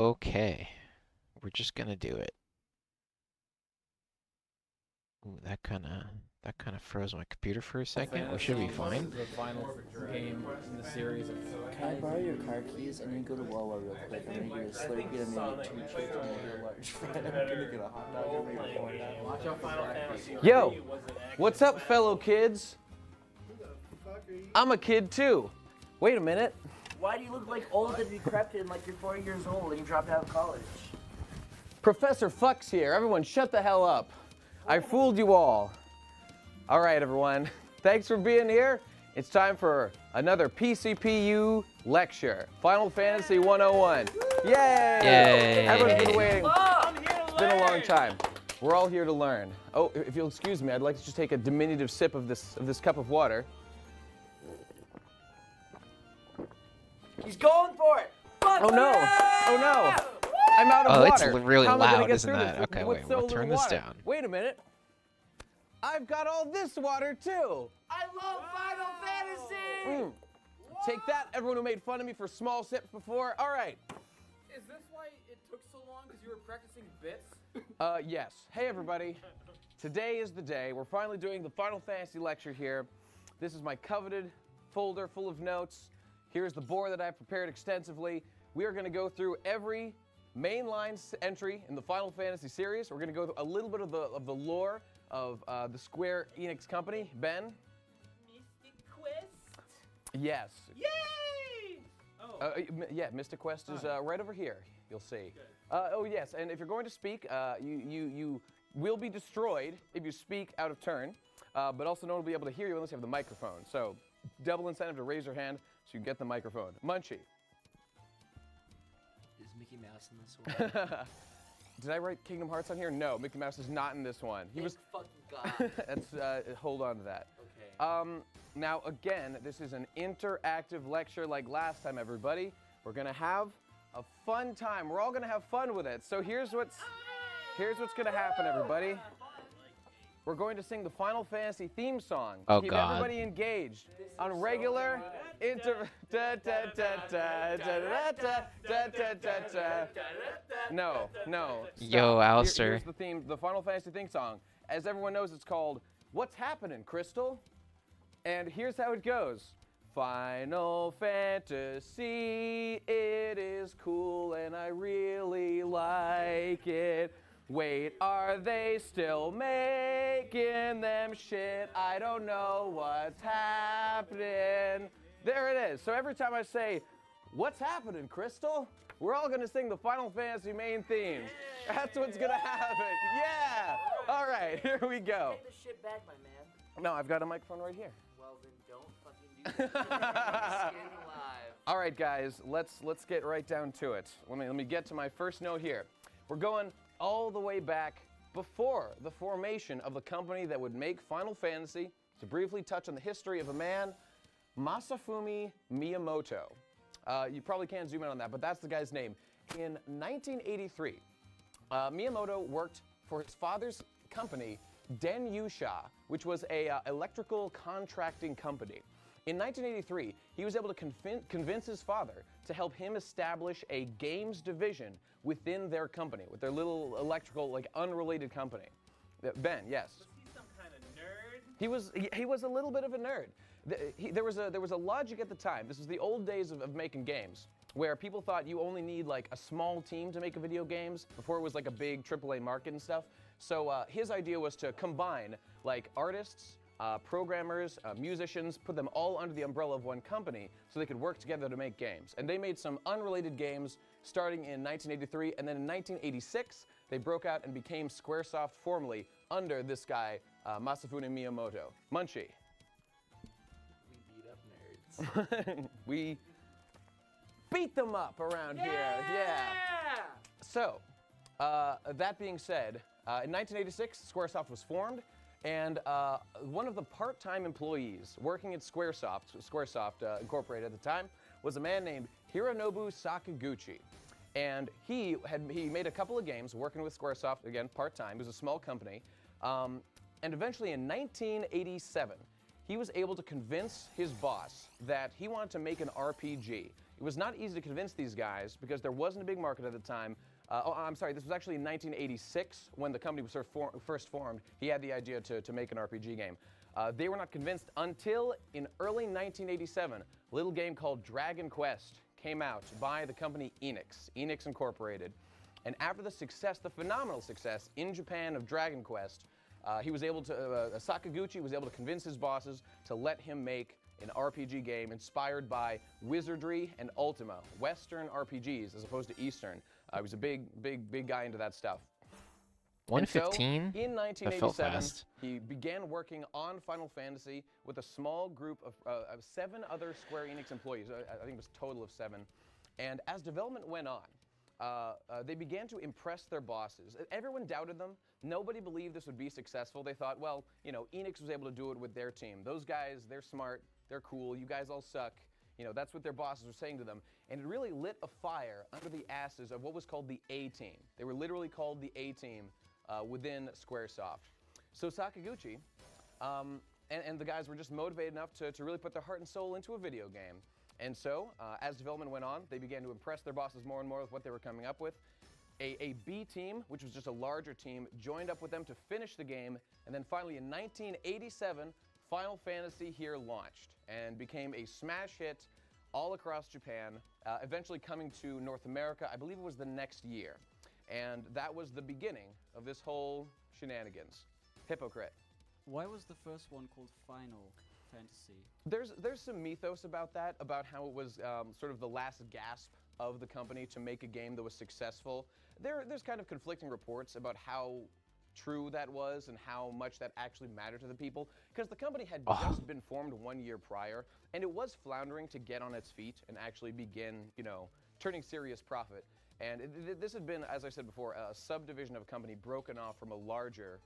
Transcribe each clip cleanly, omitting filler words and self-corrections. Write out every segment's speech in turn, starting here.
Okay, we're just gonna do it. Ooh, that kind of froze my computer for a second. We should be fine. The final game in the series of. Can I borrow your car keys? I'm gonna go to Wawa real quick. I'm gonna get a Slurpee and I'm gonna get 2 chips and I'm gonna get a large fry. I'm gonna get a hot dog and I'm gonna get a corn dog. Watch out Final Fantasy. Yo, what's up, fellow kids? I'm a kid too. Wait a minute. Why do you look like old and decrepit and like you're 4 years old and you dropped out of college? Professor Fucks here. Everyone shut the hell up. I fooled you all. All right, everyone. Thanks for being here. It's time for another PCPU lecture. Final Fantasy 101. Yay! Yay! Everyone's been waiting. I'm here to It's been a long time. We're all here to learn. Oh, if you'll excuse me, I'd like to just take a diminutive sip of this cup of water. He's going for it! Fuck Oh no! yeah! Oh no! I'm out of Oh, it's water. really How am I gonna loud, get isn't through that? this Okay, with wait, so we'll turn little this water? down. Wait a minute. I've got all this water too. I love Final Fantasy! Take that, everyone who made fun of me for small sips before. All right. Is this why it took so long? Because you were practicing bits? Yes. Hey, everybody. Today is the day. We're finally doing the Final Fantasy lecture here. This is my coveted folder full of notes. Here's the board that I've prepared extensively. We are going to go through every mainline entry in the Final Fantasy series. We're going to go through a little bit of the lore of the Square Enix company. Ben? Mystic Quest? Yes. Yay! Yeah, Mystic Quest is right over here. You'll see. Oh yes, and if you're going to speak, you will be destroyed if you speak out of turn, but also no one will be able to hear you unless you have the microphone. So, double incentive to raise your hand so you can get the microphone. Munchie. Is Mickey Mouse in this one? Did I write Kingdom Hearts on here? No, Mickey Mouse is not in this one. He was. fucking God. That's hold on to that. Okay. Now again, this is an interactive lecture like last time, everybody. We're gonna have a fun time. We're all gonna have fun with it. So here's what's gonna happen, everybody. We're going to sing the Final Fantasy theme song. Oh, Keep God. everybody engaged on regular No. Yo, Stop. Alistair. Here's the theme, the Final Fantasy theme song. As everyone knows, it's called What's Happening, Crystal? And here's how it goes. Final Fantasy, it is cool and I really like it. Wait, are they still making them shit? I don't know what's happening. There it is. So every time I say, what's happening, Crystal? We're all gonna sing the Final Fantasy main theme. That's what's gonna happen. Yeah! All right, here we go. Take the shit back, my man. No, I've got a microphone right here. Well, then don't fucking do that. Skin alive. All right, guys, let's get right down to it. Let me get to my first note here. We're going all the way back before the formation of the company that would make Final Fantasy. To briefly touch on the history of a man, Masafumi Miyamoto. You probably can't zoom in on that, but that's the guy's name. In 1983, Miyamoto worked for his father's company, Denyusha, which was a electrical contracting company. In 1983, he was able to convince his father to help him establish a games division within their company, with their little electrical, like, unrelated company. Ben, yes? Was he some kind of nerd? He was a little bit of a nerd. There was a logic at the time. This was the old days of making games, where people thought you only need like a small team to make a video games before it was like a big AAA market and stuff. So his idea was to combine like artists, programmers, musicians, put them all under the umbrella of one company so they could work together to make games. And they made some unrelated games starting in 1983, and then in 1986 they broke out and became Squaresoft formally under this guy, Masafumi Miyamoto. Munchie. We beat up nerds. We beat them up around here, yeah. So, that being said, in 1986, Squaresoft was formed, and one of the part-time employees working at Squaresoft Incorporated at the time, was a man named Hironobu Sakaguchi. And he made a couple of games working with Squaresoft, again, part-time. It was a small company. And eventually in 1987, he was able to convince his boss that he wanted to make an RPG. It was not easy to convince these guys because there wasn't a big market at the time. I'm sorry, this was actually in 1986 when the company was first formed. He had the idea to make an RPG game. They were not convinced until in early 1987, a little game called Dragon Quest came out by the company Enix Incorporated. And after the success, the phenomenal success in Japan of Dragon Quest, Sakaguchi was able to convince his bosses to let him make an RPG game inspired by Wizardry and Ultima, Western RPGs as opposed to Eastern. He was a big guy into that stuff. 115? And so, in That felt 1987, fast. he began working on Final Fantasy with a small group of 7 other Square Enix employees. I think it was a total of 7. And as development went on, they began to impress their bosses. Everyone doubted them. Nobody believed this would be successful. They thought, well, you know, Enix was able to do it with their team. Those guys, they're smart, they're cool, you guys all suck. You know, that's what their bosses were saying to them. And it really lit a fire under the asses of what was called the A-Team. They were literally called the A-Team within Squaresoft. So Sakaguchi and the guys were just motivated enough to really put their heart and soul into a video game. And so, as development went on, they began to impress their bosses more and more with what they were coming up with. A B team, which was just a larger team, joined up with them to finish the game. And then finally, in 1987, Final Fantasy here launched and became a smash hit all across Japan, eventually coming to North America. I believe it was the next year. And that was the beginning of this whole shenanigans. Hypocrite. Why was the first one called Final Fantasy? There's some mythos about that, about how it was sort of the last gasp of the company to make a game that was successful. There's kind of conflicting reports about how true that was and how much that actually mattered to the people, because the company had just been formed 1 year prior, and it was floundering to get on its feet and actually begin, you know, turning serious profit. And this had been, as I said before, a subdivision of a company broken off from a larger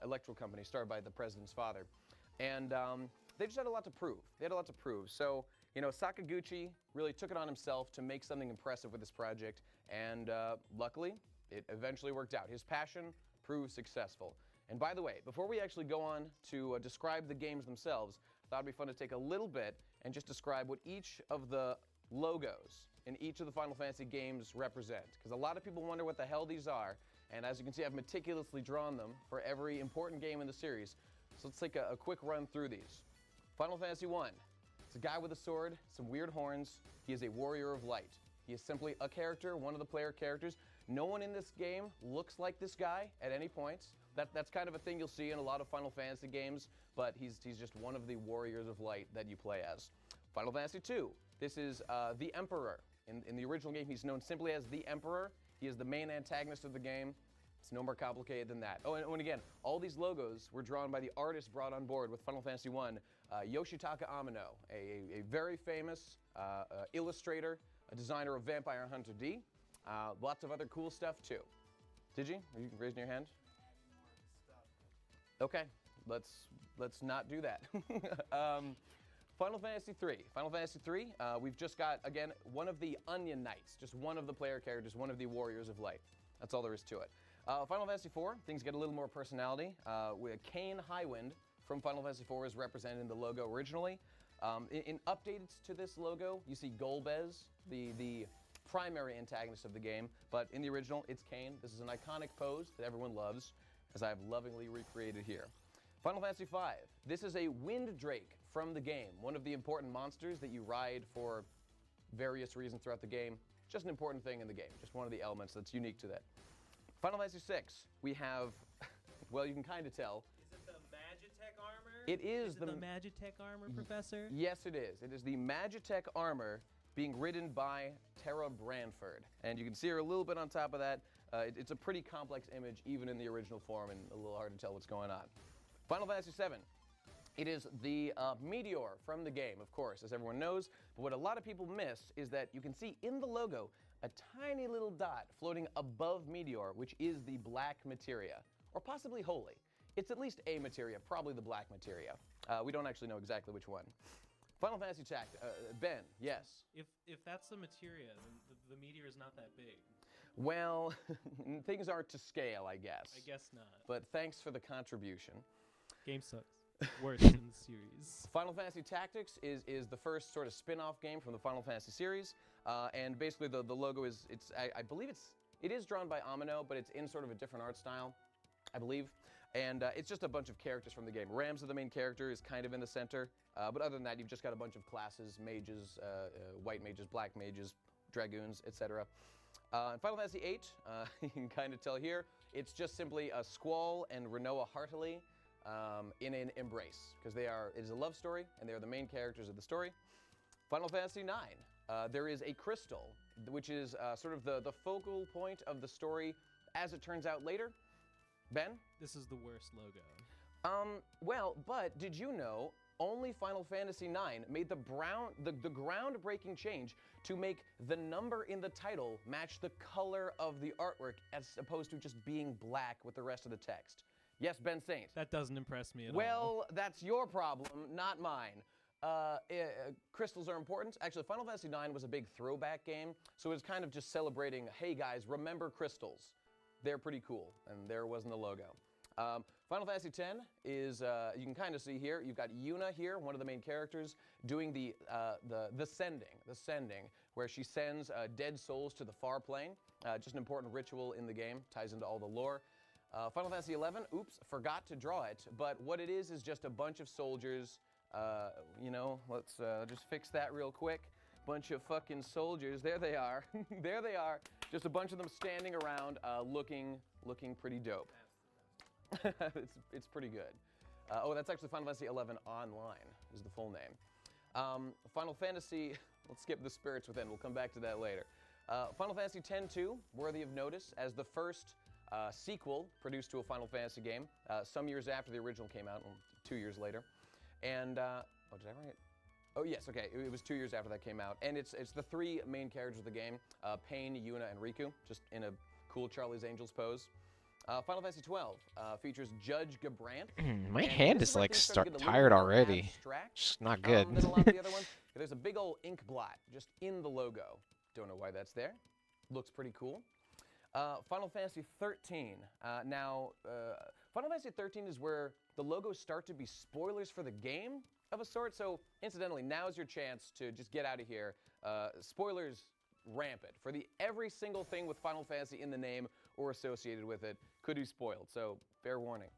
electrical company started by the president's father. And they just had a lot to prove. They had a lot to prove. So, you know, Sakaguchi really took it on himself to make something impressive with this project. And luckily, it eventually worked out. His passion proved successful. And by the way, before we actually go on to describe the games themselves, I thought it'd be fun to take a little bit and just describe what each of the logos in each of the Final Fantasy games represent. Because a lot of people wonder what the hell these are. And as you can see, I've meticulously drawn them for every important game in the series. So let's take a quick run through these. Final Fantasy I. It's a guy with a sword, some weird horns. He is a warrior of light. He is simply a character, one of the player characters. No one in this game looks like this guy at any point. That's kind of a thing you'll see in a lot of Final Fantasy games, but he's just one of the warriors of light that you play as. Final Fantasy II. This is the Emperor. In the original game, he's known simply as the Emperor. He is the main antagonist of the game. It's no more complicated than that. Oh, and again, all these logos were drawn by the artists brought on board with Final Fantasy I, Yoshitaka Amano, a very famous illustrator, a designer of Vampire Hunter D. Lots of other cool stuff too. Did you? Are you raising your hand? Okay, let's not do that. Final Fantasy III. Final Fantasy III, we've just got, again, one of the Onion Knights, just one of the player characters, one of the Warriors of Light. That's all there is to it. Final Fantasy IV, things get a little more personality. With Kain Highwind from Final Fantasy IV is represented in the logo originally. In updates to this logo, you see Golbez, the primary antagonist of the game, but in the original, it's Kain. This is an iconic pose that everyone loves, as I have lovingly recreated here. Final Fantasy V, this is a Wind Drake from the game, one of the important monsters that you ride for various reasons throughout the game. Just an important thing in the game, just one of the elements that's unique to that. Final Fantasy VI, we have, well, you can kind of tell. Is it the Magitech armor? It is the Magitech armor, Professor? Yes, it is. It is the Magitech armor being ridden by Terra Branford. And you can see her a little bit on top of that. It's a pretty complex image, even in the original form, and a little hard to tell what's going on. Final Fantasy VII. It is the meteor from the game, of course, as everyone knows. But what a lot of people miss is that you can see in the logo a tiny little dot floating above meteor, which is the black materia, or possibly holy. It's at least a materia, probably the black materia. We don't actually know exactly which one. Final Fantasy Tactics. Ben, yes? If that's the materia, then the meteor is not that big. Well, things aren't to scale, I guess. I guess not. But thanks for the contribution. Game sucks. Worse in the series. Final Fantasy Tactics is the first sort of spin-off game from the Final Fantasy series. And basically the logo is, I believe it is drawn by Amino, but it's in sort of a different art style, I believe. And it's just a bunch of characters from the game. Rams, the main character, is kind of in the center. But other than that, you've just got a bunch of classes, mages, white mages, black mages, dragoons, etc. In Final Fantasy VIII, you can kind of tell here, it's just simply Squall and Renoa Heartily in an embrace, because it is a love story, and they are the main characters of the story. Final Fantasy IX, there is a crystal, which is sort of the focal point of the story, as it turns out later. Ben? This is the worst logo. Well, but did you know only Final Fantasy IX made the groundbreaking change to make the number in the title match the color of the artwork as opposed to just being black with the rest of the text? Yes, Ben Saint. That doesn't impress me at all. Well, that's your problem, not mine. Crystals are important. Actually, Final Fantasy IX was a big throwback game, so it was kind of just celebrating, hey guys, remember crystals. They're pretty cool, and there wasn't the logo. Final Fantasy X is, you can kind of see here, you've got Yuna here, one of the main characters, doing the sending, where she sends dead souls to the far plane. Just an important ritual in the game, ties into all the lore. Final Fantasy XI, oops, forgot to draw it, but what it is just a bunch of soldiers, you know, let's just fix that real quick. Bunch of fucking soldiers, there they are, there they are. Just a bunch of them standing around, looking pretty dope. It's pretty good. Oh, that's actually Final Fantasy XI Online is the full name. Final Fantasy, let's skip the Spirits Within, we'll come back to that later. Final Fantasy X-2, worthy of notice, as the first sequel produced to a Final Fantasy game, some years after the original came out, 2 years later. And, oh, did I write it? Oh, yes, okay, it was 2 years after that came out. And it's the three main characters of the game, Pain, Yuna, and Riku, just in a cool Charlie's Angels pose. Final Fantasy XII features Judge Gabrant. My and hand this is where like things start to get a little tired more already. abstract, Just not good. than a lot of the other ones. There's a big old ink blot just in the logo. Don't know why that's there. Looks pretty cool. Final Fantasy XIII. Final Fantasy XIII is where the logos start to be spoilers for the game of a sort. So, incidentally, now's your chance to just get out of here. Spoilers rampant for every single thing with Final Fantasy in the name or associated with it could be spoiled. So, fair warning.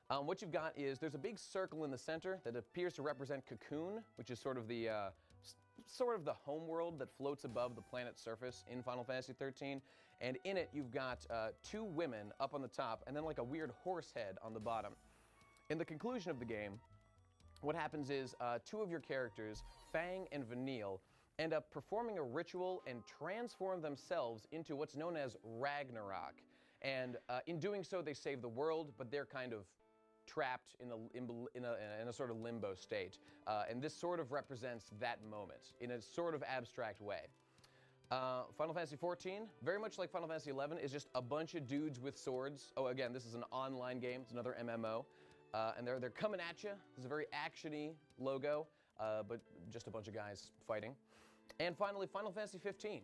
What you've got is there's a big circle in the center that appears to represent Cocoon, which is sort of the homeworld that floats above the planet's surface in Final Fantasy XIII. And in it, you've got two women up on the top and then like a weird horse head on the bottom. In the conclusion of the game, what happens is two of your characters, Fang and Vanille, end up performing a ritual and transform themselves into what's known as Ragnarok. And in doing so, they save the world, but they're kind of trapped in a sort of limbo state. And this sort of represents that moment in a sort of abstract way. Final Fantasy XIV, very much like Final Fantasy XI, is just a bunch of dudes with swords. Oh, again, this is an online game. It's another MMO. And they're coming at you. This is a very action-y logo, but just a bunch of guys fighting. And finally, Final Fantasy XV.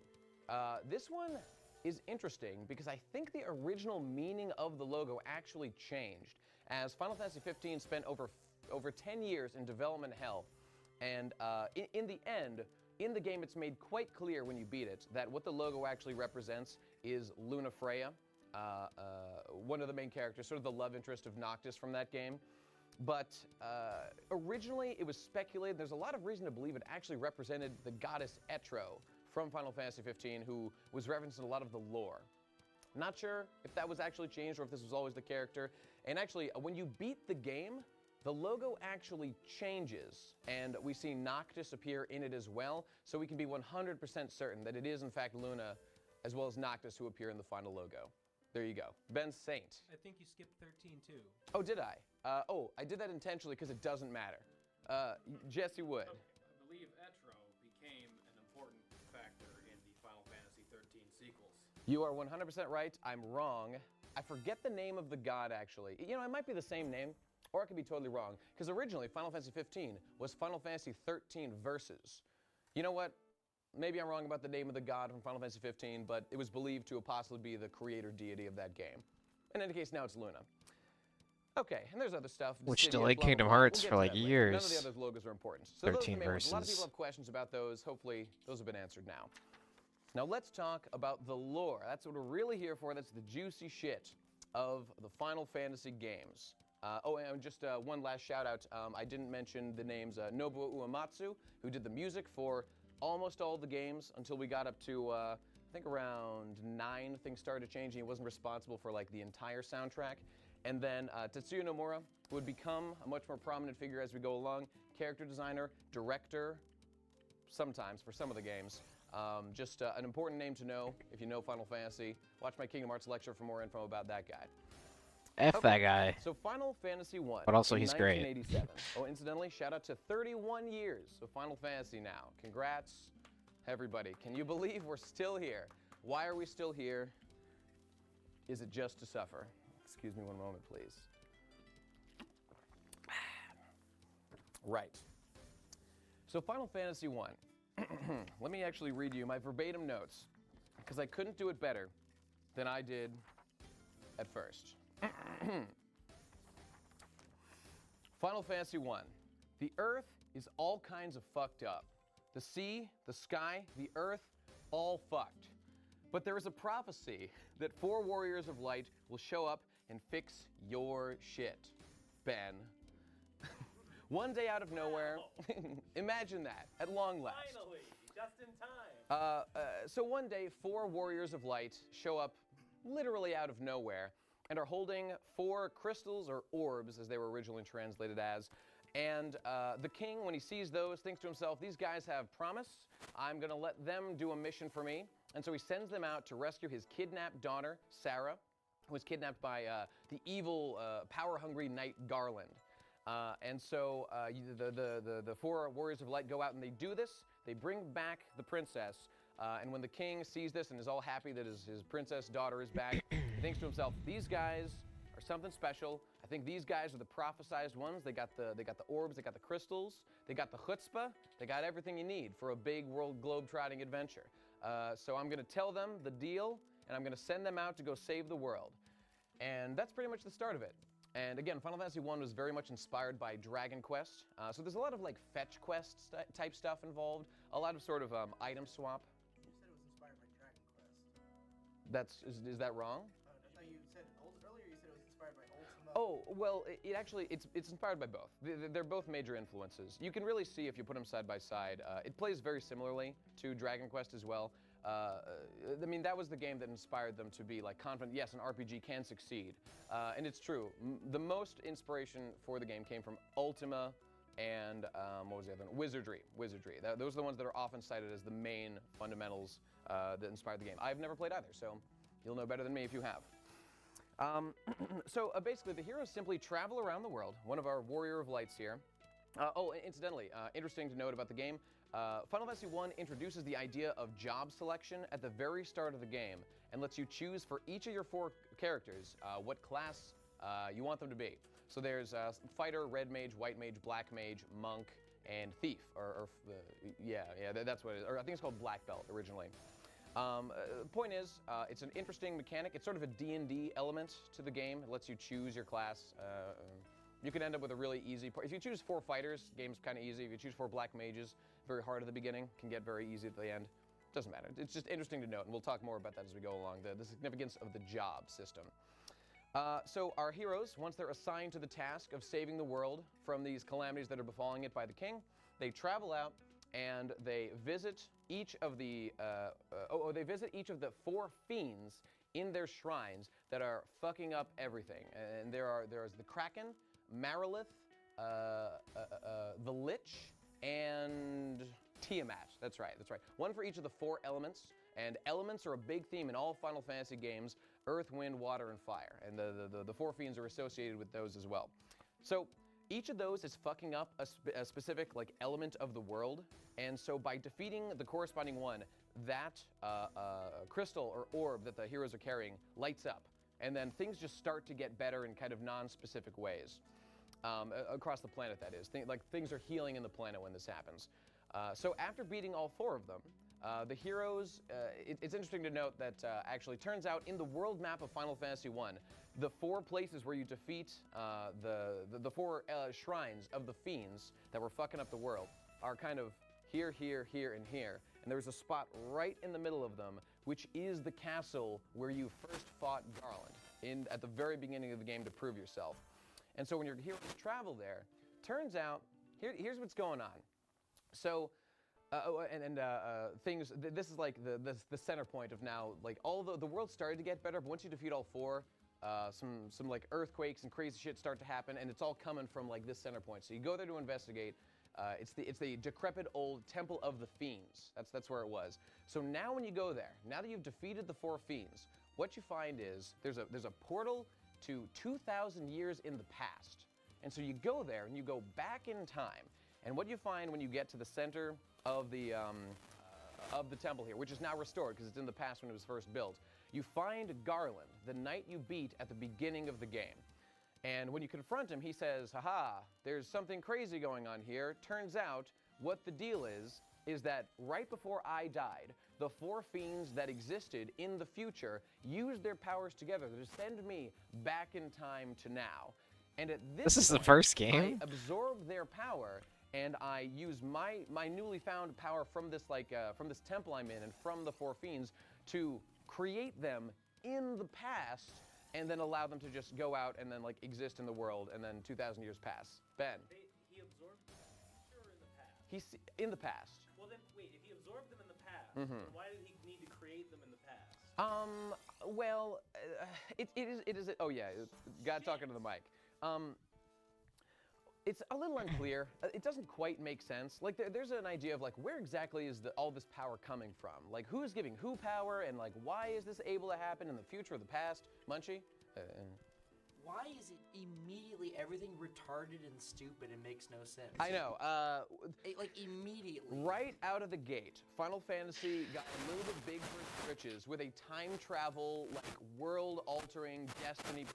This one is interesting because I think the original meaning of the logo actually changed, as Final Fantasy XV spent over 10 years in development hell. And in the end, in the game, it's made quite clear when you beat it that what the logo actually represents is Luna Freya, one of the main characters, sort of the love interest of Noctis from that game. But originally, it was speculated, there's a lot of reason to believe it actually represented the goddess Etro from Final Fantasy XV, who was referenced in a lot of the lore. Not sure if that was actually changed or if this was always the character. And actually, when you beat the game, the logo actually changes, and we see Noctis appear in it as well, so we can be 100% certain that it is in fact Luna, as well as Noctis, who appear in the final logo. There you go. Ben Saint. I think you skipped 13 too. Oh, did I? I did that intentionally because it doesn't matter. Jesse Wood. I believe Etro became an important factor in the Final Fantasy XIII sequels. You are 100% right. I'm wrong. I forget the name of the god, actually. You know, it might be the same name, or I could be totally wrong, because originally Final Fantasy XV was Final Fantasy XIII Versus. You know what? Maybe I'm wrong about the name of the god from Final Fantasy XV, but it was believed to possibly be the creator deity of that game. In any case, now it's Luna. Okay, and there's other stuff. Which Dissidia, delayed blah, blah, Kingdom blah. We'll Hearts get for to like that later. years. None of the other logos are important. So those are the 13 main ones. A lot of people verses. have questions about those. Hopefully, those have been answered now. Now let's talk about the lore. That's what we're really here for. That's the juicy shit of the Final Fantasy games. Oh, and just one last shout out. I didn't mention the names Nobuo Uematsu, who did the music for almost all the games until we got up to, I think around 9, things started changing. He wasn't responsible for like the entire soundtrack. And then Tetsuya Nomura, who would become a much more prominent figure as we go along, character designer, director, sometimes for some of the games. Just an important name to know if you know Final Fantasy. Watch my Kingdom Hearts lecture for more info about that guy. F that guy. So Final Fantasy 1. But also in he's great. 1987. Oh, incidentally, shout out to 31 years of Final Fantasy now. Congrats, everybody. Can you believe we're still here? Why are we still here? Is it just to suffer? Excuse me one moment, please. Right. So Final Fantasy 1. Let me actually read you my verbatim notes, because I couldn't do it better than I did at first. Final Fantasy 1. The Earth is all kinds of fucked up. The sea, the sky, the Earth, all fucked. But there is a prophecy that 4 warriors of light will show up and fix your shit, Ben. One day out of nowhere, imagine that, at long last. Finally, just in time. So one day, 4 warriors of light show up literally out of nowhere and are holding 4 crystals or orbs, as they were originally translated as. And the king, when he sees those, thinks to himself, these guys have promise. I'm going to let them do a mission for me. And so he sends them out to rescue his kidnapped daughter, Sarah, who was kidnapped by the evil, power-hungry knight Garland. And so the 4 warriors of light go out and they do this. They bring back the princess. And when the king sees this and is all happy that his princess daughter is back, he thinks to himself, these guys are something special. I think these guys are the prophesized ones. They got the orbs, they got the crystals, they got the chutzpah, they got everything you need for a big world globe-trotting adventure. So I'm going to tell them the deal, and I'm going to send them out to go save the world. And that's pretty much the start of it. And again, Final Fantasy 1 was very much inspired by Dragon Quest. So there's a lot of like fetch quest type stuff involved, a lot of sort of item swap. You said it was inspired by Dragon Quest. Is that wrong? I thought you said earlier you said it was inspired by Ultima. Oh, well, it actually, it's inspired by both. They're both major influences. You can really see if you put them side by side. It plays very similarly to Dragon Quest as well. I mean, that was the game that inspired them to be like confident, yes, an RPG can succeed. And it's true. The most inspiration for the game came from Ultima and, what was the other one? Wizardry. Those are the ones that are often cited as the main fundamentals that inspired the game. I've never played either, so you'll know better than me if you have. So basically, the heroes simply travel around the world. One of our Warrior of Lights here. Oh, incidentally, interesting to note about the game, Final Fantasy 1 introduces the idea of job selection at the very start of the game and lets you choose for each of your 4 characters what class you want them to be. So there's Fighter, Red Mage, White Mage, Black Mage, Monk, and Thief. That's what it is. Or I think it's called Black Belt originally. Point is, it's an interesting mechanic. It's sort of a D&D element to the game. It lets you choose your class. You can end up with a really easy part. If you choose 4 fighters, game's kind of easy. If you choose 4 black mages, very hard at the beginning, can get very easy at the end. Doesn't matter. It's just interesting to note, and we'll talk more about that as we go along, the significance of the job system. So our heroes, once they're assigned to the task of saving the world from these calamities that are befalling it by the king, they travel out and they visit each of the 4 fiends in their shrines that are fucking up everything. And there's the Kraken, Marilith, the Lich, and Tiamat. That's right. One for each of the 4 elements, and elements are a big theme in all Final Fantasy games: Earth, Wind, Water, and Fire. And the 4 fiends are associated with those as well. So each of those is fucking up a specific like element of the world, and so by defeating the corresponding one, that crystal or orb that the heroes are carrying lights up, and then things just start to get better in kind of non-specific ways. Across the planet, that is. Things are healing in the planet when this happens. So after beating all 4 of them, The heroes, it's interesting to note that actually turns out in the world map of Final Fantasy I, the 4 places where you defeat the 4 shrines of the fiends that were fucking up the world are kind of here, here, here, and here. And there's a spot right in the middle of them, which is the castle where you first fought Garland at the very beginning of the game to prove yourself. And so when your heroes travel there, turns out, here's what's going on. So, this is like the center point of now, like all the world started to get better, but once you defeat all 4, some like earthquakes and crazy shit start to happen, and it's all coming from like this center point. So you go there to investigate. It's the decrepit old Temple of the Fiends. That's where it was. So now when you go there, now that you've defeated the 4 fiends, what you find is there's a portal to 2,000 years in the past. And so you go there and you go back in time. And what you find when you get to the center of the temple here, which is now restored because it's in the past when it was first built, you find Garland, the knight you beat at the beginning of the game. And when you confront him, he says, haha, there's something crazy going on here. Turns out what the deal is that right before I died, the 4 fiends that existed in the future used their powers together to send me back in time to now. And at this This is the point, first game? I absorb their power, and I use my newly found power from this from this temple I'm in and from the 4 fiends to create them in the past, and then allow them to just go out and then like exist in the world, and then 2,000 years pass. Ben. He absorbed them in the future or in the past? He's in the past. Well then, wait, if he absorbed them in the past, Mhm. then why did he need to create them in the past? Well, it is, oh yeah, God talking to the mic. It's a little unclear. It doesn't quite make sense. Like there's an idea of like where exactly is all this power coming from? Like who's giving who power, and like why is this able to happen in the future or the past? Munchie? Why is it immediately everything retarded and stupid and makes no sense? I know. Like immediately. Right out of the gate, Final Fantasy got a little bit big for its britches with a time travel, like world-altering Destiny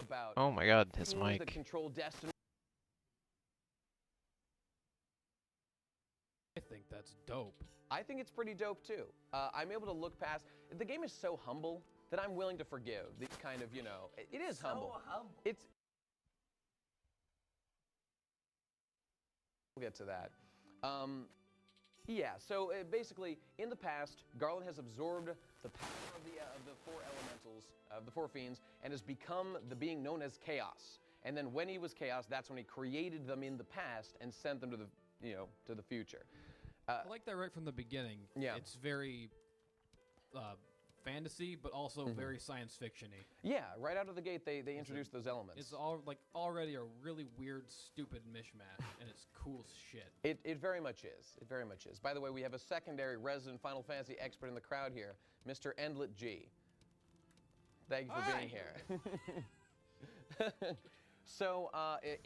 about. Oh my god, his beings that mic. control Destiny. I think that's dope. I think it's pretty dope too. I'm able to look past. The game is so humble that I'm willing to forgive these kind of, it is humble. So humble. It's. We'll get to that. Yeah. So basically, in the past, Garland has absorbed the power of the 4 elementals, of the 4 fiends, and has become the being known as Chaos. And then when he was Chaos, that's when he created them in the past and sent them to the, to the future. I like that right from the beginning. Yeah. It's very fantasy, but also very science fiction-y. Yeah, right out of the gate, they introduced those elements. It's all like already a really weird, stupid mishmash, and it's cool as shit. It very much is. It very much is. By the way, we have a secondary resident Final Fantasy expert in the crowd here, Mr. Endlet G. Thank you for being here. So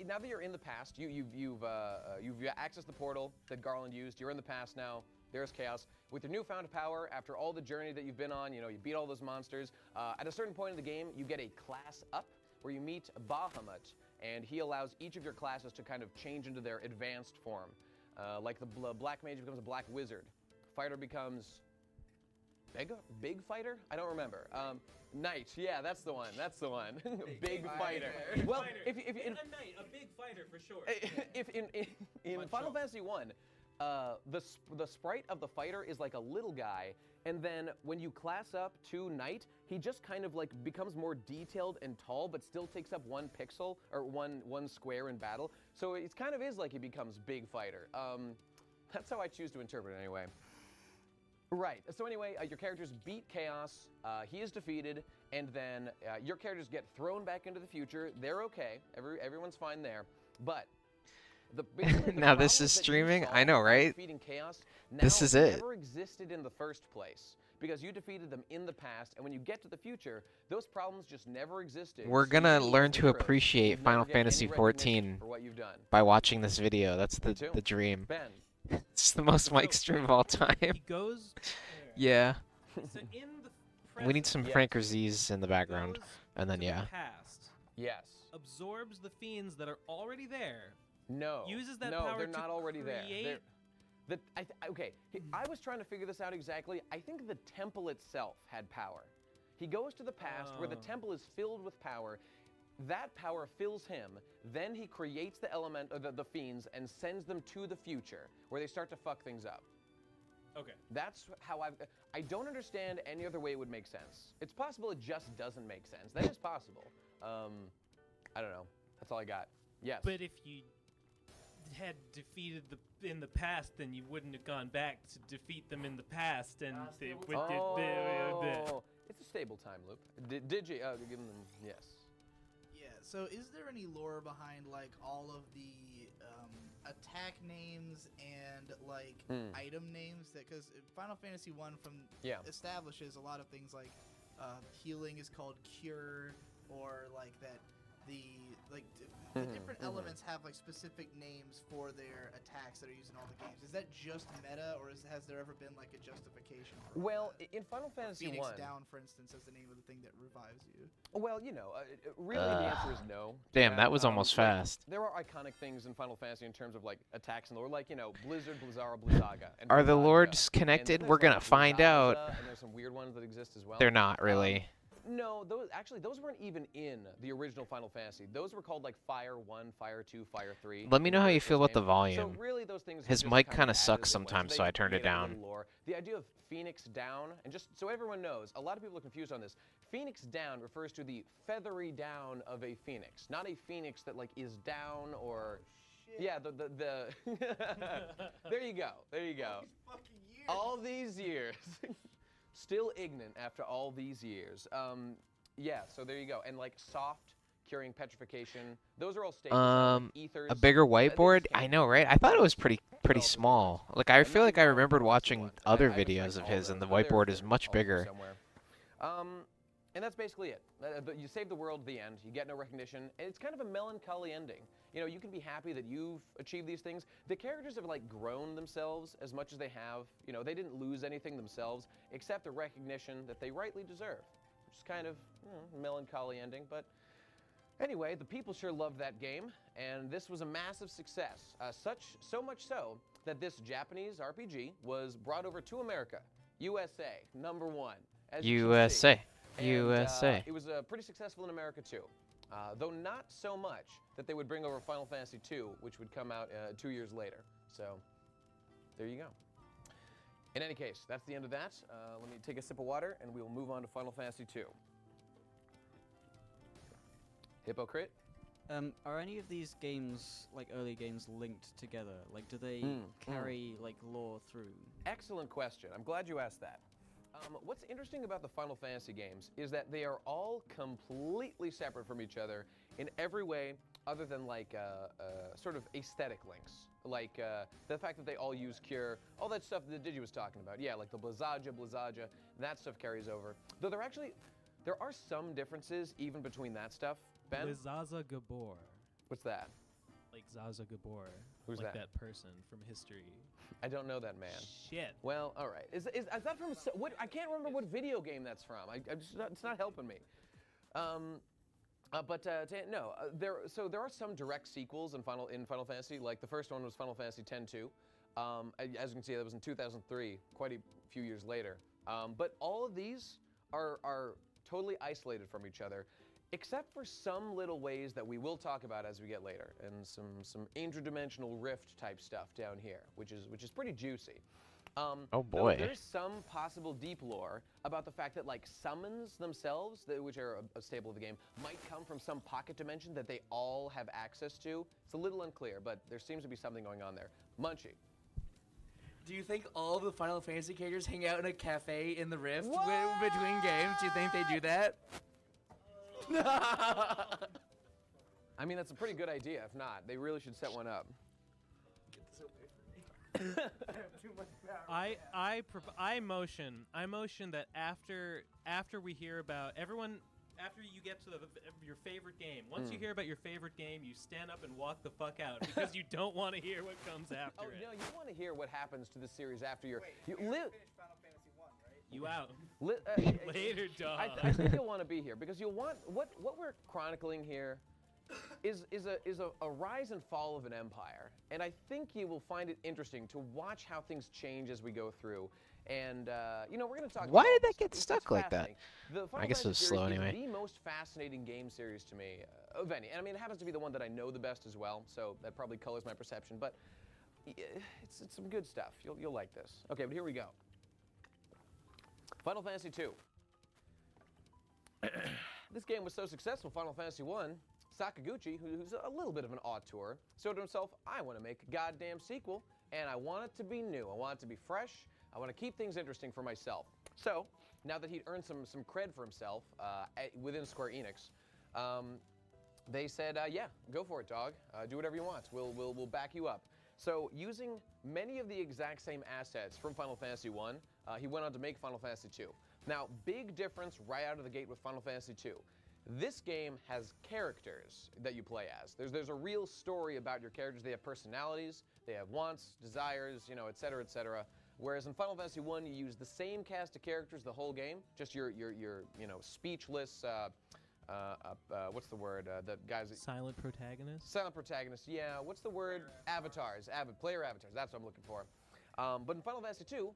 now that you're in the past, you've accessed the portal that Garland used. You're in the past now. There's Chaos. With your newfound power, after all the journey that you've been on, you beat all those monsters. At a certain point in the game, you get a class up where you meet Bahamut, and he allows each of your classes to kind of change into their advanced form. Like the Black Mage becomes a Black Wizard. Fighter becomes Big Fighter? I don't remember. Knight, yeah, that's the one. That's the one. Big Fighter. Well, if a knight, a big fighter for sure. if in Final Fantasy I, the sprite of the fighter is like a little guy, and then when you class up to Knight, he just kind of like becomes more detailed and tall, but still takes up 1 pixel or one square in battle. So it kind of is like he becomes Big Fighter. That's how I choose to interpret it anyway. Right. So anyway, your characters beat Chaos. He is defeated, and then your characters get thrown back into the future. They're okay. Everyone's fine there. But Now this is streaming? I know, right? Chaos This is it. never existed in the first place because you defeated them in the past, and when you get to the future, those problems just never existed. We're So gonna you learn as to heroes appreciate will never Final get any Fantasy recognition XIV for what you've done. by watching this video. That's Me too. the dream. Ben. It's the most mic stream of all time. He goes. Yeah. So in the We need some Yes. Franker Z's in the background. goes And then to yeah. the past, Yes. absorbs the fiends that are already there. No. Uses that no, power they're to not already there. create I was trying to figure this out exactly. I think the temple itself had power. He goes to the past where the temple is filled with power. That power fills him. Then he creates the the fiends and sends them to the future where they start to fuck things up. Okay. That's how I don't understand any other way it would make sense. It's possible it just doesn't make sense. That is possible. I don't know. That's all I got. Yes. But if you had defeated in the past, then you wouldn't have gone back to defeat them in the past, and they would. It's a stable time loop. Did you give them? Yes. Yeah. So, is there any lore behind like all of the attack names and like item names? That because Final Fantasy 1 establishes a lot of things like healing is called cure, or like that the different elements have like specific names for their attacks that are used in all the games. Is that just meta, or has there ever been like a justification for that? In Final Fantasy Phoenix 1. Down, for instance, as the name of the thing that revives you. Well, really the answer is no. Damn, that was almost fast. There are iconic things in Final Fantasy in terms of like attacks and lore, like Blizzard, Blizzara, Blizzaga. And Are the Blizzaga. lords And then connected? there's, We're gonna like, find out. Blizzaza, And there's some weird ones that exist as well. They're not really. No, those weren't even in the original Final Fantasy. Those were called like Fire 1, Fire 2, Fire 3. Let me know how you feel about the volume. So really those things His just mic kind kinda of sucks added in sometimes, ways. so They I turned it made a down. little lore. The idea of Phoenix Down, and just so everyone knows, a lot of people are confused on this. Phoenix Down refers to the feathery down of a phoenix, not a phoenix that like is down or yeah, the There you go. There you go. All these years. Still ignorant after all these years. Yeah, so there you go. And like soft curing petrification, those are all staples. Ethers. A bigger These whiteboard? came I know, right? I thought it was pretty small. Like I feel like I remembered watching other videos of his, and the whiteboard is much bigger. And that's basically it. You save the world, the end. You get no recognition, and it's kind of a melancholy ending. You can be happy that you've achieved these things. The characters have like grown themselves as much as they have. They didn't lose anything themselves except the recognition that they rightly deserve, which is kind of a melancholy ending. But anyway, the people sure loved that game, and this was a massive success. So much so that this Japanese RPG was brought over to America, USA, #1. As you can see. USA. And, USA. it was pretty successful in America too, though not so much that they would bring over Final Fantasy II, which would come out 2 years later. So there you go. In any case, that's the end of that. Let me take a sip of water, and we will move on to Final Fantasy II. Hypocrite? Are any of these games, like early games, linked together? Like, do they carry like lore through? Excellent question. I'm glad you asked that. What's interesting about the Final Fantasy games is that they are all completely separate from each other in every way other than like sort of aesthetic links. Like the fact that they all use Cure, all that stuff that Digi was talking about. Yeah, like the Blizzaja, that stuff carries over. Though there are some differences even between that stuff. Ben? Blizzaza Gabor. What's that? Like Zaza Gabor. Who's like that? that person from history. I don't know that man. Shit. Well, all right. Is that from what? I can't remember what video game that's from. It's not helping me. There are some direct sequels in Final Fantasy. Like the first one was Final Fantasy X-2. As you can see, that was in 2003, quite a few years later. But all of these are totally isolated from each other, except for some little ways that we will talk about as we get later, and some interdimensional rift type stuff down here, which is pretty juicy. Oh boy. There's some possible deep lore about the fact that like summons themselves, which are a staple of the game, might come from some pocket dimension that they all have access to. It's a little unclear, but there seems to be something going on there. Munchie. Do you think all of the Final Fantasy characters hang out in a cafe in the Rift between games? Do you think they do that? I mean, that's a pretty good idea. If not, they really should set one up. Get this away from me. I have too much power. I motion that after we hear about everyone, after you get to your favorite game, once you hear about your favorite game, you stand up and walk the fuck out because you don't want to hear what comes after it. No, you want to hear what happens to the series after you're. Wait, we haven't finished Final Fantasy 1, right? You out. Later, dog. I think you'll want to be here because you'll want what we're chronicling here is a rise and fall of an empire, and I think you will find it interesting to watch how things change as we go through. And you know, we're going to talk. Why about did that this get stuff. It's stuck like that? fascinating. The Final I guess it was Fantasy slow series anyway. is the most fascinating game series to me of any, and I mean, it happens to be the one that I know the best as well, so that probably colors my perception. But it's some good stuff. You'll like this. Okay, but here we go. Final Fantasy II. This game was so successful, Final Fantasy I, Sakaguchi, who's a little bit of an auteur, said to himself, I want to make a goddamn sequel, and I want it to be new. I want it to be fresh. I want to keep things interesting for myself. So, now that he'd earned some cred for himself within Square Enix, they said, yeah, go for it, dog. Do whatever you want. We'll back you up. So, using many of the exact same assets from Final Fantasy I, he went on to make Final Fantasy II. Now, big difference right out of the gate with Final Fantasy II. This game has characters that you play as. There's a real story about your characters. They have personalities, they have wants, desires, you know, et cetera, et cetera. Whereas in Final Fantasy I, you use the same cast of characters the whole game, just your you know, speechless, what's the word? The guys that... Silent protagonist? Silent protagonists, yeah. What's the word? Avatars. Player avatars, that's what I'm looking for. But in Final Fantasy II,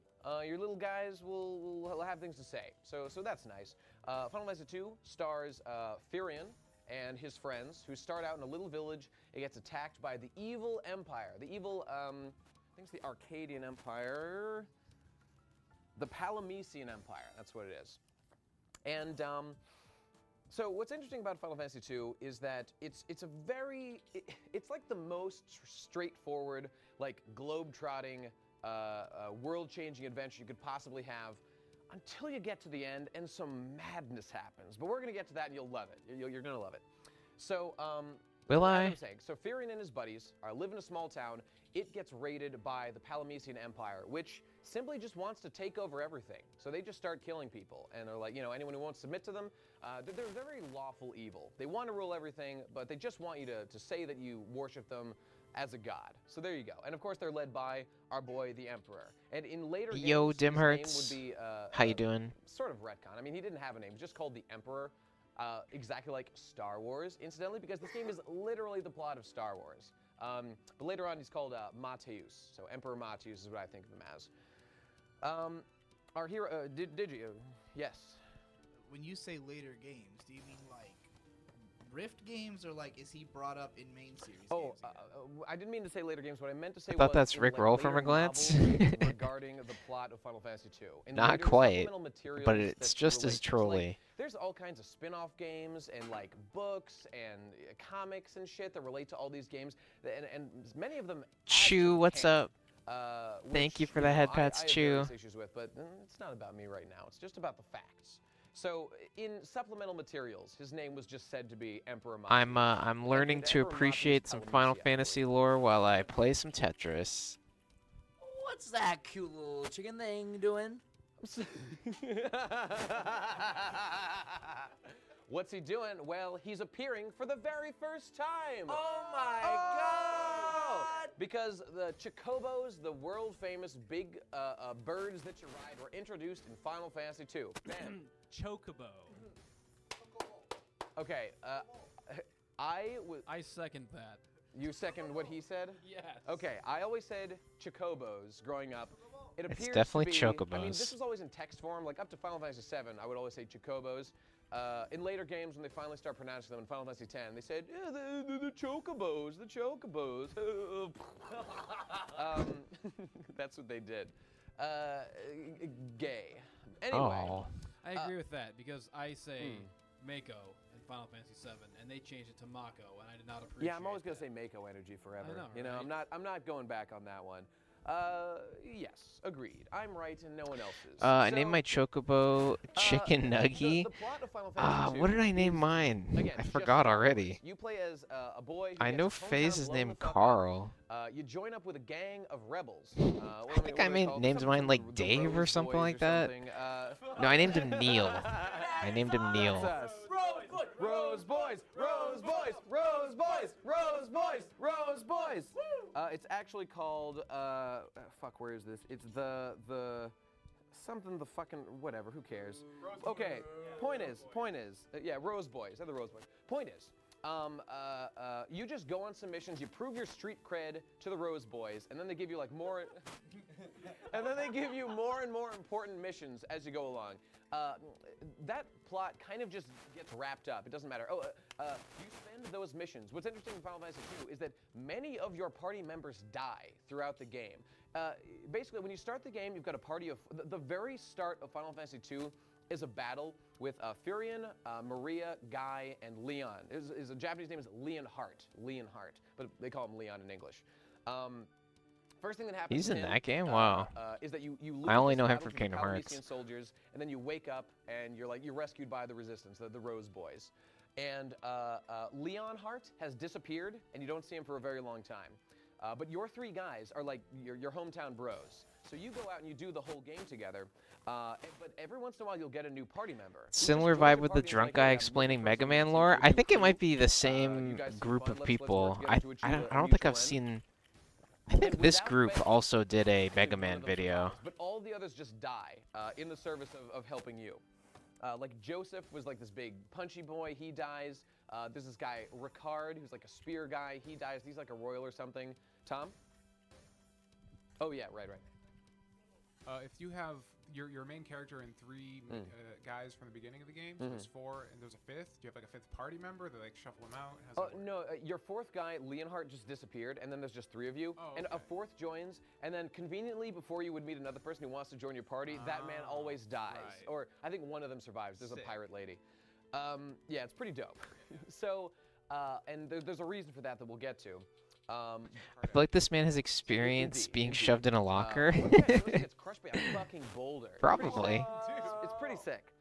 your little guys will have things to say, so that's nice. Final Fantasy II stars Firion and his friends, who start out in a little village. It gets attacked by the evil Empire. The evil, I think it's the Arcadian Empire. The Palamecian Empire, that's what it is. And so what's interesting about Final Fantasy II is that it's like the most straightforward, like globe-trotting, world-changing adventure you could possibly have until you get to the end and some madness happens. But we're going to get to that and you'll love it. You're going to love it. So, Will as I? I'm saying, so Firion and his buddies live in a small town. It gets raided by the Palamecian Empire, which simply just wants to take over everything. So they just start killing people, and they're like, you know, anyone who won't submit to them, they're very lawful evil. They want to rule everything, but they just want you to say that you worship them as a god. So there you go. And of course, they're led by our boy, the Emperor. And in later Yo, games, his name Dimhertz. would be How you doing? sort of retcon. I mean, he didn't have a name. He was just called the Emperor, exactly like Star Wars, incidentally, because this game is literally the plot of Star Wars. But later on, he's called Mateus. So Emperor Mateus is what I think of him as. Our hero, did you? Yes. When you say later games, do you mean like Rift games, or like is he brought up in main series? Oh, games I didn't mean to say later games. What I meant to say I thought was that's in, Rick like, Roll from later a glance. novels regarding the plot of Final Fantasy II. In Not later quite, supplemental materials but it's that just relate as to, like, trolly. there's all kinds of spin-off games and like books and comics and shit that relate to all these games, and many of them. add Chew, some what's canon, up? Thank which, you for the head know, pats, I have Chew. various issues with, but it's not about me right now. It's just about the facts. So in supplemental materials, his name was just said to be Emperor Mateus. I'm learning to Emperor appreciate Mateus some Palameci, Final I believe. Fantasy lore while I play some Tetris. What's that cute little chicken thing doing? What's he doing? Well, he's appearing for the very first time. Oh my Oh! god! Because the Chocobos, the world-famous big birds that you ride, were introduced in Final Fantasy II. Bam. Chocobo. Okay, I second that. you second what he said? Yes. Okay, I always said Chocobos growing up. It It's appears definitely to be, I mean, Chocobos. this was always in text form. Like up to Final Fantasy VII, I would always say Chocobos. In later games, when they finally start pronouncing them in Final Fantasy X, they said, yeah, the Chocobos, the Chocobos. That's what they did. Gay. Anyway. Oh. I agree with that because I say Mako in Final Fantasy VII, and they changed it to Mako, and I did not appreciate. Yeah, I'm always gonna that. say Mako energy forever. know, You know, right? I'm not going back on that one. Yes, agreed. I'm right and no one else is. I named my Chocobo Chicken The Nuggy. plot of Final Fantasy What II did I name is, mine? again, I just forgot Star Wars. already. You play as a boy. Who I gets know his hometown FaZe is blown named the fuck up. Carl. You join up with a gang of rebels. I think I named mine like Dave or something like that. No, I named him Neil. I named him Neil. Rose boys, Rose boys, Rose boys, Rose boys, Rose boys. It's actually called fuck. Where is this? It's the something the fucking whatever. Who cares? Okay. Point is, yeah, Rose boys. They're the Rose boys. Point is, You just go on some missions, you prove your street cred to the Rose Boys, and then they give you like more, and then they give you more and more important missions as you go along. That plot kind of just gets wrapped up. It doesn't matter. You spend those missions. What's interesting in Final Fantasy II is that many of your party members die throughout the game. Basically, when you start the game, you've got a party of, the very start of Final Fantasy II is a battle with Furion, Maria, Guy, and Leon. His Japanese name is Leonhardt, but they call him Leon in English. First thing that happens He's to in him, that game? Wow. is that you lose I only this know him battle from to the Kingdom Hearts. Calabasian soldiers, and then you wake up and you're rescued by the Resistance, the Rose Boys. And Leonhardt has disappeared, and you don't see him for a very long time. But your three guys are like your hometown bros. So you go out and you do the whole game together. But every once in a while, you'll get a new party member. Similar vibe with the drunk guy explaining Mega Man lore. I think it might be the same group of people. I don't think I've seen. I think this group also did a Mega Man video. But all the others just die in the service of helping you. Like Joseph was like this big punchy boy. He dies. There's this guy Ricard who's like a spear guy. He dies. He's like a royal or something. Tom? Oh yeah, right. If you have your main character and three guys from the beginning of the game, so there's four and there's a fifth. Do you have like a fifth party member? They like shuffle them out? How's that work? No, your fourth guy, Leonhardt, just disappeared, and then there's just three of you. Oh, And a okay. fourth joins, and then conveniently, before you would meet another person who wants to join your party, that man always dies. right. Or I think one of them survives. There's Sick. a pirate lady. Yeah, it's pretty dope. So, and there's a reason for that we'll get to. I feel like this man has experience being shoved in a locker. One guy literally gets crushed by a fucking boulder. Probably. It's pretty sick.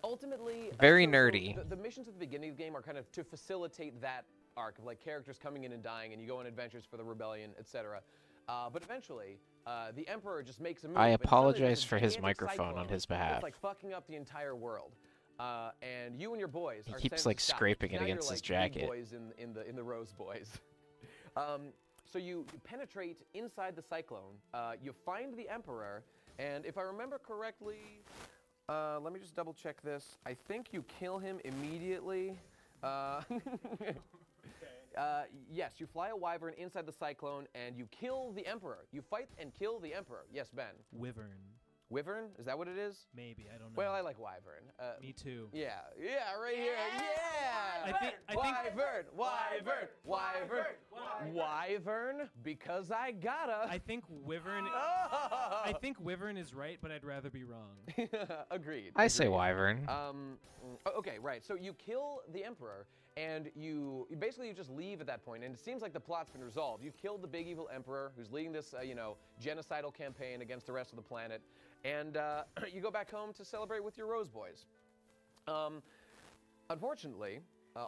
Ultimately, Very so nerdy. The missions at the beginning of the game are kind of to facilitate that arc of like characters coming in and dying, and you go on adventures for the rebellion, etc. But eventually, the Emperor just makes a move. I and suddenly there's apologize a for his gigantic microphone on cyclone his behalf. That's like fucking up the entire world. And you and your boys He are keeps, sent to like, stop scraping it Now you're, against his like, big jacket. boys in the Rose Boys. So you penetrate inside the cyclone. You find the Emperor, and if I remember correctly, let me just double check this. I think you kill him immediately. Yes, you fly a wyvern inside the cyclone, and you kill the Emperor. You fight and kill the Emperor. Yes, Ben. Wyvern. Wyvern? Is that what it is? Maybe, I don't know. Well, I like wyvern. Me too. Yeah, right here. Yeah. I think Wyvern, because I gotta. I think Wyvern. Oh. I think Wyvern is right, but I'd rather be wrong. Agreed. I say agreed. wyvern. Okay, right. So you kill the Emperor, and you basically just leave at that point, and it seems like the plot's been resolved. You've killed the big evil Emperor, who's leading this, genocidal campaign against the rest of the planet, and you go back home to celebrate with your Rose Boys. Unfortunately,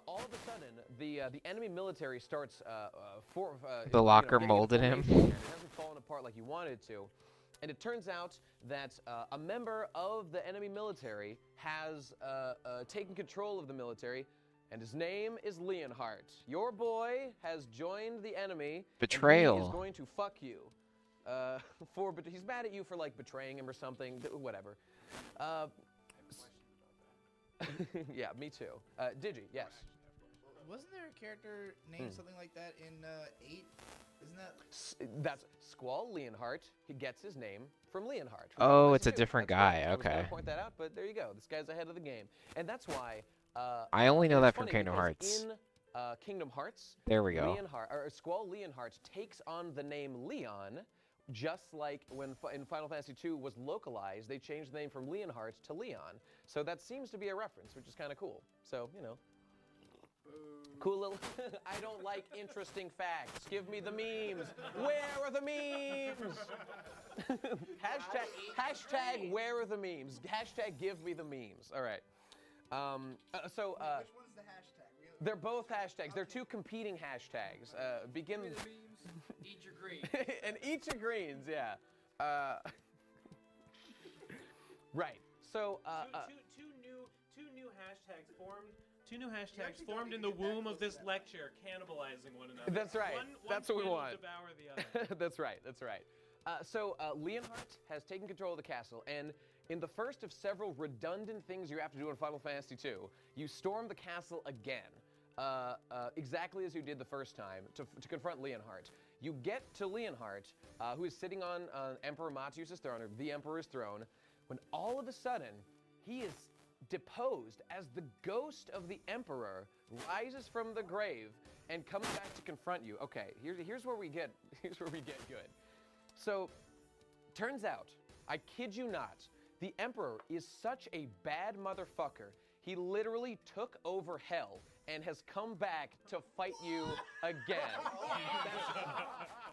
all of a sudden, the enemy military starts The locker getting molded into him. formation, and it hasn't fallen apart like you wanted it to. And it turns out that a member of the enemy military has taken control of the military, and his name is Leonhardt. Your boy has joined the enemy. Betrayal. And he is going to fuck you. He's mad at you for like betraying him or something. Whatever. Yeah, me too. Digi, yes. Wasn't there a character named something like that in 8? Isn't that? That's Squall Leonhardt. He gets his name from Leonhardt. from Oh, Final it's a Fantasy II. different That's guy, right. I was gonna okay. point that out, but there you go. This guy's ahead of the game, and that's why. I only know it's that from funny Kingdom because Hearts. In Kingdom Hearts, There we go. Squall Leonhardt takes on the name Leon, just like when in Final Fantasy II was localized, they changed the name from Leonhardt to Leon. So that seems to be a reference, which is kind of cool. So, cool little. I don't like interesting facts. Give me the memes. Where are the memes? hashtag where are the memes? Hashtag give me the memes. All right. Which one's the hashtag? They're both hashtags. They're two competing hashtags. Begin. Eat your green. And each of greens, yeah. Right. So. Two new hashtags formed. Two new hashtags formed in the womb of this lecture, cannibalizing one another. That's right. One That's what we twin will want. Devour the other. That's right. So Leonhardt has taken control of the castle, and In the first of several redundant things you have to do in Final Fantasy II, you storm the castle again, exactly as you did the first time, to confront Leonhart. You get to Leonhart, who is sitting on Emperor Matius's throne, or the Emperor's throne, when all of a sudden, he is deposed as the ghost of the Emperor rises from the grave and comes back to confront you. Okay, here's where we get good. So, turns out, I kid you not, the Emperor is such a bad motherfucker. He literally took over hell and has come back to fight you again.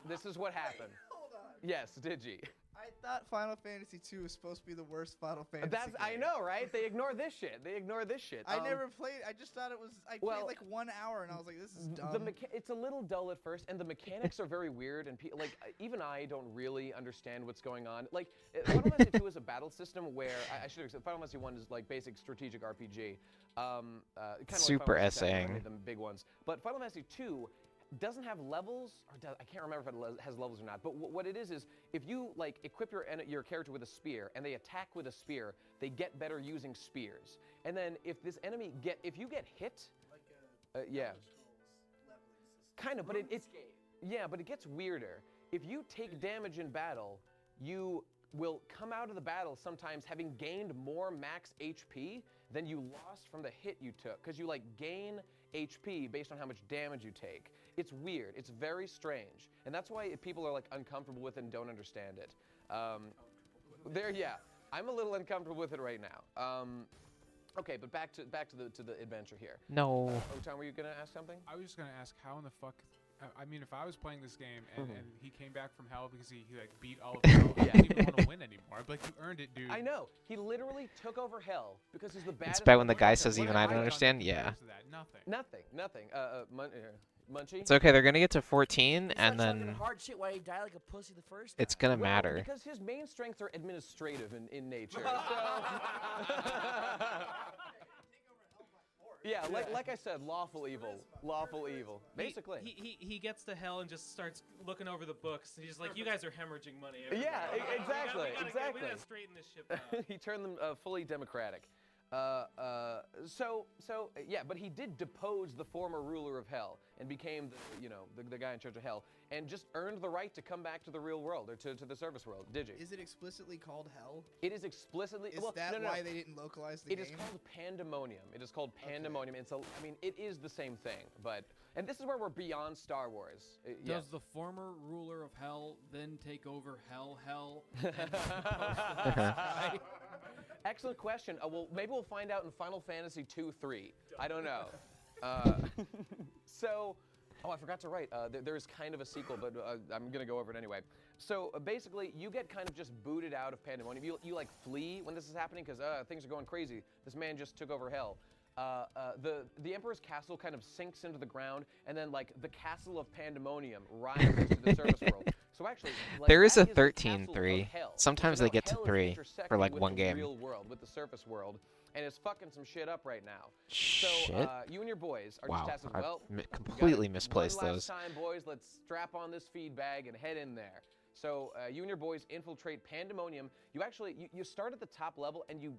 This is what happened. Hold on. Yes, Digi. I thought Final Fantasy II was supposed to be the worst Final Fantasy game. I know, right? They ignore this shit. I never played. I just thought it was. I played like 1 hour, and I was like, "This is dumb." It's a little dull at first, and the mechanics are very weird. And like, even I don't really understand what's going on. Like, Final Fantasy II is a battle system where I should have said Final Fantasy 1 is like basic strategic RPG. Kind of Super like Final Fantasy VII, essaying. the big ones. But Final Fantasy II doesn't have levels, or I can't remember if it has levels or not, but what it is if you like equip your character with a spear and they attack with a spear, they get better using spears. And then if this enemy if you get hit, yeah, kind of, but but it gets weirder. If you take damage in battle, you will come out of the battle sometimes having gained more max HP than you lost from the hit you took, because you like gain HP based on how much damage you take. It's weird. It's very strange, and that's why people are like uncomfortable with it and don't understand it. I'm a little uncomfortable with it right now. Okay, but back to the adventure here. No. Otan, were you gonna ask something? I was just gonna ask how in the fuck. I mean, if I was playing this game and he came back from hell because he like beat all of hell, I didn't even want to win anymore. I'd be like, you earned it, dude. I know. He literally took over hell because he's the baddest. It's bad when the guy motherfucker. says What even have I don't done understand. compared Yeah. to that? Nothing. Munchie? It's okay. They're gonna get to 14, He's and not talking then hard shit while he died like a pussy the first it's time. gonna matter. Because his main strengths are administrative in nature. So yeah, like I said, lawful evil. Basically. He gets to hell and just starts looking over the books. And he's like, "You guys are hemorrhaging money." Yeah, exactly. We gotta straighten this ship out. He turned them fully democratic. But he did depose the former ruler of hell and became the guy in charge of hell, and just earned the right to come back to the real world, or to the service world. Digi? Is it explicitly called hell? It is explicitly. Is that why they didn't localize the game? It is called Pandemonium. It is called Pandemonium. Okay. It is the same thing, and this is where we're beyond Star Wars. Does the former ruler of hell then take over hell? Excellent question. Well, maybe we'll find out in Final Fantasy 2-3. I don't know. I forgot to write. There is kind of a sequel, but I'm gonna go over it anyway. So basically, you get kind of just booted out of Pandemonium. You like flee when this is happening because things are going crazy. This man just took over hell. The Emperor's castle kind of sinks into the ground, and then like the castle of Pandemonium rises to the service world. So actually, like, There is that a the 13-3. castle of hell. Sometimes So they now get to hell is 3 intersecting for like with one the game. real world, with the surface world, and it's fucking some shit up right now. Shit. So you and your boys are Wow, just asking, I well, completely we got it misplaced one those. last time, boys. Let's strap on this feed bag and head in there. So you and your boys infiltrate Pandemonium. You actually you start at the top level and you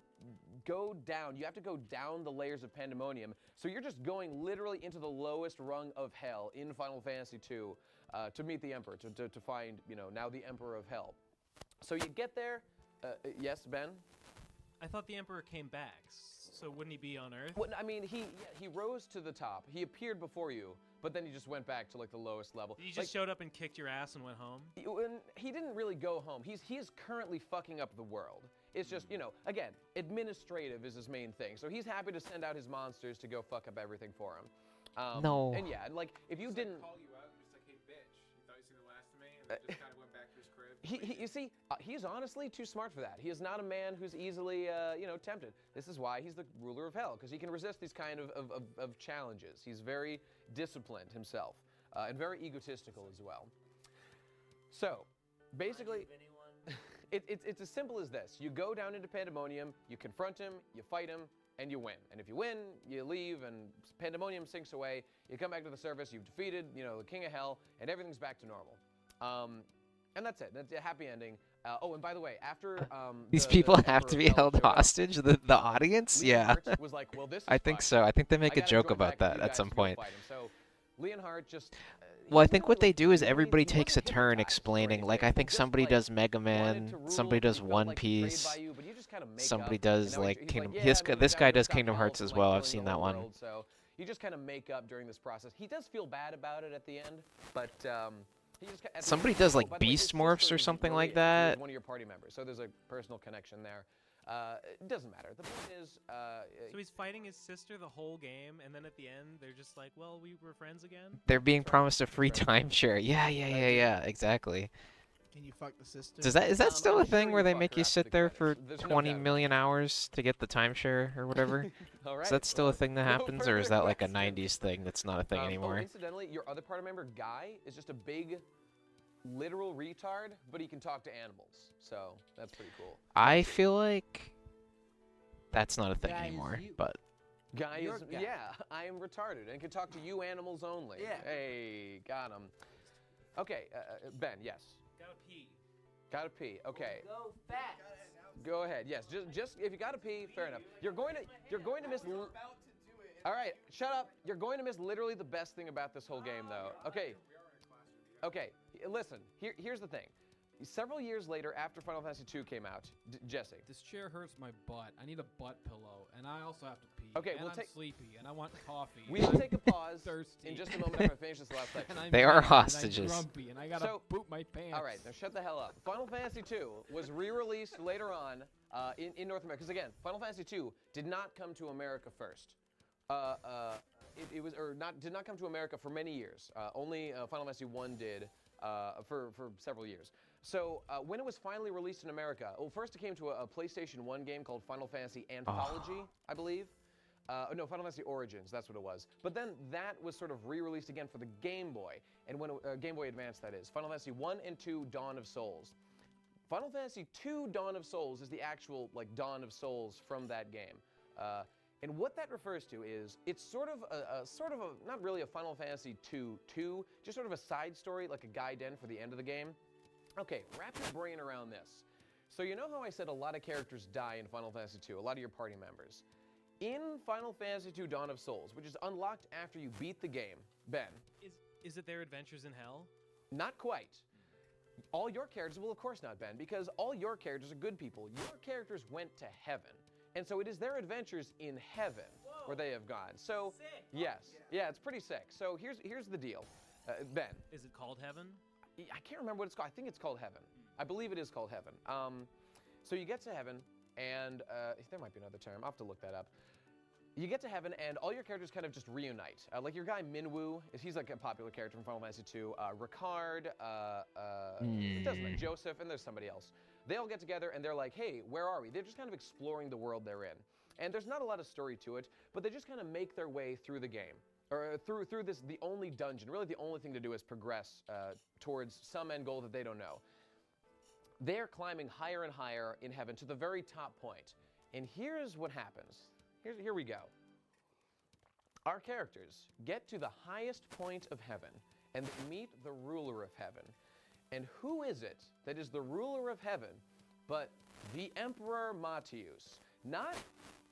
go down. You have to go down the layers of Pandemonium. So you're just going literally into the lowest rung of hell in Final Fantasy II to meet the Emperor, to find now the Emperor of Hell. So you get there. Yes, Ben. I thought the Emperor came back, so wouldn't he be on Earth? Well, I mean, he rose to the top. He appeared before you, but then he just went back to like the lowest level. He just showed up and kicked your ass and went home? He didn't really go home. He is currently fucking up the world. It's just, again, administrative is his main thing. So he's happy to send out his monsters to go fuck up everything for him. No. And yeah, and like if you didn't call you out, just like, hey bitch, you thought you seen the last of me, and then just kind of went back to his crib. you see, he's honestly too smart for that. He is not a man who's easily, tempted. This is why he's the ruler of hell, because he can resist these kind of challenges. He's very disciplined himself, and very egotistical as well. So, basically, it's as simple as this. You go down into Pandemonium, you confront him, you fight him, and you win. And if you win, you leave, and Pandemonium sinks away. You come back to the surface, you've defeated, the King of Hell, and everything's back to normal. And that's it. That's a happy ending. Oh, and by the way, after These the people have Emperor to be Mel held showed up, hostage. The audience, yeah. Leonhardt was like, well, this is I think fine. so. I think they make I a gotta joke join about back with that you at guys some to go point. fight him. So Leonhardt just. Well, I he think wasn't what they really do is doing everybody anything. He takes a wasn't turn hypnotized or explaining. Like, I anything. think Just, somebody like, does Mega wanted Man, to rule, somebody but does he felt One like betrayed Piece, by you, but you just kinda make somebody up, does and now like he's Kingdom. like, yeah, I moved This down guy here to does stop Kingdom hell Hearts from, as like, well. I've killing seen the that whole one. world, so you just kind of make up during this process. He does feel bad about it at the end, but he just at the Somebody end- does oh, like by the way, his Beast Morphs sister or is something Maria, like who is that. one of your party members, so there's a personal connection there. It doesn't matter. The point is, So he's fighting his sister the whole game, and then at the end, they're just like, well, we were friends again? They're being promised a free timeshare. Yeah, exactly. Can you fuck the sister? Is that still I'm a thing sure where you they fuck make her you after sit the there credits. for There's no 20 doubt about million hours to get the timeshare or whatever? All Is right, that still a well, thing that no happens, or is further that like a questions. 90s thing that's not a thing Oh, anymore? incidentally, your other party member, Guy, is just a big, literal retard, but he can talk to animals. So that's pretty cool. I feel like that's not a thing Guy is anymore, you. but Guy You're is, Guy. yeah, I am retarded and can talk to you animals only. Yeah. Hey, got him. Okay, Ben, yes. Gotta pee. Gotta pee. Okay. Go fast. Go ahead. Yes, just if you gotta pee, fair enough. You're going to miss. All right, shut up. You're going to miss literally the best thing about this whole game, though. Okay. Okay. Listen. Here's the thing. Several years later, after Final Fantasy II came out, Jesse. This chair hurts my butt. I need a butt pillow, and I also have to pee. Okay, and we'll I'm take- sleepy, and I want coffee. We will take a pause thirsty. in just a moment after I finish this last section. And I'm They are mad, hostages. And I'm grumpy, and I gotta So- poop my pants. All right, now shut the hell up. Final Fantasy II was re-released later on in North America. Because again, Final Fantasy II did not come to America first. It was did not come to America for many years. Only Final Fantasy I did for several years. So when it was finally released in America, well, first it came to a PlayStation 1 game called Final Fantasy Anthology, I believe. No, Final Fantasy Origins, that's what it was. But then that was sort of re-released again for the Game Boy, and when Game Boy Advance, that is. Final Fantasy 1 and 2, Dawn of Souls. Final Fantasy 2, Dawn of Souls is the actual like Dawn of Souls from that game. And what that refers to is it's sort of a not really a Final Fantasy 2, just sort of a side story, like a guide in for the end of the game. Okay, wrap your brain around this. So you know how I said a lot of characters die in Final Fantasy 2, a lot of your party members. In Final Fantasy 2 Dawn of Souls, which is unlocked after you beat the game, Ben. Is it their adventures in hell? Not quite. All your characters, well, of course not, Ben, because all your characters are good people. Your characters went to heaven. And so it is their adventures in heaven where they have gone. So, Sick. yes. Yeah, it's pretty sick. So here's the deal. Ben. Is it called heaven? I can't remember what it's called. I think it's called heaven. I believe it is called heaven. So you get to heaven, and there might be another term. I'll have to look that up. You get to heaven, and all your characters kind of just reunite. Like your guy Minwu, he's like a popular character from Final Fantasy II. Ricard, it doesn't matter, Joseph, and there's somebody else. They all get together, and they're like, hey, where are we? They're just kind of exploring the world they're in. And there's not a lot of story to it, but they just kind of make their way through the game. Or through this, the only dungeon. Really, the only thing to do is progress towards some end goal that they don't know. They're climbing higher and higher in heaven to the very top point. And here's what happens. Here we go. Our characters get to the highest point of heaven, and they meet the ruler of heaven. And who is it that is the ruler of heaven but the Emperor Matius? Not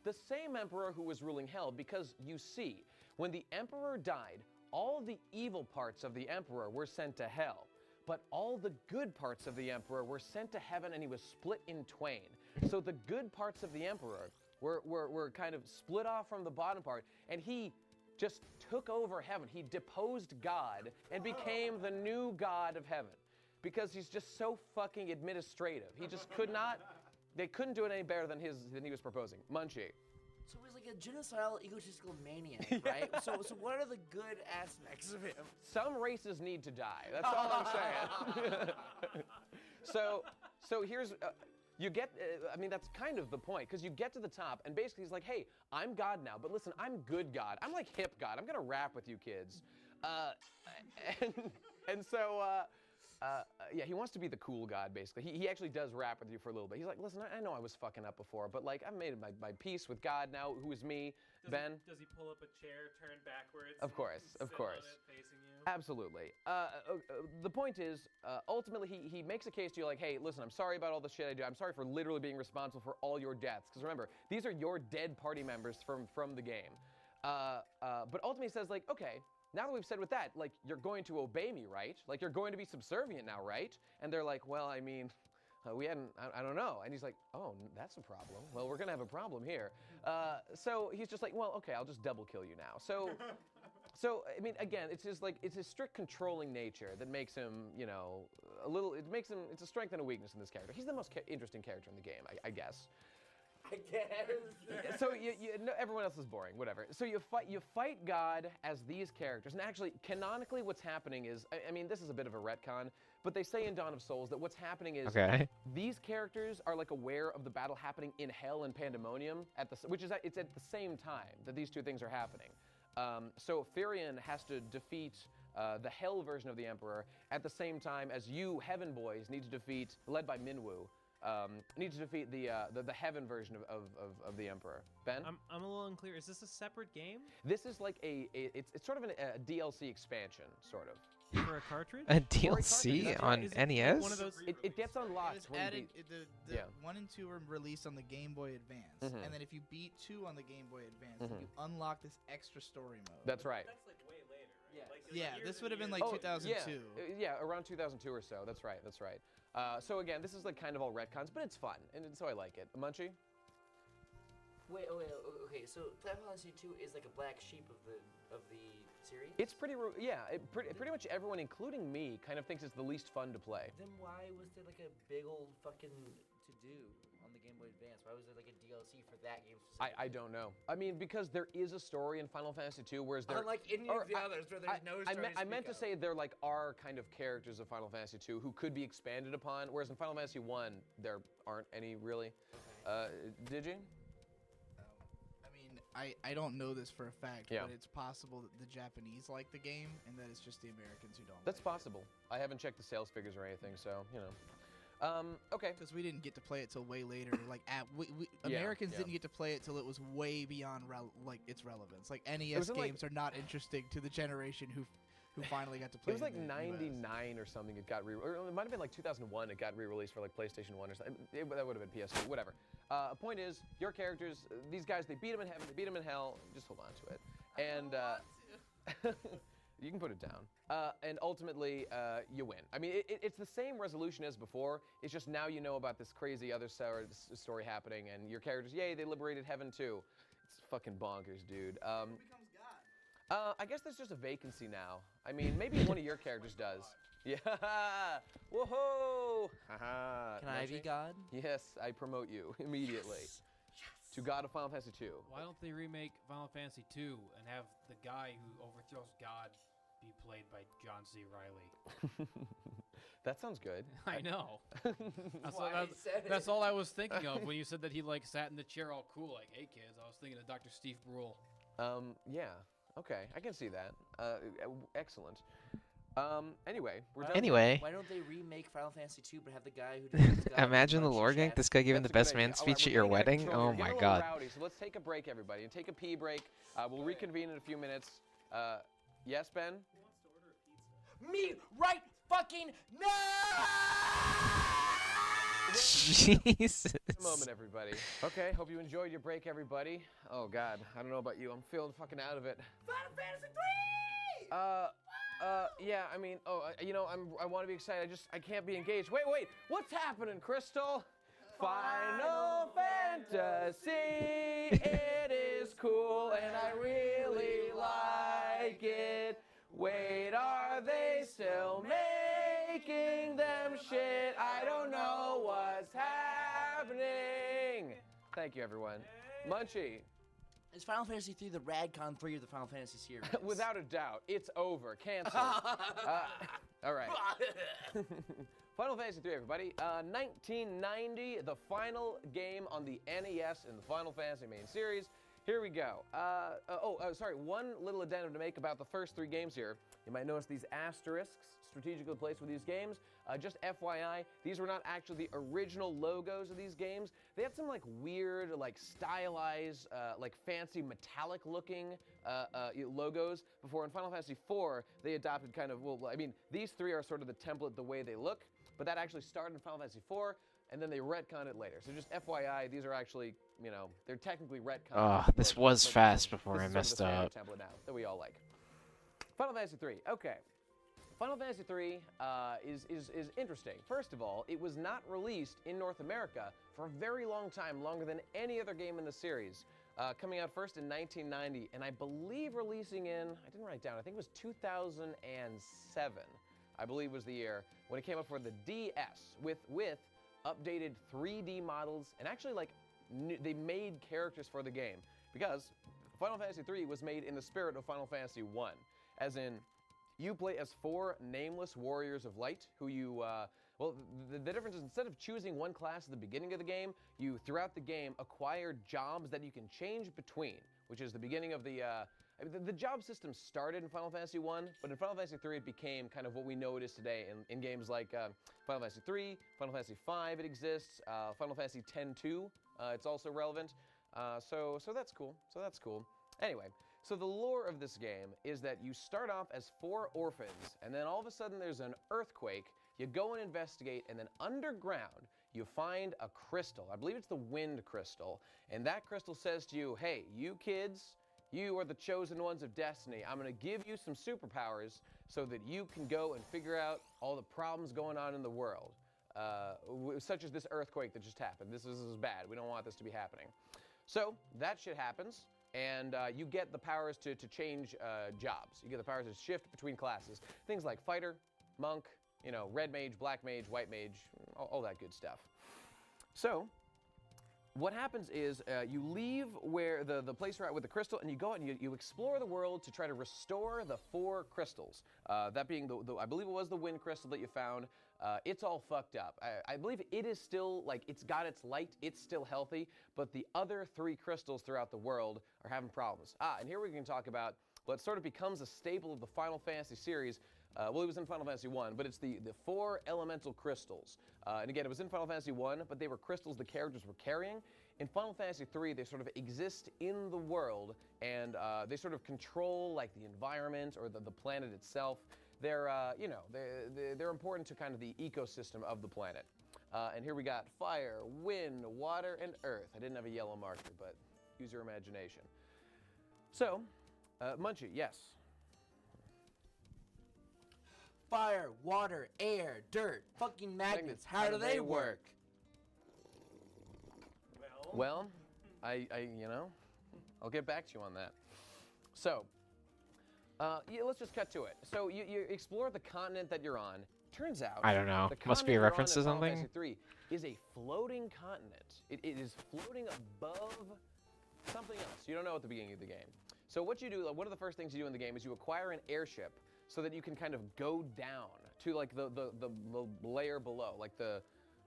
the same emperor who was ruling hell, because you see, when the emperor died, all the evil parts of the emperor were sent to hell. But all the good parts of the emperor were sent to heaven, and he was split in twain. So the good parts of the emperor were kind of split off from the bottom part, and he just took over heaven. He deposed God and became the new God of heaven. Because he's just so fucking administrative. He just could not, they couldn't do it any better than he was proposing. Munchie. So he's like a genocidal, egotistical maniac, right? So what are the good aspects of him? Some races need to die. That's all I'm saying. So here's, you get, I mean, that's kind of the point, because you get to the top, and basically he's like, hey, I'm God now, but listen, I'm good God. I'm like hip God. I'm going to rap with you kids. And so Yeah, he wants to be the cool god, basically. He actually does rap with you for a little bit. He's like, listen, I know I was fucking up before, but like, I've made my peace with God now, who is me, Ben. Does he pull up a chair, turn backwards? Of course, of sit course. On it, facing you? Absolutely. The point is, ultimately, he makes a case to you like, hey, listen, I'm sorry about all the shit I do. I'm sorry for literally being responsible for all your deaths. Because remember, these are your dead party members from the game. But ultimately says like, okay, now that we've said with that, like, you're going to obey me, right? Like, you're going to be subservient now, right? And they're like, well, I mean, we hadn't, I don't know. And he's like, oh, that's a problem. Well, we're going to have a problem here. So he's just like, well, okay, I'll just double kill you now. So, I mean, again, it's his strict controlling nature that makes him, you know, it's a strength and a weakness in this character. He's the most interesting character in the game, I guess. I guess. So no, everyone else is boring, whatever. So you fight God as these characters, and actually, canonically, what's happening is, I mean, this is a bit of a retcon, but they say in Dawn of Souls that what's happening is these characters are like aware of the battle happening in Hell and Pandemonium it's at the same time that these two things are happening. So Firion has to defeat the Hell version of the Emperor at the same time as you, Heaven Boys, need to defeat, led by Minwu, need to defeat the Heaven version of the Emperor. Ben? I'm a little unclear. Is this a separate game? This is like it's sort of a DLC expansion, sort of. For a cartridge? A DLC on NES? One of those. It gets unlocked. It was added. The 1 and 2 were released on the Game Boy Advance, and then if you beat 2 on the Game Boy Advance, then you unlock this extra story mode. That's right. That's like way later. Right? Yeah. Like, Yeah, this would have been like 2002. Yeah, around 2002 or so. That's right. That's right. So again, this is like kind of all retcons, but it's fun, and so I like it. Munchie? Wait, okay. So Final Fantasy 2 is like a black sheep of the series. It's pretty much everyone, including me, kind of thinks it's the least fun to play. Then why was there like a big old fucking to do on the Game Boy Advance? Why was there like a DLC for that game? I don't know. I mean, because there is a story in Final Fantasy 2, whereas there unlike any of the others where there's no story. I meant to say there like are kind of characters of Final Fantasy 2 who could be expanded upon, whereas in Final Fantasy 1 there aren't any really. Okay. Did you? I don't know this for a fact, Yeah. but it's possible that the Japanese like the game and that it's just the Americans who don't. That's like possible. I haven't checked the sales figures or anything, so you know. Okay. Because we didn't get to play it till way later. Like Americans didn't get to play it till it was way beyond its relevance. Like NES games are not interesting to the generation who finally got to play. It was like in the '99 US. or something. It got or it might have been like 2001. It got re-released for like PlayStation 1 or something. That would have been PS2. Whatever. Point is, your characters, these guys, they beat them in heaven, they beat them in hell. Just hold on to it, and you can put it down. And ultimately, you win. I mean, it's the same resolution as before. It's just now you know about this crazy other story happening, and your characters, yay, they liberated heaven too. It's fucking bonkers, dude. Who becomes God? I guess there's just a vacancy now. I mean, maybe one of your characters does. Yeah. Whoa-ho! Haha. Can I be God? Yes, I promote you immediately to God of Final Fantasy 2. Why don't they remake Final Fantasy 2 and have the guy who overthrows God be played by John C. Reilly? That sounds good. I know. That's all I was thinking of when you said that he like sat in the chair all cool, like, "Hey kids," I was thinking of Dr. Steve Brule. Yeah. Okay, I can see that. Excellent. Anyway, we're done. Anyway. Why don't they remake Final Fantasy 2 but have the guy who does God Imagine the punch lore gang. chat? This guy giving the That's a best good man idea. All right, speech at we're your getting out of wedding. control. Oh We're my getting a god. little rowdy, so let's take a break, everybody, and take a pee break. We'll reconvene in a few minutes. Yes, Ben? Me right fucking now! Jesus. A moment, everybody. Okay, hope you enjoyed your break, everybody. Oh God, I don't know about you. I'm feeling fucking out of it. Final Fantasy 3! Yeah, I mean, you know, I want to be excited. I can't be engaged. Wait, what's happening, Crystal? Final Fantasy, it is cool, and I really like it. Wait, are they still making them shit? I don't know what's happening. Thank you, everyone. Munchie. Is Final Fantasy 3 the Radcon 3 of the Final Fantasy series? Without a doubt, it's over. Cancel. All right. Final Fantasy 3, everybody. 1990, the final game on the NES in the Final Fantasy main series. Here we go. Sorry, one little addendum to make about the first 3 games here. You might notice these asterisks strategically placed with these games. Just FYI, these were not actually the original logos of these games. They had some like weird, like stylized, like fancy metallic looking logos before in Final Fantasy IV they adopted kind of, well, I mean, these 3 are sort of the template the way they look, but that actually started in Final Fantasy IV. And then they retconned it later. So just FYI, these are actually, you know, they're technically retconned. Oh, this was fast before I messed up. Template now that we all like. Final Fantasy 3. Okay. Final Fantasy 3 is interesting. First of all, it was not released in North America for a very long time, longer than any other game in the series. Coming out first in 1990, and I believe releasing in, I didn't write it down, I think it was 2007, I believe was the year, when it came up for the DS with updated 3D models, and actually like they made characters for the game, because Final Fantasy 3 was made in the spirit of Final Fantasy 1, as in you play as 4 nameless warriors of light who you well, the difference is instead of choosing one class at the beginning of the game, you throughout the game acquire jobs that you can change between, which is the beginning of the the job system started in Final Fantasy 1, but in Final Fantasy 3 it became kind of what we know it is today in games like Final Fantasy 3, Final Fantasy 5 it exists, Final Fantasy 10-2, it's also relevant. So that's cool. Anyway, so the lore of this game is that you start off as 4 orphans, and then all of a sudden there's an earthquake, you go and investigate, and then underground you find a crystal. I believe it's the wind crystal, and that crystal says to you, hey, you kids, you are the chosen ones of destiny. I'm going to give you some superpowers so that you can go and figure out all the problems going on in the world, such as this earthquake that just happened. This is bad. We don't want this to be happening. So that shit happens, and you get the powers to change jobs. You get the powers to shift between classes. Things like fighter, monk, you know, red mage, black mage, white mage, all that good stuff. So what happens is you leave where the place you're at with the crystal, and you go out and you explore the world to try to restore the 4 crystals. That being I believe it was the wind crystal that you found. It's all fucked up. I believe it is still, like, it's got its light, it's still healthy, but the other 3 crystals throughout the world are having problems. And here we can talk about what sort of becomes a staple of the Final Fantasy series. Well, it was in Final Fantasy 1, but it's the 4 elemental crystals. And again, it was in Final Fantasy 1, but they were crystals the characters were carrying. In Final Fantasy 3, they sort of exist in the world, and they sort of control, like, the environment or the planet itself. They're, you know, they're important to kind of the ecosystem of the planet. And here we got fire, wind, water, and earth. I didn't have a yellow marker, but use your imagination. So, Munchie, yes. Fire, water, air, dirt, fucking magnets. How do they work? Well, you know, I'll get back to you on that. So, yeah, let's just cut to it. So you explore the continent that you're on. Turns out, I don't know. The Must be a continent reference to you're on in Final something. Fantasy 3 is a floating continent. It is floating above something else. You don't know at the beginning of the game. So what you do, like, one of the first things you do in the game is you acquire an airship so that you can kind of go down to, like, the layer below, like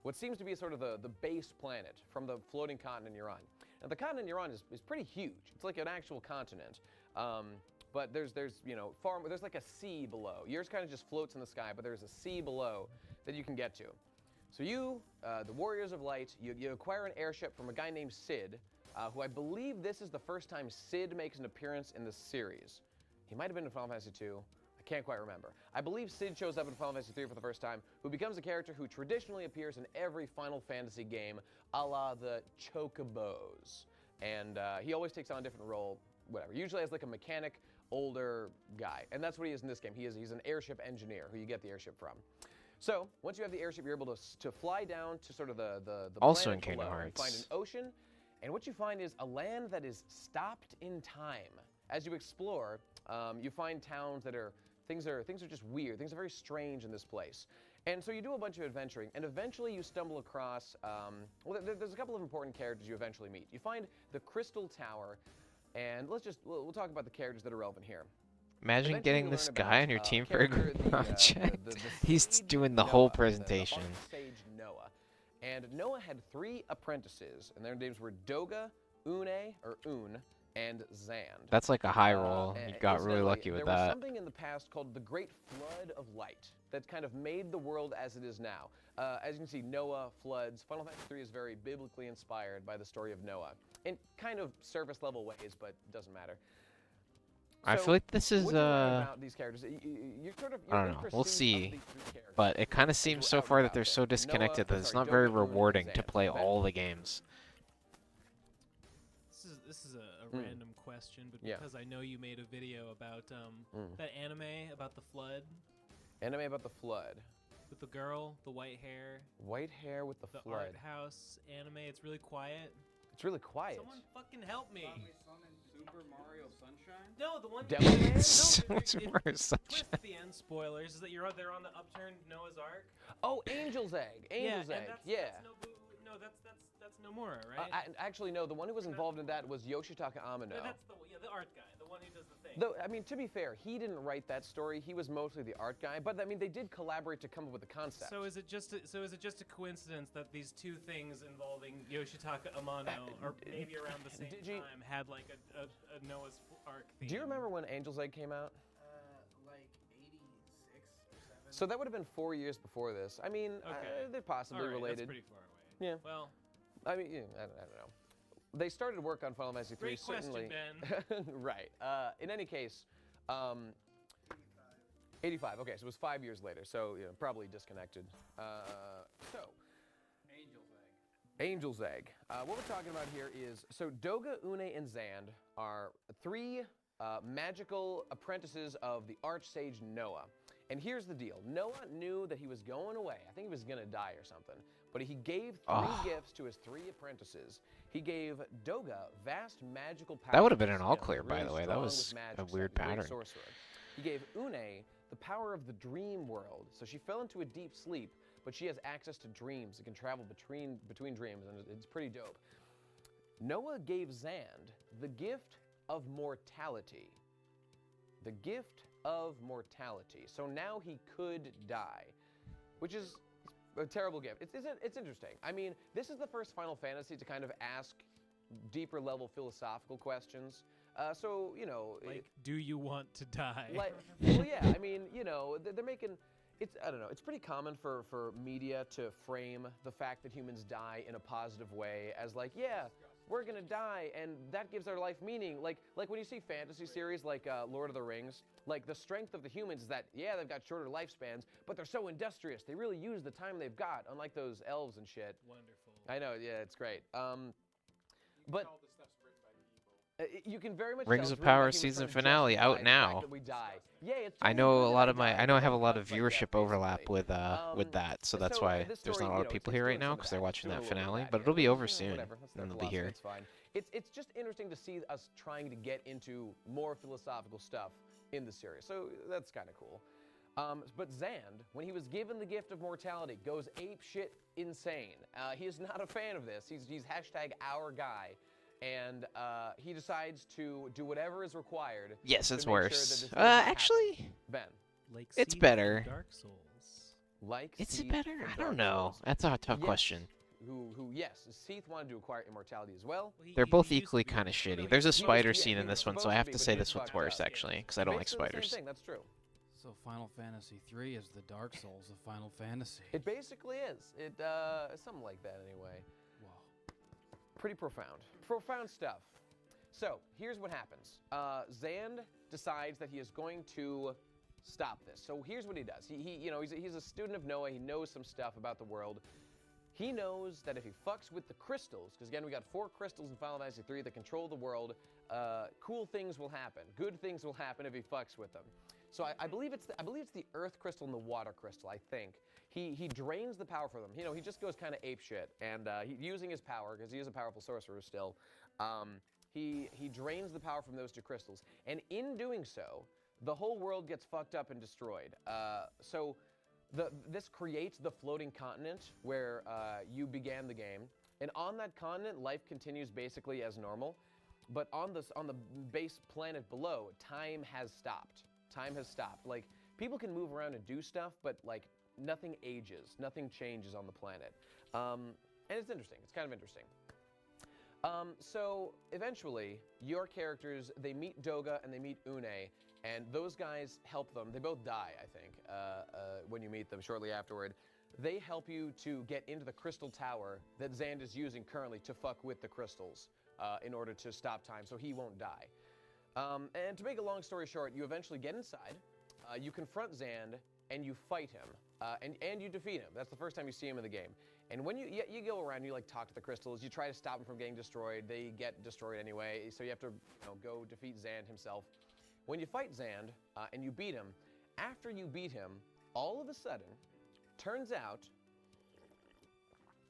what seems to be sort of the base planet from the floating continent you're on. Now the continent you're on is pretty huge. It's like an actual continent. But there's you know, there's like a sea below. Yours kind of just floats in the sky, but there's a sea below that you can get to. So you, the Warriors of Light, you acquire an airship from a guy named Cid, who I believe this is the first time Cid makes an appearance in the series. He might have been in Final Fantasy 2. I can't quite remember. I believe Cid shows up in Final Fantasy 3 for the first time, who becomes a character who traditionally appears in every Final Fantasy game, a la the Chocobos. And he always takes on a different role, whatever. Usually as like a mechanic, older guy. And that's what he is in this game. He's an airship engineer, who you get the airship from. So, once you have the airship, you're able to fly down to sort of the Also in planet Kingdom below and Hearts. find an ocean. And what you find is a land that is stopped in time. As you explore, you find towns that are things are just weird. Things are very strange in this place. And so you do a bunch of adventuring, and eventually you stumble across, well, there's a couple of important characters you eventually meet. You find the Crystal Tower, and we'll talk about the characters that are relevant here. Imagine Eventually getting you this learn guy about, on your team for a character, group project. the He's sage doing the Noah, whole the presentation. sage Noah. And Noah had 3 apprentices, and their names were Doga, Un, and Zand. That's like a high roll. You got really Incidentally, lucky with there was that. something in the past called the Great Flood of Light that kind of made the world as it is now. As you can see, Noah, floods. Final Fantasy III is very biblically inspired by the story of Noah in kind of surface level ways, but it doesn't matter. I So, feel like this is what do you like about these characters? You're I don't know. We'll see. But it kind of seems so far that they're so disconnected that it's not very rewarding to play all the games. This is a random question, but because I know you made a video about that anime about the flood. Anime about the flood. With the girl, the white hair. White hair with the flood. The art house anime. It's really quiet. It's really quiet. Someone fucking help me. Super Mario Sunshine? No, the one. Super Mario Sunshine. Twist at the end. Spoilers is that they're on the upturned Noah's Ark. Oh, Angel's Egg. Angel's Egg. That's Nomura, right? Actually, no. The one who was involved in that was Yoshitaka Amano. No, that's the art guy, the one who does the thing. Though, I mean, to be fair, he didn't write that story. He was mostly the art guy. But I mean, they did collaborate to come up with the concept. So is it just a coincidence that these two things involving Yoshitaka Amano, or maybe around the same time, had like a Noah's Ark theme? Do you remember when Angel's Egg came out? Like 86 or 7. So that would have been 4 years before this. I mean, they're possibly related. That's pretty far away. Yeah. Well, I mean, I don't know. They started work on Final Fantasy III, great certainly. question, Ben. Right. In any case, 85. Okay, so it was 5 years later. So probably disconnected. Angel's Egg. What we're talking about here is, so Doga, Une, and Zand are 3 magical apprentices of the Archsage Noah. And here's the deal. Noah knew that he was going away. I think he was going to die or something. But he gave 3 gifts to his 3 apprentices. He gave Doga vast magical powers. That would have been an all clear, by the way. That was a weird pattern. He gave Une the power of the dream world. So she fell into a deep sleep, but she has access to dreams. It can travel between dreams, and it's pretty dope. Noah gave Zand the gift of mortality. The gift of mortality. So now he could die, which is a terrible gift. It's interesting. I mean, this is the first Final Fantasy to kind of ask deeper level philosophical questions. So, like, do you want to die? Well, yeah. I mean, they're making. I don't know. It's pretty common for media to frame the fact that humans die in a positive way as like, yeah, we're gonna die, and that gives our life meaning. Like when you see fantasy series like Lord of the Rings, like the strength of the humans is that, yeah, they've got shorter lifespans, but they're so industrious. They really use the time they've got, unlike those elves and shit. Wonderful. I know, yeah, it's great. But you can very much Rings tell of it's written by Power humans season trying to finale justify out the now. fact that we die. Yeah, it's I know I have a lot of viewership overlap with that, so that's so why this there's story, not a lot of people here right now because they're watching that finale. But it'll be over soon, and they'll be here. It's fine. It's just interesting to see us trying to get into more philosophical stuff in the series. So that's kind of cool. But Zand, when he was given the gift of mortality, goes apeshit insane. He is not a fan of this. He's hashtag our guy. And he decides to do whatever is required. Yes, it's to make sure that worse. this doesn't happen. Actually, Ben. Like it's Seed better. from Dark Souls. Like Is Seath it better? from I Dark don't know. Souls. That's a tough Yes. question. Yes, Seath wanted to acquire immortality as well. They're both equally kind of shitty. There's a spider scene in this one, so I have to say this one's worse, actually, because I don't like Basically the spiders. Same thing, that's true. So Final Fantasy III is the Dark Souls of Final Fantasy. It basically is. Something like that anyway. Wow. Pretty profound. Profound stuff. So here's what happens. Zand decides that he is going to stop this. So here's what he does. He's a student of Noah. He knows some stuff about the world. He knows that if he fucks with the crystals, because again we got 4 crystals in Final Fantasy III that control the world, cool things will happen. Good things will happen if he fucks with them. So I believe it's the Earth crystal and the Water crystal. I think he drains the power from them. He just goes kind of apeshit, and using his power because he is a powerful sorcerer still. He drains the power from those 2 crystals, and in doing so, the whole world gets fucked up and destroyed. This creates the floating continent where you began the game, and on that continent, life continues basically as normal. But on the base planet below, time has stopped. Time has stopped. Like, people can move around and do stuff, but like nothing ages, nothing changes on the planet. And it's interesting. It's kind of interesting. So eventually, your characters, they meet Doga and they meet Une, and those guys help them. They both die, I think, when you meet them shortly afterward. They help you to get into the crystal tower that Zand is using currently to fuck with the crystals in order to stop time so he won't die. And to make a long story short, you eventually get inside, you confront Zand, and you fight him, and you defeat him. That's the first time you see him in the game. And when you go around, you like talk to the crystals, you try to stop them from getting destroyed. They get destroyed anyway, so you have to go defeat Zand himself. When you fight Zand and you beat him, after you beat him, all of a sudden, turns out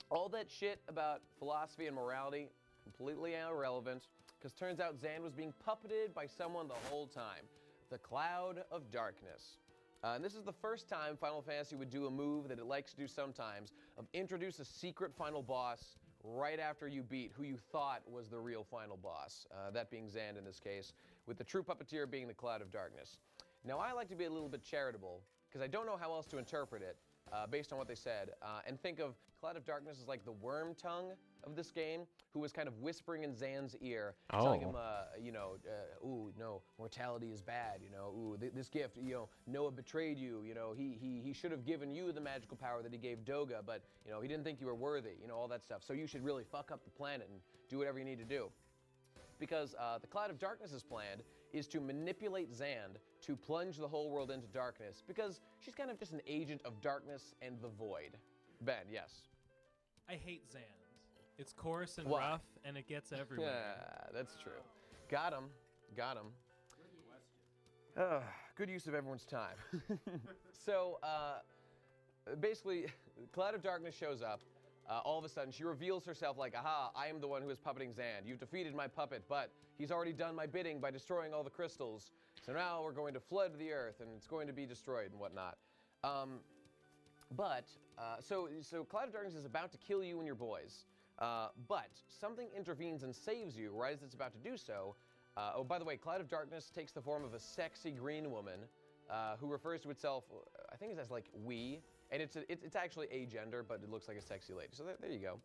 all that shit about philosophy and morality, completely irrelevant, because turns out Zand was being puppeted by someone the whole time, the Cloud of Darkness. And this is the first time Final Fantasy would do a move that it likes to do sometimes, of introduce a secret final boss right after you beat who you thought was the real final boss, that being Zand in this case, with the true puppeteer being the Cloud of Darkness. Now I like to be a little bit charitable, because I don't know how else to interpret it, based on what they said, and think of Cloud of Darkness as like the worm tongue of this game, who was kind of whispering in Zand's ear, telling him, ooh, no, mortality is bad, ooh, this gift, Noah betrayed you, he should have given you the magical power that he gave Doga, but, he didn't think you were worthy, all that stuff. So you should really fuck up the planet and do whatever you need to do. Because the Cloud of Darkness's plan is to manipulate Zand to plunge the whole world into darkness, because she's kind of just an agent of darkness and the void. Ben, yes? I hate Zand. It's coarse and Why? rough, and it gets everywhere. Yeah, that's true. Got him. Good use of everyone's time. So, basically, Cloud of Darkness shows up. All of a sudden, she reveals herself like, aha, I am the one who is puppeting Zand. You've defeated my puppet, but he's already done my bidding by destroying all the crystals. So now we're going to flood the earth, and it's going to be destroyed and whatnot. So Cloud of Darkness is about to kill you and your boys. But something intervenes and saves you right as it's about to do so. Oh, by the way, Cloud of Darkness takes the form of a sexy green woman who refers to itself, I think it's as like we, and it's actually agender, but it looks like a sexy lady. So there you go.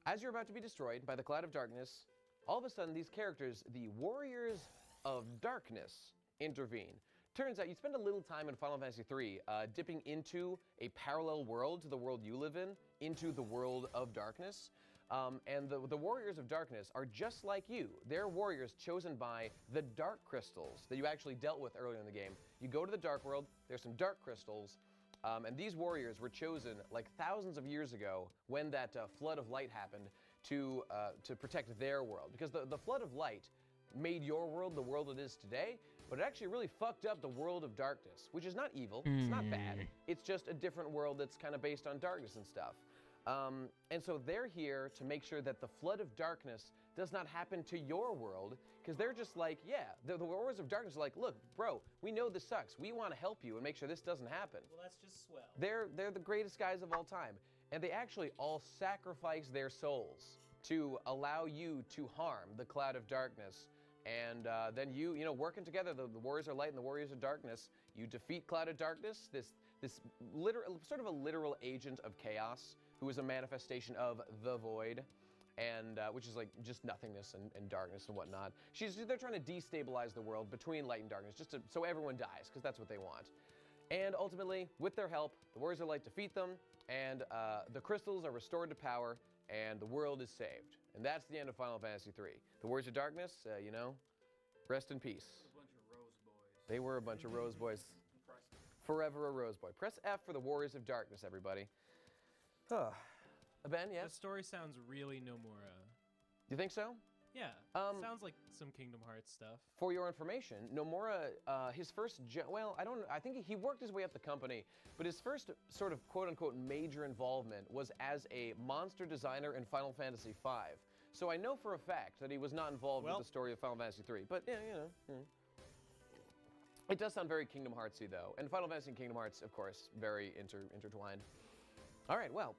As you're about to be destroyed by the Cloud of Darkness, all of a sudden these characters, the Warriors of Darkness, intervene. Turns out you spend a little time in Final Fantasy III dipping into a parallel world to the world you live in, into the world of darkness. And the Warriors of Darkness are just like you. They're warriors chosen by the Dark Crystals that you actually dealt with earlier in the game. You go to the Dark World, there's some Dark Crystals, and these warriors were chosen like thousands of years ago when that Flood of Light happened to protect their world. Because the Flood of Light made your world the world it is today, but it actually really fucked up the world of darkness, which is not evil, it's not bad, it's just a different world that's kind of based on darkness and stuff. And so they're here to make sure that the Flood of Darkness does not happen to your world, because they're just like, yeah, the Warriors of Darkness are like, look, bro, we know this sucks, we want to help you and make sure this doesn't happen. Well, that's just swell. They're the greatest guys of all time, and they actually all sacrifice their souls to allow you to harm the Cloud of Darkness. And then you working together, the Warriors of Light and the Warriors of Darkness, you defeat Cloud of Darkness, this sort of a literal agent of chaos, who is a manifestation of the Void, and which is like just nothingness and darkness and whatnot. They're trying to destabilize the world between light and darkness, just so everyone dies, because that's what they want. And ultimately, with their help, the Warriors of Light defeat them, and the crystals are restored to power, and the world is saved. And that's the end of Final Fantasy III. The Warriors of Darkness, rest in peace. A bunch of rose boys. They were a bunch of rose boys. Forever a rose boy. Press F for the Warriors of Darkness, everybody. Ben, yes? The story sounds really Nomura. You think so? Yeah, sounds like some Kingdom Hearts stuff. For your information, Nomura, his first, I think he worked his way up the company, but his first sort of quote-unquote major involvement was as a monster designer in Final Fantasy V. So I know for a fact that he was not involved with the story of Final Fantasy III, but yeah. It does sound very Kingdom Heartsy though, and Final Fantasy and Kingdom Hearts, of course, very intertwined. All right, well,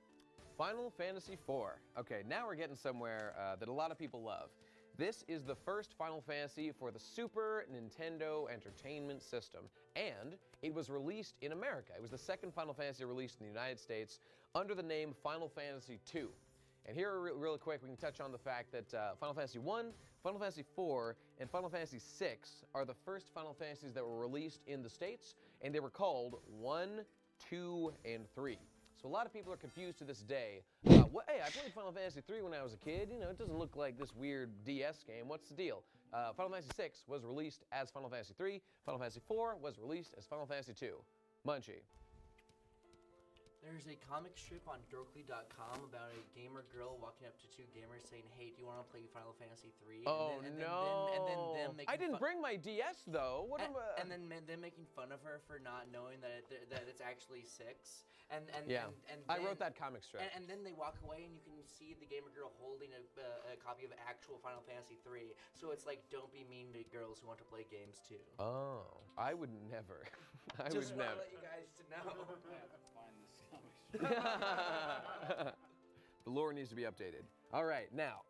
Final Fantasy IV. Okay, now we're getting somewhere that a lot of people love. This is the first Final Fantasy for the Super Nintendo Entertainment System, and it was released in America. It was the second Final Fantasy released in the United States under the name Final Fantasy II. And here, real quick, we can touch on the fact that Final Fantasy 1, Final Fantasy 4, and Final Fantasy 6 are the first Final Fantasies that were released in the States, and they were called 1, 2, and 3. So a lot of people are confused to this day about, hey, I played Final Fantasy 3 when I was a kid. You know, it doesn't look like this weird DS game. What's the deal? Final Fantasy 6 was released as Final Fantasy 3. Final Fantasy 4 was released as Final Fantasy 2. Munchie. There's a comic strip on Dorkly.com about a gamer girl walking up to two gamers saying, "Hey, do you want to play Final Fantasy 3?" Oh, and no. then them making I didn't bring my DS, though. What am I... And then them making fun of her for not knowing that it's actually 6. And I wrote that comic strip. And then they walk away, and you can see the gamer girl holding a copy of actual Final Fantasy 3. So it's like, don't be mean to girls who want to play games too. Oh, I would never. I Just would want never. to let you guys to know. The lore needs to be updated. All right, now,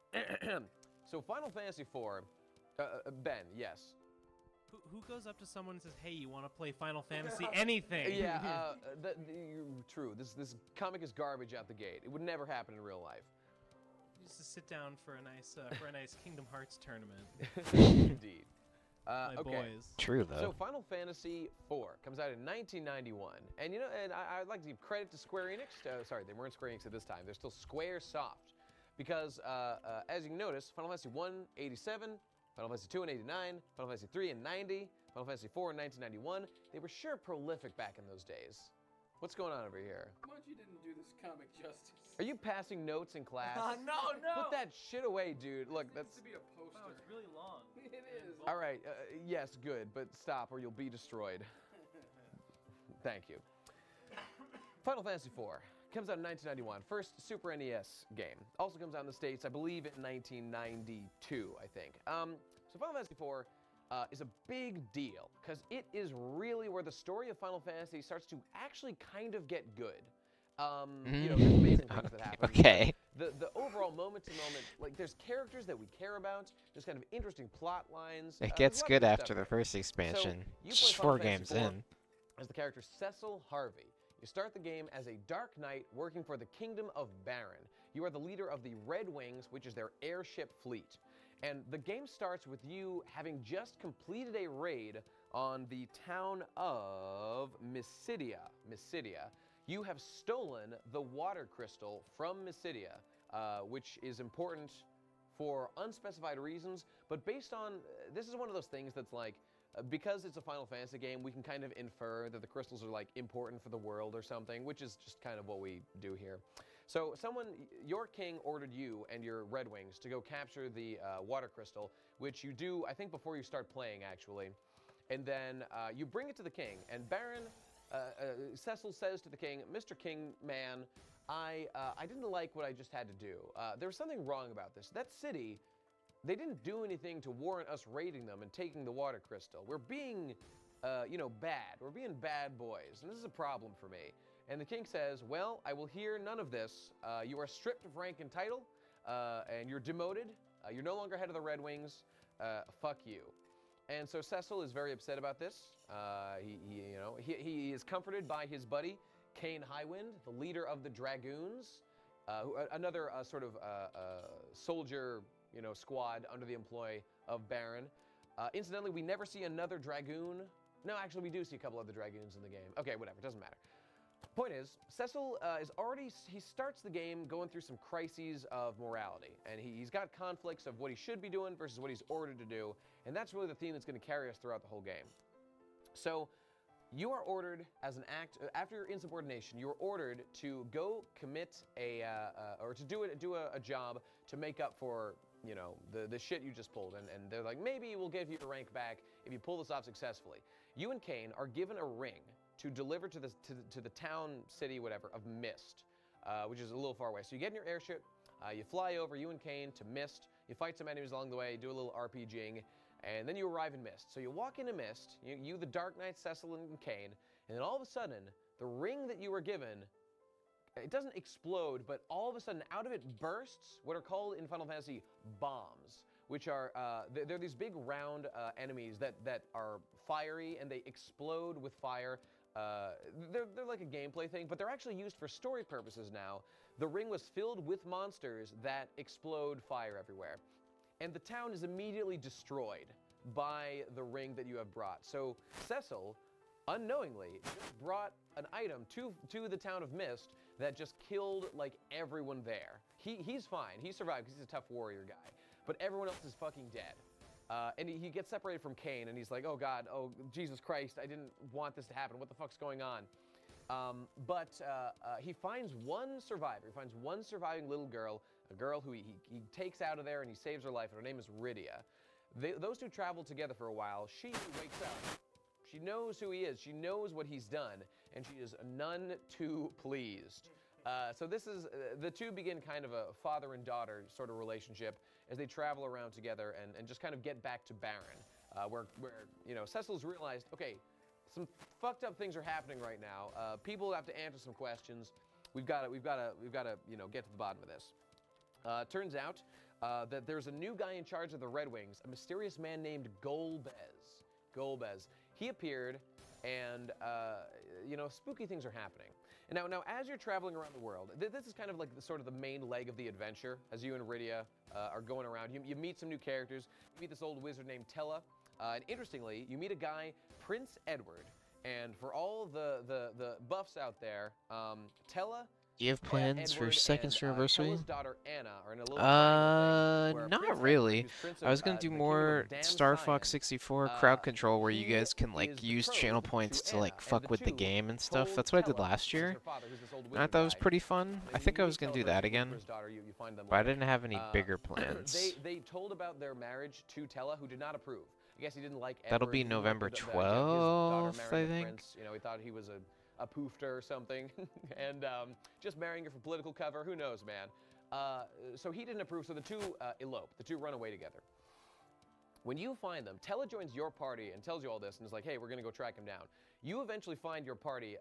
so Final Fantasy IV, Ben, yes. Who goes up to someone and says, "Hey, you want to play Final Fantasy anything?" Yeah, true. This comic is garbage out the gate. It would never happen in real life. Just to sit down for a nice Kingdom Hearts tournament. Indeed. My okay. boys. True though. So Final Fantasy IV comes out in 1991, and you know, and I'd like to give credit to Square Enix. Sorry, they weren't Square Enix at this time. They're still Squaresoft, because as you can notice, Final Fantasy 1, 87, Final Fantasy 2 in 89, Final Fantasy 3 in 90, Final Fantasy 4 in 1991. They were sure prolific back in those days. What's going on over here? Munchie didn't do this comic justice. Are you passing notes in class? No. Put that shit away, dude. Look, that's... to be a poster. Wow, it's really long. It is. All right, yes, good, but stop or you'll be destroyed. Thank you. Final Fantasy IV comes out in 1991. First Super NES game. Also comes out in the States, I believe, in 1992, I think. So Final Fantasy IV is a big deal because it is really where the story of Final Fantasy starts to actually kind of get good. You know, there's amazing things that happen. Okay. The overall moment-to-moment, like, there's characters that we care about. There's kind of interesting plot lines. It there's gets a lot of good stuff after the there. first expansion. you Just play 4 Final games Fantasy IV in. as the character Cecil Harvey. You start the game as a Dark Knight working for the Kingdom of Baron. You are the leader of the Red Wings, which is their airship fleet. And the game starts with you having just completed a raid on the town of Mysidia. You have stolen the water crystal from Mysidia, which is important for unspecified reasons, but based on, this is one of those things that's like, because it's a Final Fantasy game, we can kind of infer that the crystals are like important for the world or something, which is just kind of what we do here. So your king ordered you and your Red Wings to go capture the water crystal, which you do, I think, before you start playing, actually. And then you bring it to the king, and Baron, Cecil says to the king, "Mr. King Man, I didn't like what I just had to do. There was something wrong about this. That city, they didn't do anything to warrant us raiding them and taking the water crystal. We're being, bad. We're being bad boys, and this is a problem for me." And the king says, "Well, I will hear none of this. You are stripped of rank and title, and you're demoted. You're no longer head of the Red Wings. Fuck you." And so Cecil is very upset about this. He is comforted by his buddy, Kain Highwind, the leader of the Dragoons, another sort of soldier, squad under the employ of Baron. Incidentally, we never see another Dragoon. No, actually, we do see a couple other Dragoons in the game. Okay, whatever, doesn't matter. Point is, Cecil he starts the game going through some crises of morality, and he's got conflicts of what he should be doing versus what he's ordered to do, and that's really the theme that's going to carry us throughout the whole game. So, you are ordered as an act, after your insubordination, you are ordered to go commit or to do a job to make up for, the shit you just pulled, and they're like, maybe we'll give you your rank back if you pull this off successfully. You and Kain are given a ring to deliver to the town, city, whatever, of Mist, which is a little far away. So you get in your airship, you fly over, you and Kain, to Mist, you fight some enemies along the way, do a little RPGing, and then you arrive in Mist. So you walk into Mist, you the Dark Knight, Cecil, and Kain, and then all of a sudden, the ring that you were given, it doesn't explode, but all of a sudden, out of it bursts what are called in Final Fantasy bombs, which are, they're these big round enemies that are fiery, and they explode with fire. they're like a gameplay thing, but they're actually used for story purposes now. The ring was filled with monsters that explode fire everywhere. And the town is immediately destroyed by the ring that you have brought. So Cecil, unknowingly, just brought an item to the town of Mist that just killed like everyone there. He's fine. He survived because he's a tough warrior guy. But everyone else is fucking dead. And he gets separated from Kane, and he's like, oh God, oh Jesus Christ, I didn't want this to happen. What the fuck's going on? But he finds one survivor. He finds one surviving little girl, a girl who he takes out of there, and he saves her life, and her name is Rydia. Those two travel together for a while. She wakes up. She knows who he is. She knows what he's done, and she is none too pleased. So this is, the two begin kind of a father and daughter sort of relationship as they travel around together and just kind of get back to Baron, where you know, Cecil's realized, okay, some fucked up things are happening right now. People have to answer some questions. We've got to you know, get to the bottom of this. Turns out that there's a new guy in charge of the Red Wings, a mysterious man named Golbez. Golbez. He appeared, and you know, spooky things are happening. And now, as you're traveling around the world, this is kind of like sort of the main leg of the adventure. As you and Rydia are going around, you meet some new characters. You meet this old wizard named Tella, and interestingly, you meet a guy, Prince Edward. And for all the buffs out there, Tella. Do you have plans for your second anniversary? Tella's daughter Anna are in a little triangle thing where not Prince really. Edward, who's Prince I was of, gonna do the more Kingdom of Star Damn Fox Science, 64 crowd control where you he guys can is like use betrothed channel points to to like Anna, and fuck the with the two game and stuff. told That's what I did Tella, last who's year. her father, who's this old And I wizard thought it was guy. pretty fun. I When think you I was meet gonna Tella do that directly again, for his daughter, you find them but I later. didn't have any bigger plans. They told about their marriage to Tella, who did not approve. I guess he didn't like That'll Edward. be He didn't want November his daughter 12th, marrying I the think. Prince. You know, he thought he was a poofter or something, and just marrying her for political cover. Who knows, man? So he didn't approve. So the two elope. The two run away together. When you find them, Tella joins your party and tells you all this, and is like, "Hey, we're gonna go track him down." You eventually find your party,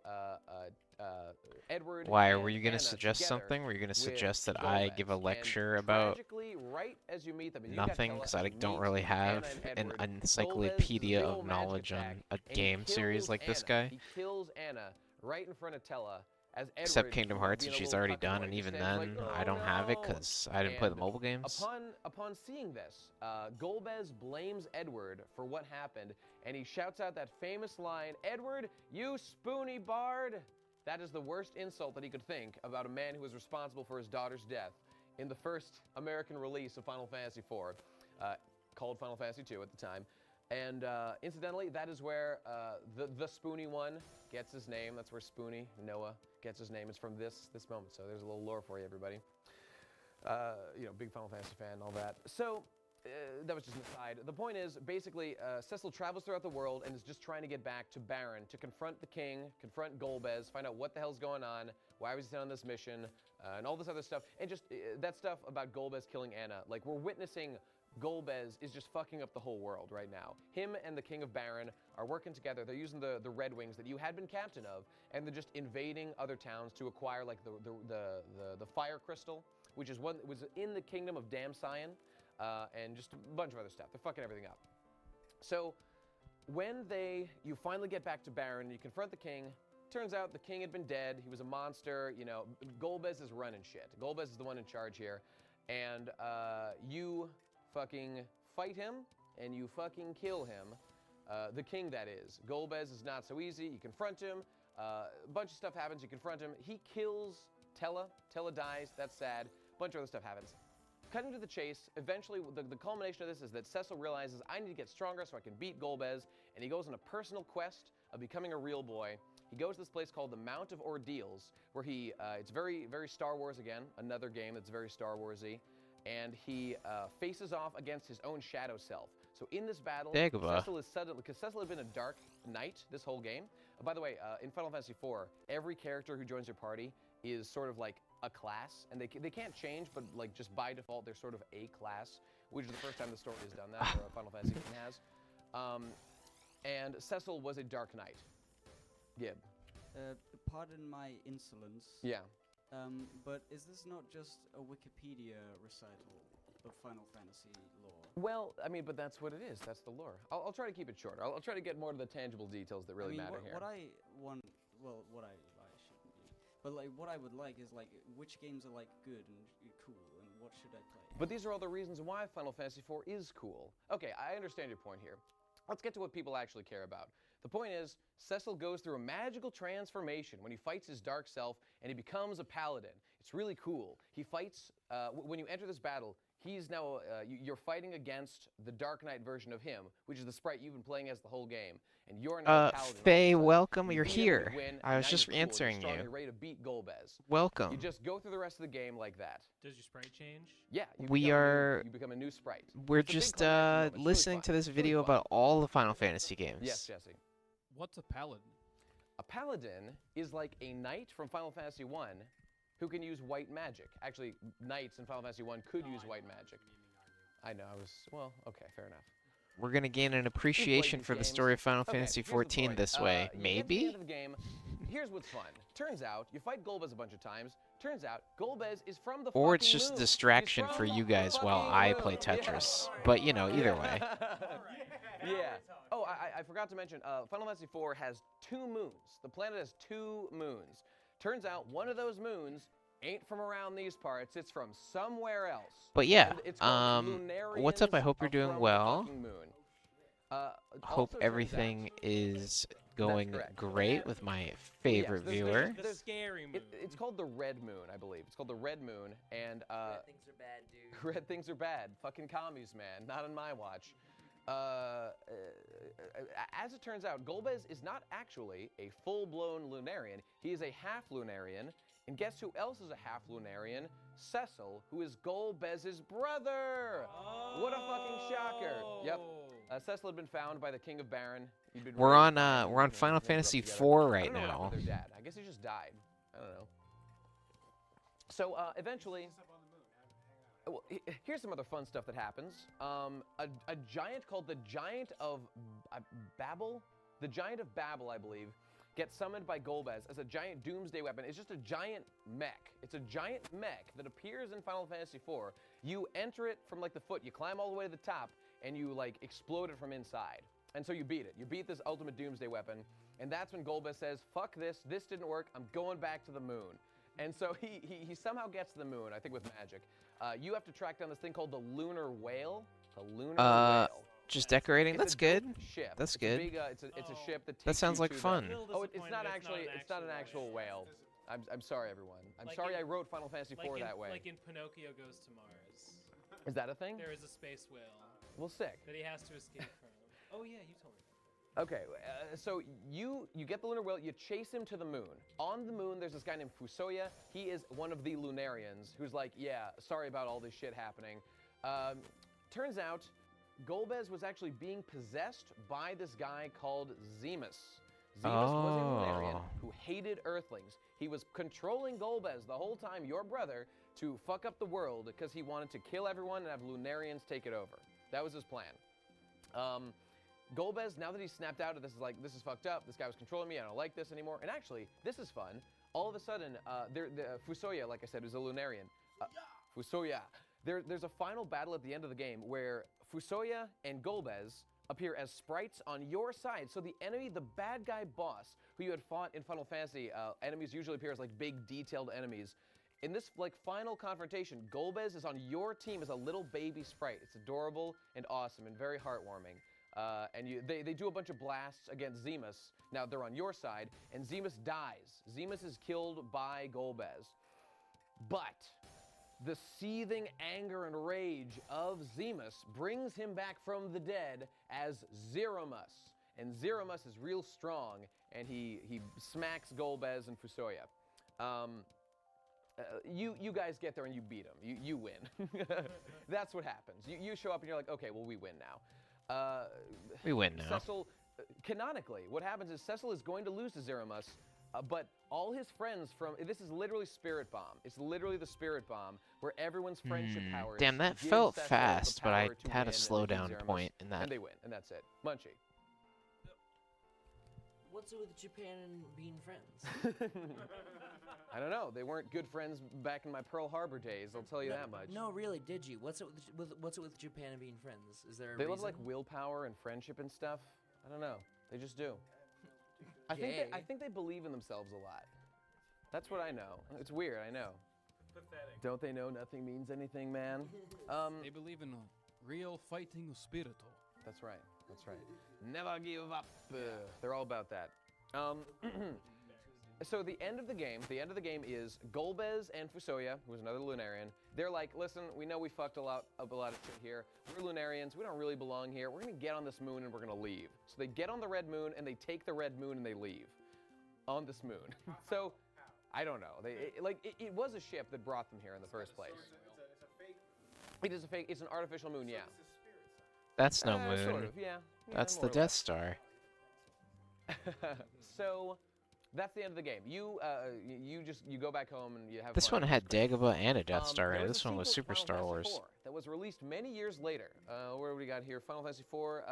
Edward. Why? and Were you gonna Anna suggest together something? Were you gonna with suggest that I give a Golbez. lecture And about tragically, right as you meet them, and you got nothing? Tella Because I as you don't meet really have Anna and an Edward, encyclopedia Golbez does a of magic knowledge attack, on a and he game series kills like this Anna. guy. He kills Anna right in front of Tella. As Except Edward, Kingdom you know, Hearts, being and a she's little already cuck done, boy, and he even stands then, like, I don't have it "Oh, no." because I didn't play the And mobile games. Upon seeing this, Golbez blames Edward for what happened, and he shouts out that famous line, "Edward, you spoony bard!" That is the worst insult that he could think about a man who was responsible for his daughter's death in the first American release of Final Fantasy IV, called Final Fantasy II at the time. And incidentally, that is where the Spoony one gets his name. That's where Spoony, Noah, gets his name. It's from this moment. So there's a little lore for you, everybody. You know, big Final Fantasy fan and all that. So that was just an aside. The point is, basically, Cecil travels throughout the world and is just trying to get back to Baron to confront the king, confront Golbez, find out what the hell's going on, why was he sent on this mission, and all this other stuff. And just that stuff about Golbez killing Anna. Like, we're witnessing Golbez is just fucking up the whole world right now. Him and the King of Baron are working together. They're using the Red Wings that you had been captain of, and they're just invading other towns to acquire like the Fire Crystal, which is one that was in the Kingdom of Damn Scion, and just a bunch of other stuff. They're fucking everything up. So when you finally get back to Baron, you confront the king. Turns out the king had been dead. He was a monster. You know, Golbez is running shit. Golbez is the one in charge here, and you fucking fight him, and you fucking kill him. The king, that is. Golbez is not so easy. You confront him. A bunch of stuff happens. You confront him. He kills Tella. Tella dies. That's sad. A bunch of other stuff happens. Cutting to the chase, eventually, the culmination of this is that Cecil realizes, I need to get stronger so I can beat Golbez, and he goes on a personal quest of becoming a real boy. He goes to this place called the Mount of Ordeals, where it's very, very Star Wars again, another game that's very Star Wars-y, and he faces off against his own shadow self. So in this battle, Cecil is suddenly, because Cecil had been a dark knight this whole game. By the way, in Final Fantasy IV, every character who joins your party is sort of like a class, and they can't change, but like just by default, they're sort of a class, which is the first time the story has done that, or a Final Fantasy game has. And Cecil was a dark knight. Gib. Pardon my insolence. Yeah. But is this not just a Wikipedia recital? the Final Fantasy lore. Well, I mean, but that's what it is. That's the lore. I'll try to keep it short. I'll try to get more to the tangible details that really I mean, matter what, here. what I want, well, what I shouldn't be, but like what I would like is like which games are like good and cool, and what should I play? But these are all the reasons why Final Fantasy IV is cool. Okay, I understand your point here. Let's get to what people actually care about. The point is, Cecil goes through a magical transformation when he fights his dark self and he becomes a paladin. It's really cool. He fights, when you enter this battle, he's now, you're fighting against the Dark Knight version of him, which is the sprite you've been playing as the whole game. And you're now a paladin. Faye, welcome. You You're beat him, here. you win, I was now just you're cool, answering you're strong, you. You're ready to beat Golbez. Welcome. You just go through the rest of the game like that. Does your sprite change? Yeah, you We become a new- are- you become a new sprite. We're It's a big just climactic moment. It's really listening fun. to this It's really video fun. about all the Final Fantasy games. Yes, Jesse. What's a paladin? A paladin is like a knight from Final Fantasy I who can use white magic. Actually, knights in Final Fantasy I could use white magic. I know, well, okay, fair enough. We're gonna gain an appreciation these for the games. story of Final Okay, Fantasy here's the XIV point. this way. You get to the Maybe? end of the game. Here's what's fun. Turns out, you fight Golbez a bunch of times. Turns out, Golbez is from the Or it's fucking just a moon. He's distraction from for you the guys while fucking I moon. play Yeah. Tetris. But, you know, either way. Yeah. Oh, I forgot to mention, Final Fantasy IV has 2 moons. The planet has 2 moons. Turns out one of those moons ain't from around these parts. It's from somewhere else. But yeah, And it's called Lunarians what's up? I hope you're are doing from the well. fucking moon. Hope Also turns everything out- is going correct. great with my favorite there's- viewer. The scary moon. It's called the Red Moon, I believe. It's called the Red Moon, and Red things are bad, dude. red things are bad. Fucking commies, man. Not on my watch. As it turns out, Golbez is not actually a full-blown Lunarian. He is a half-Lunarian. And guess who else is a half-Lunarian? Cecil, who is Golbez's brother. What a fucking shocker. Yep. Cecil had been found by the King of Baron. He'd been We're raised on by him, we're on and Final they grew up Fantasy together. IV I right don't know what happened now. to their dad. I guess he just died. I don't know. So eventually, well, here's some other fun stuff that happens. A giant called the Giant of Babel, the Giant of Babel, I believe, gets summoned by Golbez as a giant doomsday weapon. It's just a giant mech. It's a giant mech that appears in Final Fantasy IV. You enter it from like the foot. You climb all the way to the top, and you like explode it from inside. And so you beat it. You beat this ultimate doomsday weapon, and that's when Golbez says, "Fuck this. This didn't work. I'm going back to the moon." And so he somehow gets to the moon, I think with magic. You have to track down this thing called the Lunar Whale. The Lunar Whale. Just decorating. It's That's a good. dope ship. That's It's a good. big, it's a ship that takes That sounds you like to the- fun. Oh, it's not actually. It's not an actual whale. I'm sorry, everyone. I'm Like sorry in- I wrote Final Fantasy IV that way. Like in Pinocchio Goes to Mars. Is that a thing? There is a space whale Well, sick. that he has to escape from. Oh yeah, you told me. Okay, so you get the Lunar Whale, you chase him to the moon. On the moon, there's this guy named Fusoya. He is one of the Lunarians who's like, yeah, sorry about all this shit happening. Turns out, Golbez was actually being possessed by this guy called Zemus. Zemus was a Lunarian Oh. who hated Earthlings. He was controlling Golbez the whole time, your brother, to fuck up the world because he wanted to kill everyone and have Lunarians take it over. That was his plan. Golbez, now that he's snapped out of this, is like, this is fucked up. This guy was controlling me. I don't like this anymore. And actually, this is fun. All of a sudden, Fusoya, like I said, is a Lunarian. Fusoya. There's a final battle at the end of the game where Fusoya and Golbez appear as sprites on your side. So the enemy, the bad guy boss, who you had fought in Final Fantasy, enemies usually appear as like big detailed enemies. In this like final confrontation, Golbez is on your team as a little baby sprite. It's adorable and awesome and very heartwarming. And they do a bunch of blasts against Zemus. Now they're on your side, and Zemus dies. Zemus is killed by Golbez. But the seething anger and rage of Zemus brings him back from the dead as Zeromus. And Zeromus is real strong, and he smacks Golbez and Fusoya. You guys get there and you beat him. You win. That's what happens. You show up and you're like, okay, well, we win now. We win now. Cecil, canonically, what happens is Cecil is going to lose to Zeromus, but all his friends from, this is literally Spirit Bomb. It's literally the Spirit Bomb where everyone's friendship powers. Damn, that give felt Cecil the fast, but I power to had win a slow and beat down Zeromus, point in that. And they win, and that's it. Munchie. What's it with Japan and being friends? I don't know. They weren't good friends back in my Pearl Harbor days. I'll tell you that much. No, really, did you? What's it with Japan and being friends? Is there a They reason? love like willpower and friendship and stuff. I don't know. They just do. I think they believe in themselves a lot. That's what I know. It's weird, I know. Pathetic. Don't they know nothing means anything, man? They believe in a real fighting spirit. That's right. That's right. Never give up. They're all about that. So the end of the game is Golbez and Fusoya, who's another Lunarian. They're like, listen, we know we fucked up a lot of shit here. We're Lunarians. We don't really belong here. We're gonna get on this moon and we're gonna leave. So they get on the red moon and they take the red moon and they leave on this moon. So I don't know. It was a ship that brought them here in the first place. It's a fake. It is a fake. It's an artificial moon. Yeah. It's a spirit side. That's no moon. Sort of, yeah. That's more the or Death less. Star. So that's the end of the game. You go back home and you have This fun. one had Dagobah and a Death Star. There In it. was This a one was sequel Super to Star Final Wars. Fantasy IV that was released many years later. Where we got here? Final Fantasy IV,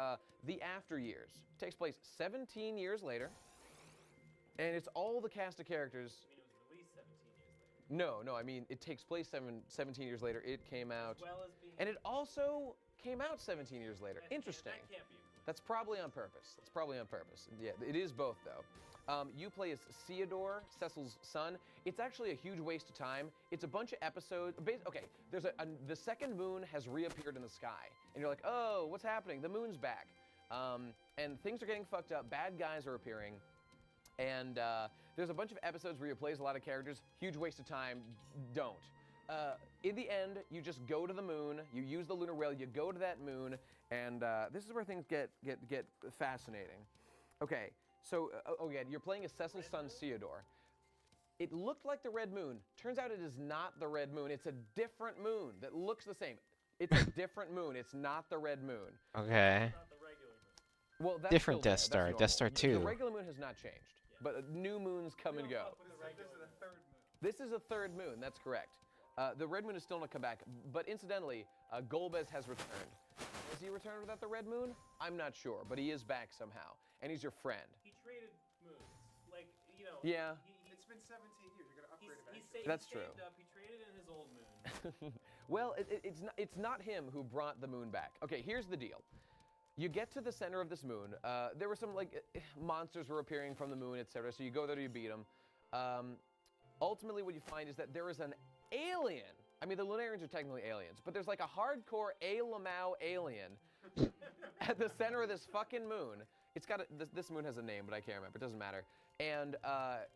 The After Years. Takes place 17 years later. And it's all the cast of characters. I mean, it was released 17 years later. No, I mean, it takes place 17 years later. It came out. As well as being. And it also came out 17 years later. Interesting. That can't be a coincidence. That's probably on purpose. That's probably on purpose. Yeah, it is both, though. You play as Theodore, Cecil's son. It's actually a huge waste of time. It's a bunch of episodes. Okay, there's the second moon has reappeared in the sky. And you're like, oh, what's happening? The moon's back. And things are getting fucked up. Bad guys are appearing. And there's a bunch of episodes where you play as a lot of characters. Huge waste of time. Don't. In the end, you just go to the moon. You use the lunar rail. You go to that moon. And this is where things get fascinating. Okay. So, again, you're playing as Cecil's son, Theodore. It looked like the red moon. Turns out it is not the red moon. It's a different moon that looks the same. It's a different moon. It's not the red moon. Okay. Not the regular moon. Well, that's Different still Death there. Star. That's Death Star normal. 2. The regular moon has not changed, but new moons come and go. This is a third moon. That's correct. The red moon is still not come back, but incidentally, Golbez has returned. Has he returned without the red moon? I'm not sure, but he is back somehow, and he's your friend. He traded moons. Like, you know. Yeah. It's been 17 years. You're going to upgrade it. That's he true. saved up. He traded in his old moon. Well, it's not him who brought the moon back. Okay, here's the deal. You get to the center of this moon. There were some monsters were appearing from the moon, etc. So you go there, you beat them. Ultimately, what you find is that there is an alien. I mean, the Lunarians are technically aliens, but there's like a hardcore Lamau alien at the center of this fucking moon. It's got this moon has a name, but I can't remember. It doesn't matter. And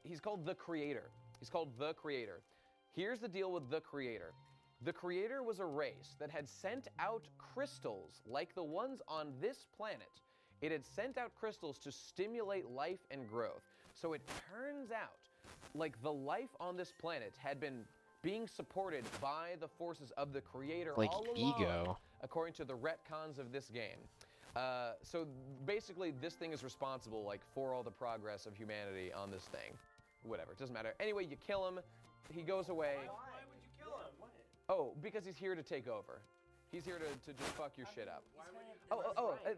he's called the Creator. He's called the Creator. Here's the deal with the Creator. The Creator was a race that had sent out crystals like the ones on this planet. It had sent out crystals to stimulate life and growth. So it turns out like the life on this planet had been being supported by the forces of the Creator Like all along, Ego. according to the retcons of this game. So basically, this thing is responsible for all the progress of humanity on this thing. Whatever, it doesn't matter. Anyway, you kill him, he goes away. Why would you kill him? Oh, because he's here to take over. He's here to just fuck your shit up.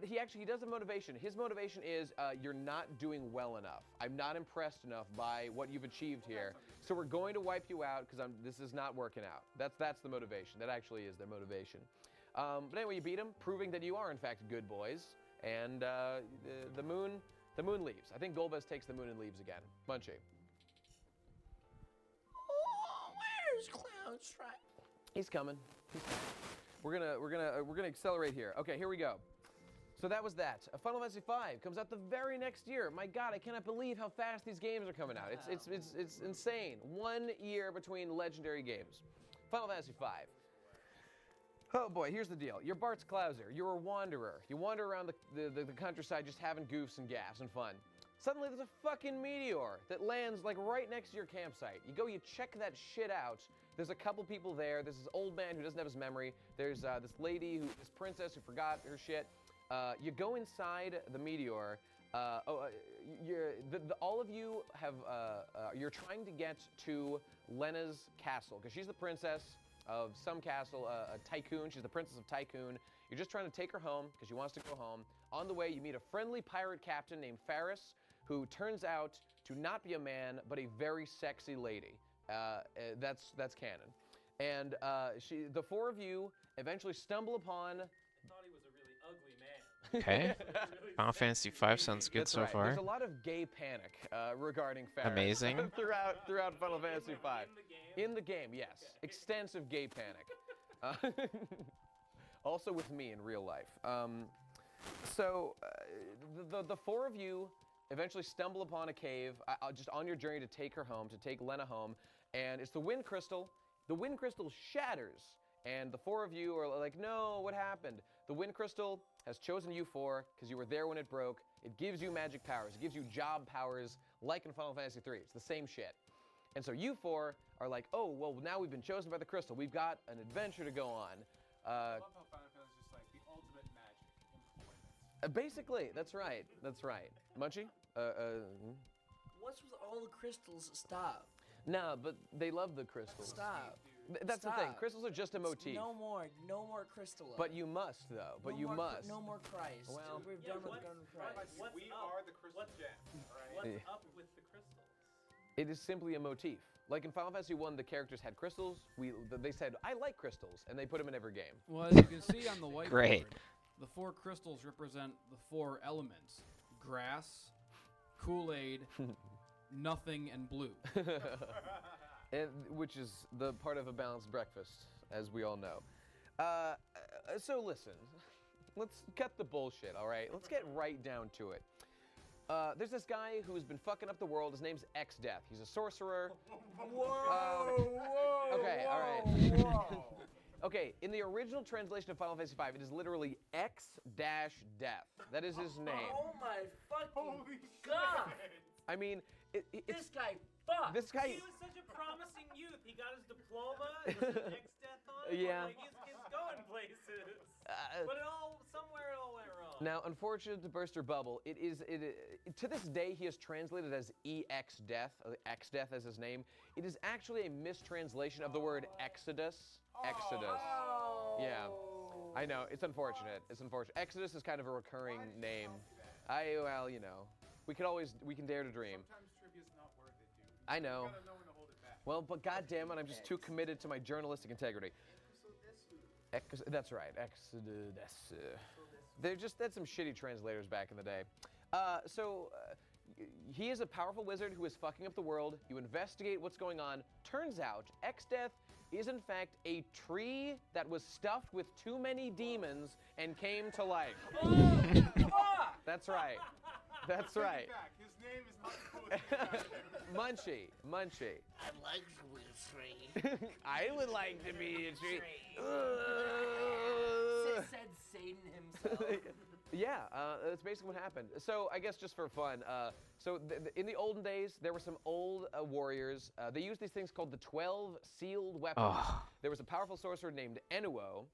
He does have motivation. His motivation is you're not doing well enough. I'm not impressed enough by what you've achieved here. So we're going to wipe you out because this is not working out. That's the motivation. That actually is their motivation. But anyway, you beat him, proving that you are in fact good boys. And the moon leaves. I think Golbez takes the moon and leaves again. Munchie. Oh, where's Cloud Stripe? He's coming. He's coming. We're gonna accelerate here. Okay, here we go. So that was that. Final Fantasy V comes out the very next year. My God, I cannot believe how fast these games are coming out. It's insane. 1 year between legendary games. Final Fantasy V. Oh boy, here's the deal. You're Bart's Clouser. You're a wanderer. You wander around the countryside just having goofs and gaffs and fun. Suddenly there's a fucking meteor that lands right next to your campsite. You go, you check that shit out. There's a couple people there. There's this old man who doesn't have his memory. There's this this princess who forgot her shit. You go inside the meteor. All of you have. You're trying to get to Lena's castle because she's the princess of some castle, a tycoon. She's the princess of Tycoon. You're just trying to take her home because she wants to go home. On the way, you meet a friendly pirate captain named Faris, who turns out to not be a man, but a very sexy lady. That's canon. And the four of you eventually stumble upon. I thought he was a really ugly man. Okay. Final Fantasy V sounds good That's so right. far. There's a lot of gay panic regarding Farron. Amazing. throughout Final Fantasy V. In the game, yes. Okay. Extensive gay panic. Also with me in real life. The four of you eventually stumble upon a cave just on your journey to take her home, to take Lena home, and it's the Wind Crystal. The Wind Crystal shatters, and the four of you are like, no, what happened? The Wind Crystal has chosen you four because you were there when it broke. It gives you magic powers. It gives you job powers like in Final Fantasy III. It's the same shit. And so you four are like, oh, well, now we've been chosen by the crystal. We've got an adventure to go on. I love how Final Fantasy is just like the ultimate magic employment. Basically, that's right. That's right. Munchie? What's with all the crystals? Stop. No, but they love the crystals. Stop. That's the thing. Crystals are just a motif. No more crystal. But you must, though. But you must. No more Christ. Well, we've done with gun Christ. We are the crystal gem, right? What's up with the crystals? It is simply a motif. Like in Final Fantasy I, the characters had crystals. They said, I like crystals, and they put them in every game. Well, as you can see on the whiteboard, Great. the four crystals represent the four elements: grass, Kool-Aid, nothing, and blue. Which is the part of a balanced breakfast, as we all know. So listen, let's cut the bullshit, all right? Let's get right down to it. There's this guy who's been fucking up the world. His name's X-Death. He's a sorcerer. Okay, all right. Okay, in the original translation of Final Fantasy V, it is literally X-Death. That is his name. Oh my fucking god! I mean, This guy fucked. This guy. He was such a promising youth. He got his diploma. It was an X-Death on it. Yeah. Like, he's going places. But somewhere it all went wrong. Now, unfortunate to burst your bubble, to this day he is translated as EX-Death, X-Death as his name. It is actually a mistranslation of the word Exodus. Exodus. Yeah, I know, it's unfortunate. It's unfortunate. Exodus is kind of a recurring name. Well, you know, we can dare to dream. Sometimes trivia's not worth it, dude. I know. You gotta know when to hold it back. Well, but goddammit, I'm just too committed to my journalistic integrity. That's right, Exodus. That's some shitty translators back in the day. He is a powerful wizard who is fucking up the world. You investigate what's going on. Turns out, X-Death is in fact a tree that was stuffed with too many demons and came to life. That's right. That's right. His name is not supposed to Munchie. I'd like to be a tree. I would like to be a tree. Said Satan himself. Yeah, that's basically what happened. So I guess just for fun, in the olden days, there were some old warriors. They used these things called the 12 sealed weapons. Oh. There was a powerful sorcerer named Enuo.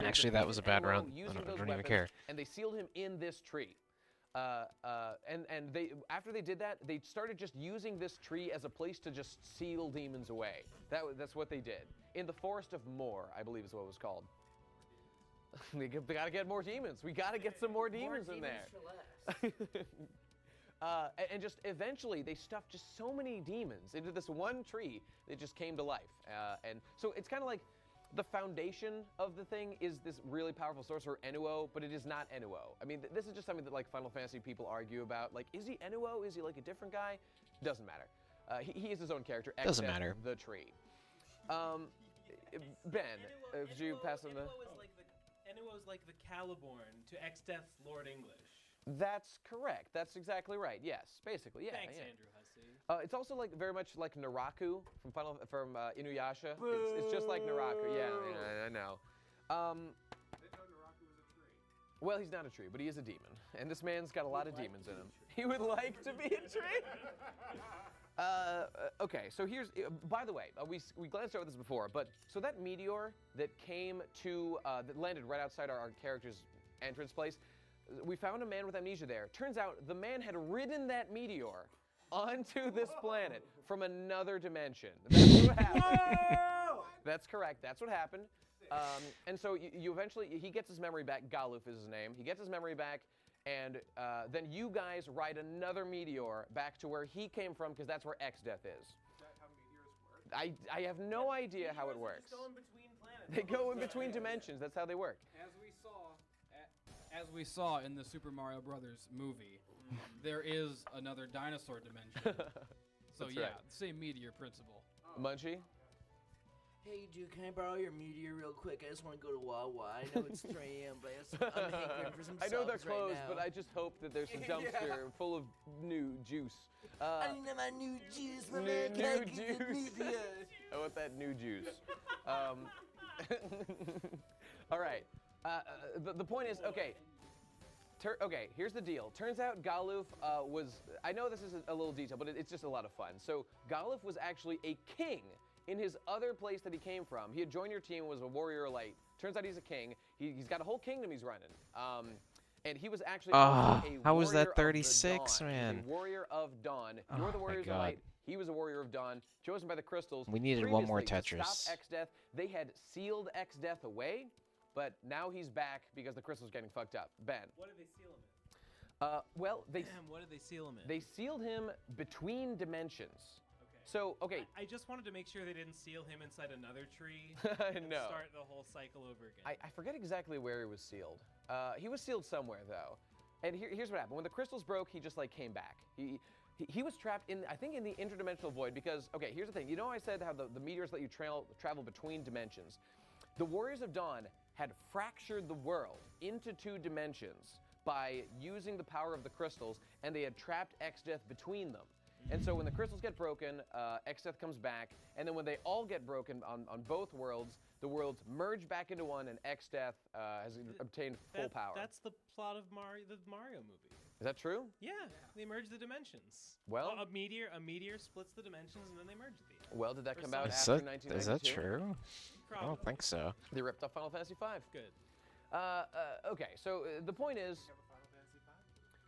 Actually, that was a bad round. I don't even care. And they sealed him in this tree. After they did that, they started just using this tree as a place to just seal demons away. That's what they did. In the Forest of Moor, I believe is what it was called. We gotta get more demons. We gotta get some more demons in there. And just eventually, they stuffed just so many demons into this one tree that just came to life. And so it's kind of like the foundation of the thing is this really powerful sorcerer Enuo, but it is not Enuo. I mean, this is just something that like Final Fantasy people argue about. Like, is he Enuo? Is he like a different guy? Doesn't matter. He is his own character. Doesn't matter. The tree. Ben, could you pass on the? Enuo's like the Caliborn to X-Death's Lord English. That's correct. That's exactly right. Yes, basically, yeah. Thanks, yeah. Andrew Hussey. It's also like very much like Naraku from Inuyasha. It's just like Naraku. Yeah, I know. Didn't know Naraku was a tree. Well, he's not a tree, but he is a demon, and this man's got a lot of demons in him. He would like to be a tree. Okay, so here's. By the way, we glanced over this before, but so that meteor that came to that landed right outside our character's entrance place, we found a man with amnesia there. Turns out the man had ridden that meteor onto this planet from another dimension. That's what happened. That's correct. That's what happened. And so you eventually, he gets his memory back. Galuf is his name. He gets his memory back, and then you guys ride another meteor back to where he came from, because that's where Exdeath is. Is that how meteors work? I have no idea how it works. Just go in between planets. They go in between dimensions. That's how they work. As we saw in the Super Mario Brothers movie, there is another dinosaur dimension. So That's yeah, right. same meteor principle. Munchie? Hey, dude, can I borrow your meteor real quick? I just want to go to Wawa. I know it's 3 a.m., but I'm hankering for some I know they're subs right closed, now. but I just hope that there's some dumpster full of new juice. I need my new juice, my New- man. Can I new get the juice. meteor? I want that new juice. All right. The point is, okay. Okay, here's the deal. Turns out Galuf was, I know this is a little detail, but it's just a lot of fun. So Galuf was actually a king in his other place that he came from. He had joined your team, was a warrior elite. Turns out he's a king. He's got a whole kingdom he's running. And he was actually also a how was warrior that of the 36, Dawn. man? He's a warrior of Dawn. You're the Oh my warriors God. elite. He was a warrior of Dawn, chosen by the crystals. We needed one more Previously, to Tetris. stop Exdeath, they had sealed Exdeath away, but now he's back because the crystal's getting fucked up. Ben. What did they seal him in? Well, they Damn, what did they seal him in? they sealed him between dimensions. Okay. So, okay, I just wanted to make sure they didn't seal him inside another tree. And no. Start the whole cycle over again. I forget exactly where he was sealed. He was sealed somewhere though. And here's what happened. When the crystals broke, he just like came back. He was trapped in, I think, in the interdimensional void because, okay, here's the thing. You know I said how the meteors let you travel between dimensions. The Warriors of Dawn had fractured the world into 2 dimensions by using the power of the crystals, and they had trapped Exdeath between them. And so when the crystals get broken, Exdeath comes back, and then when they all get broken on both worlds, the worlds merge back into one, and Exdeath has obtained full power. That's the plot of the Mario movie. Is that true? Yeah, they merge the dimensions. Well- a meteor splits the dimensions, and then they merge the. Well, did that Or come out Is after that, 1992? is that true? I Probably. don't think so. They ripped off Final Fantasy V. Good. Okay, so the point is,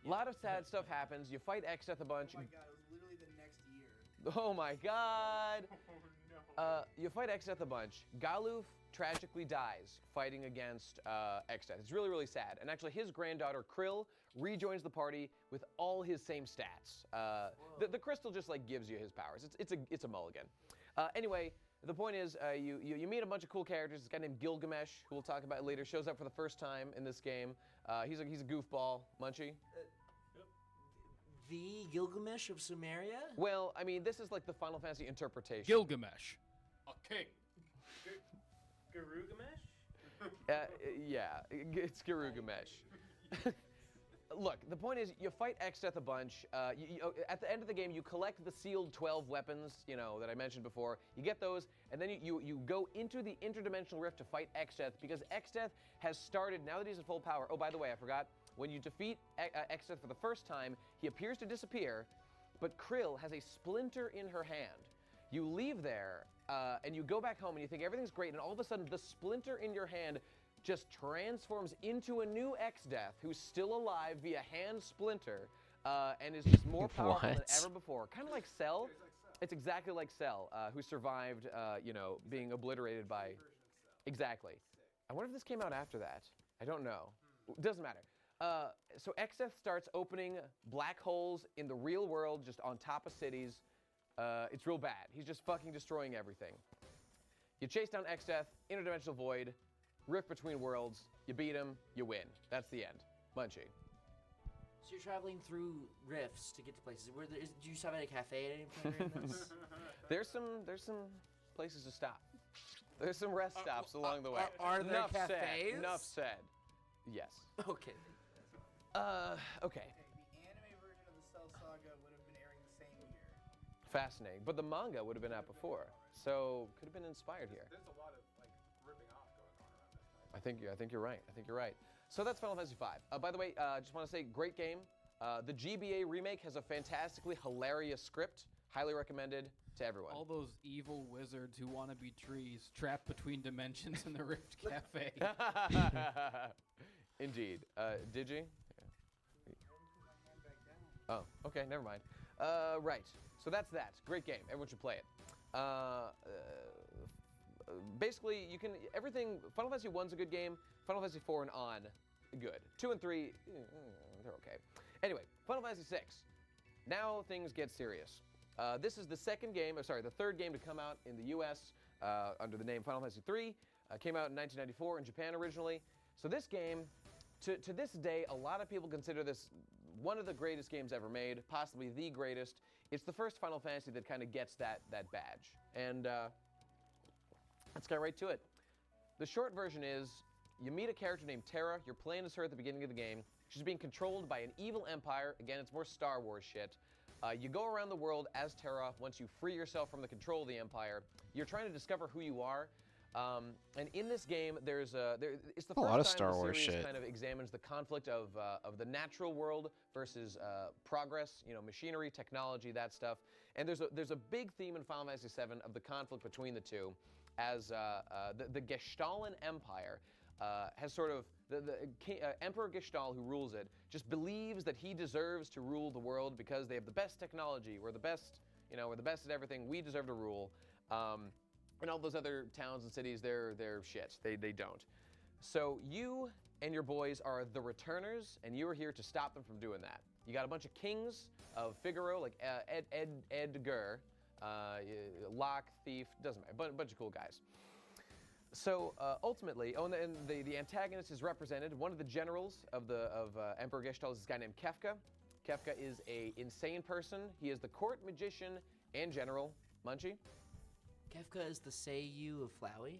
a lot of sad stuff happens. You fight Exdeath a bunch. Oh my god, it was literally the next year. Oh my god! You fight Exdeath a bunch. Galuf tragically dies fighting against Exdeath. It's really, really sad. And actually, his granddaughter Krill rejoins the party with all his same stats. The crystal just like gives you his powers. It's a mulligan. Anyway, the point is, you meet a bunch of cool characters. This guy named Gilgamesh, who we'll talk about later, shows up for the first time in this game. He's a goofball. Munchie. The Gilgamesh of Sumeria? Well, I mean, this is like the Final Fantasy interpretation. Gilgamesh, a king. Garugamesh? Yeah, it's Garugamesh. Look, the point is, you fight Exdeath a bunch. At the end of the game, you collect the sealed 12 weapons, that I mentioned before. You get those, and then you go into the interdimensional rift to fight Exdeath, because Exdeath has started, now that he's at full power. Oh, by the way, I forgot. When you defeat Exdeath for the first time, he appears to disappear, but Krill has a splinter in her hand. You leave there, and you go back home, and you think everything's great, and all of a sudden, the splinter in your hand just transforms into a new Exdeath who's still alive via hand splinter, and is just more powerful than What? ever before. Kind of like Cell. It's exactly like Cell, who survived, being obliterated by. Exactly. I wonder if this came out after that. I don't know. Doesn't matter. So Exdeath starts opening black holes in the real world, just on top of cities. It's real bad. He's just fucking destroying everything. You chase down Exdeath, interdimensional void, rift between worlds. You beat him, you win. That's the end. Munchie. So you're traveling through rifts to get to places. Do you stop at a cafe at any point in this? There's some places to stop. There's some rest stops along the way. Are there Enough cafes? Said. Enough said. Yes. Okay. Okay. The anime version of the Cell Saga would have been airing the same year. Fascinating. But the manga would have been out before, so could have been inspired here. There's a lot of ripping off going on around this time. I think you're right. I think you're right. So that's Final Fantasy V. By the way, just want to say, great game. The GBA remake has a fantastically hilarious script. Highly recommended to everyone. All those evil wizards who want to be trees trapped between dimensions in the Rift Cafe. Indeed. Did you? Oh, okay, never mind. Right. So that's that. Great game. Everyone should play it. Basically, you can everything. Final Fantasy 1's a good game. Final Fantasy 4 and on, good. 2 and 3, they're Anyway, Final Fantasy VI. Now things get serious. This is the third game to come out in the U.S. Under the name Final Fantasy III. Came out in 1994 in Japan originally. So this game, to this day, a lot of people consider this one of the greatest games ever made, possibly the greatest. It's the first Final Fantasy that kind of gets that badge. And let's get right to it. The short version is, you meet a character named Terra. You're playing as her at the beginning of the game. She's being controlled by an evil empire. Again, it's more Star Wars shit. You go around the world as Terra. Once you free yourself from the control of the empire, you're trying to discover who you are. And in this game, it's the first lot of time Star the Wars series shit. kind of examines the conflict of the natural world versus progress, machinery, technology, that stuff. And there's a big theme in Final Fantasy VII of the conflict between the two, as the Gestahl Empire has sort of Emperor Gestahl, who rules it, just believes that he deserves to rule the world because they have the best technology. We're the best, we're the best at everything. We deserve to rule. And all those other towns and cities, they're shit. They don't. So you and your boys are the returners, and you are here to stop them from doing that. You got a bunch of kings of Figaro, like Edgar, Locke, Thief, doesn't matter, a bunch of cool guys. So ultimately, and the antagonist is represented. One of the generals of Emperor Gestahl is this guy named Kefka. Kefka is an insane person. He is the court magician and general. Munchie? Kefka is the Seiyu of Flowey.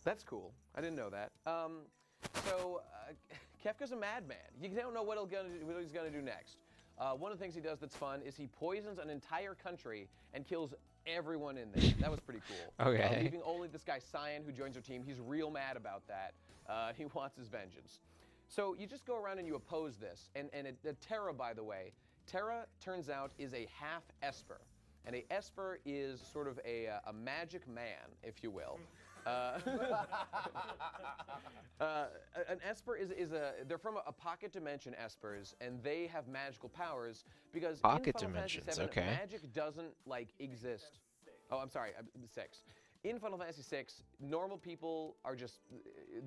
That's cool. I didn't know that. Kefka's a madman. You don't know what he's gonna do next. One of the things he does that's fun is he poisons an entire country and kills everyone in there. That was pretty cool. Okay. Leaving only this guy Cyan, who joins our team. He's real mad about that. He wants his vengeance. So you just go around and you oppose this. And Terra, by the way, Terra, turns out, is a half Esper. And a Esper is sort of a magic man, if you will. An Esper they're from a pocket dimension Espers, and they have magical powers because Pocket in Final dimensions, Fantasy VII, okay. magic doesn't, exist. Oh, I'm sorry, 6. In Final Fantasy VI, normal people are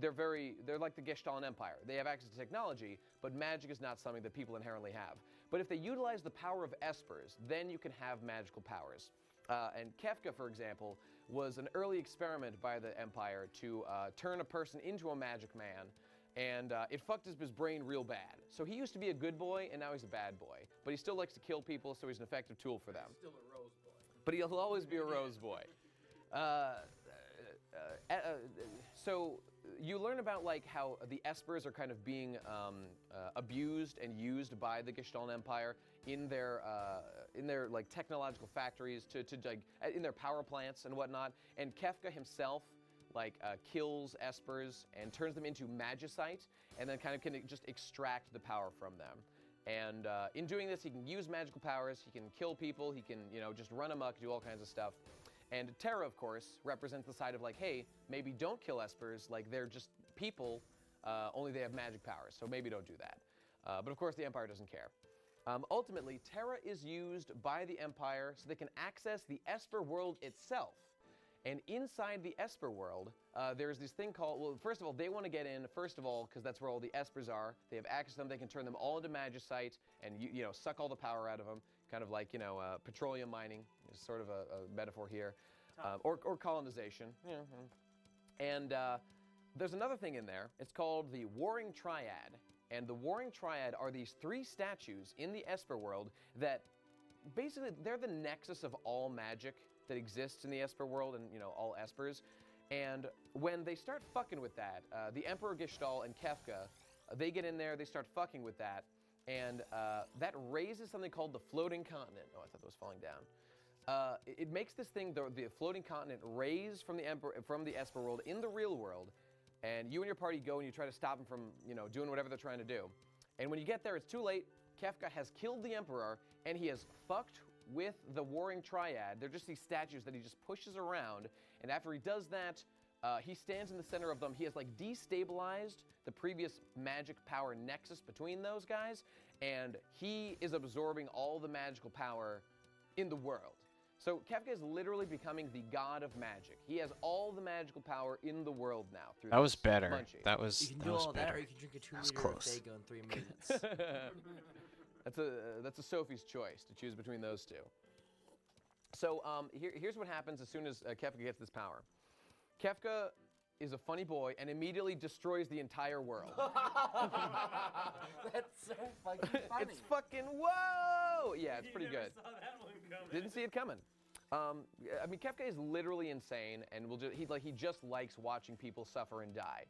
they're like the Gestahl Empire. They have access to technology, but magic is not something that people inherently have. But if they utilize the power of Espers, then you can have magical powers. And Kefka, for example, was an early experiment by the Empire to turn a person into a magic man, and it fucked his brain real bad. So he used to be a good boy, and now he's a bad boy. But he still likes to kill people, so he's an effective tool for them. Still a rose boy. But he'll always be a rose boy. So you learn about how the Espers are kind of being abused and used by the Gestahl Empire in their technological factories in their power plants and whatnot. And Kefka himself kills Espers and turns them into magicite, and then kind of can just extract the power from them. And in doing this, he can use magical powers. He can kill people. He can just run amok, do all kinds of stuff. And Terra, of course, represents the side of hey, maybe don't kill Espers, they're just people, only they have magic powers, so maybe don't do that. But of course, the Empire doesn't care. Ultimately, Terra is used by the Empire so they can access the Esper world itself. And inside the Esper world, there's this thing called, well, first of all, they want to get in, because that's where all the Espers are. They have access to them. They can turn them all into magicite and, suck all the power out of them, kind of like, petroleum mining is sort of a metaphor here, or colonization. And there's another thing in there. It's called the Warring Triad. And the Warring Triad are these 3 statues in the Esper world that basically they're the nexus of all magic that exists in the Esper world and, all Espers. And when they start fucking with that, the Emperor Gestahl and Kefka, they get in there, they start fucking with that, and that raises something called the Floating Continent. Oh, I thought that was falling down. It makes this thing, the Floating Continent, raise from the Esper world in the real world, and you and your party go and you try to stop them from, doing whatever they're trying to do. And when you get there, it's too late. Kefka has killed the Emperor, and he has fucked with the Warring Triad. They're just these statues that he just pushes around, and after he does that, he stands in the center of them. He has destabilized the previous magic power nexus between those guys, and he is absorbing all the magical power in the world. So Kefka is literally becoming the god of magic. He has all the magical power in the world now. Through That was this better. Munchie. That was You can that do was all better. that, or you can drink a 2 That was liter of close. Faygo in 3 minutes. That's a Sophie's choice to choose between those two. So here's what happens as soon as Kefka gets this power. Kefka is a funny boy and immediately destroys the entire world. That's so fucking funny. It's fucking whoa! Yeah, it's pretty never good. Saw that one coming. Didn't see it coming. I mean, Kefka is literally insane, and he just likes watching people suffer and die.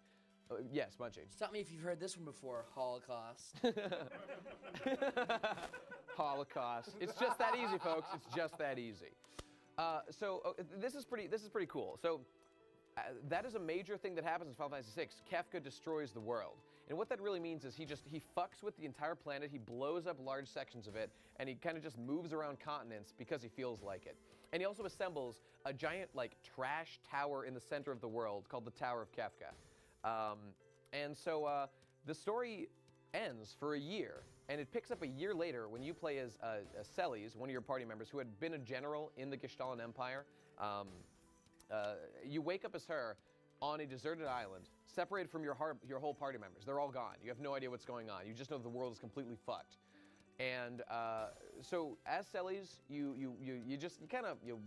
Yes, Munchie. Stop me if you've heard this one before, Holocaust. Holocaust. It's just that easy, folks. It's just that easy. This is pretty cool. So that is a major thing that happens in Final Fantasy VI. Kefka destroys the world. And what that really means is he fucks with the entire planet, he blows up large sections of it, and he kind of just moves around continents because he feels like it. And he also assembles a giant, like, trash tower in the center of the world called the Tower of Kefka. The story ends for a year, and it picks up a year later when you play as Celes, one of your party members who had been a general in the Gestalan Empire. You wake up as her on a deserted island, separated from your whole party members. They're all gone. You have no idea what's going on. You just know the world is completely fucked. And so as Celes, you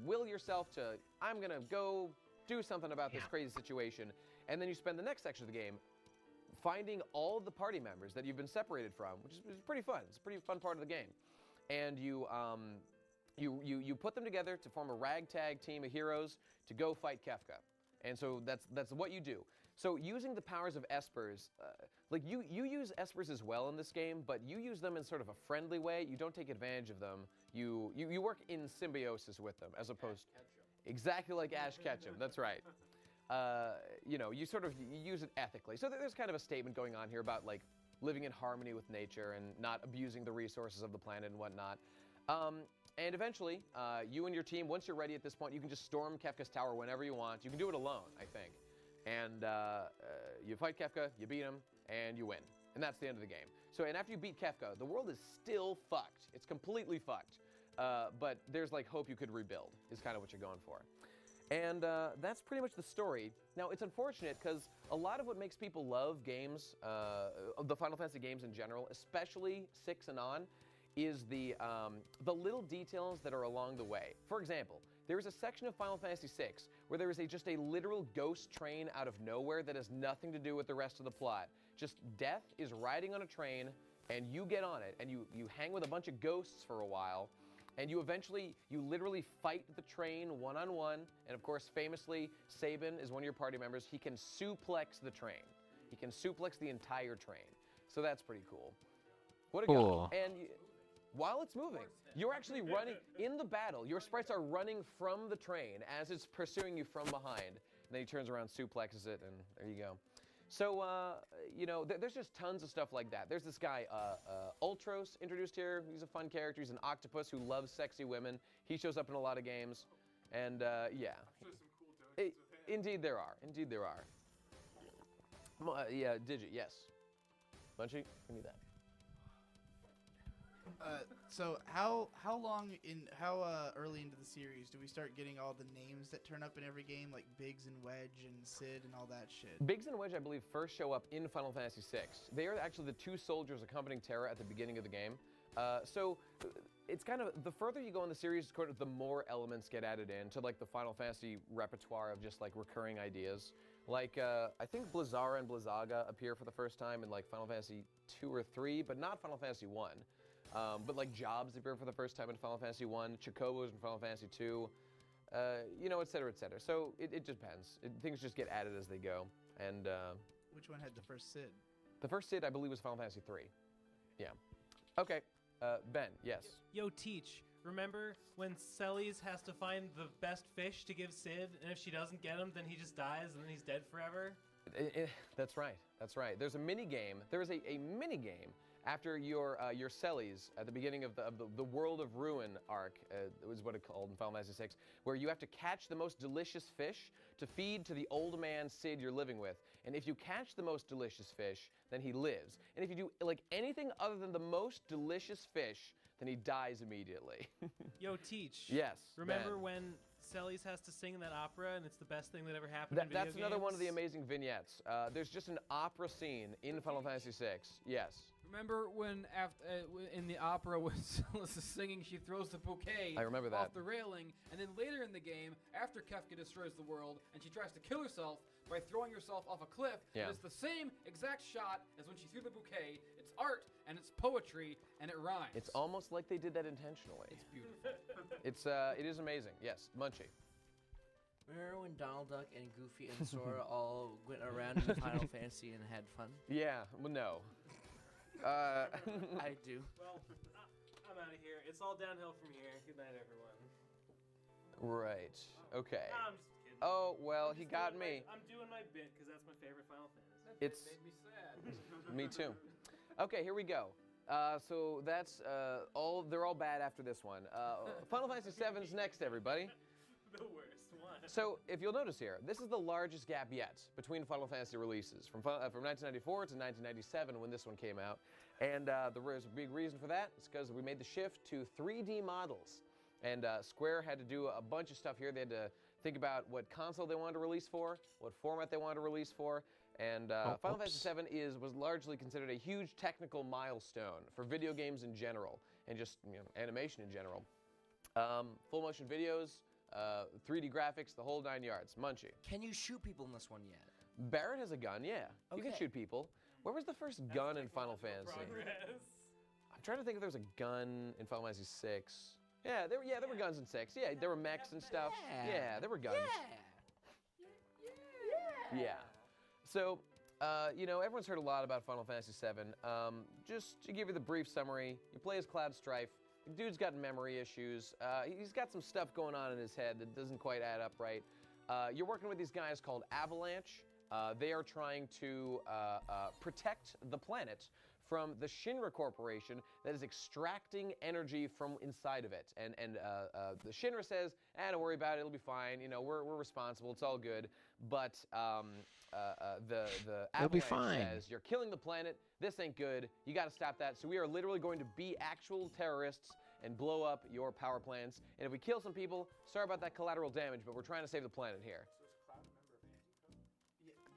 will yourself to, I'm gonna go do something about this crazy situation. And then you spend the next section of the game finding all the party members that you've been separated from, which is pretty fun. It's a pretty fun part of the game. And you put them together to form a ragtag team of heroes to go fight Kefka. And so that's what you do. So using the powers of espers, you use espers as well in this game, but you use them in sort of a friendly way. You don't take advantage of them. You work in symbiosis with them, as opposed exactly like Ash Ketchum. That's right. You use it ethically. So there's kind of a statement going on here about like living in harmony with nature and not abusing the resources of the planet and whatnot. And eventually, you and your team, once you're ready at this point, you can just storm Kefka's tower whenever you want. You can do it alone, I think. And you fight Kefka, you beat him, and you win. And that's the end of the game. So, and after you beat Kefka, the world is still fucked. It's completely fucked. But there's like hope you could rebuild, is kind of what you're going for. And that's pretty much the story. Now, it's unfortunate because a lot of what makes people love games, the Final Fantasy games in general, especially 6 and on, is the little details that are along the way. For example, there is a section of Final Fantasy VI where there is just a literal ghost train out of nowhere that has nothing to do with the rest of the plot. Just Death is riding on a train, and you get on it, and you hang with a bunch of ghosts for a while, and you literally fight the train one-on-one, and of course, famously, Sabin is one of your party members. He can suplex the train. He can suplex the entire train. So that's pretty cool. What a Cool. guy. And while it's moving, you're actually running in the battle. Your sprites are running from the train as it's pursuing you from behind. And then he turns around, suplexes it, and there you go. So, there's just tons of stuff like that. There's this guy, Ultros, introduced here. He's a fun character. He's an octopus who loves sexy women. He shows up in a lot of games. And, yeah. There's some cool dungeons with him. Indeed there are. Indeed there are. Yeah, Digit, yes. Bunchy, give me that. So how early into the series do we start getting all the names that turn up in every game, like Biggs and Wedge and Sid and all that shit? Biggs and Wedge, I believe, first show up in Final Fantasy VI. They are actually the two soldiers accompanying Terra at the beginning of the game. So it's kind of, the further you go in the series, the more elements get added in to like the Final Fantasy repertoire of just like recurring ideas. Like, I think Blizzara and Blizzaga appear for the first time in like Final Fantasy 2 or 3, but not Final Fantasy 1. But like Jobs appear for the first time in Final Fantasy 1, Chocobos in Final Fantasy 2, et cetera, et cetera. So it depends. Things just get added as they go. And Which one had the first Sid? the first Sid, I believe, was Final Fantasy 3. Yeah. Okay. Ben, yes. Yo, Teach, remember when Celes has to find the best fish to give Sid, and if she doesn't get him, then he just dies and then he's dead forever? That's right. That's right. There's a mini game. There is a mini game after your Celes at the beginning of the World of Ruin arc, is what it's called in Final Fantasy VI, where you have to catch the most delicious fish to feed to the old man Sid you're living with. And if you catch the most delicious fish, then he lives. And if you do like anything other than the most delicious fish, then he dies immediately. Yo, Teach. Yes, Remember Ben. when Celes has to sing in that opera and it's the best thing that ever happened in video That's another one of the games? amazing vignettes. There's just an opera scene in Final Fantasy VI. Yes. Remember when in the opera when Celes is singing, she throws the bouquet I remember that. off the railing, and then later in the game, after Kefka destroys the world and she tries to kill herself by throwing herself off a cliff, Yeah. it's the same exact shot as when she threw the bouquet. It's art and it's poetry and it rhymes. It's almost like they did that intentionally. It's beautiful. It is amazing. Yes, Munchie. Remember when Donald Duck and Goofy and Sora all went around in Final Fantasy and had fun? Yeah. Well, no. I do. Well, I'm out of here. It's all downhill from here. Good night, everyone. Right. Okay. I'm just kidding. Oh well, I'm he just got doing me. I'm doing my bit because that's my favorite Final Fantasy. It's made me sad. me too. Okay, here we go. So that's all. They're all bad after this one. Final Fantasy VII's next, everybody. The worst one. So if you'll notice here, this is the largest gap yet between Final Fantasy releases from 1994 to 1997 when this one came out, and there's a big reason for that. It's because we made the shift to 3D models, and Square had to do a bunch of stuff here. They had to think about what console they wanted to release for, what format they wanted to release for, and Final Fantasy VII was largely considered a huge technical milestone for video games in general, and just animation in general. Full motion videos. 3D graphics, the whole 9 yards. Munchie. Can you shoot people in this one yet? Barrett has a gun, yeah. You can Okay. shoot people. Where was the first gun in Final Fantasy? I'm trying to think if there was a gun in Final Fantasy VI. Yeah, there were guns in 6. Yeah, there were mechs and stuff. Yeah, there were guns. Yeah. So, everyone's heard a lot about Final Fantasy VII. Just to give you the brief summary, you play as Cloud Strife. The dude's got memory issues. He's got some stuff going on in his head that doesn't quite add up right. You're working with these guys called Avalanche. They are trying to protect the planet from the Shinra Corporation that is extracting energy from inside of it. And the Shinra says, don't worry about it, it'll be fine. We're responsible, it's all good. But the It'll be Avalanche fine. says, you're killing the planet, this ain't good, you gotta stop that. So we are literally going to be actual terrorists and blow up your power plants. And if we kill some people, sorry about that collateral damage, but we're trying to save the planet here.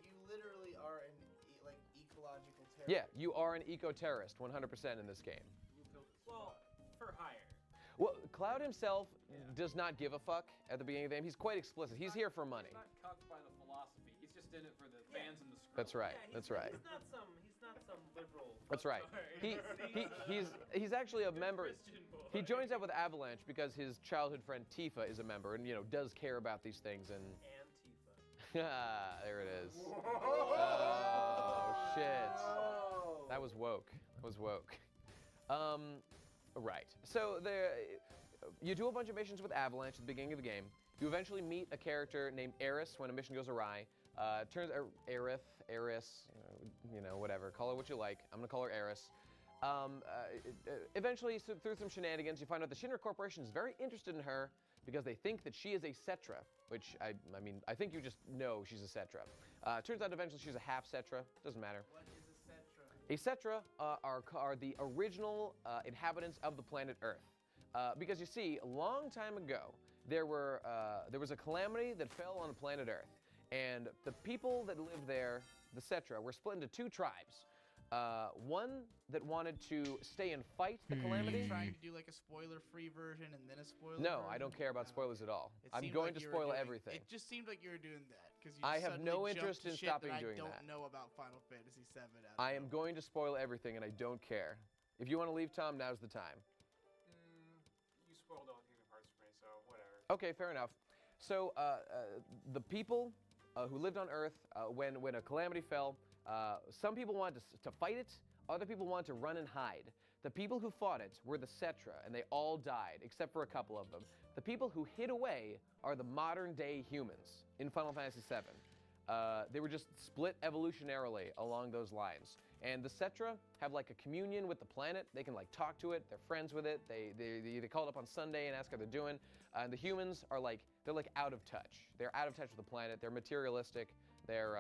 You literally are an ecological terrorist. Yeah, you are an eco-terrorist, 100% in this game. Well, for hire. Well, Cloud himself does not give a fuck at the beginning of the game. He's quite explicit. He's here for money. He's not cucked by the philosophy. He's just in it for the fans and the script. That's right. Yeah, That's right. He's not some liberal. That's right. He's actually a member. Christian boy. He joins up with Avalanche because his childhood friend Tifa is a member and does care about these things and. Antifa. There it is. Oh shit. That was woke. That was woke. Right. So you do a bunch of missions with Avalanche at the beginning of the game. You eventually meet a character named Eris when a mission goes awry. Turns Eris, whatever. Call her what you like. I'm gonna call her Eris. Eventually, through some shenanigans, you find out the Shinra Corporation is very interested in her because they think that she is a Cetra, which I think you just know she's a Cetra. Turns out eventually she's a half Cetra. Doesn't matter. What is a A Cetra? Cetra are the original inhabitants of the planet Earth. Because you see, a long time ago, there was a calamity that fell on planet Earth. And the people that lived there, the Cetra, were split into two tribes. One that wanted to stay and fight the calamity. Trying to do like a spoiler-free version and then a spoiler. No, version? I don't care about spoilers at all. It I'm seemed going like to you were spoil doing- everything. It just seemed like you were doing that because I have no interest in stopping doing I that. don't know about Final Fantasy VII. I am going to spoil everything, and I don't care. If you want to leave, Tom, now's the time. You spoiled all Kingdom Hearts for me, so whatever. Okay, fair enough. So the people who lived on Earth, when a calamity fell, some people wanted to fight it, other people wanted to run and hide. The people who fought it were the Cetra, and they all died, except for a couple of them. The people who hid away are the modern-day humans in Final Fantasy VII. They were just split evolutionarily along those lines. And the Cetra have like a communion with the planet. They can like talk to it. They're friends with it. They call it up on Sunday and ask how they're doing. And the humans are they're out of touch. They're out of touch with the planet. They're materialistic. They're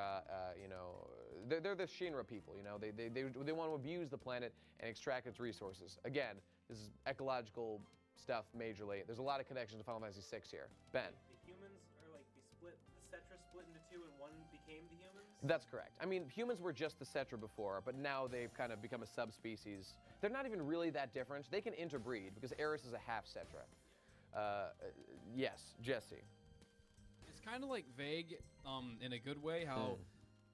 they're the Shinra people. They want to abuse the planet and extract its resources. Again, This is ecological stuff majorly. There's a lot of connections to Final Fantasy VI here. Ben. The humans are like the Cetra split into two and one became the humans? That's correct. I mean, humans were just the Cetra before, but now they've kind of become a subspecies. They're not even really that different. They can interbreed because Aeris is a half Cetra. Yes, Jesse. It's kind of like vague, in a good way, how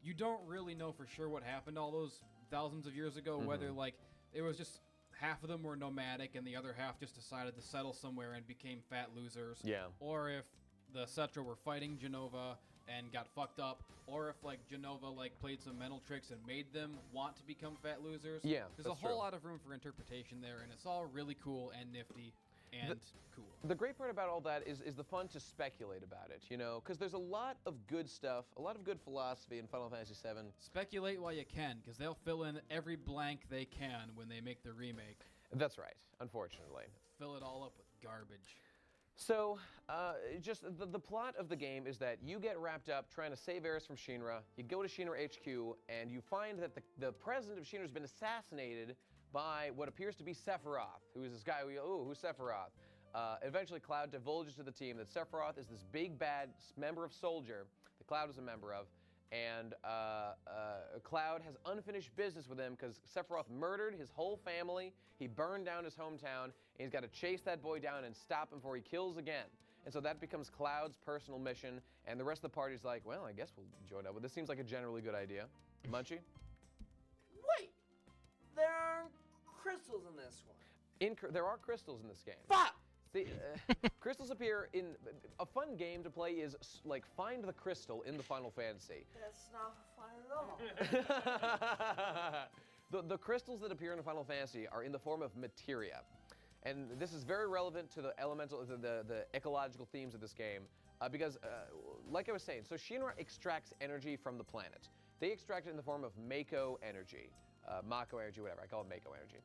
you don't really know for sure what happened all those thousands of years ago, whether like it was just half of them were nomadic and the other half just decided to settle somewhere and became fat losers. Yeah. Or if the Cetra were fighting Genova and got fucked up, or if like Genova like played some mental tricks and made them want to become fat losers. Yeah, there's a that's whole true. lot of room for interpretation there, and it's all really cool and nifty and cool. The great part about all that is the fun to speculate about it, you know, because there's a lot of good stuff, a lot of good philosophy in Final Fantasy VII. Speculate while you can, because they'll fill in every blank they can when they make the remake. That's right, unfortunately. Fill it all up with garbage. So, just the plot of the game is that you get wrapped up trying to save Aeris from Shinra. You go to Shinra HQ, and you find that the president of Shinra has been assassinated by what appears to be Sephiroth, who is this guy, who's Sephiroth? Eventually, Cloud divulges to the team that Sephiroth is this big bad member of Soldier that Cloud is a member of, and Cloud has unfinished business with him because Sephiroth murdered his whole family, he burned down his hometown, and he's got to chase that boy down and stop him before he kills again. And so that becomes Cloud's personal mission, and the rest of the party's like, well, I guess we'll join up. But this seems like a generally good idea. Munchie? Wait! There are crystals in this one. There are crystals in this game. Fuck! See, crystals appear in... A fun game to play is, like, find the crystal in the Final Fantasy. That's not fun at all. The crystals that appear in Final Fantasy are in the form of materia. And this is very relevant to the the ecological themes of this game. Because, like I was saying, so Shinra extracts energy from the planet. They extract it in the form of Mako energy. Mako energy, whatever. I call it Mako energy.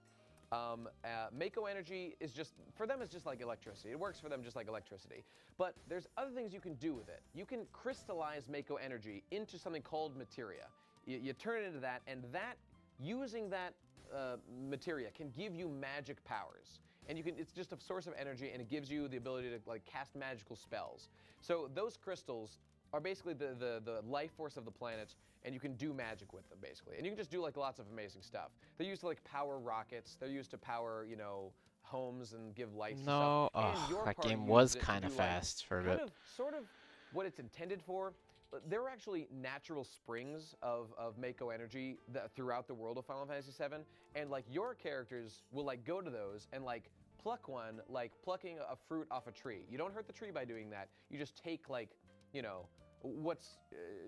Mako energy is just, for them, it's just like electricity. It works for them just like electricity. But there's other things you can do with it. You can crystallize Mako energy into something called materia. You turn it into that, and using that materia can give you magic powers. And it's just a source of energy, and it gives you the ability to like cast magical spells. So those crystals are basically the life force of the planet, and you can do magic with them, basically. And you can just do like lots of amazing stuff. They're used to like power rockets. They're used to power, you know, homes and give life to No, stuff. that game was kind of fast for a bit. Sort of what it's intended for. There are actually natural springs of Mako energy throughout the world of Final Fantasy VII, and like your characters will like go to those and like pluck one, like plucking a fruit off a tree. You don't hurt the tree by doing that. You just take like, you know, what's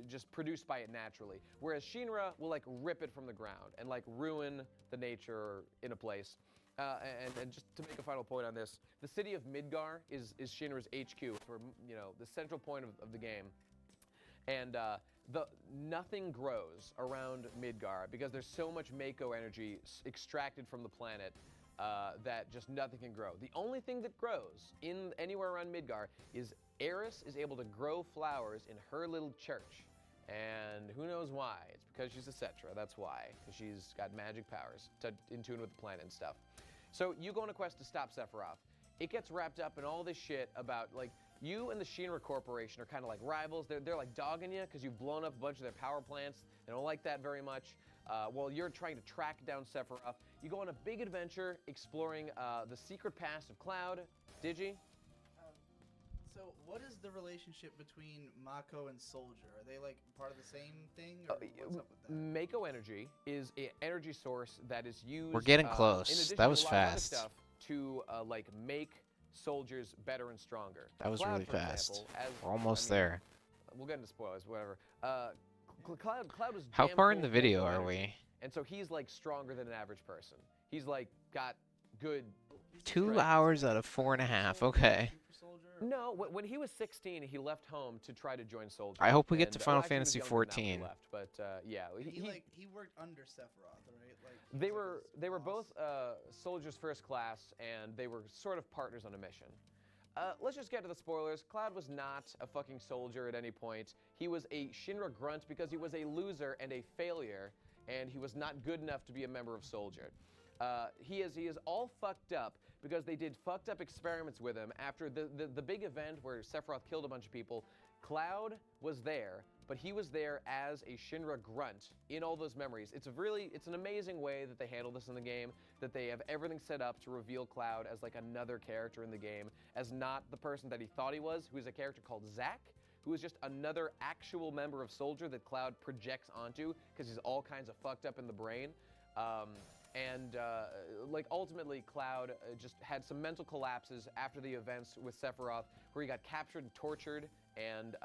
just produced by it naturally. Whereas Shinra will like rip it from the ground and like ruin the nature in a place. And just to make a final point on this, the city of Midgar is Shinra's HQ. It's where, you know, the central point of the game. And nothing grows around Midgar because there's so much Mako energy extracted from the planet that just nothing can grow. The only thing that grows anywhere around Midgar is Aeris is able to grow flowers in her little church. And who knows why? It's because she's a Cetra, that's why. Because she's got magic powers in tune with the planet and stuff. So you go on a quest to stop Sephiroth. It gets wrapped up in all this shit about, like, you and the Shinra Corporation are kind of like rivals. They're like dogging you because you've blown up a bunch of their power plants. They don't like that very much. While you're trying to track down Sephiroth, you go on a big adventure exploring the secret past of Cloud. Digi? So what is the relationship between Mako and Soldier? Are they like part of the same thing, or what's up with that? Mako energy is an energy source that is used. We're getting in close. addition That to was a lot of other fast. stuff to like make soldiers better and stronger. That was Cloud, really for fast. example, We're almost there. We'll get into spoilers, whatever. Cloud was How jam far in full the of video Mako are energy, we? And so he's like stronger than an average person. He's like got good. 2 hours out of 4.5. Okay. No, when he was 16, he left home to try to join Soldier. I hope we get And, to well, Final actually, he was Fantasy younger than that when he 14. left, but yeah, He worked under Sephiroth, right? Like they were both soldiers first class, and they were sort of partners on a mission. Let's just get to the spoilers. Cloud was not a fucking soldier at any point. He was a Shinra grunt because he was a loser and a failure, and he was not good enough to be a member of Soldier. he is all fucked up because they did fucked up experiments with him after the big event where Sephiroth killed a bunch of people. Cloud was there, but he was there as a Shinra grunt in all those memories. It's an amazing way that they handle this in the game, that they have everything set up to reveal Cloud as like another character in the game, as not the person that he thought he was, who is a character called Zack, who is just another actual member of Soldier that Cloud projects onto because he's all kinds of fucked up in the brain. Like ultimately Cloud just had some mental collapses after the events with Sephiroth, where he got captured and tortured and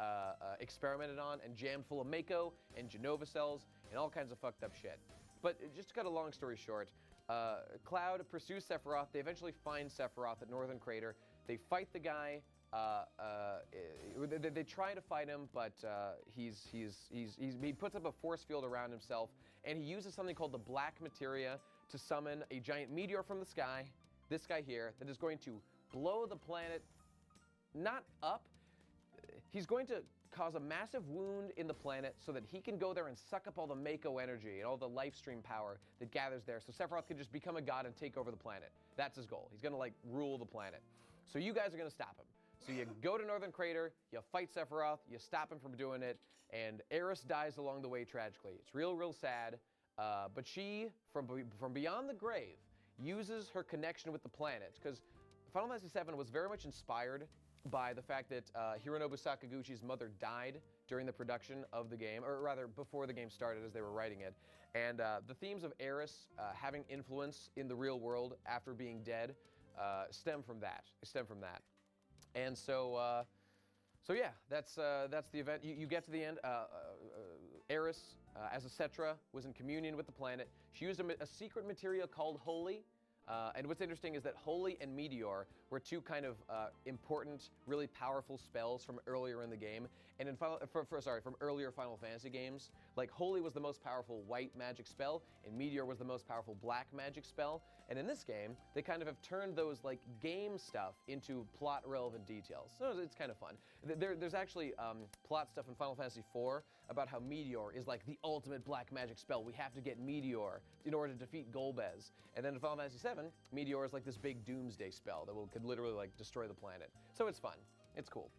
experimented on and jammed full of Mako and Genova cells and all kinds of fucked up shit. But just to cut a long story short, Cloud pursues Sephiroth. They eventually find Sephiroth at Northern Crater. They fight the guy. They try to fight him, but he puts up a force field around himself, and he uses something called the Black Materia to summon a giant meteor from the sky, this guy here, that is going to blow the planet not up. He's going to cause a massive wound in the planet so that he can go there and suck up all the Mako energy and all the life stream power that gathers there, so Sephiroth can just become a god and take over the planet. That's his goal. He's gonna like rule the planet. So you guys are gonna stop him. So you go to Northern Crater, you fight Sephiroth, you stop him from doing it, and Aeris dies along the way tragically. It's real sad, but she, from beyond the grave, uses her connection with the planet, because Final Fantasy VII was very much inspired by the fact that Hironobu Sakaguchi's mother died during the production of the game, or rather before the game started as they were writing it. And the themes of Aeris having influence in the real world after being dead stem from that. And so yeah, that's the event. You get to the end. Aeris, as a Cetra, was in communion with the planet. She used a secret materia called Holy. And what's interesting is that Holy and Meteor were two kind of important, really powerful spells from earlier in the game. And from earlier Final Fantasy games. Like Holy was the most powerful white magic spell, and Meteor was the most powerful black magic spell. And in this game, they kind of have turned those like game stuff into plot relevant details. So it's kind of fun. There's actually plot stuff in Final Fantasy IV about how Meteor is like the ultimate black magic spell. We have to get Meteor in order to defeat Golbez. And then in Final Fantasy VII, Meteor is like this big doomsday spell that could literally like destroy the planet. So it's fun. It's cool.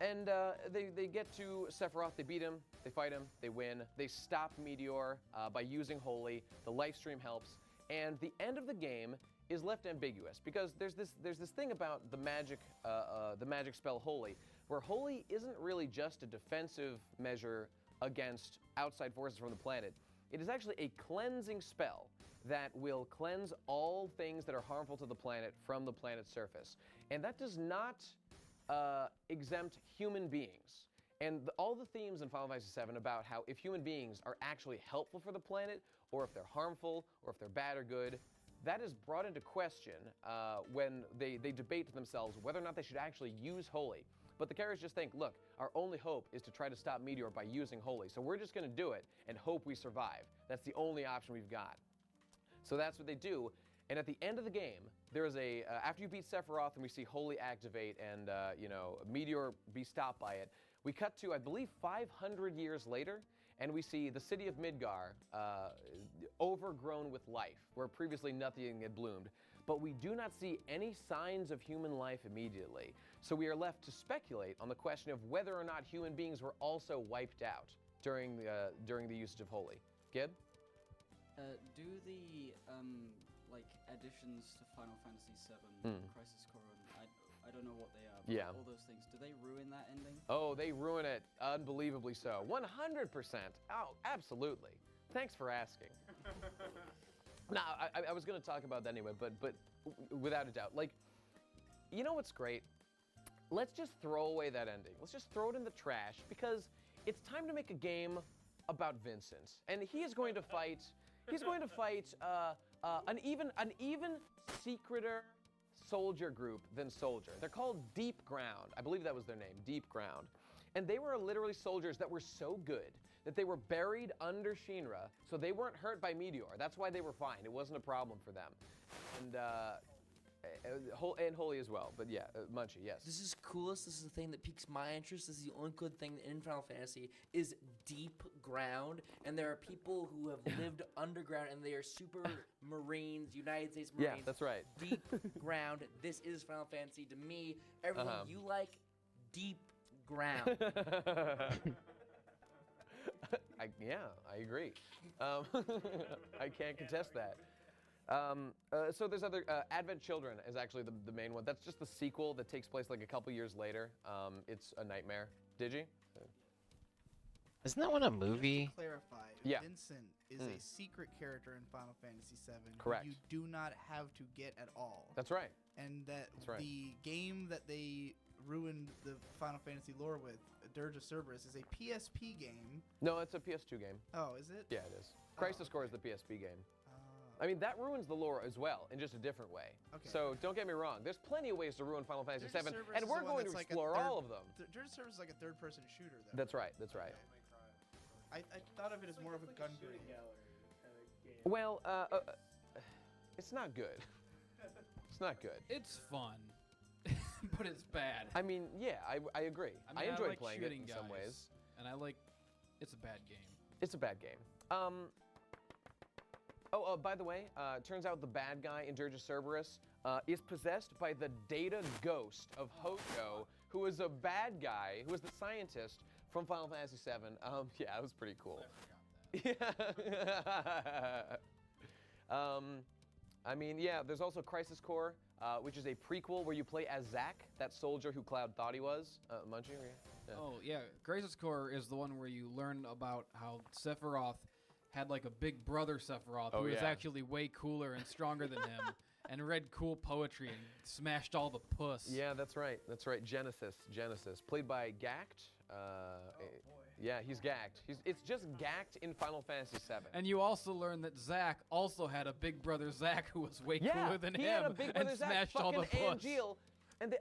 They get to Sephiroth, they beat him, they fight him, they win. They stop Meteor by using Holy. The life stream helps. And the end of the game is left ambiguous because there's this thing about the magic spell Holy, where Holy isn't really just a defensive measure against outside forces from the planet. It is actually a cleansing spell that will cleanse all things that are harmful to the planet from the planet's surface. And that does not exempt human beings. And all the themes in Final Fantasy VII about how if human beings are actually helpful for the planet, or if they're harmful, or if they're bad or good, that is brought into question when they debate to themselves whether or not they should actually use Holy. But the characters just think, look, our only hope is to try to stop Meteor by using Holy. So we're just going to do it and hope we survive. That's the only option we've got. So that's what they do. And at the end of the game, there is after you beat Sephiroth and we see Holy activate and, Meteor be stopped by it, we cut to, I believe, 500 years later, and we see the city of Midgar overgrown with life, where previously nothing had bloomed. But we do not see any signs of human life immediately. So we are left to speculate on the question of whether or not human beings were also wiped out during the usage of Holy. Gib? Do the additions to Final Fantasy VII, Crisis Core, I don't know what they are, but Yeah. all those things, do they ruin that ending? Oh, they ruin it unbelievably so. 100%. Oh, absolutely. Thanks for asking. No, I was going to talk about that anyway, but without a doubt. Like, you know what's great? Let's just throw away that ending. Let's just throw it in the trash because it's time to make a game about Vincent. And he is going to fight... He's going to fight an even secreter soldier group than Soldier. They're called Deep Ground. I believe that was their name, Deep Ground. And they were literally soldiers that were so good that they were buried under Shinra, so they weren't hurt by Meteor. That's why they were fine. It wasn't a problem for them. And And Holy as well, but yeah, Munchie, yes. This is coolest. This is the thing that piques my interest. This is the only good thing in Final Fantasy is deep ground, and there are people who have lived underground, and they are super Marines, United States Marines. Yeah, that's right. Deep ground. This is Final Fantasy to me. Everything you like, deep ground. I agree. I can't contest that. So there's other, Advent Children is actually the main one. That's just the sequel that takes place like a couple years later. It's a nightmare. Digi? Isn't that one a movie? To clarify, Yeah. Vincent is a secret character in Final Fantasy VII. Correct. Who you do not have to get at all. That's right. And that That's right. the game that they ruined the Final Fantasy lore with, Dirge of Cerberus, is a PSP game. No, it's a PS2 game. Oh, is it? Yeah, it is. Crisis Core is the PSP game. I mean, that ruins the lore as well, in just a different way. Okay. So don't get me wrong. There's plenty of ways to ruin Final Fantasy Dirge of VII, Cerberus and is we're the one going to that's like a explore third- all of them. Dirge of Cerberus is like a third-person shooter, though. That's right. That's right. I thought of it as more of a gun game. Well, it's not good. It's not good. It's fun, but it's bad. I mean, yeah, I agree. I enjoyed like playing it shooting in guys, some ways. and it's a bad game. It's a bad game. By the way, turns out the bad guy in Dirge of Cerberus is possessed by the data ghost of Hojo, who is a bad guy, who is the scientist from Final Fantasy VII. Yeah, it was pretty cool. Yeah. I mean, yeah, there's also Crisis Core, which is a prequel where you play as Zack, that soldier who Cloud thought he was. Munchie? Yeah. Oh yeah, Crisis Core is the one where you learn about how Sephiroth had like a big brother Sephiroth who was actually way cooler and stronger than him, and read cool poetry and smashed all the puss. Yeah, that's right. That's right. Genesis, played by Gact. Yeah, he's Gact. It's just Gact in Final Fantasy VII. And you also learn that Zack also had a big brother Zack who was way Yeah, cooler than he him had a big brother and Zack, smashed all the fucking puss. Angeal. And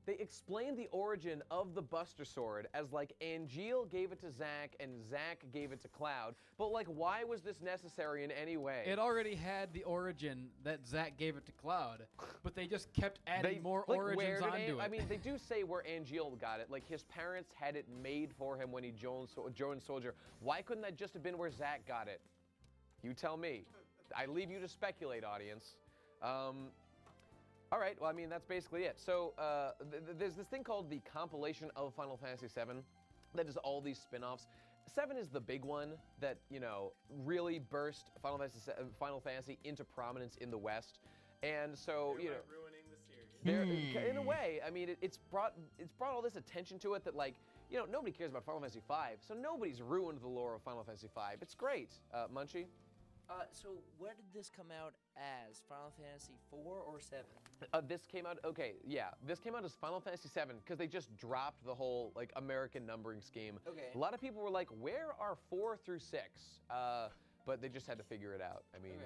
they explained the origin of the Buster Sword as like Angeal gave it to Zack and Zack gave it to Cloud. But like, why was this necessary in any way? It already had the origin that Zack gave it to Cloud, but they just kept adding more origins onto it. I mean, they do say where Angeal got it. Like, his parents had it made for him when he joined Soldier. Why couldn't that just have been where Zack got it? You tell me. I leave you to speculate, audience. All right, well, I mean, that's basically it. So there's this thing called the compilation of Final Fantasy VII that does all these spin-offs. 7 is the big one that, you know, really burst Final Fantasy into prominence in the West. And so, you know, ruining the series. in a way, I mean, it's brought all this attention to it that, like, you know, nobody cares about Final Fantasy V, so nobody's ruined the lore of Final Fantasy V. It's great. Munchie? So where did this come out as? Final Fantasy 4 or 7? This came out, this came out as Final Fantasy VII because they just dropped the whole, like, American numbering scheme. Okay. A lot of people were like, where are 4 through 6? But they just had to figure it out. I mean,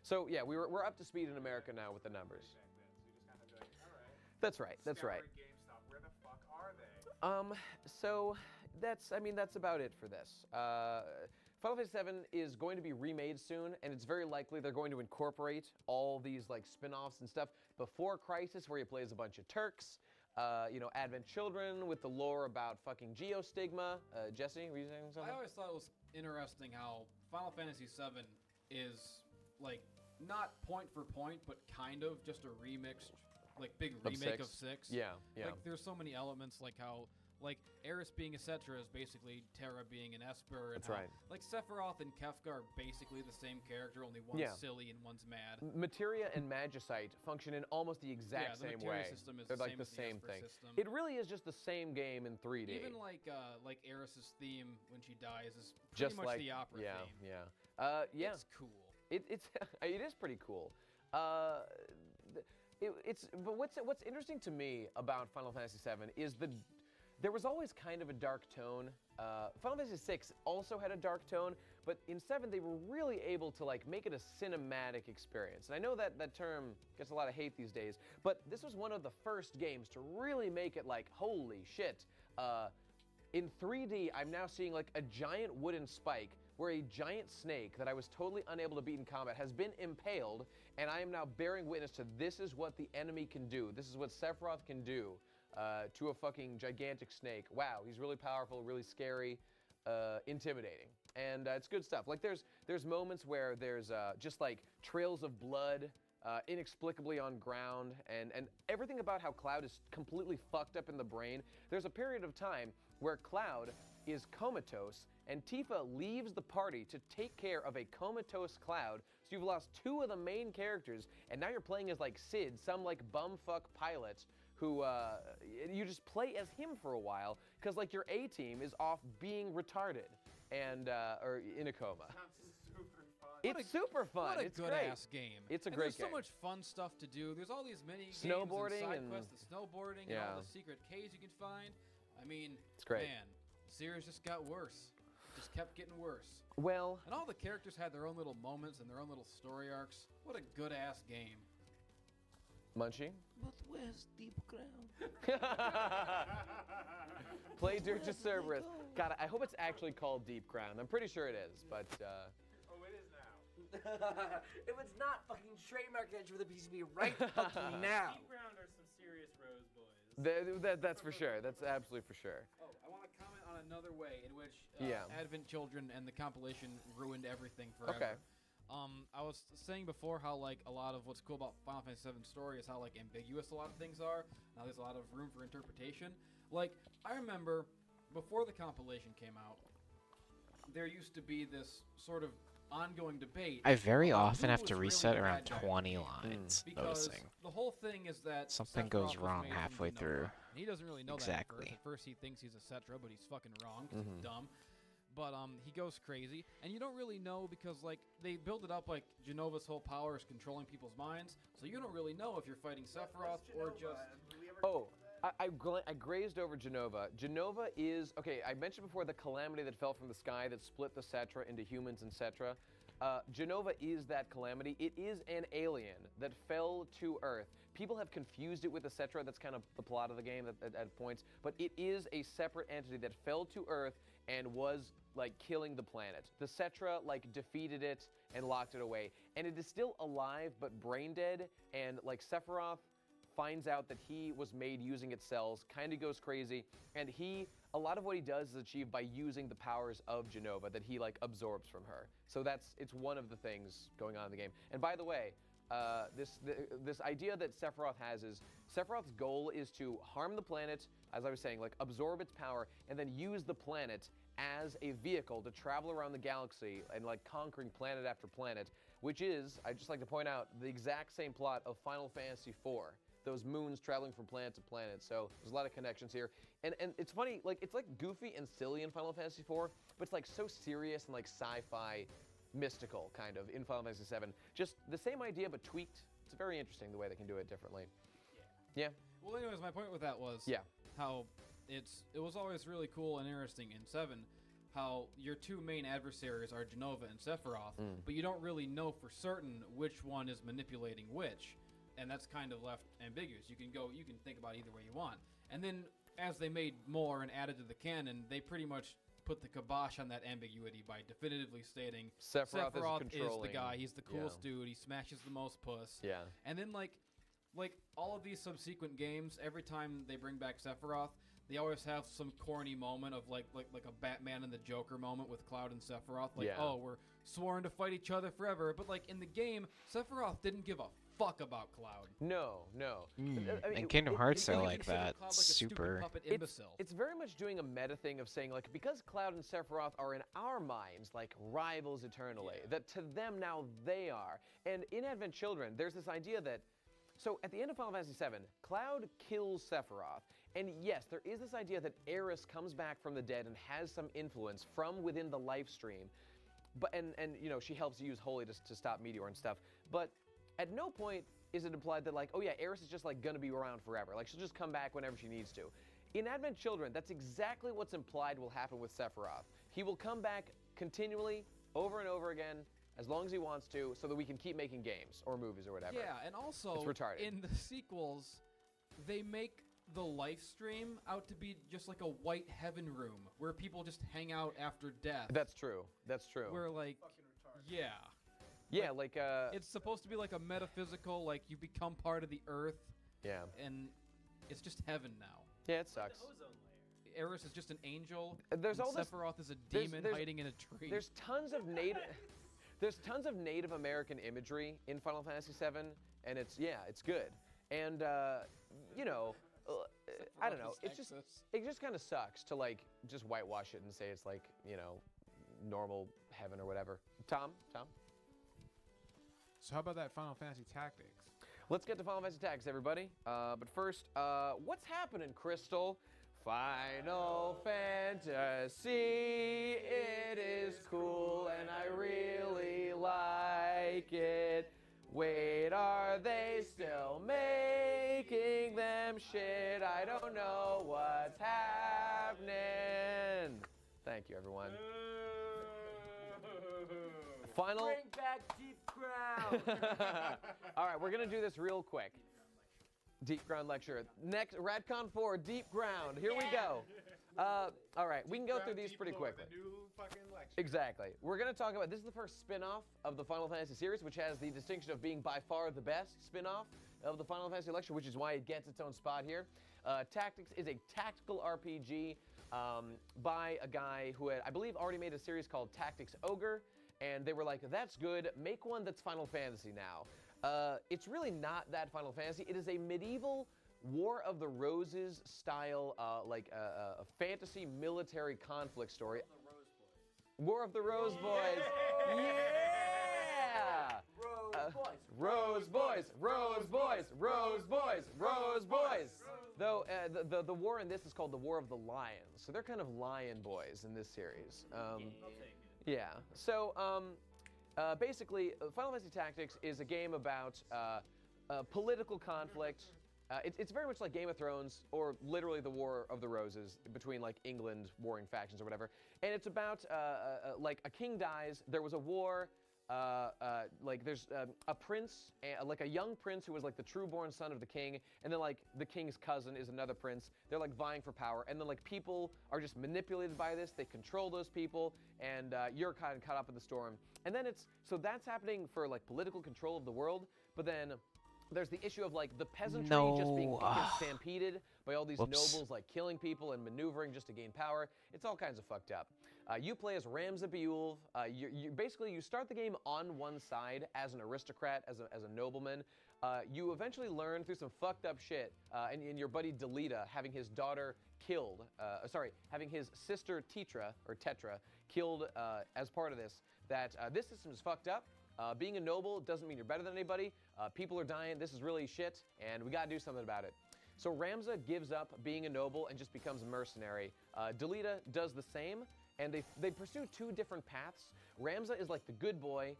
so yeah, we're up to speed in America now with the numbers. That's right, that's right. GameStop, where the fuck are they? So that's about it for this. Final Fantasy VII is going to be remade soon, and it's very likely they're going to incorporate all these like spin-offs and stuff before Crisis, where he plays a bunch of Turks. You know, Advent Children with the lore about fucking Geostigma. Jesse, were you saying something? I always thought it was interesting how Final Fantasy VII is like not point for point, but kind of just a remixed, like big remake of 6. Yeah. Like there's so many elements, like how like Eris being a Cetra is basically Terra being an Esper, and That's how, right. like Sephiroth and Kefka are basically the same character, only one's silly and one's mad. Materia and Magicite function in almost the exact the same Materia way. system is They're the like same the as the same Esper thing. system. It really is just the same game in 3D. Even like Eris's theme when she dies is pretty just much like the opera theme. Yeah. It's cool. It is pretty cool. But what's interesting to me about Final Fantasy VII is there was always kind of a dark tone. Final Fantasy VI also had a dark tone, but in 7 they were really able to like make it a cinematic experience. And I know that term gets a lot of hate these days, but this was one of the first games to really make it like, holy shit. In 3D, I'm now seeing like a giant wooden spike where a giant snake that I was totally unable to beat in combat has been impaled, and I am now bearing witness to this is what the enemy can do. This is what Sephiroth can do to a fucking gigantic snake. Wow, he's really powerful, really scary, intimidating. And it's good stuff. Like there's moments where there's just like trails of blood inexplicably on ground, and everything about how Cloud is completely fucked up in the brain. There's a period of time where Cloud is comatose, and Tifa leaves the party to take care of a comatose Cloud. So you've lost 2 of the main characters, and now you're playing as like Sid, some like bumfuck pilot who you just play as him for a while because like your A team is off being retarded and or in a coma. It's super fun. What a it's good great. ass game. It's a and great there's game. so much fun stuff to do. There's all these mini Snowboarding games and and side quests, the snowboarding and all the secret caves you can find. I mean, it's great. Man, series just got worse. Just kept getting worse. Well, and all the characters had their own little moments and their own little story arcs. What a good ass game. Munchie? But where's Deep Ground? Play Dirt to Cerberus. God, I hope it's actually called Deep Ground. I'm pretty sure it is, but Oh, it is now. If it's not, fucking trademark that for the PCB right fucking now. Deep Ground are some serious Rose boys. That's for sure. That's absolutely for sure. Oh, I want to comment on another way in which Yeah. Advent Children and the compilation ruined everything forever. Okay. I was saying before how like a lot of what's cool about Final Fantasy VII story is how like ambiguous a lot of things are. Now there's a lot of room for interpretation. Like I remember before the compilation came out, there used to be this sort of ongoing debate. I very about often who have to was really reset the around bad guy. 20 lines, Because noticing. the whole thing is that Something Sephiroth goes was wrong made from halfway Genoa. through. And he doesn't really know Exactly. that at first. At first he thinks he's a Cetra, but he's fucking wrong because he's dumb. But he goes crazy, and you don't really know because like they build it up like Genova's whole power is controlling people's minds, so you don't really know if you're fighting Sephiroth or just. Oh, I grazed over Genova. Genova is, okay, I mentioned before the calamity that fell from the sky that split the Cetra into humans and Cetra. Genova is that calamity. It is an alien that fell to Earth. People have confused it with the Cetra. That's kind of the plot of the game at points. But it is a separate entity that fell to Earth and was like killing the planet. The Cetra like defeated it and locked it away. And it is still alive but brain dead. And like Sephiroth finds out that he was made using its cells, kind of goes crazy, and a lot of what he does is achieved by using the powers of Genova that he like absorbs from her. So it's one of the things going on in the game. And by the way, this idea that Sephiroth has is Sephiroth's goal is to harm the planet, as I was saying, like absorb its power, and then use the planet as a vehicle to travel around the galaxy and like conquering planet after planet, which is, I'd just like to point out, the exact same plot of Final Fantasy IV. Those moons traveling from planet to planet. So there's a lot of connections here. And it's funny, like it's like goofy and silly in Final Fantasy IV, but it's like so serious and like sci-fi mystical kind of in Final Fantasy VII. Just the same idea but tweaked. It's very interesting the way they can do it differently. Yeah. Well, anyways, my point with that was how it was always really cool and interesting in 7 how your 2 main adversaries are Genova and Sephiroth, but you don't really know for certain which one is manipulating which. And that's kind of left ambiguous. You can think about either way you want. And then as they made more and added to the canon, they pretty much put the kibosh on that ambiguity by definitively stating Sephiroth is the guy. He's the coolest dude. He smashes the most puss. Yeah. And then like all of these subsequent games, every time they bring back Sephiroth, they always have some corny moment of like a Batman and the Joker moment with Cloud and Sephiroth. Like, oh, we're sworn to fight each other forever. But like in the game, Sephiroth didn't give a fuck about Cloud. No. I mean, And Kingdom Hearts are like considered that. Cloud like a stupid Super. puppet imbecile. It's very much doing a meta thing of saying, like, because Cloud and Sephiroth are in our minds like rivals eternally, that to them now they are. And in Advent Children, there's this idea that, so at the end of Final Fantasy VII, Cloud kills Sephiroth. And yes, there is this idea that Aeris comes back from the dead and has some influence from within the life stream. But, and you know, she helps use Holy to stop Meteor and stuff. But at no point is it implied that like, oh yeah, Aeris is just like gonna be around forever. Like she'll just come back whenever she needs to. In Advent Children, that's exactly what's implied will happen with Sephiroth. He will come back continually, over and over again, as long as he wants to, so that we can keep making games or movies or whatever. Yeah, and also It's retarded. in the sequels, they make the live stream out to be just like a white heaven room where people just hang out after death. That's true. That's true. Where like, yeah. Yeah, like It's supposed to be like a metaphysical, like you become part of the earth. Yeah. And it's just heaven now. Yeah, it sucks. Eris is just an angel. There's and all this. Sephiroth is a there's- demon there's- hiding in a tree. There's tons of native. There's tons of Native American imagery in Final Fantasy VII, and it's good. And you know, I don't know. It just kind of sucks to like just whitewash it and say it's like, you know, normal heaven or whatever. Tom. So how about that Final Fantasy Tactics? Let's get to Final Fantasy Tactics, everybody. But first, what's happening, Crystal? Final Fantasy, it is cool and I really like it. Wait, are they still making them shit? I don't know what's happening. Thank you, everyone. Final. Bring back Deep Ground. All right, we're gonna do this real quick. Deep Ground lecture. Next, Radcon 4, Deep Ground. Here we go. All right, we can go through these pretty quickly. The new fucking lecture. Exactly. We're going to talk about, this is the first spin-off of the Final Fantasy series, which has the distinction of being by far the best spin-off of the Final Fantasy lecture, which is why it gets its own spot here. Tactics is a tactical RPG by a guy who had, I believe, already made a series called Tactics Ogre, and they were like, that's good, make one that's Final Fantasy now. It's really not that Final Fantasy. It is a medieval War of the Roses style, like a fantasy military conflict story. War of the Rose Boys. Yeah! Rose Boys, Rose Boys, Rose Boys, Rose Boys. Though the war in this is called the War of the Lions, so they're kind of lion boys in this series. Yeah. So basically, Final Fantasy Tactics is a game about political conflict. It's very much like Game of Thrones, or literally the War of the Roses between like England warring factions or whatever. And it's about like a king dies. There was a war. Like there's a prince, like a young prince who was like the true-born son of the king, and then like the king's cousin is another prince. They're like vying for power, and then like people are just manipulated by this. They control those people, and you're kind of caught up in the storm. And then so that's happening for like political control of the world, but then there's the issue of like the peasantry just being fucking stampeded by all these nobles, like killing people and maneuvering just to gain power. It's all kinds of fucked up. You play as Ramza Beulve. Basically you start the game on one side as an aristocrat, as a nobleman. You eventually learn through some fucked up shit, and your buddy Delita having his daughter killed, having his sister Tetra killed as part of this, that this system is fucked up. Being a noble doesn't mean you're better than anybody. People are dying. This is really shit, and we gotta do something about it. So Ramza gives up being a noble and just becomes a mercenary. Delita does the same, and they pursue two different paths. Ramza is like the good boy.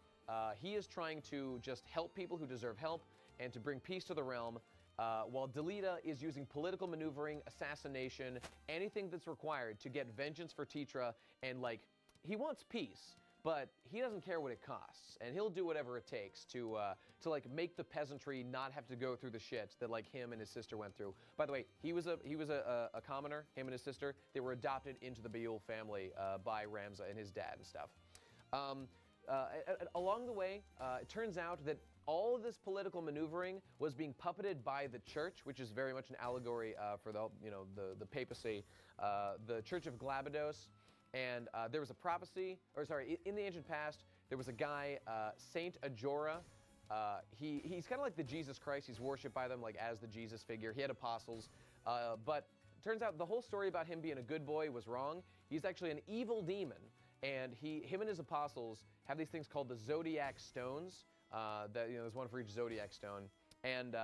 He is trying to just help people who deserve help and to bring peace to the realm, while Delita is using political maneuvering, assassination, anything that's required to get vengeance for Tetra, and like, he wants peace. But he doesn't care what it costs, and he'll do whatever it takes to like make the peasantry not have to go through the shit that like him and his sister went through. By the way, he was a commoner. Him and his sister, they were adopted into the Beulve family by Ramza and his dad and stuff. Along the way, it turns out that all of this political maneuvering was being puppeted by the church, which is very much an allegory for the papacy, the Church of Glabados. And there was a prophecy, in the ancient past, there was a guy, Saint Ajora. He's kind of like the Jesus Christ. He's worshipped by them like as the Jesus figure. He had apostles, but turns out the whole story about him being a good boy was wrong. He's actually an evil demon, and him and his apostles have these things called the Zodiac Stones. There's one for each Zodiac stone, and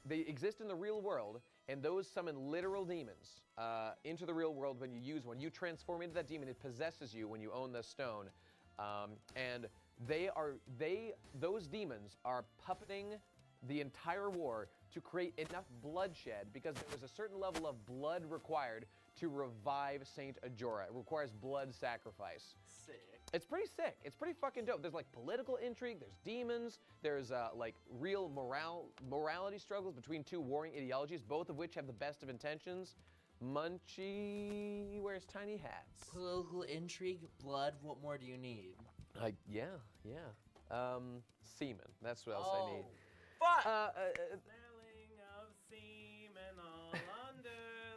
they exist in the real world. And those summon literal demons into the real world when you use one. You transform into that demon, it possesses you when you own the stone. And those demons are puppeting the entire war to create enough bloodshed, because there was a certain level of blood required to revive Saint Ajora. It requires blood sacrifice. Sick. It's pretty sick. It's pretty fucking dope. There's like political intrigue, there's demons, there's like real morality struggles between two warring ideologies, both of which have the best of intentions. Munchie wears tiny hats. Political intrigue, blood. What more do you need? Yeah. Semen. That's what else I need. Fuck! Smelling of semen all under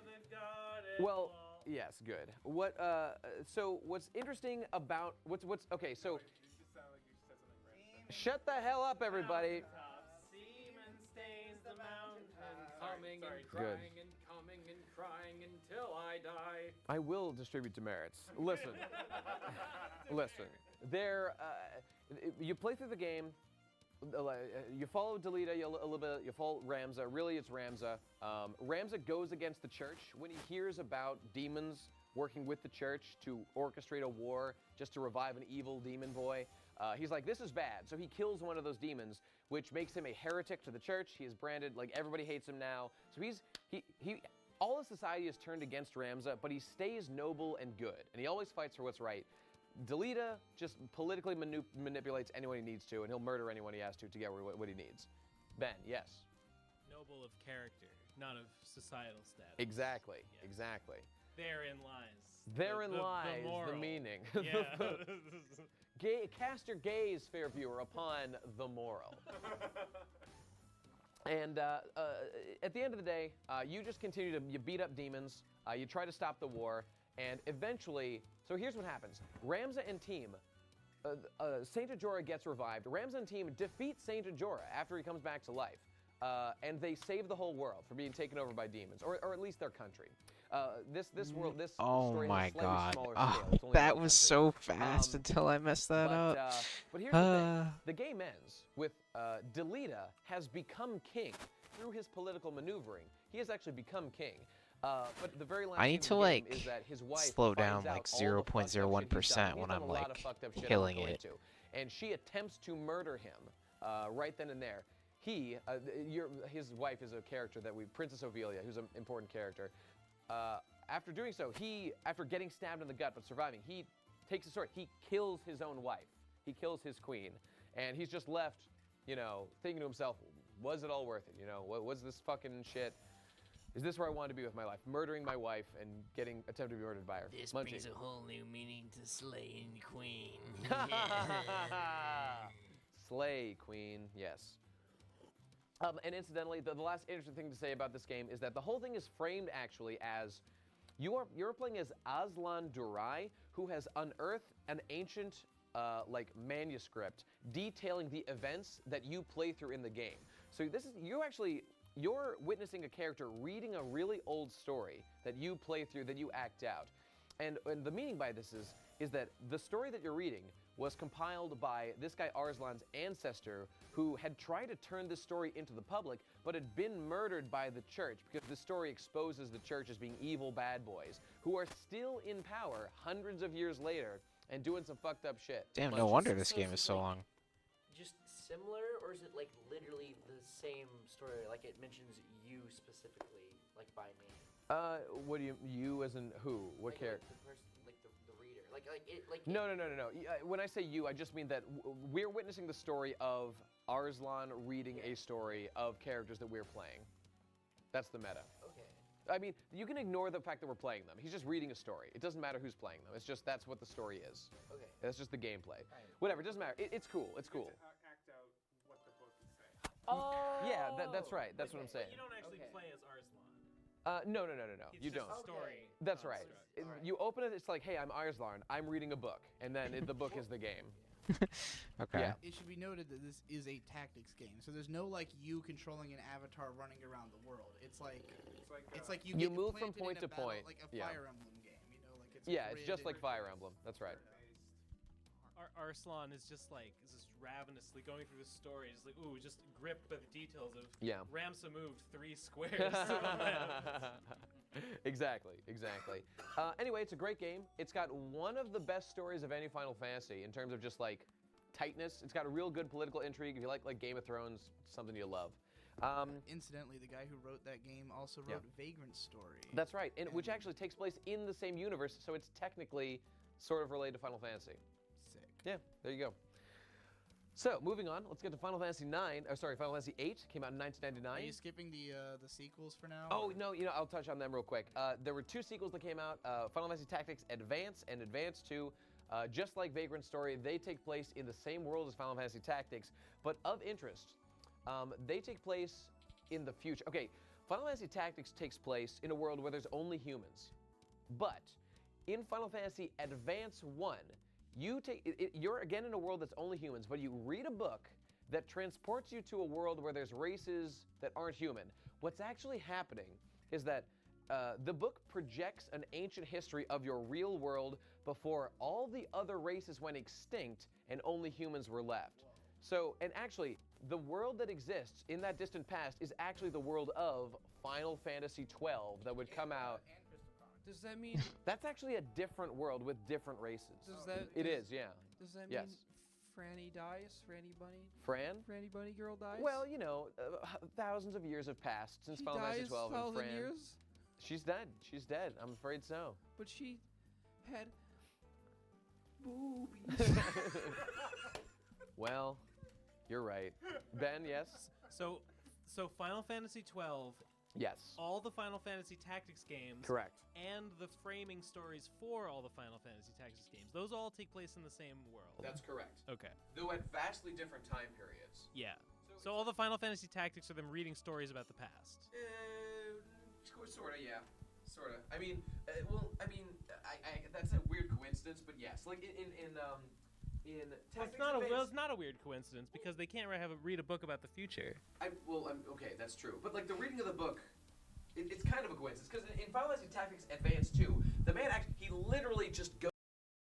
the garden Well, wall. yes, good. What? So what's interesting about what's okay? So shut the hell up, everybody. Mountaintop semen stains the mountain. Coming and Good. crying and coming and crying until I die. I will distribute demerits. Listen, listen. There, you play through the game. You follow Delita a little bit. You follow Ramza. Really, it's Ramza. Ramza goes against the church when he hears about demons working with the church to orchestrate a war just to revive an evil demon boy. He's like, this is bad. So he kills one of those demons, which makes him a heretic to the church. He is branded, like everybody hates him now. So all of society is turned against Ramza, but he stays noble and good, and he always fights for what's right. Delita just politically manipulates anyone he needs to, and he'll murder anyone he has to get what he needs. Ben, yes. Noble of character, not of societal status. Exactly, Yeah. exactly. Therein lies. Therein lies the moral. meaning. Yeah. Cast your gaze, fair viewer, upon the moral. And at the end of the day, you just continue to beat up demons. You try to stop the war, and eventually, so here's what happens: Ramza and team, Saint Ajora gets revived. Ramza and team defeat Saint Ajora after he comes back to life, and they save the whole world from being taken over by demons, or at least their country. This world, this Oh story my has a slightly god. smaller Oh, scale. It's only that one was country. so fast until I messed that up. But here's the thing. The game ends with Delita has become king through his political maneuvering. He has actually become king. But the very last I need scene to, of the game like, is that his wife slow finds down, out like, all the fucked up shit he's 0.01% done. He's when done I'm, a lot of like, fucked up shit killing I'm not it. going into. And she attempts to murder him right then and there. His wife is a character that Princess Ophelia, who's an important character. After doing so, after getting stabbed in the gut but surviving, he takes his sword. He kills his own wife. He kills his queen. And he's just left, thinking to himself, was it all worth it? What was this fucking shit? Is this where I want to be with my life? Murdering my wife and attempting to be murdered by her. This Munchie. brings a whole new meaning to slaying queen. Slay, queen, yes. And incidentally, the last interesting thing to say about this game is that the whole thing is framed actually as you're playing as Aslan Durai, who has unearthed an ancient manuscript detailing the events that you play through in the game. So you're witnessing a character reading a really old story that you play through, that you act out. And the meaning by this is that the story that you're reading was compiled by this guy Arslan's ancestor, who had tried to turn this story into the public, but had been murdered by the church, because the story exposes the church as being evil bad boys who are still in power hundreds of years later and doing some fucked up shit. Damn, no wonder this game is so long. Just similar, or is it like literally the same story? Like it mentions you specifically, like by name. What do you as in who? What Like, character? Like the person, like the reader. Like No. When I say you, I just mean that we're witnessing the story of Arslan reading a story of characters that we're playing. That's the meta. Okay. I mean, you can ignore the fact that we're playing them. He's just reading a story. It doesn't matter who's playing them. It's just that's what the story is. Okay. That's just the gameplay. Right. Whatever, it doesn't matter. It's cool. It's cool. Act out what the book is saying. Oh. Yeah, that's right. That's what I'm saying. You don't actually Okay. play as Arslan. No. It's You just don't. a story. That's right. construct. Alright. You open it, it's like, hey, I'm Arslan. I'm reading a book. And then the book is the game. Okay. Yeah. It should be noted that this is a tactics game, so there's no like you controlling an avatar running around the world. It's like you You get move from planted point in a to battle, point. like a Yeah. Fire Emblem game. Like it's Yeah, it's grid just and- like Fire Emblem. That's right. Arslan is just ravenously going through the story, just like, ooh, just gripped by the details of Yeah. Ramsa moved 3 squares to the left. Exactly. Anyway, it's a great game. It's got one of the best stories of any Final Fantasy in terms of just like tightness. It's got a real good political intrigue. If you like Game of Thrones, it's something you'll love. Incidentally, the guy who wrote that game also wrote Vagrant Story. That's right, and which actually takes place in the same universe, so it's technically sort of related to Final Fantasy. Sick. Yeah, there you go. So, moving on, let's get to Final Fantasy Final Fantasy VIII came out in 1999. Are you skipping the sequels for now? Oh, no, I'll touch on them real quick. There were 2 sequels that came out, Final Fantasy Tactics Advance and Advance 2. Just like Vagrant Story, they take place in the same world as Final Fantasy Tactics, but of interest, they take place in the future. Okay, Final Fantasy Tactics takes place in a world where there's only humans. But in Final Fantasy Advance 1, you're again in a world that's only humans, but you read a book that transports you to a world where there's races that aren't human. What's actually happening is that the book projects an ancient history of your real world before all the other races went extinct and only humans were left. So, and actually, the world that exists in that distant past is actually the world of Final Fantasy XII that would come out. Does that mean? That's actually a different world with different races. It is, yeah. Does that Yes. mean Franny dies? Franny Bunny? Fran? Franny Bunny girl dies? Well, thousands of years have passed since she Final Fantasy dies XII and 1,000 Fran. years? She's dead. She's dead. I'm afraid so. But she had boobies. Well, you're right. Ben, yes? So Final Fantasy 12, Yes. all the Final Fantasy Tactics games, Correct. and the framing stories for all the Final Fantasy Tactics games, those all take place in the same world. That's correct. Okay. Though at vastly different time periods. Yeah. So all the Final Fantasy Tactics are them reading stories about the past. Sort of, yeah. Sort of. I mean, that's a weird coincidence, but yes. Like in Well, it's not a weird coincidence because they can't read a book about the future. Okay, that's true. But like the reading of the book, it's kind of a coincidence because in Final Fantasy Tactics Advance 2, the man he literally just goes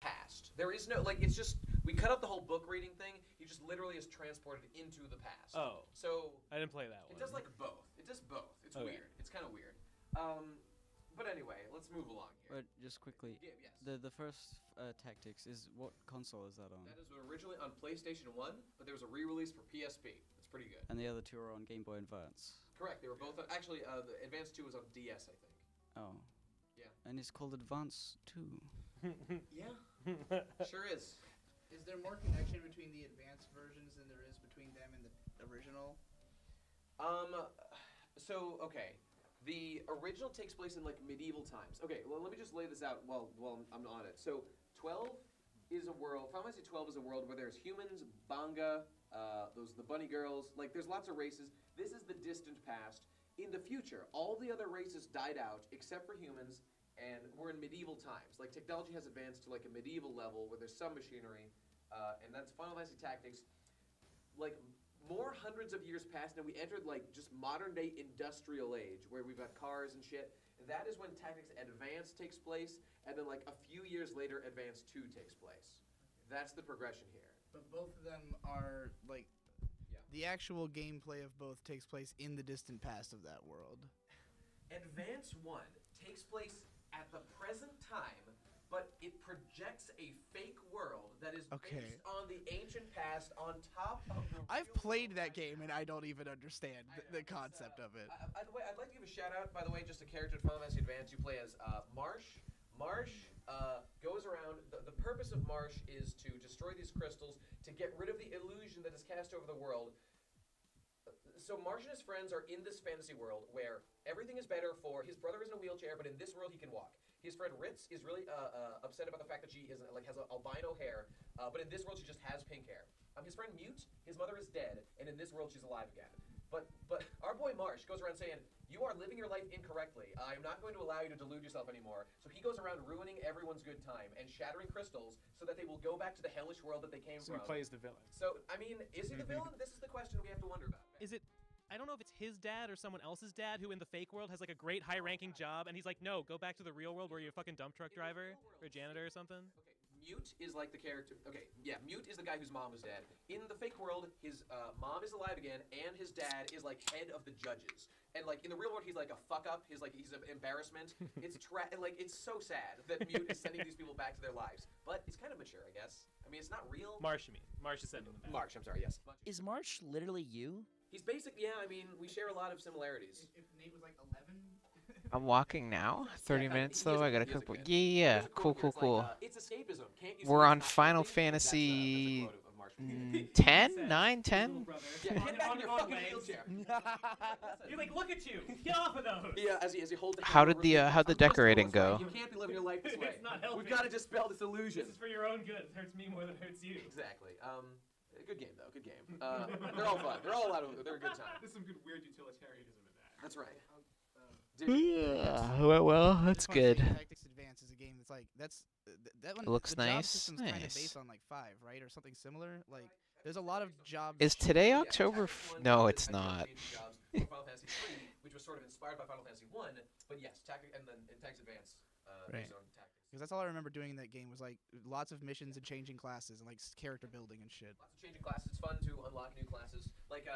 past. There is no it's just we cut out the whole book reading thing. He just literally is transported into the past. Oh. So I didn't play that one. it does both. It does both. It's Okay. weird. It's kind of weird. But anyway, let's move along here. But just quickly, Yeah, yes. the first Tactics is what console is that on? That is originally on PlayStation 1, but there was a re-release for PSP. It's pretty good. And the other two are on Game Boy Advance. Correct. They were both actually the Advance 2 was on DS, I think. Oh. Yeah. And it's called Advance 2. Yeah. Sure is. Is there more connection between the advanced versions than there is between them and the original? So okay. The original takes place in medieval times. Okay, well let me just lay this out while I'm on it. So 12 is a world. Final Fantasy 12 is a world where there's humans, Banga, the bunny girls. There's lots of races. This is the distant past. In the future, all the other races died out except for humans, and we're in medieval times. Technology has advanced to a medieval level where there's some machinery, and that's Final Fantasy Tactics. More hundreds of years past, and we entered just modern day industrial age where we've got cars and shit. That is when Tactics Advance takes place, and then a few years later, Advance 2 takes place. That's the progression here. But both of them are the actual gameplay of both takes place in the distant past of that world. Advance 1 takes place at the present time, but it projects a fake world that is based on the ancient past on top of the I've played that game and I don't even understand the concept of it. By the way, I'd like to give a shout out, by the way, just a character in Final Fantasy Advance. You play as Marsh. Marsh goes around. The purpose of Marsh is to destroy these crystals to get rid of the illusion that is cast over the world. So Marsh and his friends are in this fantasy world where everything is better for his brother is in a wheelchair, but in this world he can walk. His friend Ritz is really upset about the fact that she is has albino hair, but in this world she just has pink hair. His friend Mute, his mother is dead, and in this world she's alive again. But our boy Marsh goes around saying, "You are living your life incorrectly. I'm not going to allow you to delude yourself anymore." So he goes around ruining everyone's good time and shattering crystals so that they will go back to the hellish world that they came So from. he plays the villain. So I mean, is he the villain? This is the question we have to wonder about. Is it? I don't know if it's his dad or someone else's dad who in the fake world has a great high-ranking job, and he's like, no, go back to the real world where you're a fucking dump truck driver or a janitor or something. Okay, Mute is the character. Okay, yeah, Mute is the guy whose mom was dead. In the fake world, his mom is alive again, and his dad is head of the judges. And in the real world, he's a fuck up. He's an embarrassment. It's it's so sad that Mute is sending these people back to their lives. But it's kind of mature, I guess. I mean, it's not real. Marsh, you mean? Marsh is sending them back. Marsh, I'm sorry. Yes. Is Marsh literally you? He's basic. Yeah, I mean, we share a lot of similarities. If Nate was like 11. I'm walking now. 30 minutes though. I got a he is a couple. kid. Yeah. There's a quote Cool. here, Cool. it's like, it's escapism. Can't you see We're it's on not Final something? That's a Fantasy quote of Marshall. 10, 9, 10. Yeah, get back in your fucking legs. wheelchair. You're like, look at you. Get off of those. Yeah, as he holds the How'd camera the over his how'd the face. I'm just decorating almost right. go? You can't be living your life this way. It's not helping. We've got to dispel this illusion. This is for your own good. It hurts me more than it hurts you. Exactly. Good game though. Good game. They're all fun. They're all a lot of. They're a good time. There's some good weird utilitarianism in that. That's right. Yeah. Well, that's Final Fantasy good. Tactics Advance is a game that's like that one. It looks the job nice. system's kind of Nice. based on like 5, right, or something similar. Like there's a lot of job. Is today October? No, it's not. Final Fantasy 3, which was sort of inspired by Final Fantasy 1, but yes, and then in Tactics Advance, Right. based on tactics. Because that's all I remember doing in that game was like lots of missions and changing classes and like character building and shit. Lots of changing classes. It's fun to unlock new classes. Like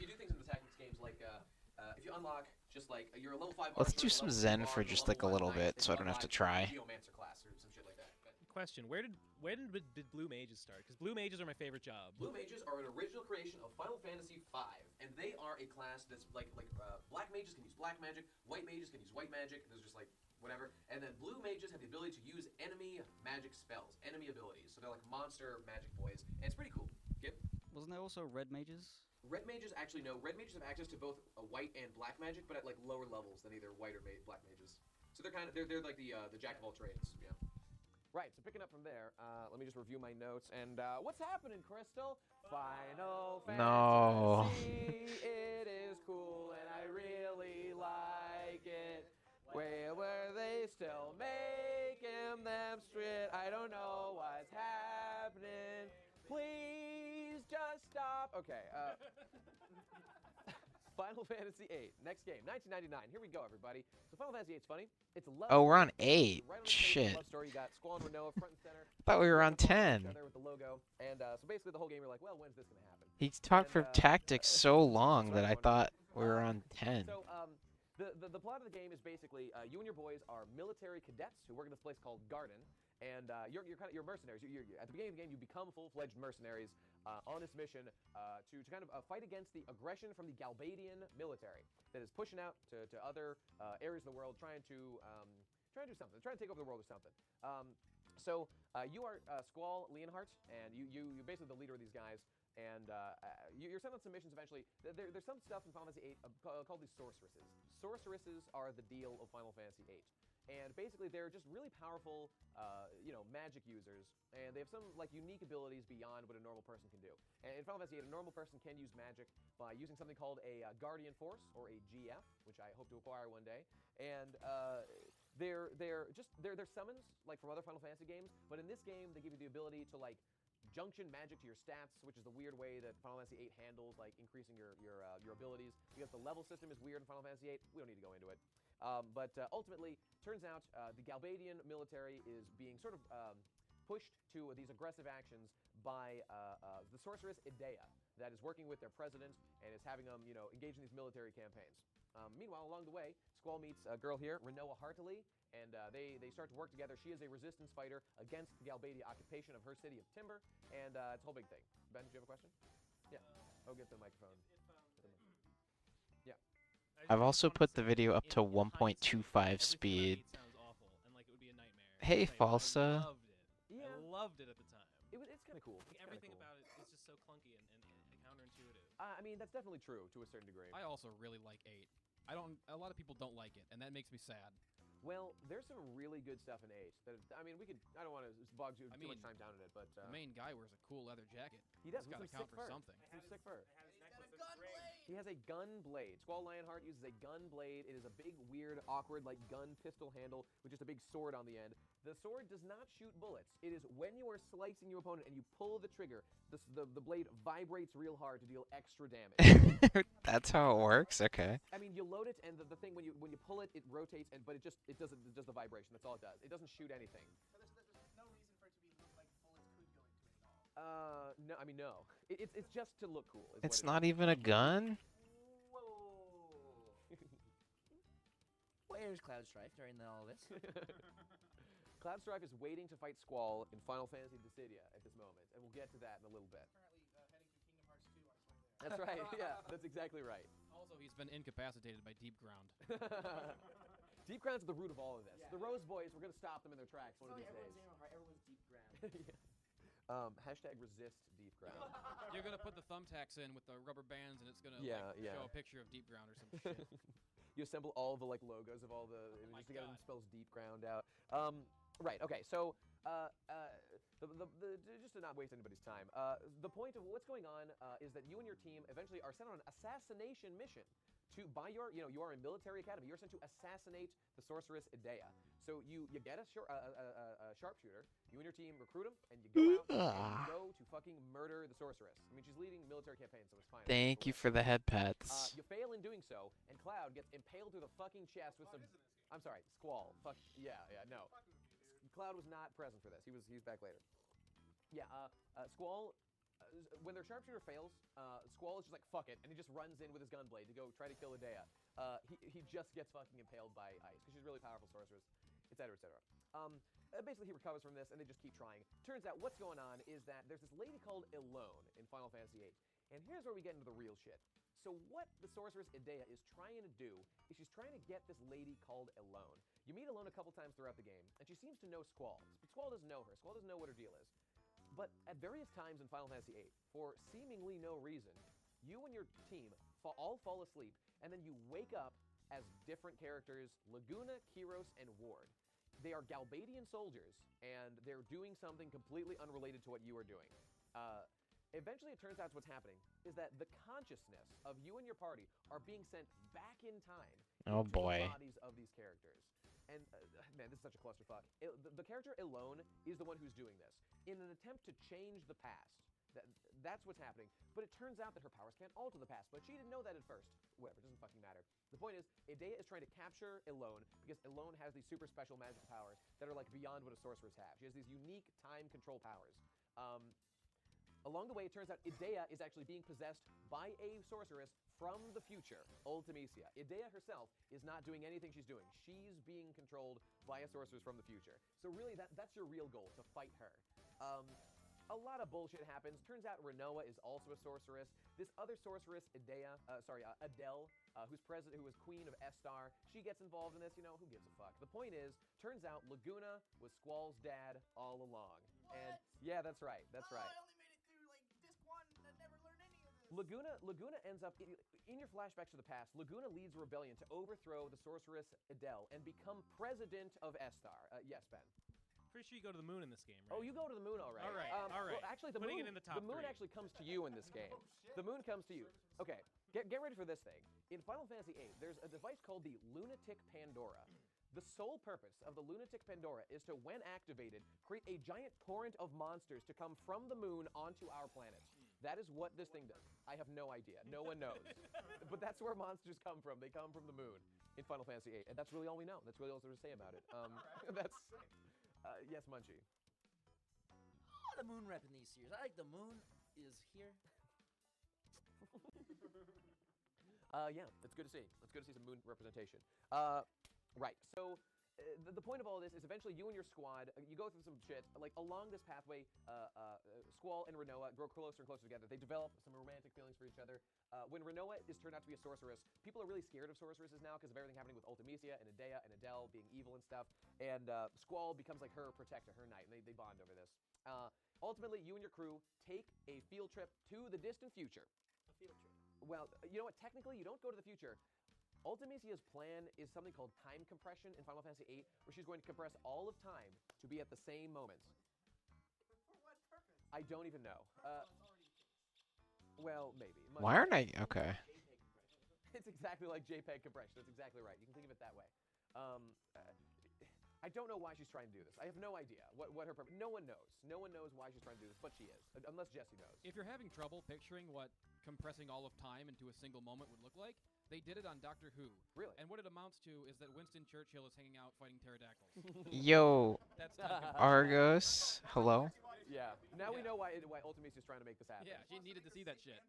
you do things in the tactics games, like if you unlock just like you're a level 5. Let's archer, do a some level 2 Zen bard, for a just level like a 1 little knight, bit, and so I you don't have to unlock try. Geomancer class or some shit like that. Question: When did Blue Mages start? Because Blue Mages are my favorite job. Blue Mages are an original creation of Final Fantasy V, and they are a class that's like Black Mages can use Black Magic, White Mages can use White Magic. There's just like whatever, and then Blue Mages have the ability to use enemy magic spells, enemy abilities. So they're like monster magic boys, and it's pretty cool. Yep. Wasn't there also red mages? Red Mages actually no. Red Mages have access to both White and Black Magic, but at like lower levels than either White or Black Mages. So they're they're like the jack of all trades. Yeah. Right, so picking up from there, let me just review my notes. And what's happening, Crystal? Final Fantasy. No. It is cool, and I really like it. Where were they still making them straight? I don't know what's happening. Please just stop. Okay. Final Fantasy VIII. Next game, 1999. Here we go, everybody. So Final Fantasy VIII's funny. It's a love. Oh, we're on story. 8. Right on the face of the Shit. love story. You got Squall and Renoa front and center. Thought we were on Each 10. other with the logo. And so basically the whole game you're like, well, when's this gonna happen? He talked for And, tactics so long that I thought we were on 10. So the plot of the game is basically you and your boys are military cadets who work at this place called Garden, and you're mercenaries. You're at the beginning of the game you become full-fledged mercenaries on this mission to kind of fight against the aggression from the Galbadian military that is pushing out to other areas of the world, trying to do something, trying to take over the world or something. So you are Squall Leonhardt, and you're basically the leader of these guys. And you're sent on some missions eventually. There's some stuff in Final Fantasy VIII called the sorceresses. Sorceresses are the deal of Final Fantasy VIII. And basically they're just really powerful, magic users. And they have some like unique abilities beyond what a normal person can do. And in Final Fantasy VIII, a normal person can use magic by using something called a Guardian Force, or a GF, which I hope to acquire one day. And they're summons, like from other Final Fantasy games. But in this game, they give you the ability to like junction magic to your stats, which is the weird way that Final Fantasy VIII handles like increasing your abilities, because the level system is weird in Final Fantasy VIII. We don't need to go into it. But ultimately, turns out the Galbadian military is being sort of pushed to these aggressive actions by the sorceress Idea, that is working with their president and is having them, engage in these military campaigns. Meanwhile, along the way, Squall meets a girl here, Renoa Hartley, and they start to work together. She is a resistance fighter against the Galbadia occupation of her city of Timber, and it's a whole big thing. Ben, do you have a question? Yeah. Oh, get the microphone. Yeah. I've also put the video up to 1.25 speed. Sounds awful, and like it would be a nightmare. Hey, But I Falsa. loved it. Yeah. I loved it at the time. It's kind of cool. Like, everything about it is just so clunky and counterintuitive. I mean, that's definitely true to a certain degree. I also really like 8. A lot of people don't like it, and that makes me sad. Well, there's some really good stuff in 8. I don't want to bog too much time down in it, but The main guy wears a cool leather jacket. he does. It's got to With some count sick for fur. something. Some sick fur. He has a gun blade. Squall Lionheart uses a gun blade. It is a big, weird, awkward, like gun pistol handle with just a big sword on the end. The sword does not shoot bullets. It is when you are slicing your opponent and you pull the trigger, the blade vibrates real hard to deal extra damage. That's how it works? Okay. I mean, you load it, and the thing when you pull it, it rotates, but it does the vibration. That's all it does. It doesn't shoot anything. So there's no reason for it to be look like bullets could go into it at all. No, I mean, no. It's just to look cool. is It's what it not even a gun? Where's Cloud Strife during all this? Cloud Strife is waiting to fight Squall in Final Fantasy Dissidia at this moment, and we'll get to that in a little bit. Currently heading to Kingdom Hearts 2 on his way That's right. Yeah, that's exactly right. Also, he's been incapacitated by Deep Ground. Deep Ground's at the root of all of this. The Rose Boys, we're going to stop them in their tracks one of these days. Everyone's deep ground. Hashtag resist Deep Ground. You're gonna put the thumbtacks in with the rubber bands, and it's gonna show a picture of Deep Ground or some shit. You assemble all the logos of all the images together and spells Deep Ground out. Right. Okay. So, just to not waste anybody's time, the point of what's going on is that you and your team eventually are sent on an assassination mission by your, you are a military academy. You're sent to assassinate the sorceress Idea. So you get a sharpshooter. You and your team recruit him, and you go out and you go to fucking murder the sorceress. I mean, she's leading military campaigns, so it's fine. Thank you for the head pats. You fail in doing so, and Cloud gets impaled through the fucking chest with some. I'm sorry, Squall. Fuck yeah, no. Cloud was not present for this. He was back later. Yeah, Squall. When their sharpshooter fails, Squall is just like fuck it, and he just runs in with his gunblade to go try to kill Idea. He just gets fucking impaled by ice because she's a really powerful sorceress, etc., etc. Basically, he recovers from this, and they just keep trying. Turns out what's going on is that there's this lady called Elone in Final Fantasy VIII, and here's where we get into the real shit. So what the sorceress Idea is trying to do is she's trying to get this lady called Elone. You meet Elone a couple times throughout the game, and she seems to know Squall, but Squall doesn't know her. Squall doesn't know what her deal is. But at various times in Final Fantasy VIII, for seemingly no reason, you and your team all fall asleep, and then you wake up as different characters, Laguna, Kiros, and Ward. They are Galbadian soldiers, and they're doing something completely unrelated to what you are doing. Eventually, it turns out what's happening is that the consciousness of you and your party are being sent back in time Oh to boy. the bodies of these characters. And man, this is such a clusterfuck. The character Elone is the one who's doing this in an attempt to change the past. That's what's happening. But it turns out that her powers can't alter the past. But she didn't know that at first. Whatever, it doesn't fucking matter. The point is, Idea is trying to capture Elone because Elone has these super special magical powers that are like beyond what a sorceress has. She has these unique time control powers. Along the way, it turns out Idea is actually being possessed by a sorceress from the future, Ultimecia. Idea herself is not doing anything she's doing. She's being controlled by a sorceress from the future. So really, that's your real goal, to fight her. A lot of bullshit happens. Turns out Rinoa is also a sorceress. This other sorceress, Adele, who was queen of Estar, she gets involved in this. Who gives a fuck? The point is, turns out Laguna was Squall's dad all along. What? And yeah, that's right. That's right. I only made it through like disc 1 and I never learned any of this. Laguna ends up in your flashbacks to the past. Laguna leads a rebellion to overthrow the sorceress Adele and become president of Estar. Yes, Ben. Pretty sure you go to the moon in this game, right? Oh, you go to the moon, all right. All right, all right. Well, actually, the Putting moon, it in the top moon three. actually comes to you in this game. The moon comes to you. Okay, get ready for this thing. In Final Fantasy VIII, there's a device called the Lunatic Pandora. The sole purpose of the Lunatic Pandora is to, when activated, create a giant torrent of monsters to come from the moon onto our planet. That is what this thing does. I have no idea. No one knows. But that's where monsters come from. They come from the moon in Final Fantasy VIII. And that's really all we know. That's really all there is to say about it. Yes, Munchie. The moon rep in these series. I like the moon is here. Yeah, it's good to see. It's good to see some moon representation. Right, so the point of all this is eventually you and your squad, you go through some shit, like along this pathway, Squall and Rinoa grow closer and closer together. They develop some romantic feelings for each other. When Rinoa is turned out to be a sorceress, people are really scared of sorceresses now because of everything happening with Ultimecia and Idea and Adele being evil and stuff. And Squall becomes like her protector, her knight, and they bond over this. Ultimately, you and your crew take a field trip to the distant future. A field trip. Well, you know what? Technically, you don't go to the future. Ultimecia's plan is something called time compression in Final Fantasy VIII, where she's going to compress all of time to be at the same moment. For what purpose? I don't even know. Well, maybe. Why aren't I? Okay. It's exactly like JPEG compression. That's exactly right. You can think of it that way. I don't know why she's trying to do this. I have no idea what her purpose. No one knows. No one knows why she's trying to do this, but she is, unless Jesse knows. If you're having trouble picturing what compressing all of time into a single moment would look like, they did it on Doctor Who. Really? And what it amounts to is that Winston Churchill is hanging out fighting pterodactyls. Yo, That's time compression. Argos, hello. Yeah. Now we know why Ultimecia is trying to make this happen. Yeah, she needed to see that shit.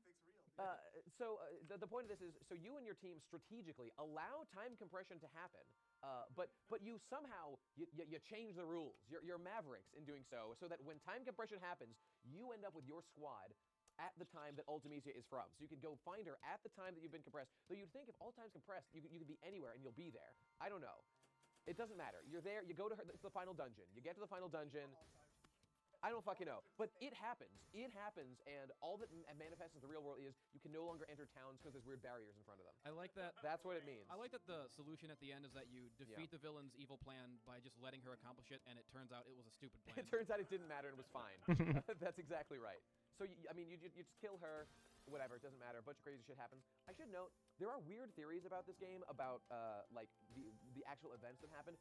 The point of this is, so you and your team strategically allow time compression to happen, but you somehow, you change the rules. You're mavericks in doing so that when time compression happens, you end up with your squad at the time that Ultimecia is from. So you can go find her at the time that you've been compressed. Though you'd think if all time's compressed, you could be anywhere and you'll be there. I don't know. It doesn't matter. You're there, you go to her, it's the final dungeon. You get to the final dungeon. I don't fucking know. But it happens. It happens, and all that manifests in the real world is you can no longer enter towns because there's weird barriers in front of them. I like that. That's what it means. I like that the solution at the end is that you defeat the villain's evil plan by just letting her accomplish it, and it turns out it was a stupid plan. It turns out it didn't matter and it was fine. That's exactly right. So, I mean, you just kill her, whatever, it doesn't matter. A bunch of crazy shit happens. I should note, there are weird theories about this game, about, like, the actual events that happen.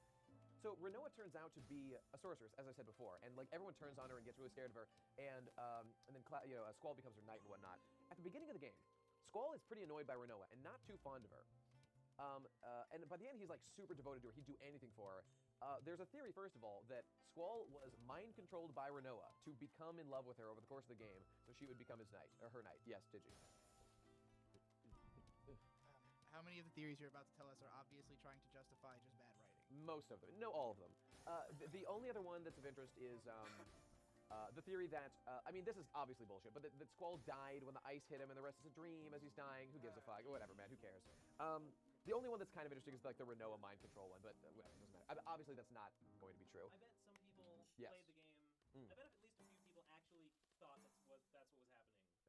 So Rinoa turns out to be a sorceress, as I said before, and like everyone turns on her and gets really scared of her, and then Squall becomes her knight and whatnot. At the beginning of the game, Squall is pretty annoyed by Rinoa and not too fond of her. And by the end, he's like super devoted to her. He'd do anything for her. There's a theory, first of all, that Squall was mind controlled by Rinoa to become in love with her over the course of the game, so she would become his knight, or her knight. Yes, Digi. How many of the theories you're about to tell us are obviously trying to justify just bad writing? Most of them. No, all of them. The only other one that's of interest is the theory that, I mean, this is obviously bullshit, but that Squall died when the ice hit him and the rest is a dream as he's dying. Who gives a fuck? Whatever, man. Who cares? The only one that's kind of interesting is like the Rinoa mind control one, but whatever, it doesn't matter. Obviously, that's not going to be true. I bet some people Yes. played the game. I bet at least a few people actually thought that's what was happening.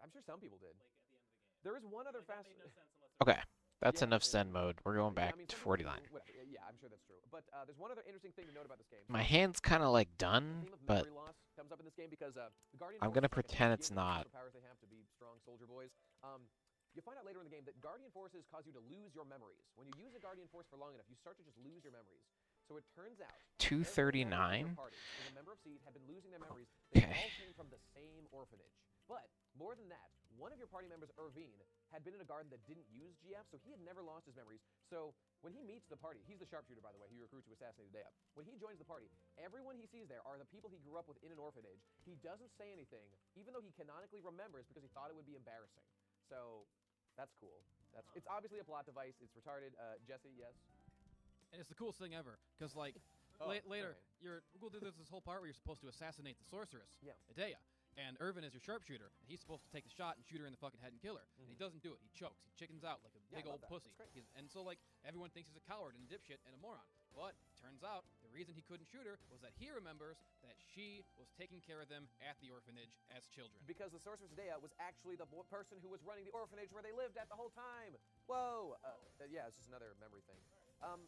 I'm sure some people did. Like at the end of the game. There is one other Like, that fast. made no sense unless it Okay. That's Yeah, enough it- send mode. We're going back I mean, to some 40 people- line. Whatever. Yeah, I'm sure that's true. But there's one other interesting thing to note about this game. My hand's kind of like The done, theme of but memory loss comes up in this game because the Guardian I'm Forces, gonna like, pretend give it's them not. Superpowers they have to be strong soldier boys. You find out later in the game that Guardian Forces cause you to lose your memories. When you use a Guardian Force for long enough, you start to just lose your memories. So it turns out 239? a member of Seed had been losing their memories. They Okay. all came from the same orphanage. But more than that, one of your party members, Irvine, had been in a garden that didn't use GF, so he had never lost his memories. So when he meets the party, he's the sharpshooter, by the way, he recruits to assassinate Dea. When he joins the party, everyone he sees there are the people he grew up with in an orphanage. He doesn't say anything, even though he canonically remembers because he thought it would be embarrassing. So that's cool. It's obviously a plot device. It's retarded. Jesse, yes? And it's the coolest thing ever, because like later, there's this whole part where you're supposed to assassinate the sorceress, Yeah. Edea, and Irvin is your sharpshooter, and he's supposed to take the shot and shoot her in the fucking head and kill her, and he doesn't do it. He chokes. He chickens out like a Yeah, I big love old that. pussy. That's great. And so like everyone thinks he's a coward and a dipshit and a moron. But turns out the reason he couldn't shoot her was that he remembers that she was taking care of them at the orphanage as children. Because the sorceress Dea was actually the person who was running the orphanage where they lived at the whole time. Whoa. Yeah, it's just another memory thing.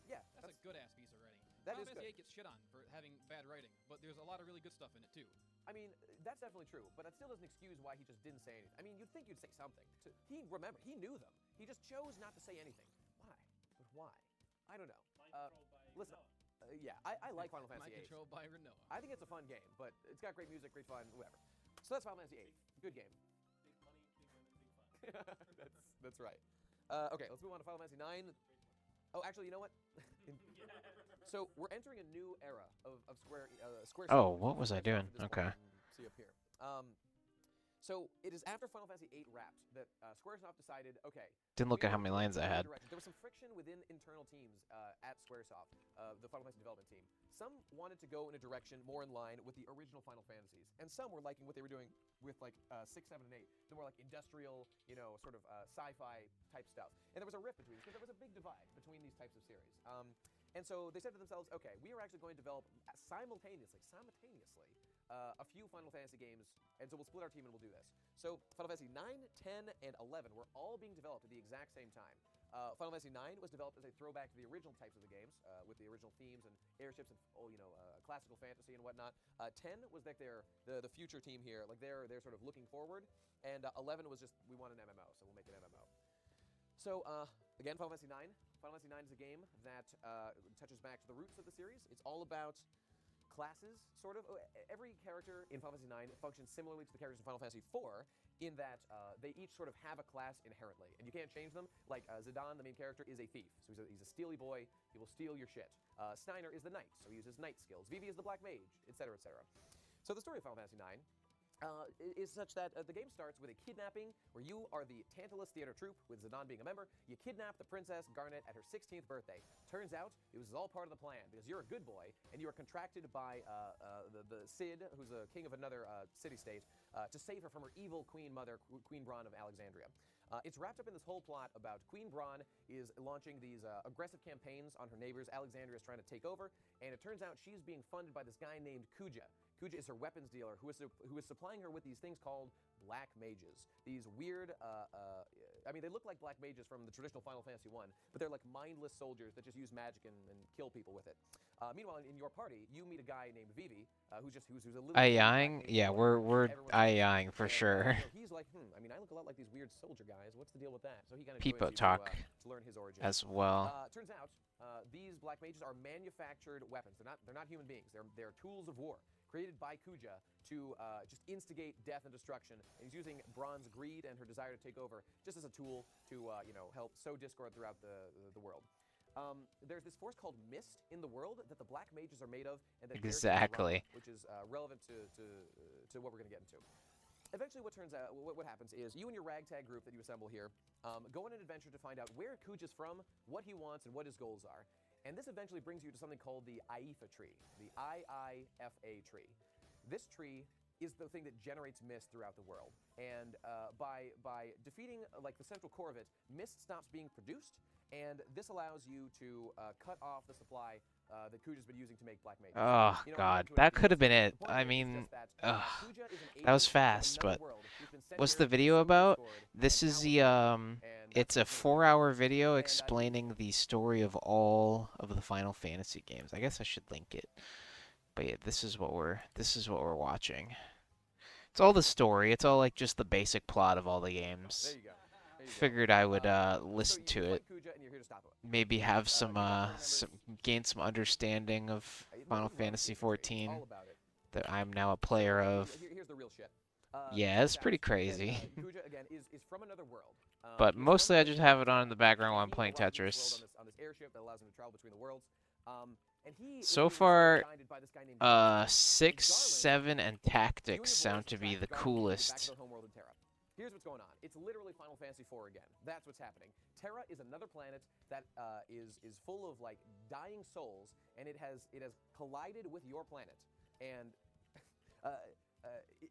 Yeah. That's a good ass piece of writing. That Final is Fantasy good. 8 gets shit on for having bad writing, but there's a lot of really good stuff in it too. I mean, that's definitely true, but that still doesn't excuse why he just didn't say anything. I mean, you'd think you'd say something. He knew them. He just chose not to say anything. Why? But why? I don't know. Mind controlled by Listen, Rinoa. yeah, I like Final Mind Fantasy VIII. controlled by Rinoa. I think it's a fun game, but it's got great music, great fun, whatever. So that's Final Fantasy VIII. Good game. Big money, big women, big fun. That's right. Okay, let's move on to Final Fantasy IX. Oh, actually, you know what? So we're entering a new era of Squaresoft. Oh, what was I doing? At this point, Okay. you can see up here. So it is after Final Fantasy VIII wrapped that Squaresoft decided, okay. Didn't look we at how are many going lines I in a had. direction. There was some friction within internal teams at Squaresoft, the Final Fantasy development team. Some wanted to go in a direction more in line with the original Final Fantasies, and some were liking what they were doing with like 6, 7, and 8, the more like industrial, sort of sci-fi type stuff. And there was a rift between, because there was a big divide between these types of series. And so they said to themselves, okay, we are actually going to develop simultaneously, a few Final Fantasy games, and so we'll split our team and we'll do this. So Final Fantasy 9, 10, and 11 were all being developed at the exact same time. Final Fantasy 9 was developed as a throwback to the original types of the games, with the original themes and airships and classical fantasy and whatnot. 10 was like the future team here, like they're sort of looking forward, and 11 was just we want an MMO, so we'll make an MMO. So again, Final Fantasy 9. Final Fantasy 9 is a game that touches back to the roots of the series. It's all about classes, sort of. Every character in Final Fantasy 9 functions similarly to the characters in Final Fantasy 4 in that they each sort of have a class inherently, and you can't change them. Like Zidane, the main character, is a thief, so he's a steely boy. He will steal your shit. Steiner is the knight, so he uses knight skills. Vivi is the black mage, etc., etc. So the story of Final Fantasy 9 is such that the game starts with a kidnapping where you are the Tantalus Theater Troupe, with Zidane being a member. You kidnap the Princess Garnet at her 16th birthday. Turns out it was all part of the plan because you're a good boy and you are contracted by the Cid, who's a king of another city-state, to save her from her evil queen mother, Queen Braun of Alexandria. It's wrapped up in this whole plot about Queen Braun is launching these aggressive campaigns on her neighbors. Alexandria is trying to take over, and it turns out she's being funded by this guy named Kuja. Kuja is her weapons dealer who is supplying her with these things called black mages. These weird, I mean, they look like black mages from the traditional Final Fantasy 1, but they're like mindless soldiers that just use magic and kill people with it. Meanwhile, in your party, you meet a guy named Vivi, who's a little AIing? Yeah, we're AIing for sure. He's like, I mean, I look a lot like these weird soldier guys. What's the deal with that? So he kind of People joins you talk to learn his origin. as well. Turns out, these black mages are manufactured weapons. They're not human beings. They're tools of war created by Kuja to just instigate death and destruction. And he's using Braun's greed and her desire to take over just as a tool to help sow discord throughout the world. There's this force called Mist in the world that the black mages are made of, and that Exactly. which is relevant to what we're going to get into. Eventually, what happens is you and your ragtag group that you assemble here go on an adventure to find out where Kuja's from, what he wants, and what his goals are. And this eventually brings you to something called the Aifa tree, the IIFA tree. This tree is the thing that generates mist throughout the world. And by defeating like the central core of it, mist stops being produced, and this allows you to cut off the supply that Kuja's been using to make black mages. Oh, God. That could have been it. I mean, that was fast, but what's the video about? This is the, it's a 4-hour video explaining the story of all of the Final Fantasy games. I guess I should link it. But yeah, this is what we're watching. It's all the story. It's all like just the basic plot of all the games. Figured I would listen to it. Maybe have gain some understanding of Final Fantasy 14 that I'm now a player of. Here's the real shit. Yeah, it's pretty crazy. Kuja again is from another world. But mostly I just have it on in the background while I'm playing Tetris. On this airship that allows him to travel between the worlds. And he So far, 6, 7, and Tactics sound to be the coolest. Here's what's going on. It's literally Final Fantasy IV again. That's what's happening. Terra is another planet that is full of like dying souls, and it has collided with your planet. And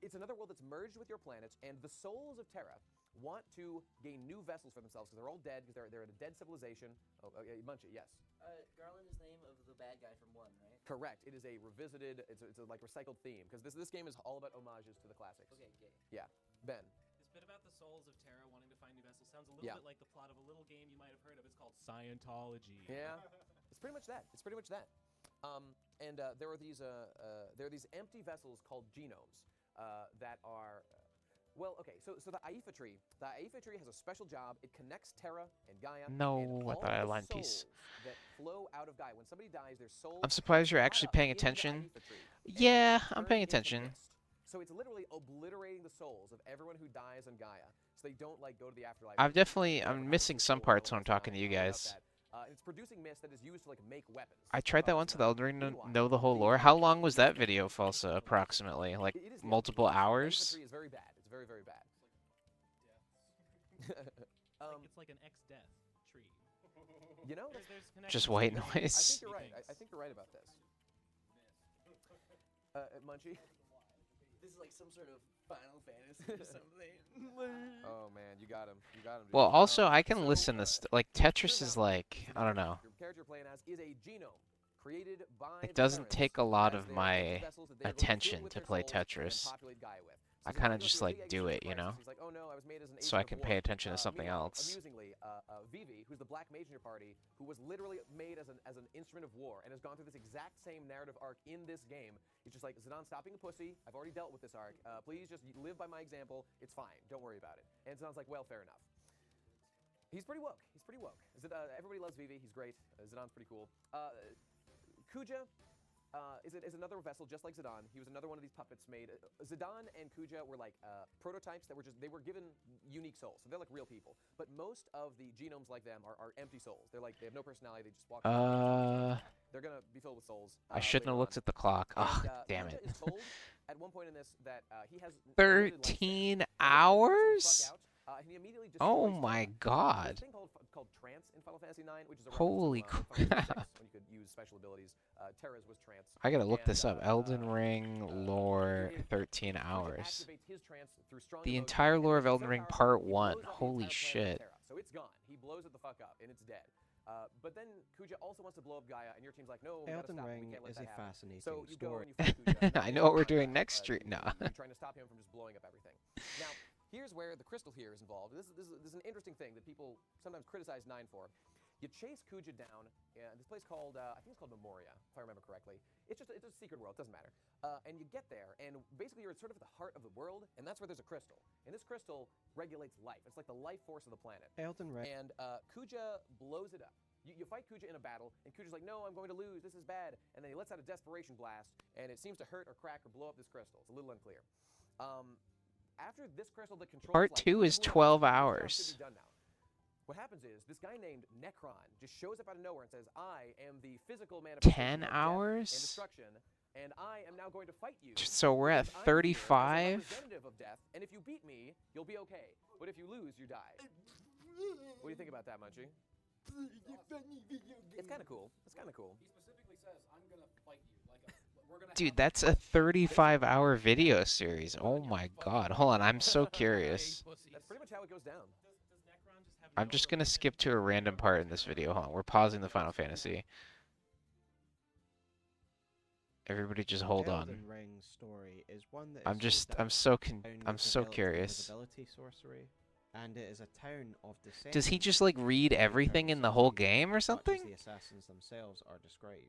it's another world that's merged with your planet, and the souls of Terra want to gain new vessels for themselves because they're all dead, because they're in a dead civilization. Oh, Munchie, yes. Garland is the name of the bad guy from 1, right? Correct. It is a revisited, it's a like recycled theme, because this game is all about homages to the classics. Okay, okay. Yeah. Ben. This bit about the souls of Terra wanting to find new vessels sounds a little bit like the plot of a little game you might have heard of. It's called Scientology. Yeah. It's pretty much that. There are these empty vessels called genomes that are well, okay. So the Aifa tree has a special job. It connects Terra and Gaia. No, and I thought I all the aligned piece. souls that flow out of Gaia. When somebody dies, their soul. I'm surprised you're actually paying attention. Yeah, I'm paying attention. So it's literally obliterating the souls of everyone who dies on Gaia, so they don't like go to the afterlife. I'm missing some parts when I'm talking to you guys. It's producing mist that is used to like make weapons. I tried that once with Elden Ring to know the whole lore. How long was that video, Falsa, approximately? Like multiple hours? It's very bad. It's very, very bad. It's like an X-Death tree. You know, Just white noise. I think you're right. I think you're right about this. Munchie. This is like some sort of Final Fantasy or something. Oh man, you got him. You got him. Dude. Well, also I can listen to like Tetris is like, I don't know. Your character you're playing as is a genome created by. It doesn't take a lot of my attention to play Tetris. I kind of just like do it, you know, so I can pay attention to something else. Amusingly, Vivi, who's the black mage in your party, who was literally made as an instrument of war and has gone through this exact same narrative arc in this game. It's just like, Zidane, stop being a pussy. I've already dealt with this arc. Please just live by my example. It's fine. Don't worry about it. And Zidane's like, well, fair enough. He's pretty woke. Everybody loves Vivi. He's great. Zidane's pretty cool. Kuja is another vessel just like Zidane. He was another one of these puppets made. Zidane and Kuja were like prototypes that they were given unique souls. So they're like real people. But most of the genomes like them are empty souls. They have no personality. They just walk around. They're gonna be filled with souls. I shouldn't have looked at the clock. Oh, damn it. at one point in this that he has 13 hours? And he immediately Oh destroys my Terra. God. There's a thing called trance in Final Fantasy IX, which is a Holy reference to, Final Fantasy crap. VI, when you could use special abilities. Terra's was trance. I gotta look And, this up. Elden Ring lore, 13 Kuja hours. activates his trance through strong The emotion, entire and lore it's of Elden so Ring powerful, Part he 1. blows up the Holy entire planet of shit. Terra. So it's gone. He blows it the fuck up, and it's dead. But then Kuja also wants to blow up Gaia, and your team's like, no, we gotta Elden stop him. Ring We can't let is that a happen. fascinating So you go story. and you fight Kuja. I know what we're doing next street. No. You're trying to stop him from just blowing up everything. Now, here's where the crystal here is involved. This is an interesting thing that people sometimes criticize 9 for. You chase Kuja down this place called, I think it's called Memoria, if I remember correctly. It's a secret world, doesn't matter. And you get there, and basically you're sort of at the heart of the world, and that's where there's a crystal. And this crystal regulates life. It's like the life force of the planet. Elden Ring. And Kuja blows it up. You fight Kuja in a battle, and Kuja's like, no, I'm going to lose, this is bad. And then he lets out a desperation blast, and it seems to hurt or crack or blow up this crystal. It's a little unclear. After this crystal that controls Part life, 2 is Kuja's 12 job should hours. be done now. What happens is, this guy named Necron just shows up out of nowhere and says, I am the physical manifestation 10 of hours? death and destruction, and I am now going to fight you. So we're at because I'm here as a 35? representative of death, and if you beat me, you'll be okay. But if you lose, you die. What do you think about that, Munchie? It's kind of cool. It's kind of cool. He specifically says, I'm going to fight you. We're gonna Dude, that's a 35-hour video series. Oh my God. Hold on, I'm so curious. That's pretty much how it goes down. I'm just gonna skip to a random part in this video. Hold on, we're pausing the Final Fantasy. Everybody just hold on. Elden Ring's story is one that I'm is so curious. Invisibility sorcery, and it is a town of descendants. Does he just like read everything in the whole game or much as something? the assassins themselves are described.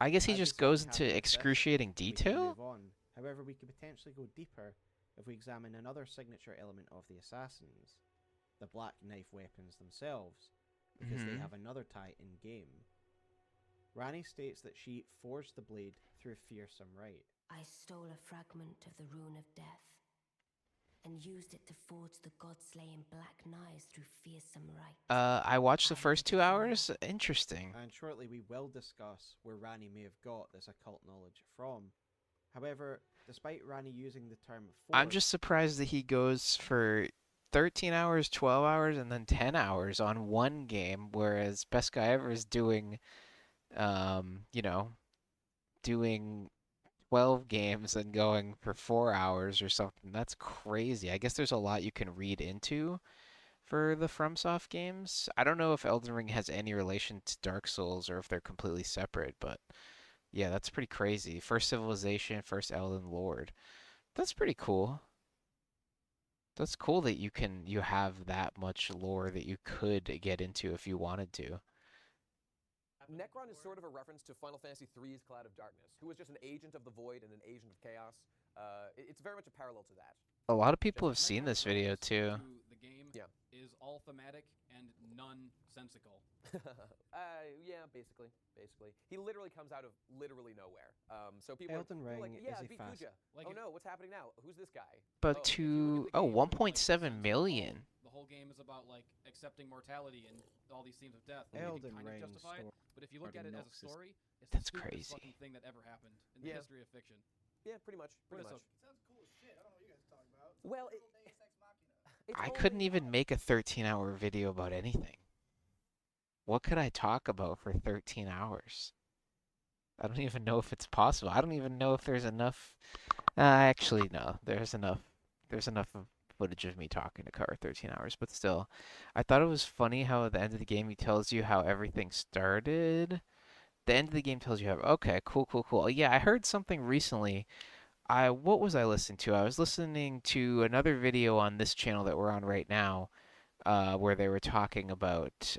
I guess he As just we goes see into happening with this, excruciating we can detail? move on. However, we could potentially go deeper if we examine another signature element of the assassins, the black knife weapons themselves, because they Mhm. have another tie in game. Ranni states that she forged the blade through fearsome rite. I stole a fragment of the rune of death and used it to forge the god-slaying black knives through fearsome rite. I watched the first 2 hours. Interesting. And shortly we will discuss where Ranni may have got this occult knowledge from. However, despite Ranni using the term I'm forge, just surprised that he goes for 13 hours, 12 hours, and then 10 hours on one game, whereas Best Guy Ever is doing, you know, doing 12 games and going for 4 hours or something. That's crazy. I guess there's a lot you can read into for the FromSoft games. I don't know if Elden Ring has any relation to Dark Souls or if they're completely separate, but yeah, that's pretty crazy. First Civilization, first Elden Lord. That's pretty cool. That's cool that you have that much lore that you could get into if you wanted to. Necron is sort of a reference to Final Fantasy III's Cloud of Darkness, who was just an agent of the void and an agent of chaos. It's very much a parallel to that. A lot of people have seen this video too. The game Yeah. is all thematic and nonsensical. Yeah, basically. He literally comes out of literally nowhere. So people Elden are like, Ring yeah, is a beat fast- Kuja. Like Oh it- no, what's happening now? Who's this guy? But if you look to at the game from, like, 1.7 sense of million. The whole game is about like accepting mortality and all these themes of death. and Elden you can kind Ring of justify it, story but if you look at it as a Noxus. story, it's That's the stupidest crazy. fucking thing that ever happened in the Yeah. history of fiction. Yeah, pretty much. But Pretty it's much. Sounds cool as shit. I don't know what you guys are talking about. Well, Total Deus Ex Machina. it's I only- couldn't even make a 13-hour video about anything. What could I talk about for 13 hours? I don't even know if it's possible. I don't even know if there's enough. Actually, no. There's enough. There's enough of footage of me talking to cover 13 hours. But still, I thought it was funny how at the end of the game he tells you how everything started. The end of the game tells you how. Okay, cool. Yeah, I heard something recently. What was I listening to? I was listening to another video on this channel that we're on right now, where they were talking about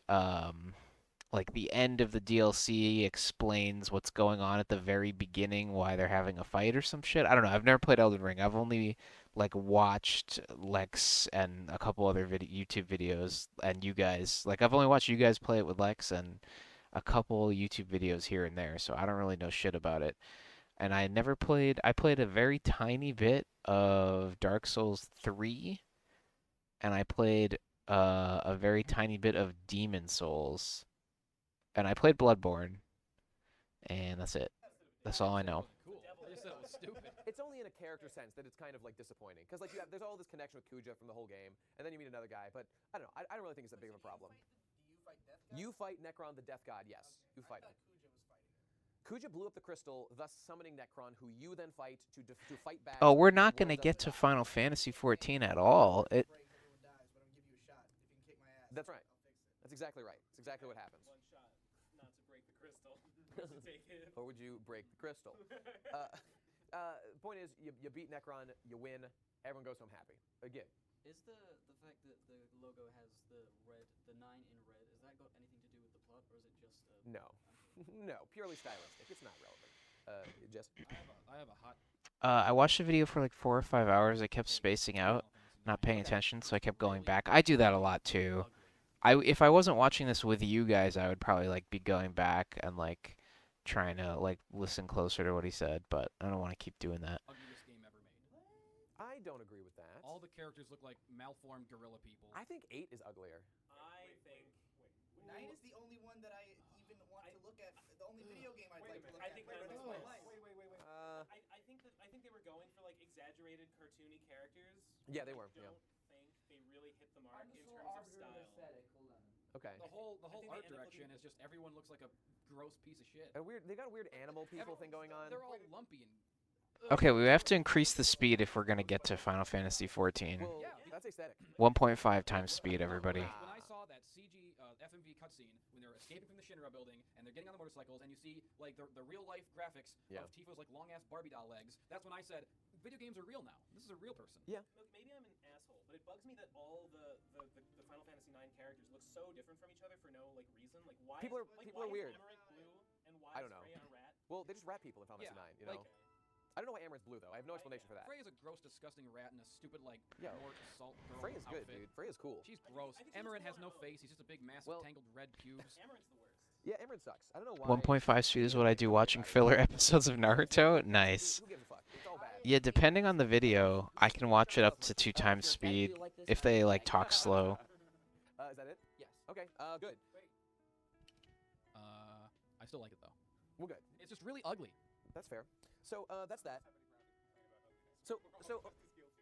like the end of the DLC explains what's going on at the very beginning, why they're having a fight or some shit. I don't know. I've never played Elden Ring. I've only like watched Lex and a couple other YouTube videos, and you guys. Like I've only watched you guys play it with Lex and a couple YouTube videos here and there, so I don't really know shit about it. And I played a very tiny bit of Dark Souls 3, and I played a very tiny bit of Demon Souls, and I played Bloodborne, and that's it. That's all I know. Cool. I just said it was stupid. it's only in a character sense that it's kind of like disappointing, because like there's all this connection with Kuja from the whole game, and then you meet another guy. But I don't know. I don't really think it's that big of a problem. You fight Necron, the Death God. Yes, you fight him. Kuja blew up the crystal, thus summoning Necron, who you then fight to fight back. Oh, we're not going to get to Final Fantasy 14 at all. That's right. That's exactly right. That's exactly what happens. One shot, not to break the crystal. To take it. Or would you break the crystal? Point is, you beat Necron, you win, everyone goes home happy. Again. Is the fact that the logo has the 9 in red, has that got anything to do with the plot, or is it just No. No, purely stylistic. It's not relevant. Just I have a hot. I watched the video for like 4 or 5 hours. I kept spacing out, not paying attention, so I kept going back. I do that a lot too. If I wasn't watching this with you guys, I would probably like be going back and like trying to like listen closer to what he said, but I don't want to keep doing that. Ugliest game ever made. I don't agree with that. All the characters look like malformed gorilla people. I think 8 is uglier. I think 9 is the only one that I even want to look at. The only video game I'd like to look I at. think for the rest of my life. Wait. I think they were going for like exaggerated cartoony characters. Yeah, they were. I don't think they really hit the mark in terms of style. Okay. The whole I think art they end up direction is just everyone looks like a gross piece of shit. And they got a weird animal people thing going on. They're all lumpy and. Okay, we have to increase the speed if we're going to get to Final Fantasy 14. Well, that's aesthetic. 1.5 times speed, everybody. When I saw that CG FMV cutscene when they're escaping from the Shinra building and they're getting on the motorcycles and you see like the real life graphics of Tifa's like long ass Barbie doll legs, that's when I said video games are real now. This is a real person. Yeah. Look, maybe I'm an asshole, but it bugs me that all the Final Fantasy 9 characters look so different from each other for no like reason. Like why? People are why weird. Is Amarant blue and why I don't is know. Freya a rat? Well, they just rat people in Final Fantasy 9. You know. Like, I don't know why Amarant's blue though. I have no explanation for that. Freya's a gross, disgusting rat in a stupid like Mort salt girl Freya's good, outfit. dude. Freya's cool. She's gross. Amarant has no face. He's just a big, massive, tangled red pubes. Amarant's the worst. Yeah, Amarant sucks. I don't know why. 1.5 speed is what I do watching filler episodes of Naruto. Nice. Who gives a fuck? It's all bad. Yeah, depending on the video, I can watch it up to 2 times speed if they like talk slow. Is that it? Yes. Okay. Good. I still like it though. Well, good. It's just really ugly. That's fair. So that's that. So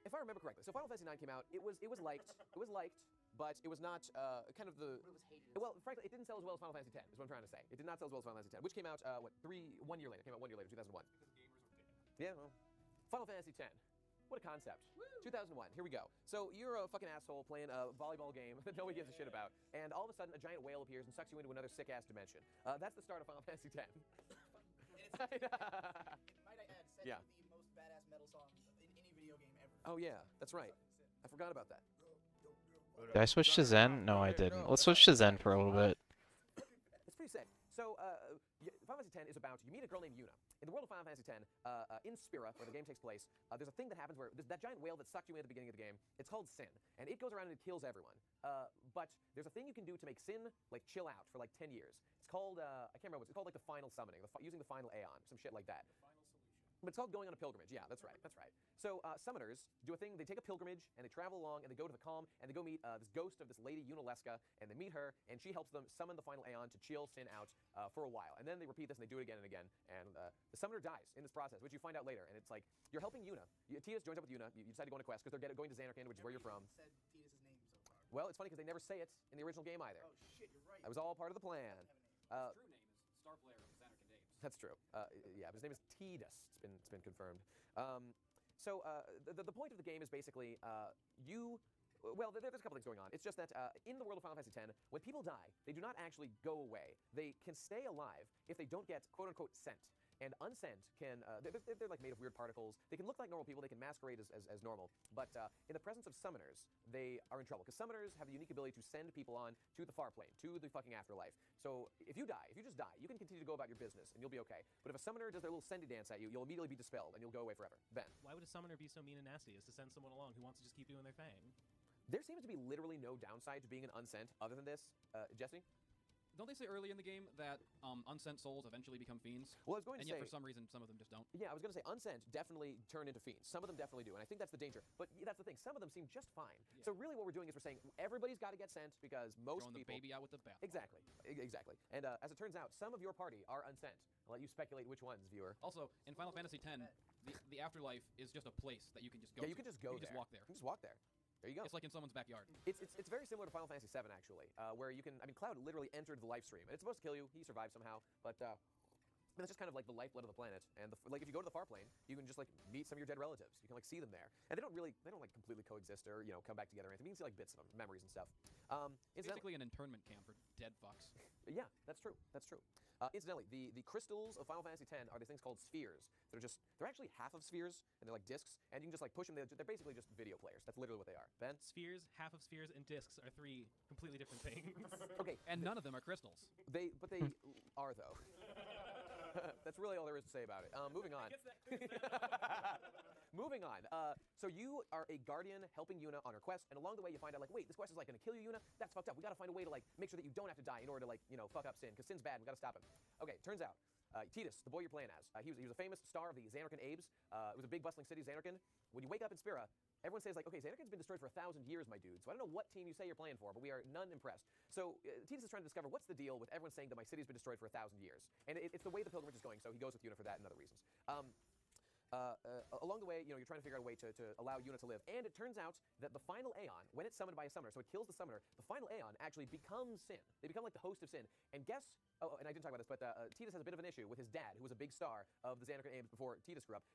if I remember correctly, so Final Fantasy 9 came out. It was liked. It was liked, but it was not kind of the. Well, frankly, it didn't sell as well as Final Fantasy 10. Is what I'm trying to say. It did not sell as well as Final Fantasy 10, which came out 1 year later. Came out 1 year later, 2001. Yeah. Well, Final Fantasy 10. What a concept. 2001, here we go. So you're a fucking asshole playing a volleyball game that nobody gives a shit about, and all of a sudden a giant whale appears and sucks you into another sick-ass dimension. That's the start of Final Fantasy 10. Might I add, set to the most badass metal songs in any video game ever. Oh yeah, that's right. I forgot about that. Did I switch to Zen? No, I didn't. Let's switch to Zen for a little bit. It's pretty sick. So Final Fantasy 10 is about, you meet a girl named Yuna. In the world of Final Fantasy 10, in Spira, where the game takes place, there's a thing that happens where there's that giant whale that sucked you in at the beginning of the game. It's called Sin, and it goes around and it kills everyone. But there's a thing you can do to make Sin like chill out for like 10 years. It's called, I can't remember, it's called like the final summoning, using the final Aeon, some shit like that. But it's called going on a pilgrimage. Yeah, that's right. That's right. So summoners do a thing. They take a pilgrimage and they travel along and they go to the Calm and they go meet this ghost of this lady Yunalesca, and they meet her and she helps them summon the final Aeon to chill Sin out for a while. And then they repeat this and they do it again and again. And the summoner dies in this process, which you find out later. And it's like you're helping Yuna. Tidus joins up with Yuna. You decide to go on a quest because they're going to Xanarkand, which is where you're from. Said Tidus' name so far. Well, it's funny because they never say it in the original game either. Oh shit, you're right. That was all part of the plan. His true name is Starflare of Xanarkand Apes. That's true. Yeah, but his name is Tidus. It's been confirmed. So the point of the game is basically well, there's a couple things going on. It's just that in the world of Final Fantasy X, when people die, they do not actually go away. They can stay alive if they don't get quote-unquote sent. And unsent can, they're like made of weird particles. They can look like normal people. They can masquerade as normal. But in the presence of summoners, they are in trouble. Because summoners have the unique ability to send people on to the far plane, to the fucking afterlife. So if you die, if you just die, you can continue to go about your business and you'll be okay. But if a summoner does their little sendy dance at you, you'll immediately be dispelled and you'll go away forever. Ben. Why would a summoner be so mean and nasty as to send someone along who wants to just keep doing their thing? There seems to be literally no downside to being an unsent other than this. Jesse? Don't they say early in the game that unsent souls eventually become fiends? Well, I was going to say... And yet say... for some reason, some of them just don't. Yeah, I was going to say unsent definitely turn into fiends. Some of them definitely do, and I think that's the danger. But that's the thing. Some of them seem just fine. Yeah. So really what we're doing is we're saying everybody's got to get sent because most Throwing people... the baby out with the bath. Exactly. Exactly. And as it turns out, some of your party are unsent. I'll let you speculate which ones, viewer. Also, in Final Fantasy X, the afterlife is just a place that you can just go. Yeah, you to. can just go You there. can just walk there. You can just walk there. There you go. It's like in someone's backyard. It's very similar to Final Fantasy VII, actually, where you can, I mean, Cloud literally entered the life stream, and it's supposed to kill you. He survived somehow, but that's just kind of like the lifeblood of the planet. And like if you go to the far plane, you can just like meet some of your dead relatives. You can like see them there, and they don't like completely coexist or come back together or anything. You can see like bits of them, memories and stuff. It's basically an internment camp for dead fucks. Yeah, that's true. That's true. Incidentally, the crystals of Final Fantasy X are these things called spheres. They're actually half of spheres, and they're like discs, and you can just like push them. They're basically just video players. That's literally what they are. Ben? Spheres, half of spheres, and discs are 3 completely different things. Okay. And none of them are crystals. But they are though. That's really all there is to say about it. Moving on. Moving on. So you are a guardian helping Yuna on her quest, and along the way you find out like, wait, this quest is like gonna kill you, Yuna. That's fucked up. We gotta find a way to like make sure that you don't have to die in order to like fuck up Sin, because Sin's bad. We gotta stop him. Okay, turns out. Tidus, the boy you're playing as, he was a famous star of the Zanarkand Abes. It was a big bustling city, Zanarkand. When you wake up in Spira, everyone says like, okay, Zanarkand's been destroyed for 1,000 years, my dude. So I don't know what team you say you're playing for, but we are none impressed. So Tidus is trying to discover what's the deal with everyone saying that my city's been destroyed for 1,000 years. And it's the way the pilgrimage is going, so he goes with Yuna for that and other reasons. Along the way, you're trying to figure out a way to allow Yuna to live. And it turns out that the final Aeon, when it's summoned by a summoner, so it kills the summoner, the final Aeon actually becomes Sin. They become like the host of Sin. And guess, and I didn't talk about this, but Tidus has a bit of an issue with his dad, who was a big star of the Zanarkand Abes before Tidus grew up.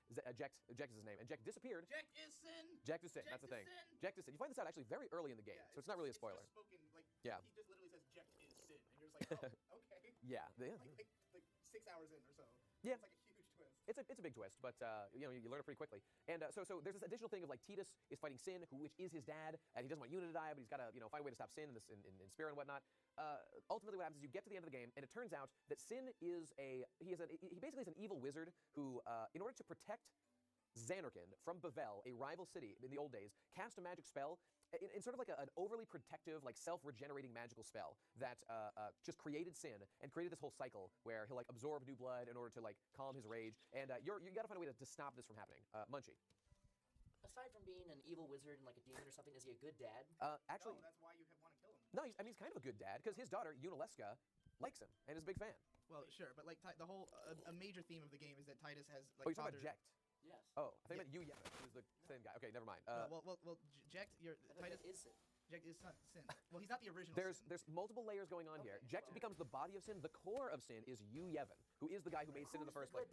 Jekt is his name. And Jekt disappeared. Jekt is Sin. Jekt is Sin, that's the thing. Jekt is Sin. You find this out actually very early in the game, Yeah, so it's not really a spoiler. Just spoken, like, Yeah. He just literally says Jekt is Sin, and you're just like, oh, okay. Yeah. Like 6 hours in or so. Yeah. It's like a huge twist. It's a big twist, but you learn it pretty quickly. And so there's this additional thing of like Tidus is fighting Sin, which is his dad, and he doesn't want Yuna to die, but he's got to find a way to stop Sin in Spira and whatnot. Ultimately, what happens is you get to the end of the game, and it turns out that Sin is he basically is an evil wizard who, in order to protect Zanarkand from Bavel, a rival city in the old days, cast a magic spell. In sort of like an overly protective, like self-regenerating magical spell that just created Sin and created this whole cycle where he'll like absorb new blood in order to like calm his rage. And you got to find a way to stop this from happening. Munchie. Aside from being an evil wizard and like a demon or something, is he a good dad? Actually, No, that's why you want to kill him. no. He's kind of a good dad because his daughter Yunalesca likes him and is a big fan. Well, sure, but like the whole a major theme of the game is that Tidus has like Oh, you're talking about Jekt. Yes. Oh, I think I meant you. Yeah, who's the same guy. Okay, never mind. well, Jekt, Tidus is Sin. Jekt is Sin. Well, he's not the original. Sin. There's multiple layers going on here. Jekt becomes the body of Sin. The core of Sin is Yu Yevon, who is the guy who made Sin in the first place.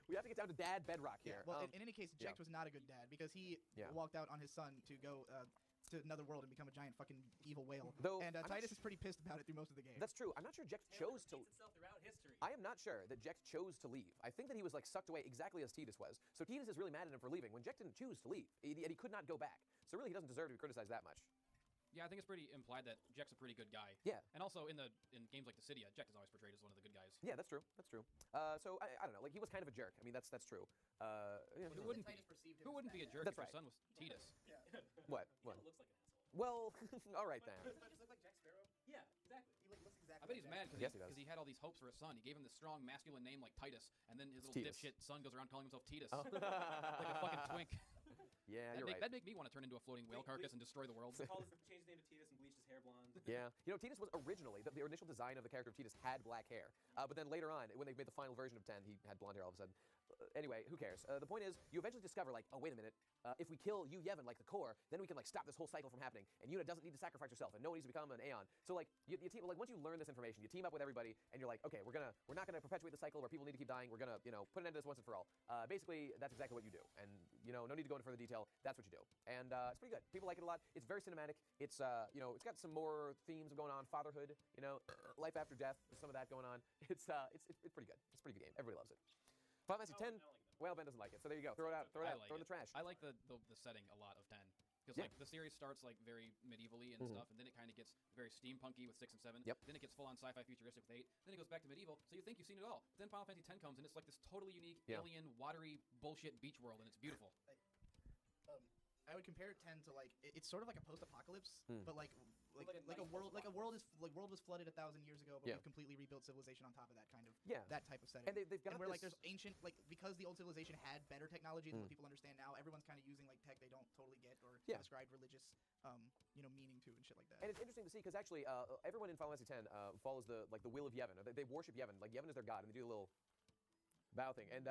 We have to get down to dad bedrock here. Well, in any case, Jekt was not a good dad because he walked out on his son to go to another world and become a giant fucking evil whale. Though, and Tidus is pretty pissed about it through most of the game. That's true. I'm not sure Jekt chose to. itself throughout history. I am not sure that Jekt chose to leave. I think that he was like sucked away exactly as Tidus was. So Tidus is really mad at him for leaving when Jekt didn't choose to leave, and he could not go back. So really, he doesn't deserve to be criticized that much. Yeah, I think it's pretty implied that Jekt's a pretty good guy. Yeah. And also in games like Dissidia, Jekt is always portrayed as one of the good guys. Yeah, that's true. That's true. So I don't know. Like he was kind of a jerk. I mean, that's true. Yeah. Who wouldn't be? Who wouldn't be a jerk That's if right. your son was Tidus? What? He What? kinda looks like an asshole. Well, all right then. Doesn't that just look like Jack Sparrow? Yeah, exactly. He looks exactly. I bet he's like mad Jack Yes, he does. because he had all these hopes for his son. He gave him this strong masculine name like Titus, and then his little Tidus. dipshit son goes around calling himself Tidus. Oh. Like a fucking twink. Yeah, That'd you're make, right. that'd make me want to turn into a floating whale Wait, carcass please. and destroy the world. Change his name to Tidus and bleach his hair blonde. Yeah. Tidus was originally, the initial design of the character of Tidus had black hair. But then later on, when they made the final version of 10, he had blonde hair all of a sudden. Anyway, who cares? The point is, you eventually discover, like, oh, wait a minute. If we kill Yu Yevon, like the core, then we can, like, stop this whole cycle from happening. And Yuna doesn't need to sacrifice herself, and no one needs to become an Aeon. So, like, you team, like, once you learn this information, you team up with everybody, and you're like, okay, we're not gonna perpetuate the cycle where people need to keep dying. We're gonna, put an end to this once and for all. Basically, that's exactly what you do. And, no need to go into further detail. That's what you do. And it's pretty good. People like it a lot. It's very cinematic. It's, it's got some more themes going on. Fatherhood, life after death. There's some of that going on. It's pretty good. It's a pretty good game. Everybody loves it. Final Fantasy 10. Well, Ben doesn't like it, so there you go. Throw it out. Throw it out. like Throw it in the it. trash. I like the setting a lot of 10. Because Yeah. like the series starts like very medievally and Mhm. stuff, and then it kind of gets very steampunky with 6 and 7. Yep. Then it gets full on sci-fi futuristic with 8. Then it goes back to medieval. So you think you've seen it all. But then Final Fantasy 10 comes and it's like this totally unique Yeah. alien watery bullshit beach world, and it's beautiful. I would compare 10 to like it's sort of like a post-apocalypse, Hmm. but like a world was flooded 1,000 years ago, but Yeah. we've completely rebuilt civilization on top of that kind of Yeah. that type of setting. And they've got where like this- there's ancient because the old civilization had better technology than Hmm. what people understand now. Everyone's kind of using like tech they don't totally get or Yeah. ascribe religious meaning to and shit like that. And it's interesting to see because actually everyone in Final Fantasy X follows the will of Yevon. They worship Yevon. Like Yevon is their god, and they do a little bow thing. And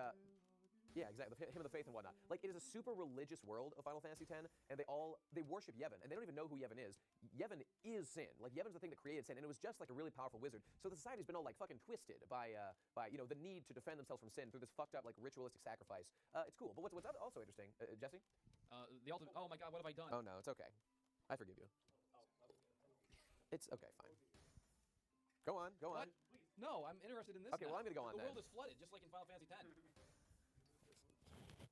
Yeah, exactly. Hymn of the Faith and whatnot. Like, it is a super religious world of Final Fantasy X, and they worship Yevon, and they don't even know who Yevon is. Yevon is Sin. Like, Yevon's the thing that created Sin, and it was just like a really powerful wizard. So the society's been all like fucking twisted by the need to defend themselves from Sin through this fucked up like ritualistic sacrifice. It's cool. But what's also interesting, Jesse? The ultimate. Oh my God, what have I done? Oh no, it's okay. I forgive you. It's okay, fine. Go on. What? No, I'm interested in this. Okay, now. well, I'm gonna go on The then. world is flooded, just like in Final Fantasy X.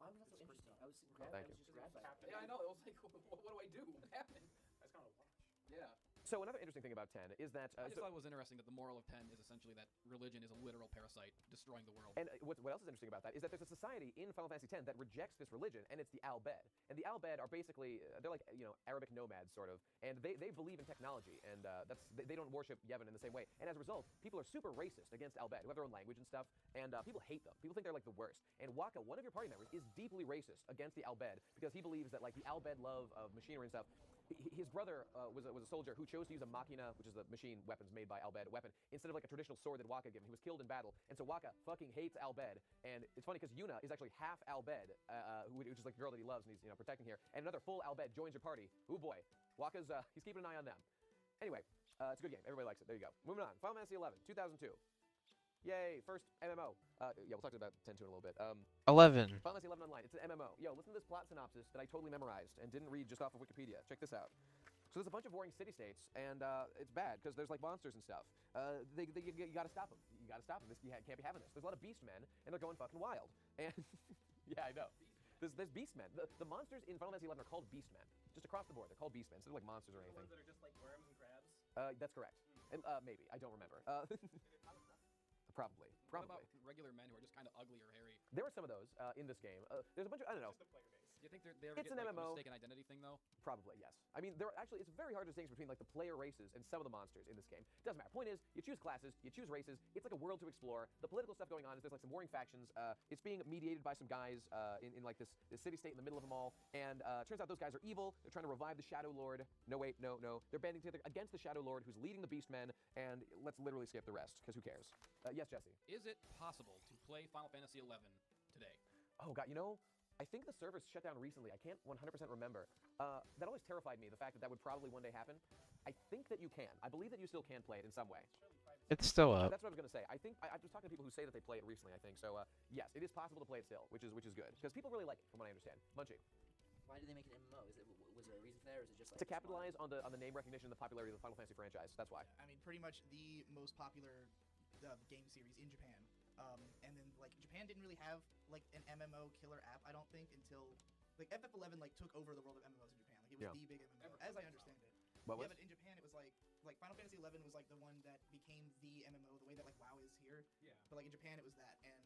I'm not so interesting. I was Thank you. just grabbed by it. Yeah, I know. It was like, what do I do? What happened? That's kind of a watch. Yeah. So another interesting thing about 10 is that I just thought it was interesting that the moral of 10 is essentially that religion is a literal parasite destroying the world. And what else is interesting about that is that there's a society in Final Fantasy X that rejects this religion, and it's the Al Bhed. And the Al Bhed are basically, they're like, Arabic nomads, sort of. And they believe in technology, and they don't worship Yevon in the same way. And as a result, people are super racist against Al Bhed, who have their own language and stuff, and people hate them. People think they're like the worst. And Wakka, one of your party members, is deeply racist against the Al Bhed because he believes that like the Al Bhed love of machinery and stuff. His brother was a soldier who chose to use a machina, which is the machine weapons made by Al Bhed weapon, instead of like a traditional sword that Wakka gave him. He was killed in battle, and so Wakka fucking hates Al Bhed. And it's funny because Yuna is actually half Al Bhed, which is like the girl that he loves and he's protecting here. And another full Al Bhed joins your party. Ooh boy, Wakka's he's keeping an eye on them. Anyway, it's a good game. Everybody likes it. There you go. Moving on. Final Fantasy 11, 2002. Yay, first MMO. Yeah, we'll talk about 10 in a little bit. 11. Final Fantasy 11 Online. It's an MMO. Yo, listen to this plot synopsis that I totally memorized and didn't read just off of Wikipedia. Check this out. So there's a bunch of warring city-states, and it's bad because there's like monsters and stuff. You gotta stop them. You gotta stop them. You can't be having this. There's a lot of beast men, and they're going fucking wild. And yeah, I know. There's beast men. The monsters in Final Fantasy 11 are called beast men. Just across the board, they're called beast men. So they're like monsters or anything. The ones that are just like worms and crabs. That's correct. And, maybe I don't remember. Probably. What about regular men who are just kind of ugly or hairy? There are some of those in this game. There's a bunch of, I don't know. Just the player base. Do you think they ever It's get an like, MMO. a mistaken identity thing though? Probably, yes. I mean, it's very hard to distinguish between like the player races and some of the monsters in this game. Doesn't matter. Point is, you choose classes, you choose races. It's like a world to explore. The political stuff going on is there's like some warring factions. It's being mediated by some guys in like this city-state in the middle of them all. And turns out those guys are evil. They're trying to revive the Shadow Lord. No, wait, no. They're banding together against the Shadow Lord, who's leading the Beastmen. And let's literally skip the rest, because who cares? Yes, Jesse. Is it possible to play Final Fantasy 11 today? Oh God, I think the servers shut down recently. I can't 100% remember. That always terrified me, the fact that would probably one day happen. I think that you can. I believe that you still can play it in some way. It's still up. That's what I was going to say. I think I was talking to people who say that they play it recently, I think. So yes, it is possible to play it still, which is good. Because people really like it, from what I understand. Munchie. Why did they make it MMO? Was there a reason for that, or is it just like To capitalize on the name recognition and the popularity of the Final Fantasy franchise. That's why. I mean, pretty much the most popular game series in Japan. And then like Japan didn't really have like an MMO killer app, I don't think, until like FF11 like took over the world of MMOs in Japan. Like it was the big MMO, as I understand it. What was? But in Japan it was like Final Fantasy 11 was like the one that became the MMO, the way that like WoW is here. Yeah. But like in Japan it was that, and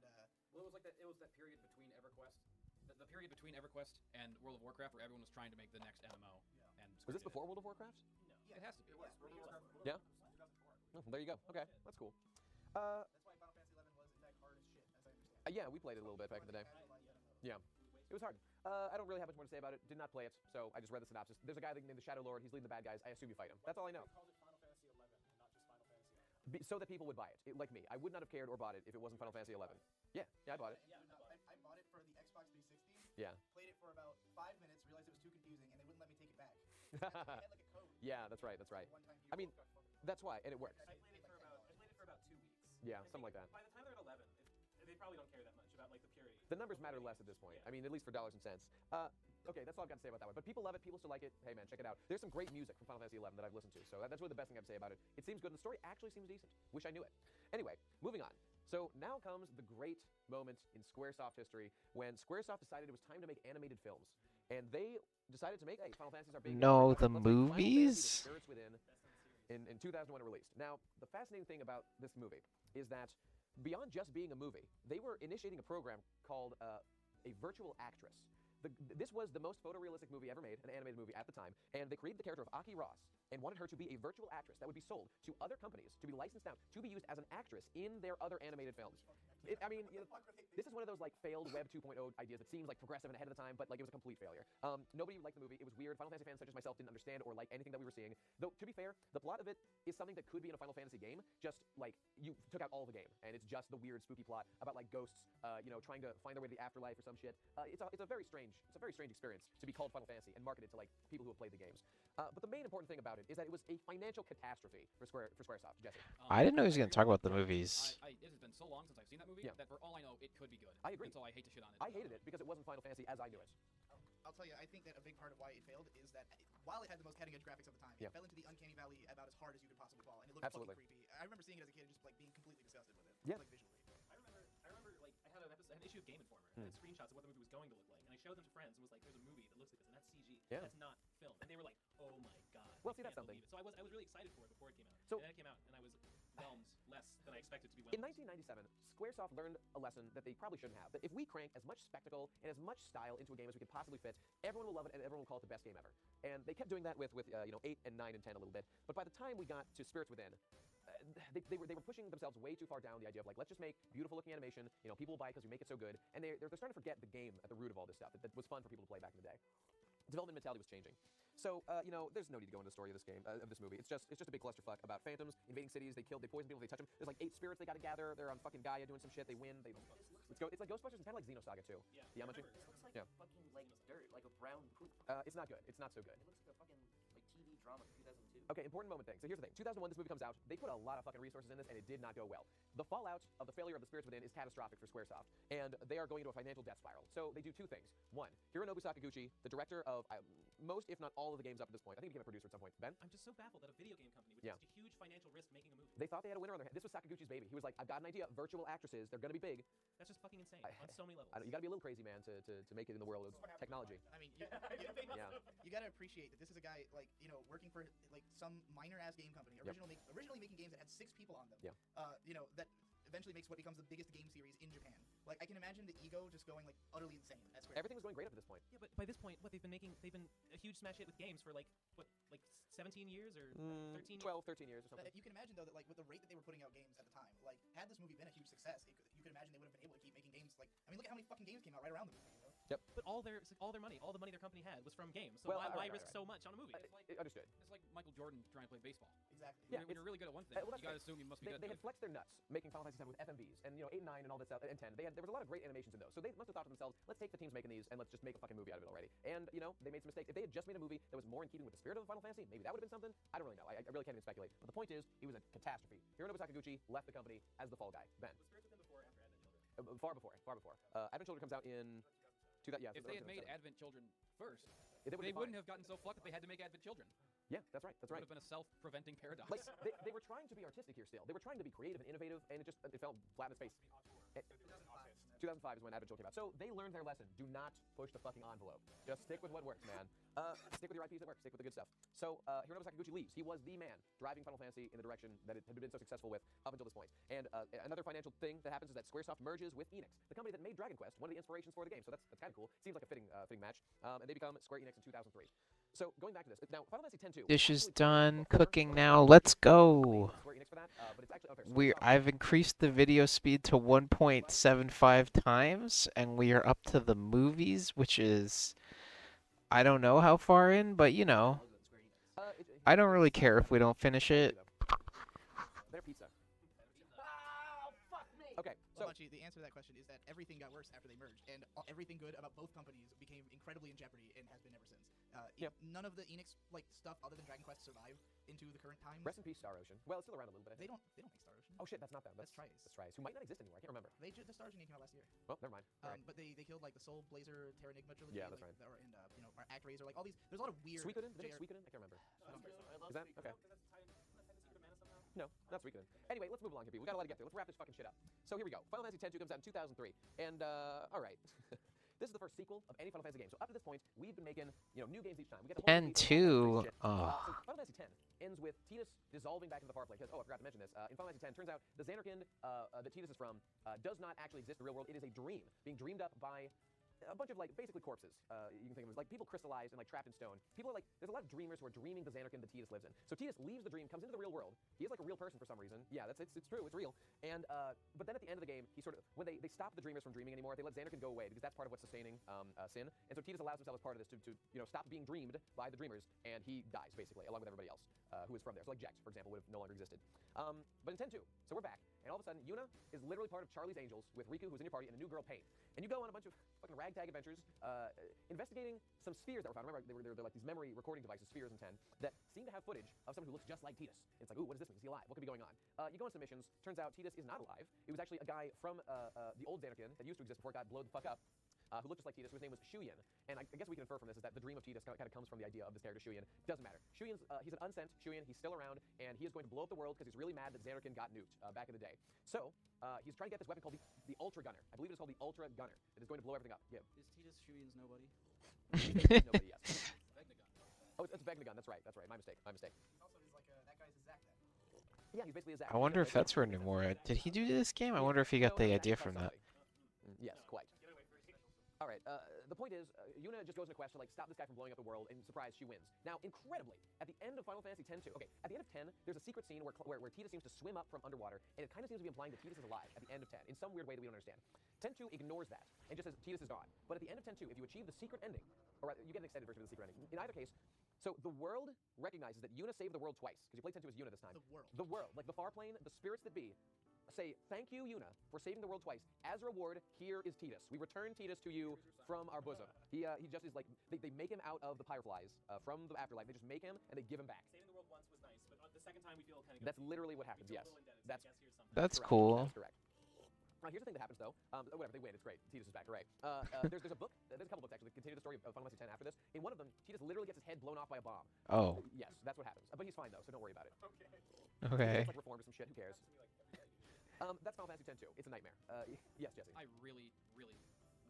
well, it was like that. It was that period between EverQuest, the period between EverQuest and World of Warcraft, where everyone was trying to make the next MMO. Yeah. And Was this before World of Warcraft? No. It has to be. It was. World of Warcraft. Yeah. 2004. Oh, there you go. Okay, that's cool. that's why Final Fantasy 11 was in fact hard as shit, as I understand. Yeah, we played it a little bit back in the day. Yeah. It was hard. I don't really have much more to say about it. Did not play it, so I just read the synopsis. There's a guy named the Shadow Lord. He's leading the bad guys. I assume you fight him. That's all I know. They called it Final Fantasy 11 and not just Final Fantasy 11. So that people would buy it. Like me. I would not have cared or bought it if it wasn't Final Fantasy 11. Yeah, I bought it. Yeah, I bought it for the Xbox 360. Yeah. Played it for about 5 minutes, realized it was too confusing, and they wouldn't let me take it back. They had like a code. Yeah, that's right. I mean, that's why, and it works. I played it for about 2 weeks. Yeah, I something think like that. By the time they're at 11, they probably don't care that much about like the purity. The numbers matter less at this point. Yeah. I mean, at least for dollars and cents. Okay, that's all I've got to say about that one. But people love it. People still like it. Hey, man, check it out. There's some great music from Final Fantasy 11 that I've listened to. So that's really the best thing I have to say about it. It seems good. And the story actually seems decent. Wish I knew it. Anyway, moving on. So now comes the great moment in Squaresoft history when Squaresoft decided it was time to make animated films. And they decided to make, hey, Final Fantasies are big. No, the Let's make Final Fantasy: movies? The Spirits Within in 2001 it released. Now, the fascinating thing about this movie is that beyond just being a movie, they were initiating a program called a virtual actress. This was the most photorealistic movie ever made, an animated movie at the time, and they created the character of Aki Ross and wanted her to be a virtual actress that would be sold to other companies, to be licensed out, to be used as an actress in their other animated films. I mean, you know, this is one of those like failed Web 2.0 ideas that seems like progressive and ahead of the time, but like it was a complete failure. Nobody liked the movie. It was weird. Final Fantasy fans such as myself didn't understand or like anything that we were seeing. Though to be fair, the plot of it is something that could be in a Final Fantasy game. Just like you took out all the game, and it's just the weird, spooky plot about like ghosts, you know, trying to find their way to the afterlife or some shit. It's a very strange experience to be called Final Fantasy and marketed to like people who have played the games. But the main important thing about it is that it was a financial catastrophe for Squaresoft. Jesse. I didn't know he was going to talk about the movies. It has been so long since I've seen that movie that for all I know, it could be good. I agree. And so I hate to shit on it. I hated it because it wasn't Final Fantasy as I knew it. I'll tell you, I think that a big part of why it failed is that while it had the most cutting-edge graphics of the time, it fell into the uncanny valley about as hard as you could possibly fall, and it looked fucking creepy. I remember seeing it as a kid and just like being completely disgusted with it. Yeah. Like visually. I remember like I had an issue of Game Informer. I had screenshots of what the movie was going to look like, and I showed them to friends and was like, "There's a movie that looks like this, and that's CG. Yeah. That's not film." And they were like, "Oh my god." Well, I see, that's can't something. believe it. So I was really excited for it before it came out. So and then it came out, and I was whelmed less than I expected to be whelmed. In 1997, Squaresoft learned a lesson that they probably shouldn't have. That if we crank as much spectacle and as much style into a game as we could possibly fit, everyone will love it and everyone will call it the best game ever. And they kept doing that with you know 8 and 9 and 10 a little bit. But by the time we got to Spirits Within, they were pushing themselves way too far down the idea of like, let's just make beautiful looking animation. You know, people will buy it because we make it so good. And they're starting to forget the game at the root of all this stuff that was fun for people to play back in the day. Development mentality was changing. So, you know, there's no need to go into the story of this game, of this movie. It's just a big clusterfuck about phantoms invading cities. They poison people, they touch them. There's like 8 spirits they got to gather. They're on fucking Gaia doing some shit. They win. It's like Ghostbusters. It's kind of like Xenosaga too. Yeah. The Yamachi. This looks like fucking like dirt, like a brown poop. It's not good. It's not so good. It looks like a fucking like TV drama from 2002. Okay, important moment thing. So here's the thing. 2001, this movie comes out. They put a lot of fucking resources in this, and it did not go well. The fallout of the failure of the Spirits Within is catastrophic for Squaresoft, and they are going into a financial death spiral. So they do 2 things. One, Hironobu Sakaguchi, the director of most, if not all, of the games up to this point. I think he became a producer at some point. Ben? I'm just so baffled that a video game company with Yeah. such a huge financial risk making a movie. They thought they had a winner on their hands. This was Sakaguchi's baby. He was like, I've got an idea. Virtual actresses, they're going to be big. That's just fucking insane on so many levels. You got to be a little crazy, man, to make it in the world of technology. I mean, Yeah. you gotta appreciate that this is a guy like working for like some minor ass game company, originally making games that had 6 people on them. Yeah. That eventually makes what becomes the biggest game series in Japan. Like I can imagine the ego just going like utterly insane at Square. Everything was going great up to this point. Yeah, but by this point, they've been a huge smash hit with games for like 17 years or 13 12, 13 years or something. You can imagine though that like with the rate that they were putting out games at the time, like had this movie been a huge success, you could imagine they would have been able to keep making games. Like I mean, look at how many fucking games came out right around the movie. You know? Yep. But all their money, all the money their company had was from games. So Well, why right, risk so much on a movie? Understood. It's like Michael Jordan trying to play baseball. Exactly. Yeah, when you're really good at one thing, well, you gotta assume you must be good. They had flexed their nuts making Final Fantasy VII with FMVs and 8 and 9 and all that stuff and 10. There was a lot of great animations in those. So they must have thought to themselves, let's take the teams making these and let's just make a fucking movie out of it already. And they made some mistakes. If they had just made a movie that was more in keeping with the spirit of Final Fantasy, maybe that would have been something. I don't really know. I really can't even speculate. But the point is, it was a catastrophe. Hironobu Sakaguchi left the company as the fall guy. Ben. Was Spirits Within before or after Advent Children? Far before. Advent Children comes out in. If they had made Advent Children first, they wouldn't have gotten so fucked that they had to make Advent Children. Yeah, that's right. It would have been a self-preventing paradox. Like they were trying to be artistic here still. They were trying to be creative and innovative, and it fell flat in its face. 2005 is when Advent Children came out. So they learned their lesson. Do not push the fucking envelope. Just stick with what works, man. Stick with your IPs that work. Stick with the good stuff. So Hironobu Sakaguchi leaves. He was the man driving Final Fantasy in the direction that it had been so successful with up until this point. And another financial thing that happens is that Squaresoft merges with Enix, the company that made Dragon Quest, one of the inspirations for the game. So that's kind of cool. Seems like a fitting match. And they become Square Enix in 2003. So going back to this, now Final Fantasy X-2. Dish is done cooking now. Let's go. I've increased the video speed to 1.75 times, and we are up to the movies, which is, I don't know how far in, but I don't really care if we don't finish it. Their pizza. Okay, so the answer to that question is that everything got worse after they merged, and everything good about both companies became incredibly in jeopardy and has been ever since. None of the Enix stuff other than Dragon Quest survived into the current times. Rest in peace, Star Ocean. Well, it's still around a little bit. They don't make Star Ocean. Oh shit, that's not them. That's Trice. That's Trice, who might not exist anymore. I can't remember. The Star Ocean game came out last year. Well, never mind. But they killed like the Soul Blazer Terranigma trilogy. Yeah, that's right. And ActRaiser, like all these. There's a lot of weird. Suikoden? Did they make Suikoden? I can't remember. Is that okay? No, not Suikoden. Anyway, let's move along here, people. We got a lot to get through. Let's wrap this fucking shit up. So here we go. Final Fantasy X-2 comes out in 2003, and all right. This is the first sequel of any Final Fantasy game. So up to this point, we've been making new games each time. We get And 2. So Final Fantasy X ends with Tidus dissolving back into the Farplay. Because I forgot to mention this. In Final Fantasy X, turns out the Xanarkand that Tidus is from does not actually exist in the real world. It is a dream being dreamed up by a bunch of like basically corpses. You can think of them as like people crystallized and like trapped in stone. People are like, there's a lot of dreamers who are dreaming the Xanarkand that Tidus lives in. So Tidus leaves the dream, comes into the real world. He is like a real person for some reason. Yeah, it's true, it's real. And but then at the end of the game, he sort of when they stop the dreamers from dreaming anymore, they let Xanarkand go away because that's part of what's sustaining Sin. And so Tidus allows himself as part of this to stop being dreamed by the dreamers, and he dies basically along with everybody else who is from there. So like Jex, for example, would have no longer existed. But in 10-2, so we're back, and all of a sudden Yuna is literally part of Charlie's Angels with Riku, who's in your party, and a new girl, Pain. And you go on a bunch of fucking ragtag adventures, investigating some spheres that were found. Remember, they're like these memory recording devices, spheres in 10, that seem to have footage of someone who looks just like Tidus. And it's like, ooh, what does this mean? Is he alive? What could be going on? You go on some missions. Turns out Tidus is not alive. It was actually a guy from the old Xanarkand that used to exist before it got blown the fuck up. Who looked just like Tidus, whose name was Shuyin. And I guess we can infer from this is that the dream of Tidus kind of comes from the idea of this character Shuyin. Doesn't matter. Shuyin's he's an unsent Shuyin. He's still around, and he is going to blow up the world because he's really mad that Xanarkand got nuked back in the day. So he's trying to get this weapon called the Ultra Gunner. I believe it's called the Ultra Gunner. It is going to blow everything up. Yeah. Is Tidus Shuyin's nobody? Nobody, yes. Oh, it's Vegnagun. That's right. My mistake. Also, is like that guy's a Zack then. Yeah, he's basically a Zack. I wonder if that's where Nomura. Did he do this game? I wonder if he got the idea from that. Yes, quite. All right, the point is, Yuna just goes on a quest to like stop this guy from blowing up the world, and surprise, she wins. Now, incredibly, at the end of Final Fantasy X-2, okay, at the end of 10, there's a secret scene where Tidus seems to swim up from underwater, and it kind of seems to be implying that Tidus is alive at the end of 10, in some weird way that we don't understand. 10-2 ignores that, and just says Tidus is gone. But at the end of 10-2, if you achieve the secret ending, or rather, you get an extended version of the secret ending, in either case, so the world recognizes that Yuna saved the world twice, because you played 10-2 as Yuna this time. The world, like the far plane, the spirits that be, say, thank you, Yuna, for saving the world twice. As a reward, here is Tidus. We return Tidus to you from our bosom. He just is like, they make him out of the Fireflies from the afterlife. They just make him, and they give him back. Saving the world once was nice, but the second time we feel kind of. That's literally what happens, yes. That's correct. cool. That's correct. Here's the thing that happens, though. Whatever, they win. It's great. Tidus is back. Hooray. There's a book. There's a couple books, actually, that continue the story of Final Fantasy X after this. In one of them, Tidus literally gets his head blown off by a bomb. Oh. Yes, that's what happens. But he's fine, though, so don't worry about it. Okay. He's like reformed or some shit. Who cares? That's Final Fantasy X-2. It's a nightmare. Yes, Jesse. I really, really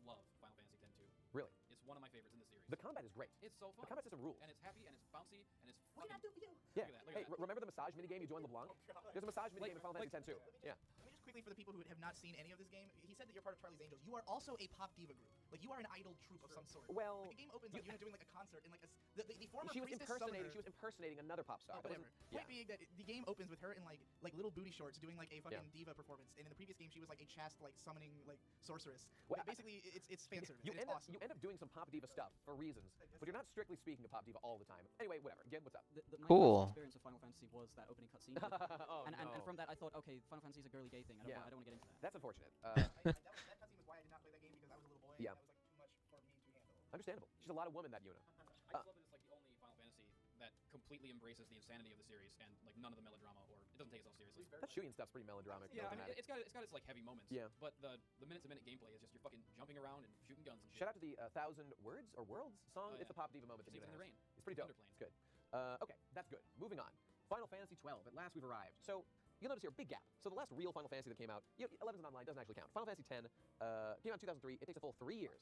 love Final Fantasy X-2. Really? It's one of my favorites in the series. The combat is great. It's so fun. The combat system rules. And it's happy, and it's bouncy, and it's What fucking... did I do for you? Yeah. Look at that, Hey, remember the massage minigame you joined LeBlanc? There's a massage minigame in Final Fantasy X too. Yeah. Let me just quickly, for the people who have not seen any of this game, he said that you're part of Charlie's Angels. You are also a pop diva group. Like, you are an idol troupe of some sort. Well, like, the game opens on Yuna doing like a concert in like the former she was priestess impersonating. summoner. She was impersonating another pop star. Oh, whatever. Yeah. Point being that the game opens with her in like little booty shorts doing like a fucking diva performance, and in the previous game she was like a chaste like summoning like sorceress. Well, basically, it's fan service. You and it's end up awesome. you end up doing some pop diva stuff for reasons, but you're not strictly speaking of pop diva all the time. Anyway, whatever. Again, what's up? My Cool. first experience of Final Fantasy was that opening cutscene. Oh, and no. from that I thought, okay, Final Fantasy is a girly gay thing. I don't want to get into that. That's unfortunate. that cutscene was why I did not play that game because I was a little boy. Yeah. And that was like too much for me to handle. Understandable. She's a lot of woman, that Yuna. I just love that it's like the only Final Fantasy that completely embraces the insanity of the series and like none of the melodrama, or it doesn't take itself seriously. That Shuyin stuff's pretty melodramatic. Yeah, I mean, melodramatic. it's got its like heavy moments. Yeah. But the minute-to-minute gameplay is just you're fucking jumping around and shooting guns and shit. Shout out to the 1,000 Words or Worlds song. Oh, It's yeah. the pop diva moment that Sings Yuna in the has. Rain. It's pretty dope. Underplane. It's good. Okay, that's good. Moving on. Final Fantasy 12. At last we've arrived. So you'll notice here, big gap. So the last real Final Fantasy that came out, 11's online, doesn't actually count. Final Fantasy 10 came out in 2003. It takes a full 3 years.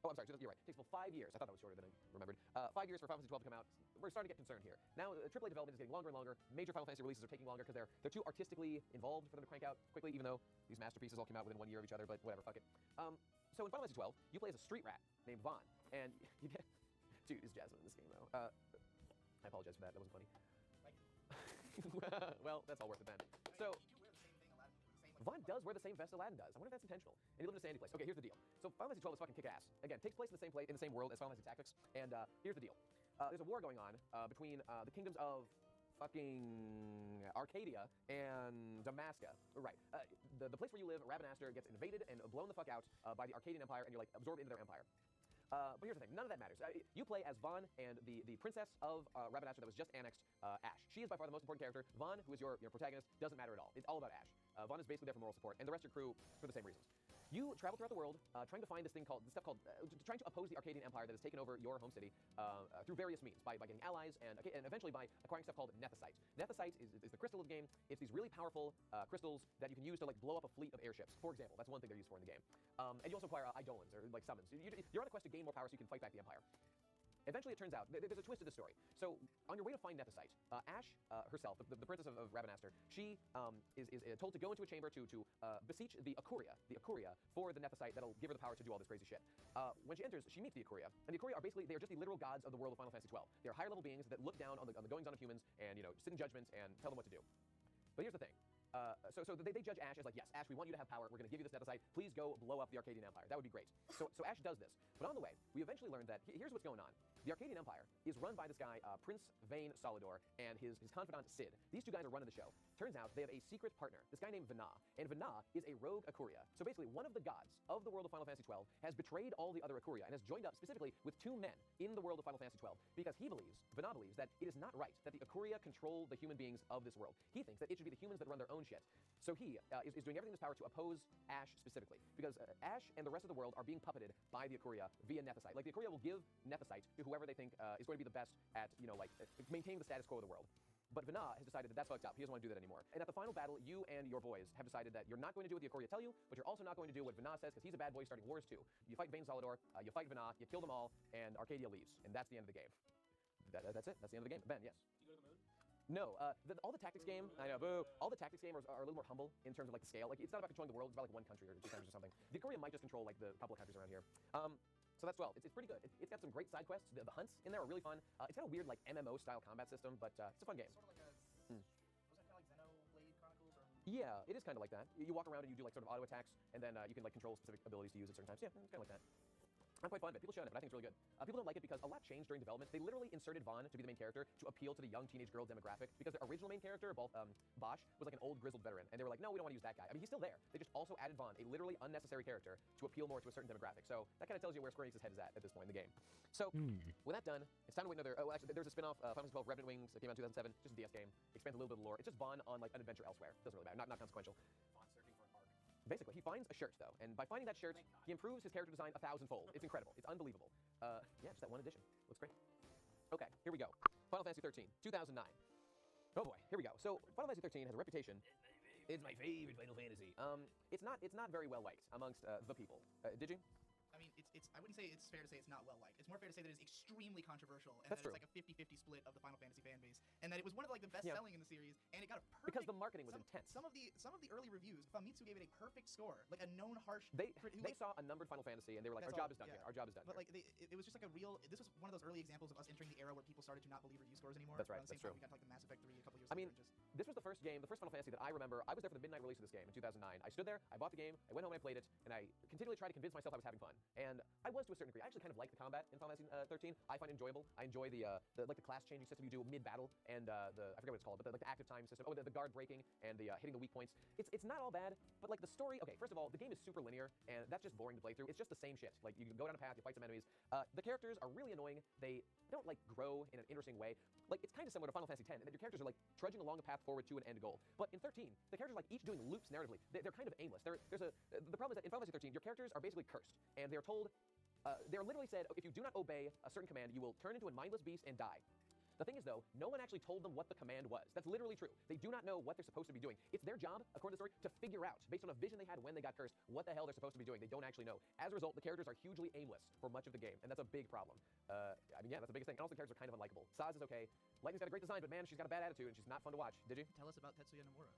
Oh, I'm sorry, you're right. It takes a full 5 years. I thought that was shorter than I remembered. 5 years for Final Fantasy 12 to come out. We're starting to get concerned here. Now, AAA development is getting longer and longer. Major Final Fantasy releases are taking longer because they're too artistically involved for them to crank out quickly, even though these masterpieces all came out within 1 year of each other, but whatever, fuck it. So in Final Fantasy 12, you play as a street rat named Vaughn, and you get... Dude, is Jasmine in this game, though? I apologize for that. That wasn't funny. Well, that's all worth it then. So... Vaughn does wear the same vest Aladdin does. I wonder if that's intentional. And he lives in a sandy place. Okay, here's the deal. So Final Fantasy 12 is fucking kick-ass. Again, takes place in the same world as Final Fantasy Tactics. And here's the deal. There's a war going on between the kingdoms of fucking Arcadia and Damascus. Right. The place where you live, Rabanastre, gets invaded and blown the fuck out by the Arcadian Empire, and you're like absorbed into their empire. But here's the thing, none of that matters. You play as Vaughn and the princess of Rabanastre that was just annexed, Ash. She is by far the most important character. Vaughn, who is your protagonist, doesn't matter at all. It's all about Ash. Vaughn is basically there for moral support, and the rest of your crew for the same reasons. You travel throughout the world, trying to find trying to oppose the Arcadian Empire that has taken over your home city through various means, by getting allies and eventually by acquiring stuff called Nethicite. Nethicite is the crystal of the game. It's these really powerful crystals that you can use to like blow up a fleet of airships. For example, that's one thing they're used for in the game. And you also acquire Eidolons or like summons. You're on a quest to gain more power so you can fight back the Empire. Eventually, it turns out there's a twist to the story. So, on your way to find Nethicite, Ashe herself, the princess of Rabanastre, she is told to go into a chamber to beseech the Akuria for the Nethicite that'll give her the power to do all this crazy shit. When she enters, she meets the Akuria, and the Akuria are basically just the literal gods of the world of Final Fantasy XII. They are higher level beings that look down on the goings on of humans and sit in judgment and tell them what to do. But here's the thing. So they judge Ashe as like, yes, Ashe, we want you to have power. We're going to give you this Nethicite. Please go blow up the Arcadian Empire. That would be great. So Ashe does this. But on the way, we eventually learned that here's what's going on. The Arcadian Empire is run by this guy, Prince Vayne Solidor, and his confidant, Cid. These two guys are running the show. Turns out they have a secret partner, this guy named Vana. And Vana is a rogue Akuria. So basically, one of the gods of the world of Final Fantasy XII has betrayed all the other Akuria and has joined up specifically with two men in the world of Final Fantasy XII because Vana believes that it is not right that the Akuria control the human beings of this world. He thinks that it should be the humans that run their own shit. So he is doing everything in his power to oppose Ashe specifically because Ashe and the rest of the world are being puppeted by the Akuria via Nethicite. Like the Akuria will give Nethicite to whoever they think is going to be the best at, maintaining the status quo of the world. But Vana has decided that that's fucked up. He doesn't want to do that anymore. And at the final battle, you and your boys have decided that you're not going to do what the Akuria tell you, but you're also not going to do what Vana says because he's a bad boy starting wars too. You fight Vayne Solidor, you fight Vana, you kill them all, and Arcadia leaves. And that's the end of the game. That's it. That's the end of the game. Ben, yes? Do you go to the moon? No, all the tactics game, I know, boo. All the tactics game are a little more humble in terms of like the scale. Like it's not about controlling the world; it's about like one country or two countries or something. The Akuria might just control like the couple of countries around here. So that's 12. It's pretty good. It's got some great side quests. The hunts in there are really fun. It's got a weird like MMO style combat system, but it's a fun game. Sort of like a, was that kind of like Xenoblade Chronicles or? Yeah, it is kind of like that. You walk around and you do like sort of auto attacks, and then you can like control specific abilities to use at certain times. Yeah, it's kind of like that. I'm quite fond of it. People shun it, but I think it's really good. People don't like it because a lot changed during development. They literally inserted Vaughn to be the main character to appeal to the young teenage girl demographic because the original main character, Bosch, was like an old grizzled veteran, and they were like, no, we don't want to use that guy. I mean, he's still there. They just also added Vaughn, a literally unnecessary character, to appeal more to a certain demographic. So that kind of tells you where Square Enix's head is at this point in the game. So with that done, it's time to wait another. Oh, actually, there's a spin-off, Final Fantasy XII Revenant Wings that came out in 2007, just a DS game. Expands a little bit of the lore. It's just Vaughn on like an adventure elsewhere. Doesn't really matter. Not consequential. Vaughn searching for an arc. Basically, he finds a shirt, though, and by finding that shirt, he improves his character design 1,000-fold. It's incredible. It's unbelievable. Yeah, just that one edition. Looks great. Okay, here we go. Final Fantasy 13, 2009. Oh boy, here we go. So, Final Fantasy 13 has a reputation. It's my favorite Final Fantasy. It's not very well liked amongst the people. Did you? I mean, I wouldn't say it's fair to say it's not well liked. It's more fair to say that it's extremely controversial, and That's that true. it's like a 50-50 split of the Final Fantasy fan base, and that it was one of like the best selling in the series, and it got a perfect. Because the marketing was intense. Some of the early reviews, Famitsu gave it a perfect score, like a known harsh. They saw a numbered Final Fantasy and they were like, our job is done here. Our job is done. But here. like, it was just like a real. This was one of those early examples of us entering the era where people started to not believe review scores anymore. That's right. Around the same That's time, we got to like the Mass Effect 3 a couple years. I mean, later, this was the first game, the first Final Fantasy that I remember. I was there for the midnight release of this game in 2009. I stood there, I bought the game, I went home and I played it, and I continually tried to convince myself I was having fun. And I was to a certain degree. I actually kind of like the combat in Final Fantasy 13. I find it enjoyable. I enjoy the class changing system you do mid-battle, and I forget what it's called, but the active time system. Oh, the guard breaking and the hitting the weak points. It's not all bad, but like the story. Okay, first of all, the game is super linear, and that's just boring to play through. It's just the same shit. Like you go down a path, you fight some enemies. The characters are really annoying. They don't like grow in an interesting way. Like it's kind of similar to Final Fantasy X, in that your characters are like trudging along a path forward to an end goal. But in 13, the characters are like each doing loops narratively. They're kind of aimless. The problem is that in Final Fantasy 13, your characters are basically cursed, and they're told. They're literally said, if you do not obey a certain command, you will turn into a mindless beast and die. The thing is, though, no one actually told them what the command was. That's literally true. They do not know what they're supposed to be doing. It's their job, according to the story, to figure out, based on a vision they had when they got cursed, what the hell they're supposed to be doing. They don't actually know. As a result, the characters are hugely aimless for much of the game, and that's a big problem. I mean, yeah, that's the biggest thing. And also, the characters are kind of unlikable. Saz is okay. Lightning's got a great design, but man, she's got a bad attitude, and she's not fun to watch. Did you? Tell us about Tetsuya Nomura.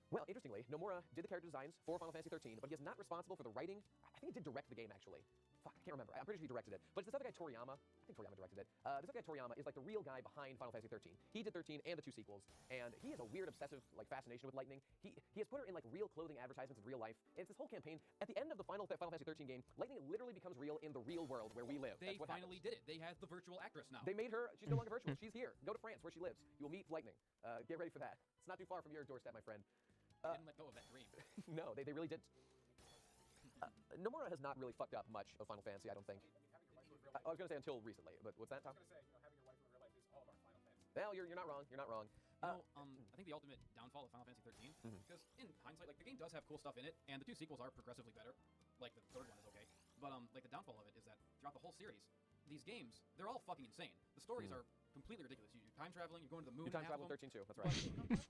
Well, interestingly, Nomura did the character designs for Final Fantasy 13, but he is not responsible for the writing. I think he did direct the game, actually. Fuck, I can't remember. I'm pretty sure he directed it. But it's this other guy, Toriyama. I think Toriyama directed it. This other guy, Toriyama, is like the real guy behind Final Fantasy 13. He did 13 and the 2 sequels, and he has a weird obsessive like fascination with Lightning. He has put her in like real clothing advertisements in real life. And it's this whole campaign. At the end of the Final Fantasy 13 game, Lightning literally becomes real in the real world where we live. They That's what finally happens. did it. They have the virtual actress now. They made her. She's no longer virtual. She's here. Go to France where she lives. You will meet Lightning. Get ready for that. It's not too far from your doorstep, my friend. They didn't let go of that dream. No, they really didn't. Nomura has not really fucked up much of Final Fantasy, I don't think. I was going to say until recently, but what's that, Tom? I was going to say, having your wife in real life is all of our Final Fantasy. Well, you're not wrong. You're not wrong. I think the ultimate downfall of Final Fantasy 13, because in hindsight, like the game does have cool stuff in it, and the 2 sequels are progressively better. Like the 3rd one is okay, but like the downfall of it is that throughout the whole series, these games, they're all fucking insane. The stories are completely ridiculous. You're time traveling, you're going to the moon. You time half travel of in them. 13 too. That's right.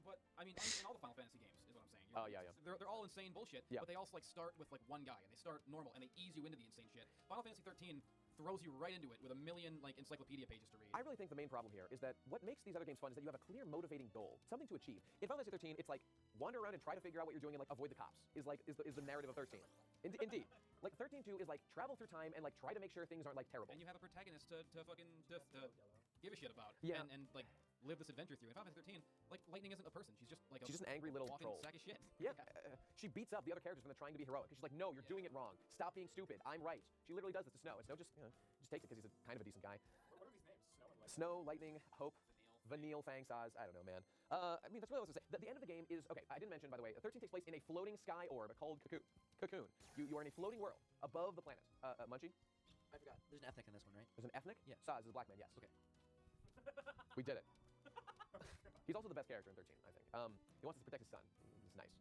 But I mean, in all the Final Fantasy games is what I'm saying. Oh, yeah. They're all insane bullshit. Yeah. But they also like start with like one guy, and they start normal, and they ease you into the insane shit. Final Fantasy 13 throws you right into it with a million like encyclopedia pages to read. I really think the main problem here is that what makes these other games fun is that you have a clear motivating goal, something to achieve. In Final Fantasy 13, it's like wander around and try to figure out what you're doing and like avoid the cops is the narrative of 13. Indeed. Like 13.2 is like travel through time and like try to make sure things aren't like terrible. And you have a protagonist to fucking to give a shit about. Yeah. And like live this adventure through. In Final Fantasy 13, like Lightning isn't a person. She's just like She's just an angry little walking troll. sack of shit. Yeah, she beats up the other characters when they're trying to be heroic. She's like, no, you're doing it wrong. Stop being stupid. I'm right. She literally does this to Snow. And Snow just takes it because he's kind of a decent guy. What are these names? Snow and Lightning. Snow, Lightning, Hope, Vanille, Fang, Saz. I don't know, man. I mean, that's what I was going to say. The end of the game is, okay, I didn't mention, by the way, 13 takes place in a floating sky orb called Cocoon. You are in a floating world above the planet. Munchie? I forgot. There's an ethnic in this one, right? There's an ethnic? Yeah. Saz is a black man, yes. Okay. We did it. He's also the best character in 13, I think. He wants us to protect his son. It's nice.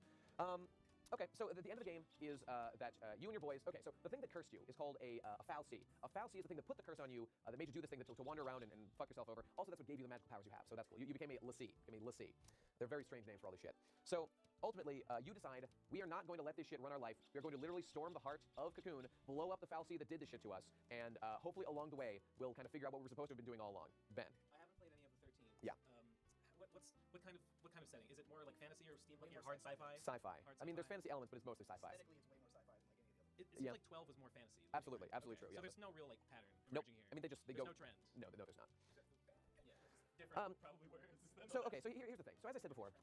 Okay, so the end of the game is that you and your boys. Okay, so the thing that cursed you is called a foul C. A foul C is the thing that put the curse on you, that made you do this thing to wander around and fuck yourself over. Also, that's what gave you the magical powers you have. So that's cool. You became a Lassie. They're very strange names for all this shit. So ultimately, you decide we are not going to let this shit run our life. We are going to literally storm the heart of Cocoon, blow up the foul C that did this shit to us, and hopefully along the way we'll kind of figure out what we were supposed to have been doing all along. Ben. I haven't played any of the 13. Yeah. What kind of setting? Is it more like fantasy or steampunk or hard sci-fi? Sci-fi. Hard I mean, there's sci-fi. fantasy elements, but it's mostly sci-fi. Aesthetically, it's way more sci-fi than like any of the other. It seems Yeah. like 12 was more fantasy. Absolutely true. So Yeah. there's no real like pattern Nope. emerging here. I mean, they there's go. no trend. No, there's not. Yeah, it's different probably where it's So okay, so here's the thing. So as I said before,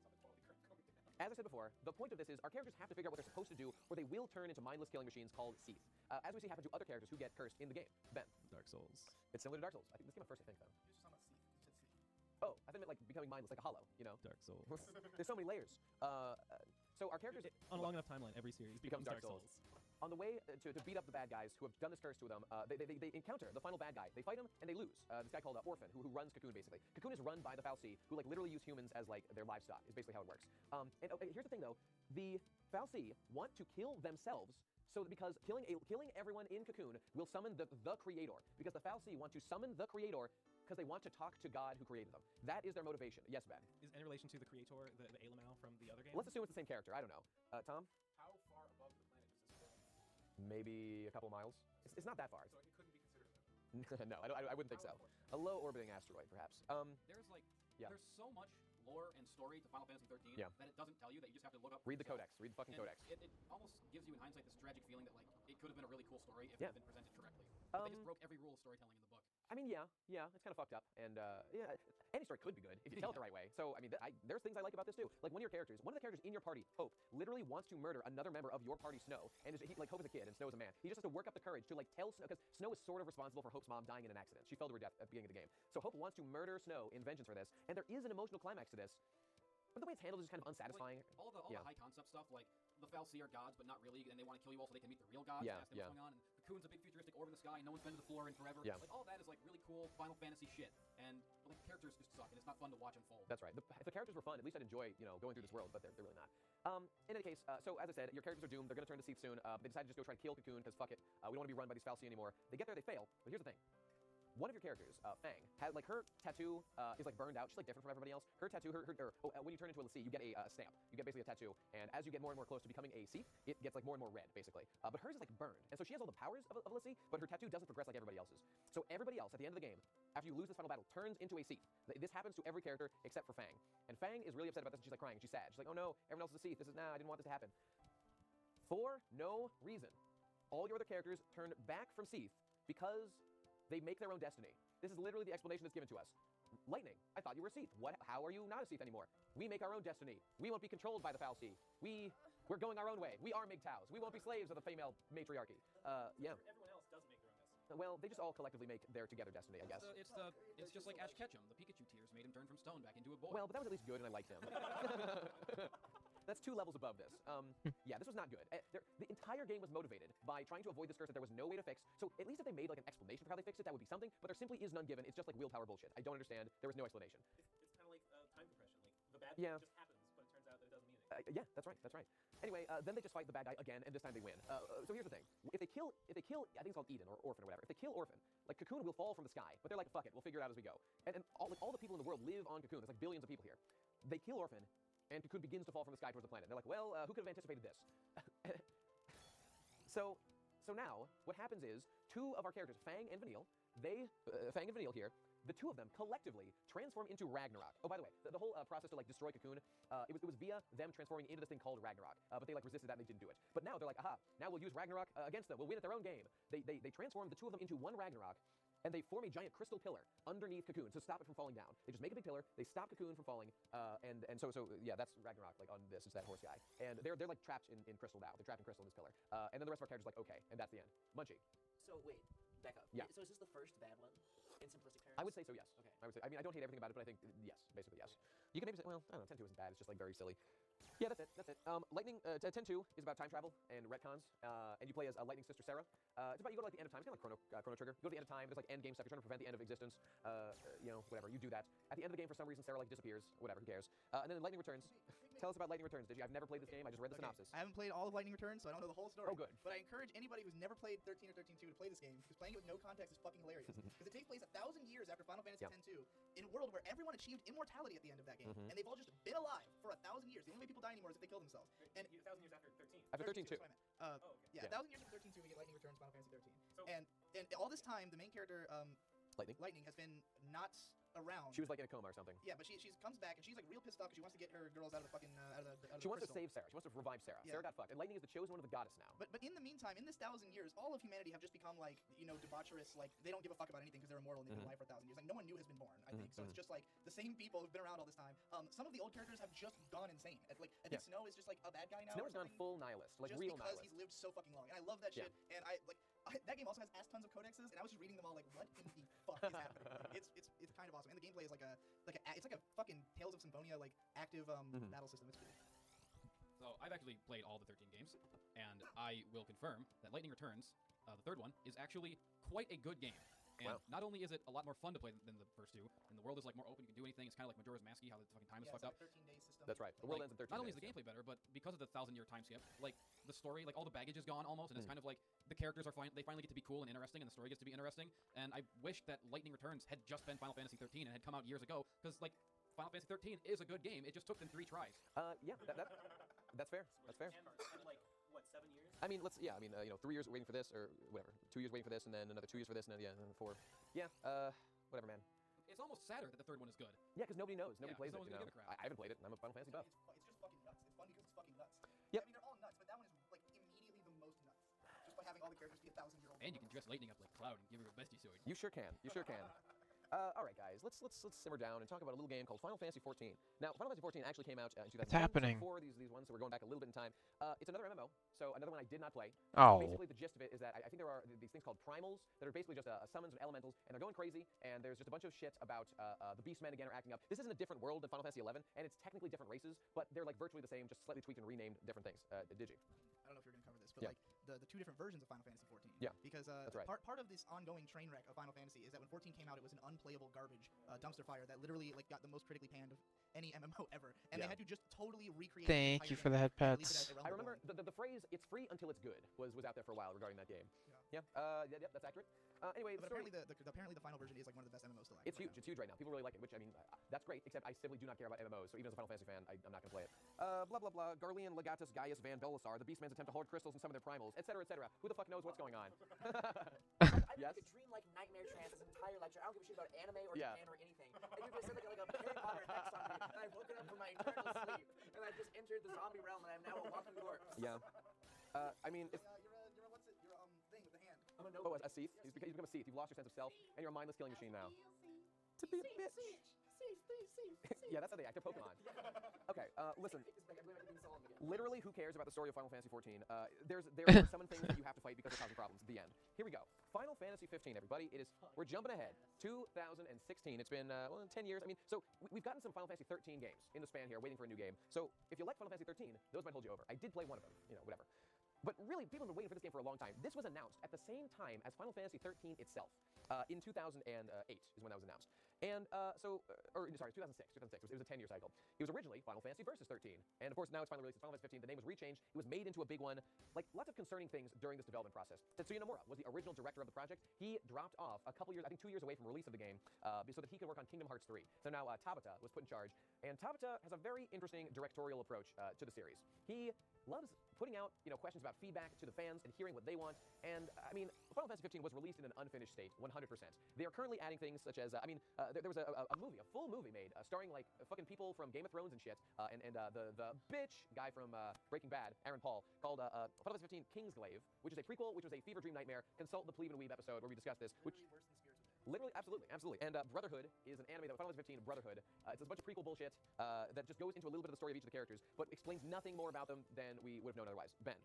the point of this is our characters have to figure out what they're supposed to do, or they will turn into mindless killing machines called Seath. As we see happen to other characters who get cursed in the game. Ben. Dark Souls. It's similar to Dark Souls. I think this came out first, I think, though. You just talking about Seath. You said Seath. Oh, I think it meant like becoming mindless, like a hollow, you know? Dark Souls. There's so many layers. So our characters... On a long enough timeline, every series becomes Dark Souls. On the way to beat up the bad guys who have done this curse to them, they encounter the final bad guy. They fight him and they lose. This guy called Orphan, who runs Cocoon, basically. Cocoon is run by the foul C, who like literally use humans as like their livestock, is basically how it works. Here's the thing, though. The foul C want to kill themselves, because killing everyone in Cocoon will summon the Creator. Because the foul C want to summon the Creator because they want to talk to God who created them. That is their motivation. Yes, Ben. Is any relation to the Creator, the Ailamau from the other game? Let's assume it's the same character. I don't know. Tom? How far above the planet does this go? Maybe a couple miles. It's not that far. So it couldn't be considered No, I wouldn't think so. A low orbiting asteroid, perhaps. There's like Yeah. there's so much lore and story to Final Fantasy 13 Yeah. that it doesn't tell you, that you just have to look up. Read the yourself. codex. Read the fucking And codex. It almost gives you in hindsight this tragic feeling that like it could have been a really cool story if Yeah. it had been presented correctly. But they just broke every rule of storytelling in the book. I mean, yeah, it's kind of fucked up, and yeah, any story could be good if you tell it the right way. So, I mean, there's things I like about this too. Like one of the characters in your party, Hope, literally wants to murder another member of your party, Snow, and like Hope is a kid and Snow is a man. He just has to work up the courage to like tell Snow, because Snow is sort of responsible for Hope's mom dying in an accident. She fell to her death at the beginning of the game. So Hope wants to murder Snow in vengeance for this, and there is an emotional climax to this. But the way it's handled is just kind of unsatisfying. Like, all the high concept stuff, like the foul C are gods, but not really, and they want to kill you all so they can meet the real gods. Yeah, and ask them what's going on. And Cocoon's a big futuristic orb in the sky, and no one's been to the floor in forever. Yeah. Like all that is like really cool Final Fantasy shit, and like the characters just suck, and it's not fun to watch unfold. That's right. If the characters were fun, at least I'd enjoy, going through this world, but they're really not. In any case, so as I said, your characters are doomed. They're going to turn to Seath soon. They decide to just go try to kill Cocoon because fuck it. We don't want to be run by these foul C anymore. They get there, they fail. But here's the thing. One of your characters, Fang, had like her tattoo is like burned out. She's like different from everybody else. Her tattoo, when you turn into a Lassie, you get a stamp. You get basically a tattoo, and as you get more and more close to becoming a Seath, it gets like more and more red, basically. But hers is like burned, and so she has all the powers of a Lassie, but her tattoo doesn't progress like everybody else's. So everybody else at the end of the game, after you lose this final battle, turns into a Seath. This happens to every character except for Fang, and Fang is really upset about this. And she's like crying. She's sad. She's like, oh no, everyone else is a Seath. I didn't want this to happen. For no reason, all your other characters turn back from Seath because they make their own destiny. This is literally the explanation that's given to us. Lightning, I thought you were a Seath. How are you not a Seath anymore? We make our own destiny. We won't be controlled by the foul C. We're going our own way. We are MGTOWs. We won't be slaves of the female matriarchy. Yeah. Everyone else does make their own destiny. Well, they just all collectively make their together destiny, I guess. It's just like Ash Ketchum. The Pikachu tears made him turn from stone back into a boy. Well, but that was at least good, and I liked him. That's 2 levels above this. Yeah, this was not good. The entire game was motivated by trying to avoid this curse that there was no way to fix. So at least if they made like an explanation for how they fixed it, that would be something. But there simply is none given. It's just like willpower bullshit. I don't understand. There was no explanation. It's kind of like time compression. Like the bad Yeah. thing just happens, but it turns out that it doesn't mean anything. Yeah, that's right. Anyway, then they just fight the bad guy again, and this time they win. So here's the thing: if they kill, I think it's called Eden or Orphan or whatever. If they kill Orphan, like Cocoon will fall from the sky, but they're like, fuck it, we'll figure it out as we go. And all the people in the world live on Cocoon. There's like billions of people here. They kill Orphan, and Cocoon begins to fall from the sky towards the planet. They're like, well, who could have anticipated this? So So now, what happens is, two of our characters, Fang and Vanille, Fang and Vanille here, the two of them collectively transform into Ragnarok. Oh, by the way, the whole process to like destroy Cocoon, it was via them transforming into this thing called Ragnarok. But they like resisted that and they didn't do it. But now they're like, aha, now we'll use Ragnarok against them. We'll win at their own game. They transform the two of them into one Ragnarok, and they form a giant crystal pillar underneath Cocoon to stop it from falling down. They just make a big pillar, they stop Cocoon from falling, and so yeah, that's Ragnarok, like on this, it's that horse guy. And they're like trapped in crystal now. They're trapped in crystal in this pillar. And then the rest of our characters like, okay, and that's the end. Munchie. So wait, back up. Yeah. So is this the first bad one in simplistic terms? I would say so, yes. Okay. I would say, I mean, I don't hate everything about it, but I think, yes, basically, yes. You can maybe say, well, I don't know, 10-2 isn't bad, it's just like very silly. Yeah, that's it. Lightning, 10-2 is about time travel and retcons, and you play as Lightning Sister Sarah. It's about, you go to like the end of time, it's kind of like Chrono Trigger. You go to the end of time, there's like end game stuff, you're trying to prevent the end of existence, you know, whatever, you do that. At the end of the game, for some reason, Sarah like disappears, whatever, who cares. And then Lightning Returns. Tell us about Lightning Returns, I've never played this game, I just read the synopsis. I haven't played all of Lightning Returns, so I don't know the whole story. Oh, good. But I encourage anybody who's never played 13 or 13-2 to play this game, because playing it with no context is fucking hilarious. Because it takes place 1,000 years after Final Fantasy X-2, in a world where everyone achieved immortality at the end of that game, and they've all just been alive for 1,000 years. The only way people die anymore is if they kill themselves. And 1,000 years after 13. After 13-2. Yeah, 1,000 years after 13-2, we get Lightning Returns, Final Fantasy 13. And all this time, the main character, Lightning has been not around. She was like in a coma or something. Yeah, but she comes back and she's like real pissed off because she wants to get her girls out of the fucking She wants to crystal. save Sarah. She wants to revive Sarah. Yeah. Sarah got fucked, and Lightning is the chosen one of the goddess now. But in the meantime, in this 1,000 years, all of humanity have just become like, you know, debaucherous. Like they don't give a fuck about anything because they're immortal and they've been alive for 1,000 years. Like no one new has been born. I think so. It's just like the same people who've been around all this time. Some of the old characters have just gone insane. Like I think Snow is just like a bad guy now. Snow has gone full nihilist, like just real because nihilist. he's lived so fucking long, and I love that shit. And that game also has ass tons of codexes, and I was just reading them all like, what in the fuck is happening? It's kind of awesome, and the gameplay is it's like a fucking Tales of Symphonia like active battle system. It's cool. So I've actually played all the 13 games, and I will confirm that Lightning Returns, the third one, is actually quite a good game. And not only is it a lot more fun to play than the first two, and the world is like more open, you can do anything. It's kind of like Majora's Mask, how the fucking time is fucked up. 13-day system. That's right. The world ends in 13 Not only days, is the gameplay better, but because of the 1,000-year time skip, like the story, like all the baggage is gone almost, and it's kind of like the characters are they finally get to be cool and interesting, and the story gets to be interesting. And I wish that Lightning Returns had just been Final Fantasy 13 and had come out years ago, because like Final Fantasy 13 is a good game. It just took them 3 tries. Yeah, that's fair. That's fair. And like what, 7 years? I mean, you know, 3 years waiting for this, or whatever. 2 years waiting for this, and then another 2 years for this, and then 4. Yeah, whatever, man. It's almost sadder that the third one is good. Yeah, because nobody knows. Nobody plays no it. one's You gonna know? give a crap. I haven't played it, and I'm a Final Fantasy buff. It's just fucking nuts. It's fun because it's fucking nuts. Yep. I mean, they're all nuts, but that one is like immediately the most nuts. Just by having all the characters be 1,000-year-old. And you can dress Lightning up like Cloud and give her a bestie sword. You sure can. You sure can. All right, guys, let's simmer down and talk about a little game called Final Fantasy XIV. Now, Final Fantasy XIV actually came out in 2010. What's happening? Before these ones, so we're going back a little bit in time. It's another MMO, so another one I did not play. Oh. Basically, the gist of it is that I think there are these things called primals that are basically just summons of elementals, and they're going crazy, and there's just a bunch of shit about the Beastmen again are acting up. This isn't a different world than Final Fantasy XI, and it's technically different races, but they're like virtually the same, just slightly tweaked and renamed different things. Digi. I don't know if you're going to cover this, but like the 2 different versions of Final Fantasy XIV. Yeah. Because that's right. part of this ongoing train wreck of Final Fantasy is that when 14 came out, it was an unplayable garbage dumpster fire that literally like got the most critically panned of any MMO ever, and they had to just totally recreate. Thank you for the head pets. I remember the phrase "it's free until it's good" was out there for a while regarding that game. Yeah. Yeah, that's accurate. Anyway, but apparently the final version is like one of the best MMOs still. It's huge. It's huge right now. People really like it, which I mean, that's great. Except I simply do not care about MMOs. So even as a Final Fantasy fan, I'm not going to play it. Blah blah blah. Garlean, Legatus, Gaius, Van Belisar, the Beastmen's attempt to hoard crystals and some of their primals, etc., etc. Who the fuck knows what's going on? Yes. Like a dream-like nightmare trance this entire lecture. I don't give a shit about anime or Japan or anything. And you're just like a Harry Potter hex on me, and I've woken up from my eternal sleep, and I've just entered the zombie realm, and I'm now a walking corpse. Yeah. I mean, it's. You're what's it? You're thing with the hand. I'm a no. Oh, a Seath. You've become a Seath. You've lost your sense of self, and you're a mindless killing machine now. To be a bitch. Yeah, that's how they act. They're Pokemon. Okay, listen. Literally, who cares about the story of Final Fantasy XIV? There are summon things that you have to fight because they're causing problems. The end. Here we go. Final Fantasy 15, everybody. We're jumping ahead. 2016. It's been 10 years. I mean, so we've gotten some Final Fantasy 13 games in the span here, waiting for a new game. So if you like Final Fantasy 13, those might hold you over. I did play one of them. You know, whatever. But really, people have been waiting for this game for a long time. This was announced at the same time as Final Fantasy 13 itself. In 2008 is when that was announced. And sorry, 2006. It was a 10-year cycle. It was originally Final Fantasy Versus 13. And of course, now it's finally released as Final Fantasy 15. The name was rechanged. It was made into a big one. Like, lots of concerning things during this development process. Tetsuya Nomura was the original director of the project. He dropped off a couple years, I think 2 years away from release of the game, so that he could work on Kingdom Hearts 3. So now Tabata was put in charge. And Tabata has a very interesting directorial approach to the series. He loves putting out, questions about feedback to the fans and hearing what they want. And I mean, Final Fantasy 15 was released in an unfinished state, 100%. They are currently adding things such as, there was a movie, a full movie made, starring like fucking people from Game of Thrones and shit, and the bitch guy from Breaking Bad, Aaron Paul, called Final Fantasy 15 Kingsglaive, which is a prequel, which was a fever dream nightmare. Consult the Plebe and Weeb episode where we discussed this. Which literally, absolutely. And Brotherhood is an anime that Final Fantasy 15 Brotherhood. It's a bunch of prequel bullshit that just goes into a little bit of the story of each of the characters, but explains nothing more about them than we would have known otherwise. Ben.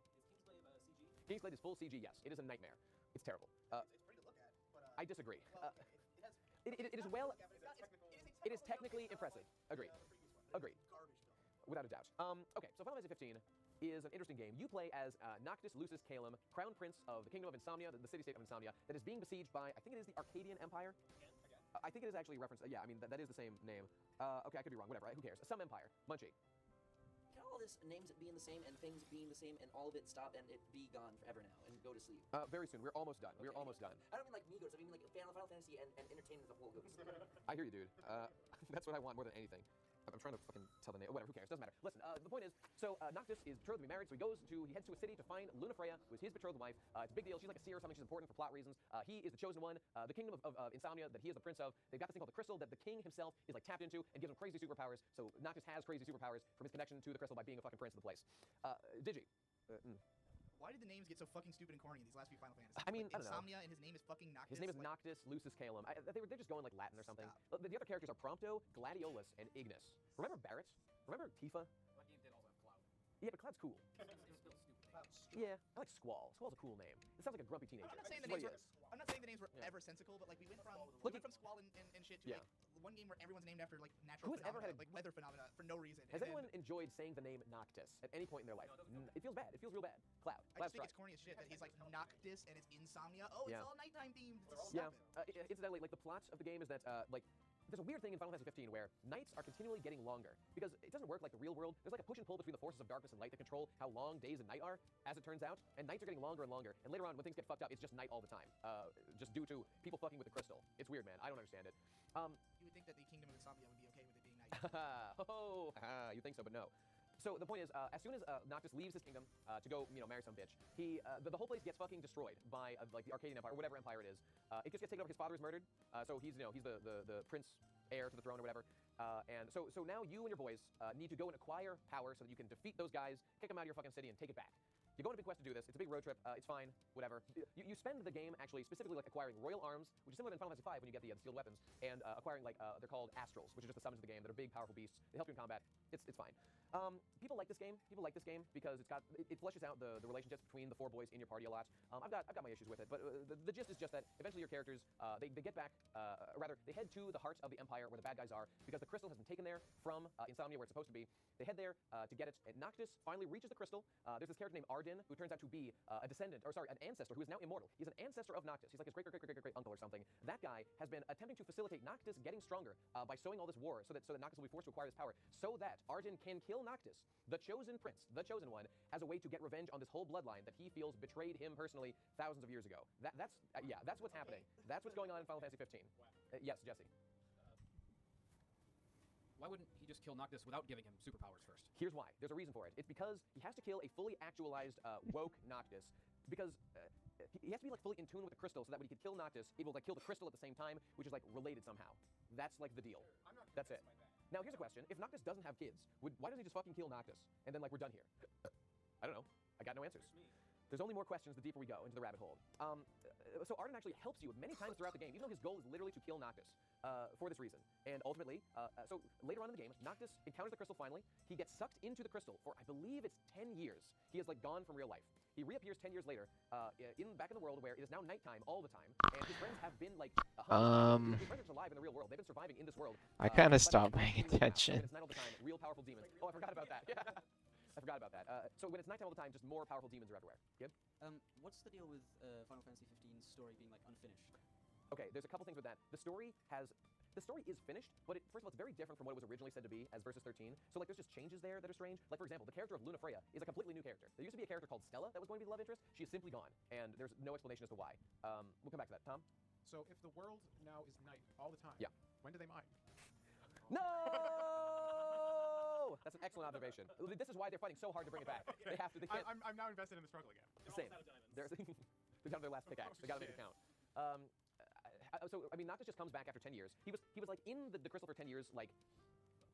Kingsglaive is full CG, yes. It is a nightmare. It's terrible. It's pretty to look at, but I disagree. well, It is well. It is technically impressive. Agreed. Without a doubt. Okay, so Final Fantasy 15 is an interesting game. You play as Noctis Lucis Caelum, Crown Prince of the Kingdom of Insomnia, the city-state of Insomnia, that is being besieged by, I think it is the Arcadian Empire. I think it is actually referenced. Yeah, I mean, that is the same name. Okay, I could be wrong. Whatever. Who cares? Some empire. Munchie. Can all this names being the same and things being the same and all of it stop and it be gone forever now and go to sleep? Very soon. We're almost done. We're almost done. I don't mean like me goes. I mean like Final Fantasy and entertainment as a whole goes. I hear you, dude. That's what I want more than anything. I'm trying to fucking tell the name. Whatever, who cares? Doesn't matter. Listen, the point is, so Noctis is betrothed to be married, so he heads to a city to find Lunafreya, who is his betrothed wife. It's a big deal. She's like a seer or something. She's important for plot reasons. He is the chosen one. The kingdom of Insomnia that he is the prince of, they've got this thing called the crystal that the king himself is like tapped into and gives him crazy superpowers. So Noctis has crazy superpowers from his connection to the crystal by being a fucking prince of the place. Digi. Why did the names get so fucking stupid and corny in these last few Final Fantasies? I mean, like, I don't know. Insomnia and his name is fucking Noctis. His name is Noctis Lucis Caelum. They're just going like Latin or something. The other characters are Prompto, Gladiolus, and Ignis. Remember Barrett? Remember Tifa? That game did also have Cloud. Yeah, but Cloud's cool. It's still stupid. Yeah, I like Squall. Squall's a cool name. It sounds like a grumpy teenager. I'm not saying the names were ever sensical, but like we went from Squall and shit to like one game where everyone's named after like natural phenomena, like weather phenomena for no reason. Has anyone enjoyed saying the name Noctis at any point in their life? It feels bad. It feels real bad. Cloud. I just think it's corny as shit that he's like Noctis and it's Insomnia. Oh, it's all nighttime themed. Incidentally, like the plot of the game is that there's a weird thing in Final Fantasy 15 where nights are continually getting longer because it doesn't work like the real world. There's like a push and pull between the forces of darkness and light that control how long days and night are, as it turns out. And nights are getting longer and longer. And later on, when things get fucked up, it's just night all the time, just due to people fucking with the crystal. It's weird, man. I don't understand it. You would think that the Kingdom of Insomnia would be okay with it being night. You think so, but no. So the point is, as soon as Noctis leaves his kingdom to go, marry some bitch, the whole place gets fucking destroyed by like the Arcadian Empire or whatever empire it is. It just gets taken over. His father is murdered, so he's he's the prince heir to the throne or whatever. And so now you and your boys need to go and acquire power so that you can defeat those guys, kick them out of your fucking city, and take it back. You go on a big quest to do this. It's a big road trip. It's fine, whatever. You spend the game actually specifically like acquiring royal arms, which is similar than Final Fantasy V when you get the sealed weapons, and acquiring like they're called astrals, which are just the summons of the game that are big, powerful beasts. They help you in combat. It's fine. People like this game. People like this game because it fleshes out the relationships between the four boys in your party a lot. I've got my issues with it, but the gist is just that eventually your characters they get back, rather they head to the heart of the Empire where the bad guys are because the crystal has been taken there from Insomnia where it's supposed to be. They head there to get it. And Noctis finally reaches the crystal. There's this character named Ardyn who turns out to be an ancestor who is now immortal. He's an ancestor of Noctis. He's like his great uncle or something. That guy has been attempting to facilitate Noctis getting stronger by sowing all this war so that Noctis will be forced to acquire this power so that Ardyn can kill Noctis, the chosen prince, the chosen one, as a way to get revenge on this whole bloodline that he feels betrayed him personally thousands of years ago. That's what's happening. That's what's going on in Final Fantasy 15. Yes, Jesse. Why wouldn't he just kill Noctis without giving him superpowers first? Here's why. There's a reason for it. It's because he has to kill a fully actualized woke Noctis because he has to be like fully in tune with the crystal so that when he could kill Noctis, it will like kill the crystal at the same time, which is like related somehow. That's like the deal. That's it. Now here's a question. If Noctis doesn't have kids, why doesn't he just fucking kill Noctis? And then like we're done here. I don't know. I got no answers. There's only more questions the deeper we go into the rabbit hole. So Ardyn actually helps you many times throughout the game, even though his goal is literally to kill Noctis for this reason. And ultimately, so later on in the game, Noctis encounters the crystal finally. He gets sucked into the crystal for, I believe it's 10 years. He is like gone from real life. He reappears 10 years later back in the world where it is now nighttime all the time. And his friends have been like, his friends are alive in the real world. They've been surviving in this world. I kind of stopped paying attention. It's night all the time, real powerful demons. Oh, I forgot about that. I forgot about that. So when it's nighttime all the time, just more powerful demons are everywhere. Gib? What's the deal with Final Fantasy 15's story being like unfinished? Okay, there's a couple things with that. The story is finished, but first of all, it's very different from what it was originally said to be as Versus 13. So like there's just changes there that are strange. Like for example, the character of Lunafreya is a completely new character. There used to be a character called Stella that was going to be the love interest. She is simply gone, and there's no explanation as to why. We'll come back to that. Tom? So if the world now is night all the time, when do they mine? No! That's an excellent excellent observation. This is why they're fighting so hard to bring it back. They have to. They can't. I'm now invested in the struggle again. Same. They're down to their last pickaxe. They got to make it count. So I mean, Noctis just comes back after 10 years. He was like in the crystal for 10 years, like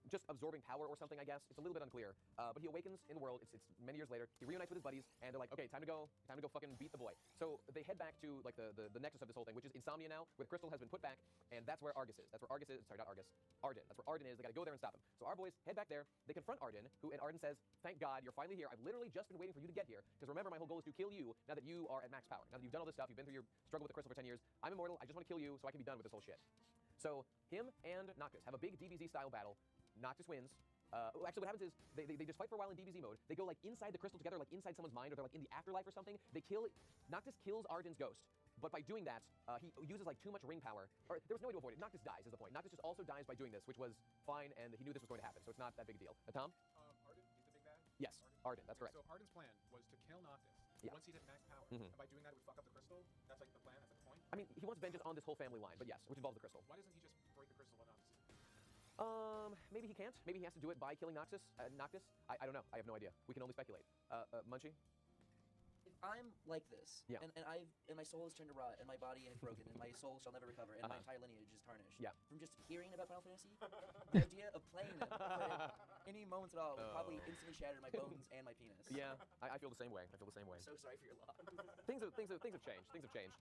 just absorbing power or something, I guess. It's a little bit unclear. But he awakens in the world. It's many years later. He reunites with his buddies, and they're like, okay, time to go fucking beat the boy. So they head back to like the nexus of this whole thing, which is Insomnia now, where the crystal has been put back, and that's where Argus is. That's where Argus is. Sorry, not Argus. Arden. That's where Arden is. They got to go there and stop him. So our boys head back there. They confront Arden, and Arden says, "Thank God you're finally here. I've literally just been waiting for you to get here. Because remember, my whole goal is to kill you. Now that you are at max power. Now that you've done all this stuff, you've been through your struggle with the crystal for 10 years. I'm immortal. I just want to kill you so I can be done with this whole shit." So him and Noctis have a big DBZ style battle. Noctis wins. Actually, what happens is they just fight for a while in DBZ mode. They go like inside the crystal together, like inside someone's mind, or they're like in the afterlife or something. Noctis kills Arden's ghost, but by doing that, he uses like too much ring power. Or there was no way to avoid it. Noctis dies is the point. Noctis just also dies by doing this, which was fine, and he knew this was going to happen, so it's not that big a deal. Tom? Arden, he's the big bad? Yes, Arden, that's correct. So Arden's plan was to kill Noctis once he's at max power. Mhm. And by doing that, it would fuck up the crystal. That's like the plan, that's like the point. I mean, he wants vengeance on this whole family line, but yes, which involves the crystal. Why doesn't he just break the crystal on Noctis? Maybe he can't. Maybe he has to do it by killing Noctis. Noctis? I don't know. I have no idea. We can only speculate. Munchie? If I'm like this, Yeah. and my soul is turned to rot, and my body is broken, and my soul shall never recover, and my entire lineage is tarnished. Yeah. From just hearing about Final Fantasy, the idea of playing them for any moments at all would probably instantly shatter my bones and my penis. Yeah, I feel the same way. I feel the same way. I'm so sorry for your loss. Things have changed. Things have changed.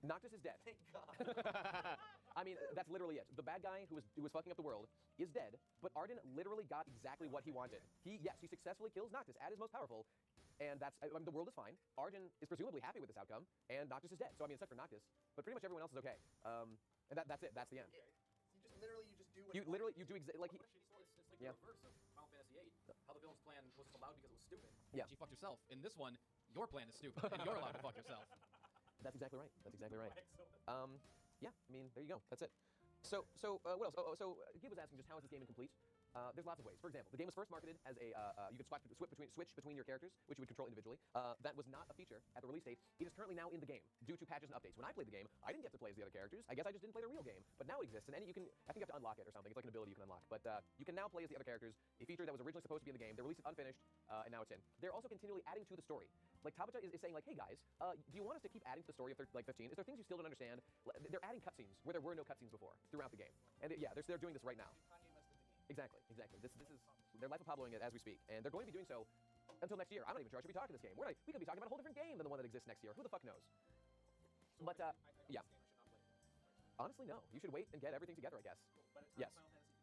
Noctis is dead. Thank God. I mean, that's literally it. The bad guy who was fucking up the world is dead, but Arden literally got exactly what he wanted. He successfully kills Noctis at his most powerful, and the world is fine. Arden is presumably happy with this outcome, and Noctis is dead. So I mean, except for Noctis, but pretty much everyone else is okay. And that's it. That's the end. You do exactly like he. It's like Yeah. the reverse of Final Fantasy VIII. How the villain's plan was allowed because it was stupid. Yeah. She fucked herself. In this one, your plan is stupid, and you're allowed to fuck yourself. That's exactly right. That's exactly right. Yeah, I mean, there you go. That's it. So what else? So Gib was asking just how is this game incomplete? There's lots of ways. For example, the game was first marketed as a you could switch between your characters, which you would control individually. That was not a feature at the release date. It is currently now in the game due to patches and updates. When I played the game, I didn't get to play as the other characters. I guess I just didn't play the real game. But now it exists, and you can. I think you have to unlock it or something. It's like an ability you can unlock. But you can now play as the other characters. A feature that was originally supposed to be in the game. They released it unfinished, and now it's in. They're also continually adding to the story. Like Tabata is saying, like, hey guys, do you want us to keep adding to the story of 15? Is there things you still don't understand? They're adding cutscenes where there were no cutscenes before throughout the game. And they're doing this right now. Exactly. This is they're life of Pabloing it as we speak, and they're going to be doing so until next year. I'm not even sure I should be talking this game. We could be talking about a whole different game than the one that exists next year. Who the fuck knows? But yeah. Honestly, no. You should wait and get everything together, I guess. By the time Yes. Final Fantasy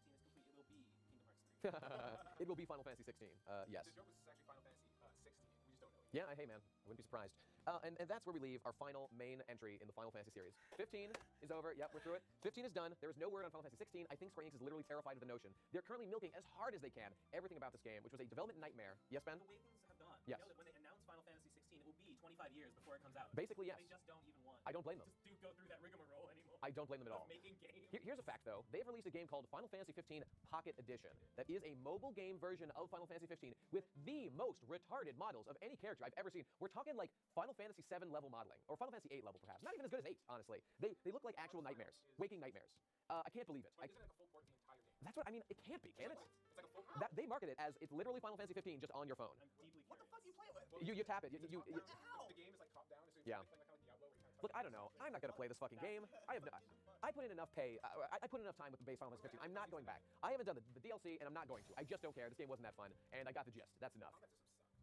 15 is complete, it will be Kingdom Hearts 3. It will be Final Fantasy 16. Yes. The joke was actually Final Fantasy 16. We just don't know it. Yeah, hey man, I wouldn't be surprised. And that's where we leave our final main entry in the Final Fantasy series. 15 is over. Yep, we're through it. 15 is done. There is no word on Final Fantasy 16. I think Square Enix is literally terrified of the notion. They're currently milking as hard as they can everything about this game, which was a development nightmare. Yes, Ben? The way things have gone. Yes. You know that when they announce Final Fantasy 16, it will be 25 years before it comes out. Basically, yes. They just don't even want. I don't blame them. Just do go through that rigmarole anymore. I don't blame them at all. Of making games. Here's a fact, though. They've released a game called Final Fantasy 15 Pocket Edition. That is a mobile game version of Final Fantasy 15 with the most retarded models of any character I've ever seen. We're talking like Final Fantasy 7 level modeling, or Final Fantasy 8 level perhaps. Not even as good as 8, honestly. They look like actual nightmares, waking nightmares. I can't believe it. Isn't it like a full port of the entire game? That's what I mean. It can't be, can it? It's like a full They market it as it's literally Final Fantasy 15 just on your phone. I'm deeply curious. What the fuck you play with? You tap it. You The game is like top down, so Yeah. it's like playing like Diablo where you kind of Look, I don't know. I'm not gonna play this fucking game. I put in enough pay. I put in enough time with the base Final Fantasy 15. I'm not going back. I haven't done the DLC, and I'm not going to. I just don't care. This game wasn't that fun, and I got the gist. That's enough.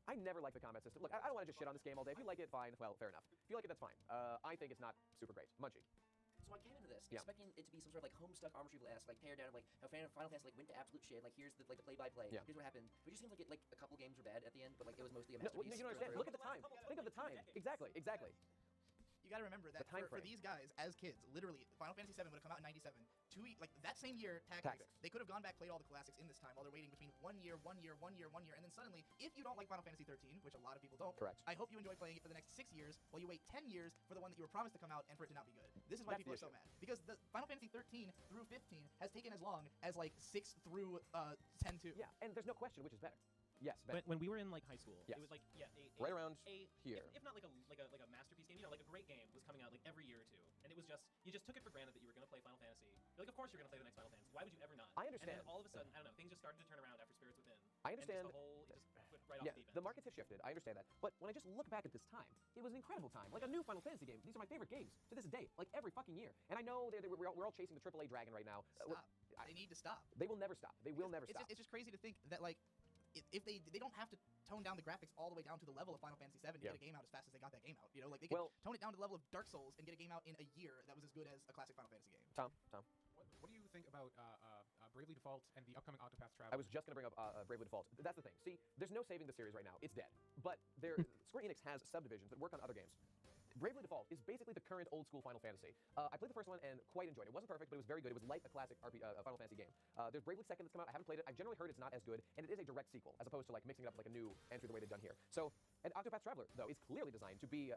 I never like the combat system. Look, I don't want to just shit on this game all day. If you like it, fine. Well, fair enough. If you like it, that's fine. I think it's not super great. Munchie. So I came into this Yeah. expecting it to be some sort of like Homestuck Armor Retrieval-esque, like tear down of like how Final Fantasy like went to absolute shit. Like here's the play-by-play. Yeah. Here's what happened. But it just seems like a couple games were bad at the end, but like it was mostly a No, masterpiece. you don't understand. Look at the time. Think of the time. Exactly. You got to remember that The time for frame. these guys as kids, literally, Final Fantasy VII would have come out in '97. Like that same year, Tactics. They could have gone back, played all the classics in this time while they're waiting between 1 year, and then suddenly, if you don't like Final Fantasy 13, which a lot of people don't, Correct. I hope you enjoy playing it for the next 6 years while you wait 10 years for the one that you were promised to come out and for it to not be good. This is why That's people the are so mad because the Final Fantasy 13 through 15 has taken as long as like 6 through 10-2. Yeah, and there's no question which is better. Yes, Ben. When we were in like high school, Yes. it was like Right around a here. if not like a masterpiece game, you know, like a great game was coming out like every year or two, and it was just you just took it for granted that you were gonna play Final Fantasy. You're like, of course you're gonna play the next Final Fantasy. Why would you ever not? I And understand. then all of a sudden, I don't know, things just started to turn around after Spirits Within, I And just understand. the whole, it just went right off Yeah, the deep end. the markets have shifted. I understand that. But when I just look back at this time, it was an incredible time. Like a new Final Fantasy game. These are my favorite games to this day. Like every fucking year. And I know we're all chasing the AAA dragon right now. Stop. They need to stop. They will never stop. They will never stop. It's just crazy to think that like if they don't have to tone down the graphics all the way down to the level of Final Fantasy VII to get a game out as fast as they got that game out. You know, like they can tone it down to the level of Dark Souls and get a game out in a year that was as good as a classic Final Fantasy game. Tom. What do you think about Bravely Default and the upcoming Octopath Traveler? I was just going to bring up Bravely Default. That's the thing. See, there's no saving the series right now. It's dead. But Square Enix has subdivisions that work on other games. Bravely Default is basically the current old school Final Fantasy. I played the first one and quite enjoyed it. It wasn't perfect, but it was very good. It was like a classic Final Fantasy game. There's Bravely Second that's come out. I haven't played it. I've generally heard it's not as good, and it is a direct sequel, as opposed to like mixing it up with like a new entry the way they've done here. So, and Octopath Traveler, though, is clearly designed to be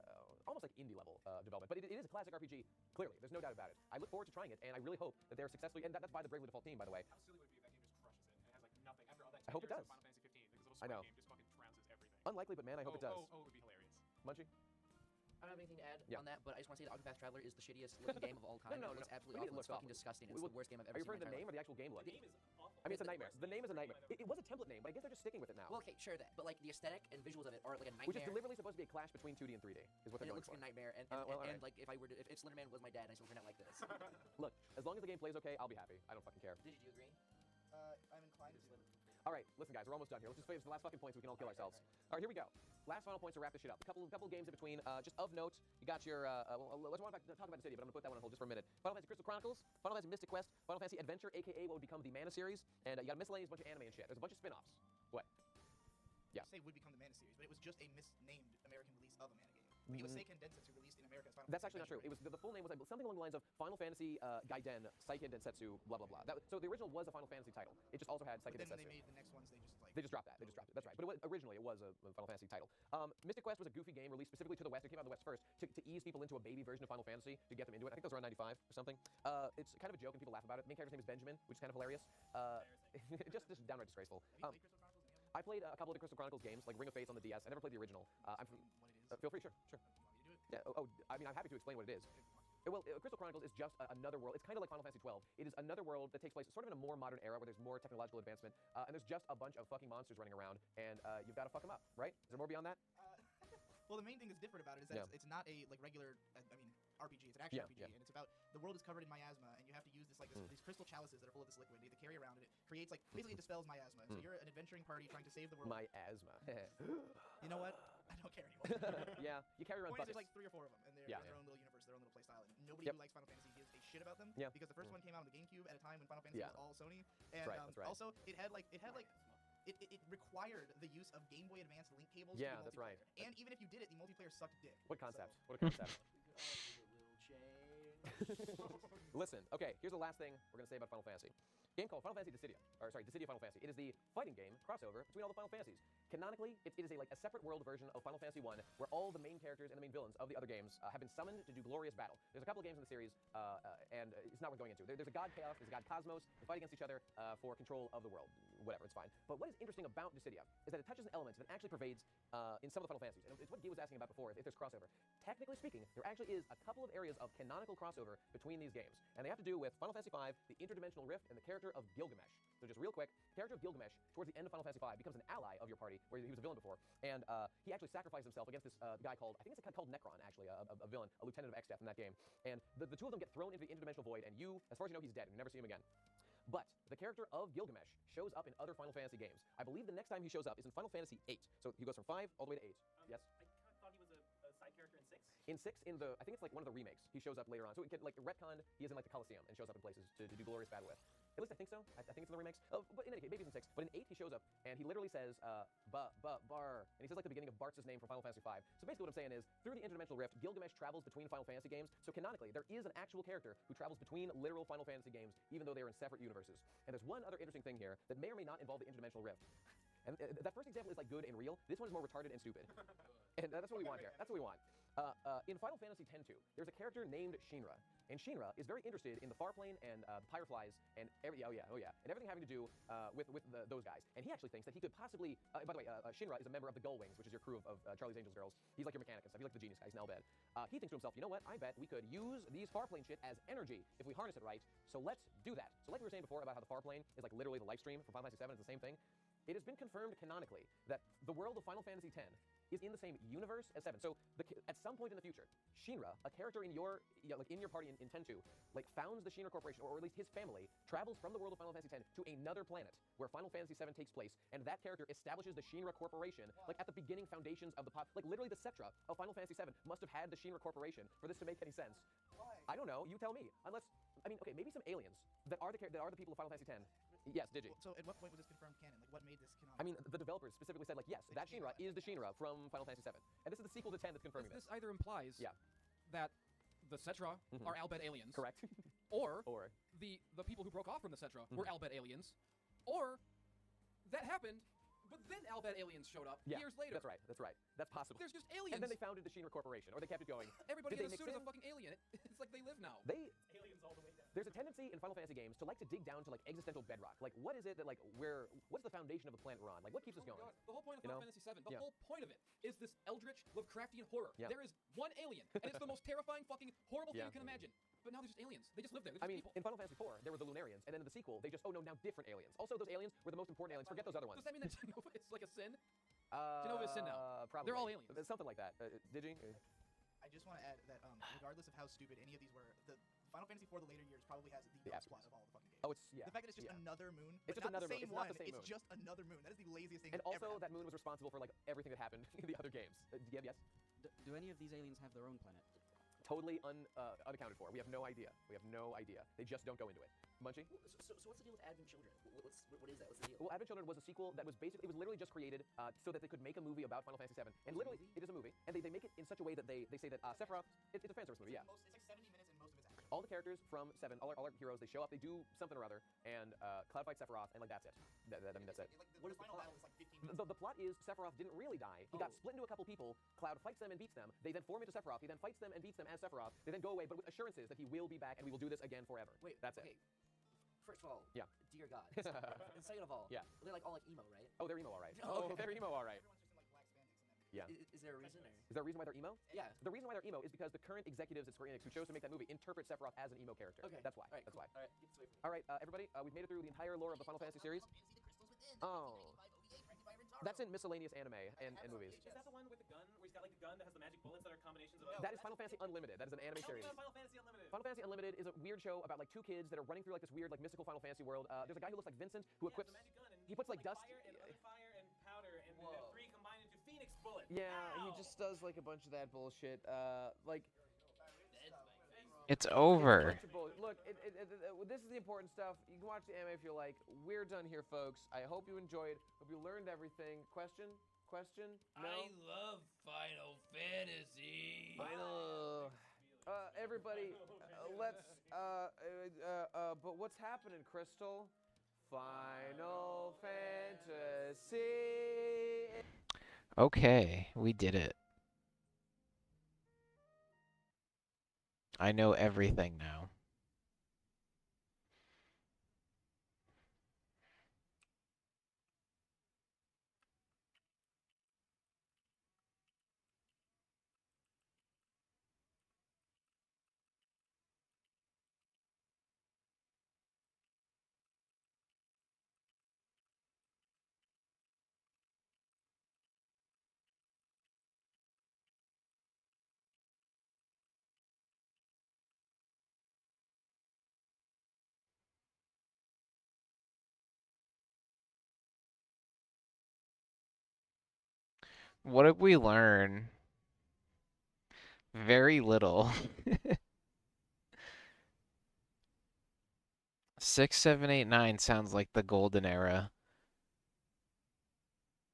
almost like indie level development, but it is a classic RPG, clearly. There's no doubt about it. I look forward to trying it, and I really hope that they're successfully, and that's by the Bravely Default team, by the way. How silly would it be if that game just crushes it and has like nothing after all that? I hope it years does. of Final Fantasy 15, because I a know. game just fucking trounces everything. Unlikely, but man, I hope it does. Oh, it would be hilarious. Munchie? I don't have anything to add Yeah. on that, but I just want to say that Octopath Traveler is the shittiest looking game of all time. No. It looks absolutely Maybe it awful. looks It's fucking awful. disgusting. It's the worst game I've ever Are you seen referring to in the my name or entire the actual game look? The game is awful. I mean, it's a nightmare. The name is a nightmare. It was a template name, but I guess they're just sticking with it now. Well, okay, sure that, but like the aesthetic and visuals of it are like a nightmare. Which is deliberately supposed to be a clash between 2D and 3D, is what and they're it going looks for. like a nightmare. And Well, and alright. like if Slenderman was my dad, and I still turned out like this. Look, as long as the game plays okay, I'll be happy. I don't fucking care. Did you agree? I'm inclined to. All right, listen, guys, we're almost done here. Let's just finish the last fucking points so we can all kill ourselves. All right, here we go. Last final points to wrap this shit up. A couple games in between. Just of note, you got your. Let's talk about Dissidia, but I'm gonna put that one on hold just for a minute. Final Fantasy Crystal Chronicles, Final Fantasy Mystic Quest, Final Fantasy Adventure, aka what would become the Mana series, and you got a miscellaneous bunch of anime and shit. There's a bunch of spin-offs. What? Yeah. Say would become the Mana series, but it was just a misnamed American release of a Mana game. Like, it was Seiken Densetsu released in America as Final That's Fantasy actually not true. Adventure. It was the full name was something along the lines of Final Fantasy Gaiden Seiken Densetsu blah blah blah. So the original was a Final Fantasy title. It just also had But Seiken then when Densetsu. they made the next ones, They just dropped that. That's right. But originally it was a Final Fantasy title. Mystic Quest was a goofy game released specifically to the West. It came out in the West first to ease people into a baby version of Final Fantasy to get them into it. I think that was around 95 or something. It's kind of a joke and people laugh about it. The main character's name is Benjamin, which is kind of hilarious. Just downright disgraceful. Have you played Crystal Chronicles? I played a couple of the Crystal Chronicles games, like Ring of Faith on the DS. I never played the original. I'm from, What it is? feel free, sure. You want me to do it? Yeah. I mean, I'm happy to explain what it is. Well, Crystal Chronicles is just another world. It's kind of like Final Fantasy XII. It is another world that takes place sort of in a more modern era where there's more technological advancement, and there's just a bunch of fucking monsters running around, and you've got to fuck them up, right? Is there more beyond that? Well, the main thing that's different about it is that Yeah. it's not a like regular, RPG. It's an action Yeah, RPG, yeah. and it's about the world is covered in miasma, and you have to use this these crystal chalices that are full of this liquid. You have to carry around, and it creates like basically it dispels miasma. So you're an adventuring party trying to save the world. My asthma. You know what? I don't care anymore. Yeah, you carry around Point is, buckets. there's like 3 or 4 of them, and they're Yeah. in their own little universe, their own little play style, and nobody Yep. who likes Final Fantasy gives a shit about them. Yeah. Because the first one came out on the GameCube at a time when Final Fantasy Yeah. was all Sony, and That's right. also it had like. It required the use of Game Boy Advance link cables. Yeah, to the that's right. multiplayer. And even if you did it, the multiplayer sucked dick. What concept? So- What a concept. Will change. Listen, okay, here's the last thing we're going to say about Final Fantasy. Game called Final Fantasy Dissidia. Dissidia Final Fantasy. It is the fighting game crossover between all the Final Fantasies. Canonically, it is a separate world version of Final Fantasy 1 where all the main characters and the main villains of the other games have been summoned to do glorious battle. There's a couple of games in the series, and it's not worth going into. There's a god Chaos, there's a god Cosmos. They fight against each other for control of the world. Whatever, it's fine. But what is interesting about Dissidia is that it touches on elements that actually pervades in some of the Final Fantasies. And it's what Guy was asking about before, if there's crossover. Technically speaking, there actually is a couple of areas of canonical crossover between these games. And they have to do with Final Fantasy V, the interdimensional rift, and the character of Gilgamesh. So just real quick, the character of Gilgamesh, towards the end of Final Fantasy V, becomes an ally of your party, where he was a villain before. And he actually sacrificed himself against this guy called, I think it's called Necron, actually, a villain, a lieutenant of Exdeath in that game. And the two of them get thrown into the interdimensional void, and you, as far as you know, he's dead, and you never see him again. But the character of Gilgamesh shows up in other Final Fantasy games. I believe the next time he shows up is in Final Fantasy VIII. So he goes from 5 all the way to 8. Yes? I kind of thought he was a side character in 6. In 6, I think it's like one of the remakes, he shows up later on. So it can, like retcon, he is in like the Colosseum and shows up in places to do glorious battle with. At least I think so. I think it's in the remakes. But in any case, maybe it's in 6. But in 8, he shows up and he literally says, Bar. And he says like the beginning of Bart's name from Final Fantasy V. So basically what I'm saying is, through the interdimensional rift, Gilgamesh travels between Final Fantasy games. So canonically, there is an actual character who travels between literal Final Fantasy games, even though they are in separate universes. And there's one other interesting thing here that may or may not involve the interdimensional rift. And that first example is like good and real. This one is more retarded and stupid. And that's what we want here. That's what we want. In Final Fantasy X-2, there's a character named Shinra. And Shinra is very interested in the Farplane and the Pyreflies and and everything having to do with those guys. And he actually thinks that he could possibly. By the way, Shinra is a member of the Gullwings, which is your crew of Charlie's Angels girls. He's like your mechanic and stuff. He's like the genius guy. He's Nelbed. He thinks to himself, you know what? I bet we could use these Farplane shit as energy if we harness it right. So let's do that. So like we were saying before about how the Farplane is like literally the life stream from Final Fantasy VII. It's the same thing. It has been confirmed canonically that the world of Final Fantasy X is in the same universe as 7. So at some point in the future, Shinra, a character in your in your party in 10-2, founds the Shinra Corporation, or at least his family, travels from the world of Final Fantasy X to another planet where Final Fantasy VII takes place, and that character establishes the Shinra Corporation, at the beginning foundations of the literally the Cetra of Final Fantasy VII must have had the Shinra Corporation for this to make any sense. Why? I don't know. You tell me. Unless, I mean, okay, maybe some aliens that are the people of Final Fantasy X. Yes, Digi. So at what point was this confirmed canon? Like, what made this canon? I mean, the developers specifically said, yes, that Shinra is the Shinra from Final Fantasy VII. And this is the sequel to 10 that's confirming This either implies that the Cetra are Albed aliens. Correct. or the people who broke off from the Cetra were Albed aliens. Or that happened, but then Albed aliens showed up years later. That's right. That's possible. There's just aliens. And then they founded the Shinra Corporation, or they kept it going. Everybody Did in they a mix suit is in? a fucking alien. It's like they live now. Aliens all the way down. There's a tendency in Final Fantasy games to dig down to existential bedrock. What is it that what's the foundation of the planet we're on? What keeps us going? God. The whole point of Final Fantasy VII, the Yeah. whole point of it is this eldritch Lovecraftian horror. Yeah. There is one alien, and it's the most terrifying fucking horrible thing Yeah. you can imagine. But now they're just aliens. They just live there. They're I just mean, people. in Final Fantasy IV, there were the Lunarians, and then in the sequel, they just, now different aliens. Also, those aliens were the most important aliens. Forget those other ones. Does that mean that Genova is like a sin? Genova is sin now. Probably. They're all aliens. Something like that. Digi? I just want to add that regardless of how stupid any of these were, the Final Fantasy IV, the later years, probably has the best plot of all the fucking games. Oh, it's The fact that it's just another moon, It's but just not another the moon. same It's not one. the same moon. It's just another moon. That is the laziest thing. And that's ever also, happened. that moon was responsible for everything that happened in the other games. Yes? Do any of these aliens have their own planet? Totally unaccounted for. We have no idea. They just don't go into it. Munchie? So what's the deal with Advent Children? What is that? What's the deal? Well, Advent Children was a sequel that was basically, it was literally just created so that they could make a movie about Final Fantasy VII. And literally, it is a movie. And they make it in such a way that they say that Sephiroth, it's a fan service movie, yeah. It's like 70 minutes and most of it's action. All the characters from 7, all our heroes, they show up, they do something or other, and Cloud fights Sephiroth, and that's it. I mean, that's it. What is the final battle? Is like 15 minutes. The plot is Sephiroth didn't really die. He got split into a couple people. Cloud fights them and beats them. They then form into Sephiroth. He then fights them and beats them as Sephiroth. They then go away, but with assurances that he will be back and we will do this again forever. Wait, that's okay. it. First of all, Yeah. dear God. And second of all, Yeah. they're all like emo, right? Oh, they're emo, all right. Oh, Oh, they're emo, all right. Yeah. Is there a reason? Or? Is there a reason why they're emo? Yeah. The reason why they're emo is because the current executives at Square Enix who chose to make that movie interpret Sephiroth as an emo character. Okay. That's why. All right, That's cool. why. All right, get this away from me. All right, everybody, we've made it through the entire lore of the Final Fantasy series. Oh. That's in miscellaneous anime and movies. Is that the one with the gun, where he's got the gun that has the magic bullets that are combinations of? That is Final Fantasy Unlimited. That is an anime Tell me series. about Final Fantasy Unlimited. Final Fantasy Unlimited is a weird show about two kids that are running through this weird mystical Final Fantasy world. There's a guy who looks like Vincent who equips. The magic gun, and He puts dust. fire and other fire and powder, and the three combine into Phoenix Bullet. Yeah, he Ow! just does a bunch of that bullshit. It's over. Look, this is the important stuff. You can watch the anime if you like. We're done here, folks. I hope you enjoyed. Hope you learned everything. Question? No? I love Final Fantasy. Final. Everybody, let's. But what's happening, Crystal? Final Fantasy. Okay, we did it. I know everything now. What did we learn? Very little. 6, 7, 8, 9 sounds like the golden era.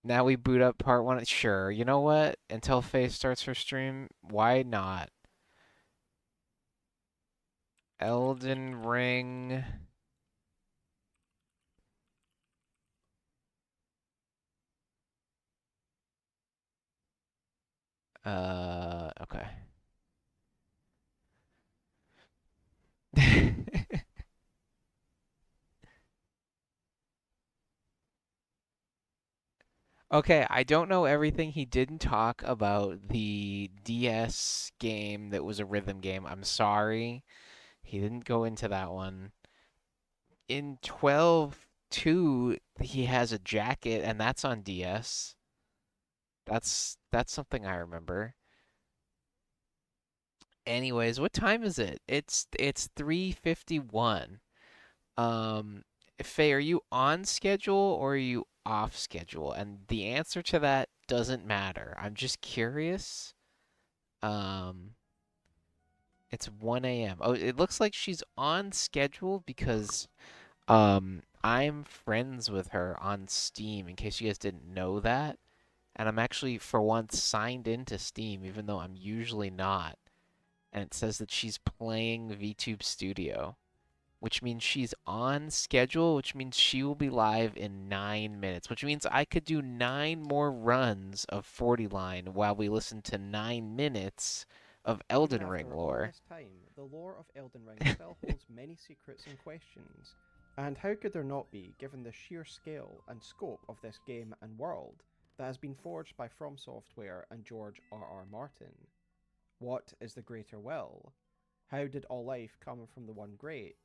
Now we boot up part 1. Sure, you know what? Until Faith starts her stream, why not? Elden Ring. Okay. Okay, I don't know everything. He didn't talk about the DS game that was a rhythm game. I'm sorry. He didn't go into that one. In 12 2, he has a jacket, and that's on DS. That's something I remember. Anyways, what time is it? It's 3:51. Faye, are you on schedule or are you off schedule? And the answer to that doesn't matter. I'm just curious. It's 1 a.m. Oh, it looks like she's on schedule because I'm friends with her on Steam, in case you guys didn't know that. And I'm actually, for once, signed into Steam, even though I'm usually not. And it says that she's playing VTube Studio, which means she's on schedule, which means she will be live in 9 minutes, which means I could do 9 more runs of 40 line while we listen to 9 minutes of Elden Ring After all lore. this time, the lore of Elden Ring still holds many secrets and questions. And how could there not be, given the sheer scale and scope of this game and world that has been forged by From Software and George R.R. Martin? What is the greater will? How did all life come from the one great?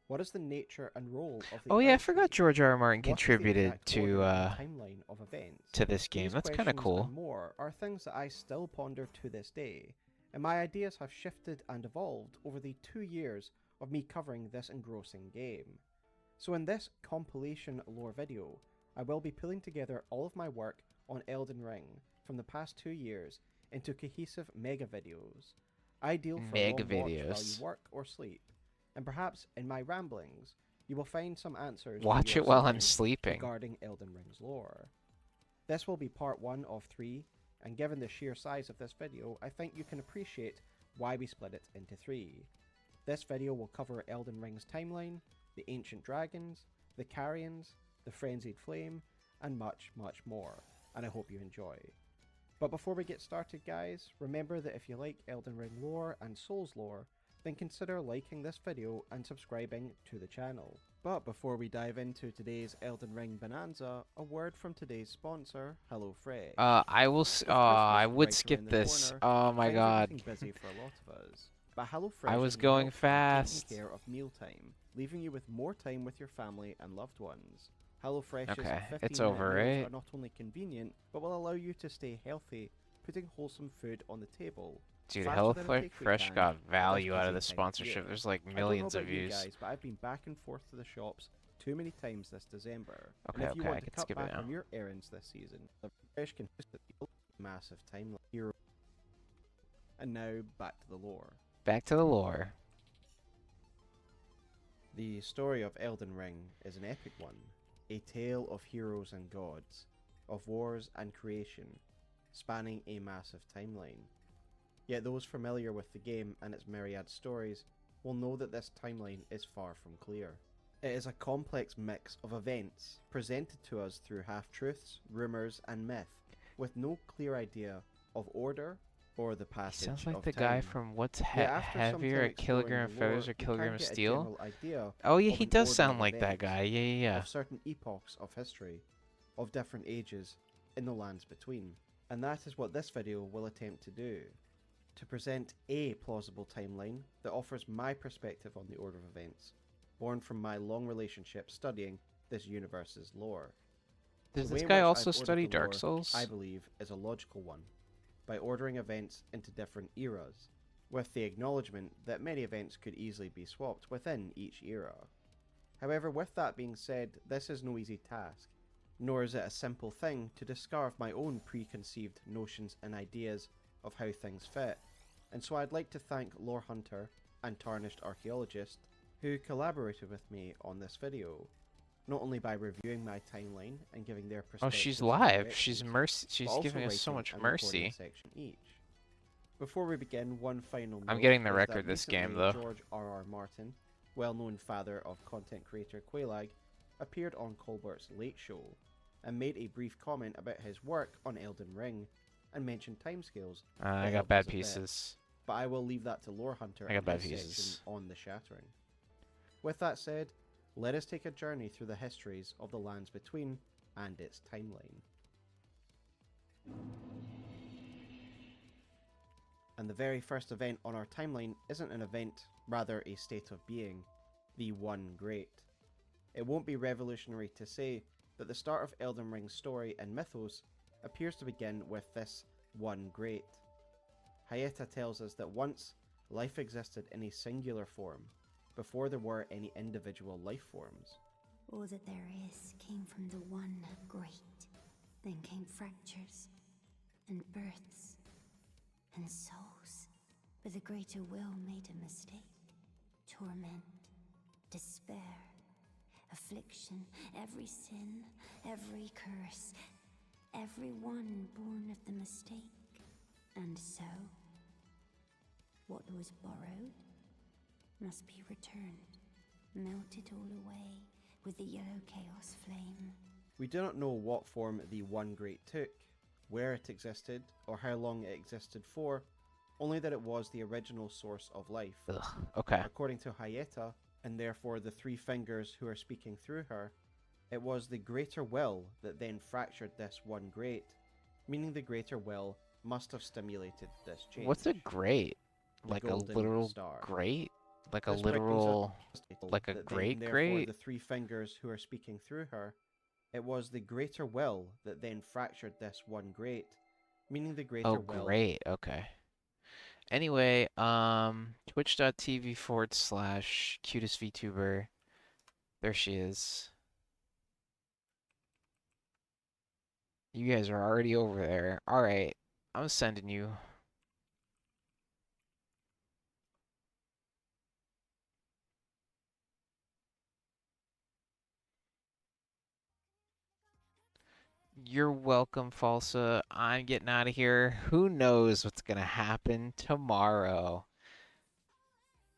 What is the nature and role of the Oh yeah, I Earth forgot George R. R. Martin What is the contributed exact to order and timeline of events? this game. These That's kind of questions cool. and more are things that I still ponder to this day, and my ideas have shifted and evolved over the 2 years of me covering this engrossing game. So in this compilation lore video, I will be pulling together all of my work on Elden Ring from the past 2 years into cohesive mega videos, ideal for a long Mega watch while videos. you work or sleep. And perhaps in my ramblings, you will find some answers to Watch your it while I'm questions sleeping. regarding Elden Ring's lore. This will be part 1 of 3, and given the sheer size of this video, I think you can appreciate why we split it into 3. This video will cover Elden Ring's timeline, the ancient dragons, the Carians, the frenzied flame, and much, much more, and I hope you enjoy. But before we get started, guys, remember that if you like Elden Ring lore and Souls lore, then consider liking this video and subscribing to the channel. But before we dive into today's Elden Ring bonanza, a word from today's sponsor, HelloFresh. I will. With I Christmas would right skip around the this. corner, Oh my things are god. getting busy for a lot of us. But HelloFresh I was is going helpful at fast. taking care of mealtime, leaving you with more time with your family and loved ones. HelloFresh's Okay, 15-minute it's over, meals right? are not only convenient, but will allow you to stay healthy, putting wholesome food on the table. Dude, faster than a takeaway HelloFresh can got at this value out of busy the time of sponsorship. year. There's like I don't know millions of about you views. guys, but I've been back and forth to the shops too many times this December. Okay, and if you okay, I want to can cut skip it back now. on your errands this season, HelloFresh can host a massive timeline hero. And now back to the lore. Back to the lore. The story of Elden Ring is an epic one, a tale of heroes and gods, of wars and creation, spanning a massive timeline. Yet those familiar with the game and its myriad stories will know that this timeline is far from clear. It is a complex mix of events presented to us through half-truths, rumours and myth, with no clear idea of order or the He passage sounds like of the time. guy from What's Yet after some Heavier time at Kilogram exploring of the lore, Feathers or you can Kilogram of get a Steel? general idea Oh yeah, of he an does order sound of like that events, guy. Yeah. of certain epochs of history, of different ages, in the lands between. And that is what this video will attempt to do. To present a plausible timeline that offers my perspective on the order of events, born from my long relationship studying this universe's lore. Does The this way in guy which also I've ordered study the Dark lore, Souls? I believe is a logical one, by ordering events into different eras, with the acknowledgement that many events could easily be swapped within each era. However, with that being said, this is no easy task, nor is it a simple thing to discard my own preconceived notions and ideas of how things fit, and so I'd like to thank Lore Hunter and Tarnished Archaeologist who collaborated with me on this video, not only by reviewing my timeline and giving their Oh, perspectives she's and live. She's directions, mercy. but She's also giving us so writing much and recording a mercy. section each. Before we begin, one final note I'm getting the is record that this game, recently though. George R.R. Martin, well-known father of content creator Quailag, appeared on Colbert's Late Show and made a brief comment about his work on Elden Ring and mentioned timescales. I that got helped bad us a bit. pieces. But I will leave that to Lore Hunter I got and bad his pieces. section on the Shattering. With that said, let us take a journey through the histories of the lands between and its timeline. And the very first event on our timeline isn't an event, rather a state of being, the One Great. it won't be revolutionary to say that the start of Elden Ring's story and mythos appears to begin with this one great. Hayata tells us that once, life existed in a singular form, before there were any individual life forms. All that there is came from the one great. Then came fractures, and births, and souls. But the greater will made a mistake. Torment, despair, affliction, every sin, every curse, every one born of the mistake. And so, what was borrowed must be returned, melted all away with the yellow chaos flame. We do not know what form the One Great took, where it existed, or how long it existed for, only that it was the original source of life. Ugh, okay. According to Hayata, and therefore the three fingers who are speaking through her, it was the greater will that then fractured this one great, meaning the greater will must have stimulated this change. What's a great? The Like a golden literal star. great? Like a This brings literal, us like a that then, great therefore, great? the three fingers who are speaking through her, it was the greater will that then fractured this one great, meaning the greater Oh, will. great. Okay. Anyway, twitch.tv/cutestvtuber. There she is. You guys are already over there. Alright, I'm sending you. You're welcome, Falsa. I'm getting out of here. Who knows what's gonna happen tomorrow?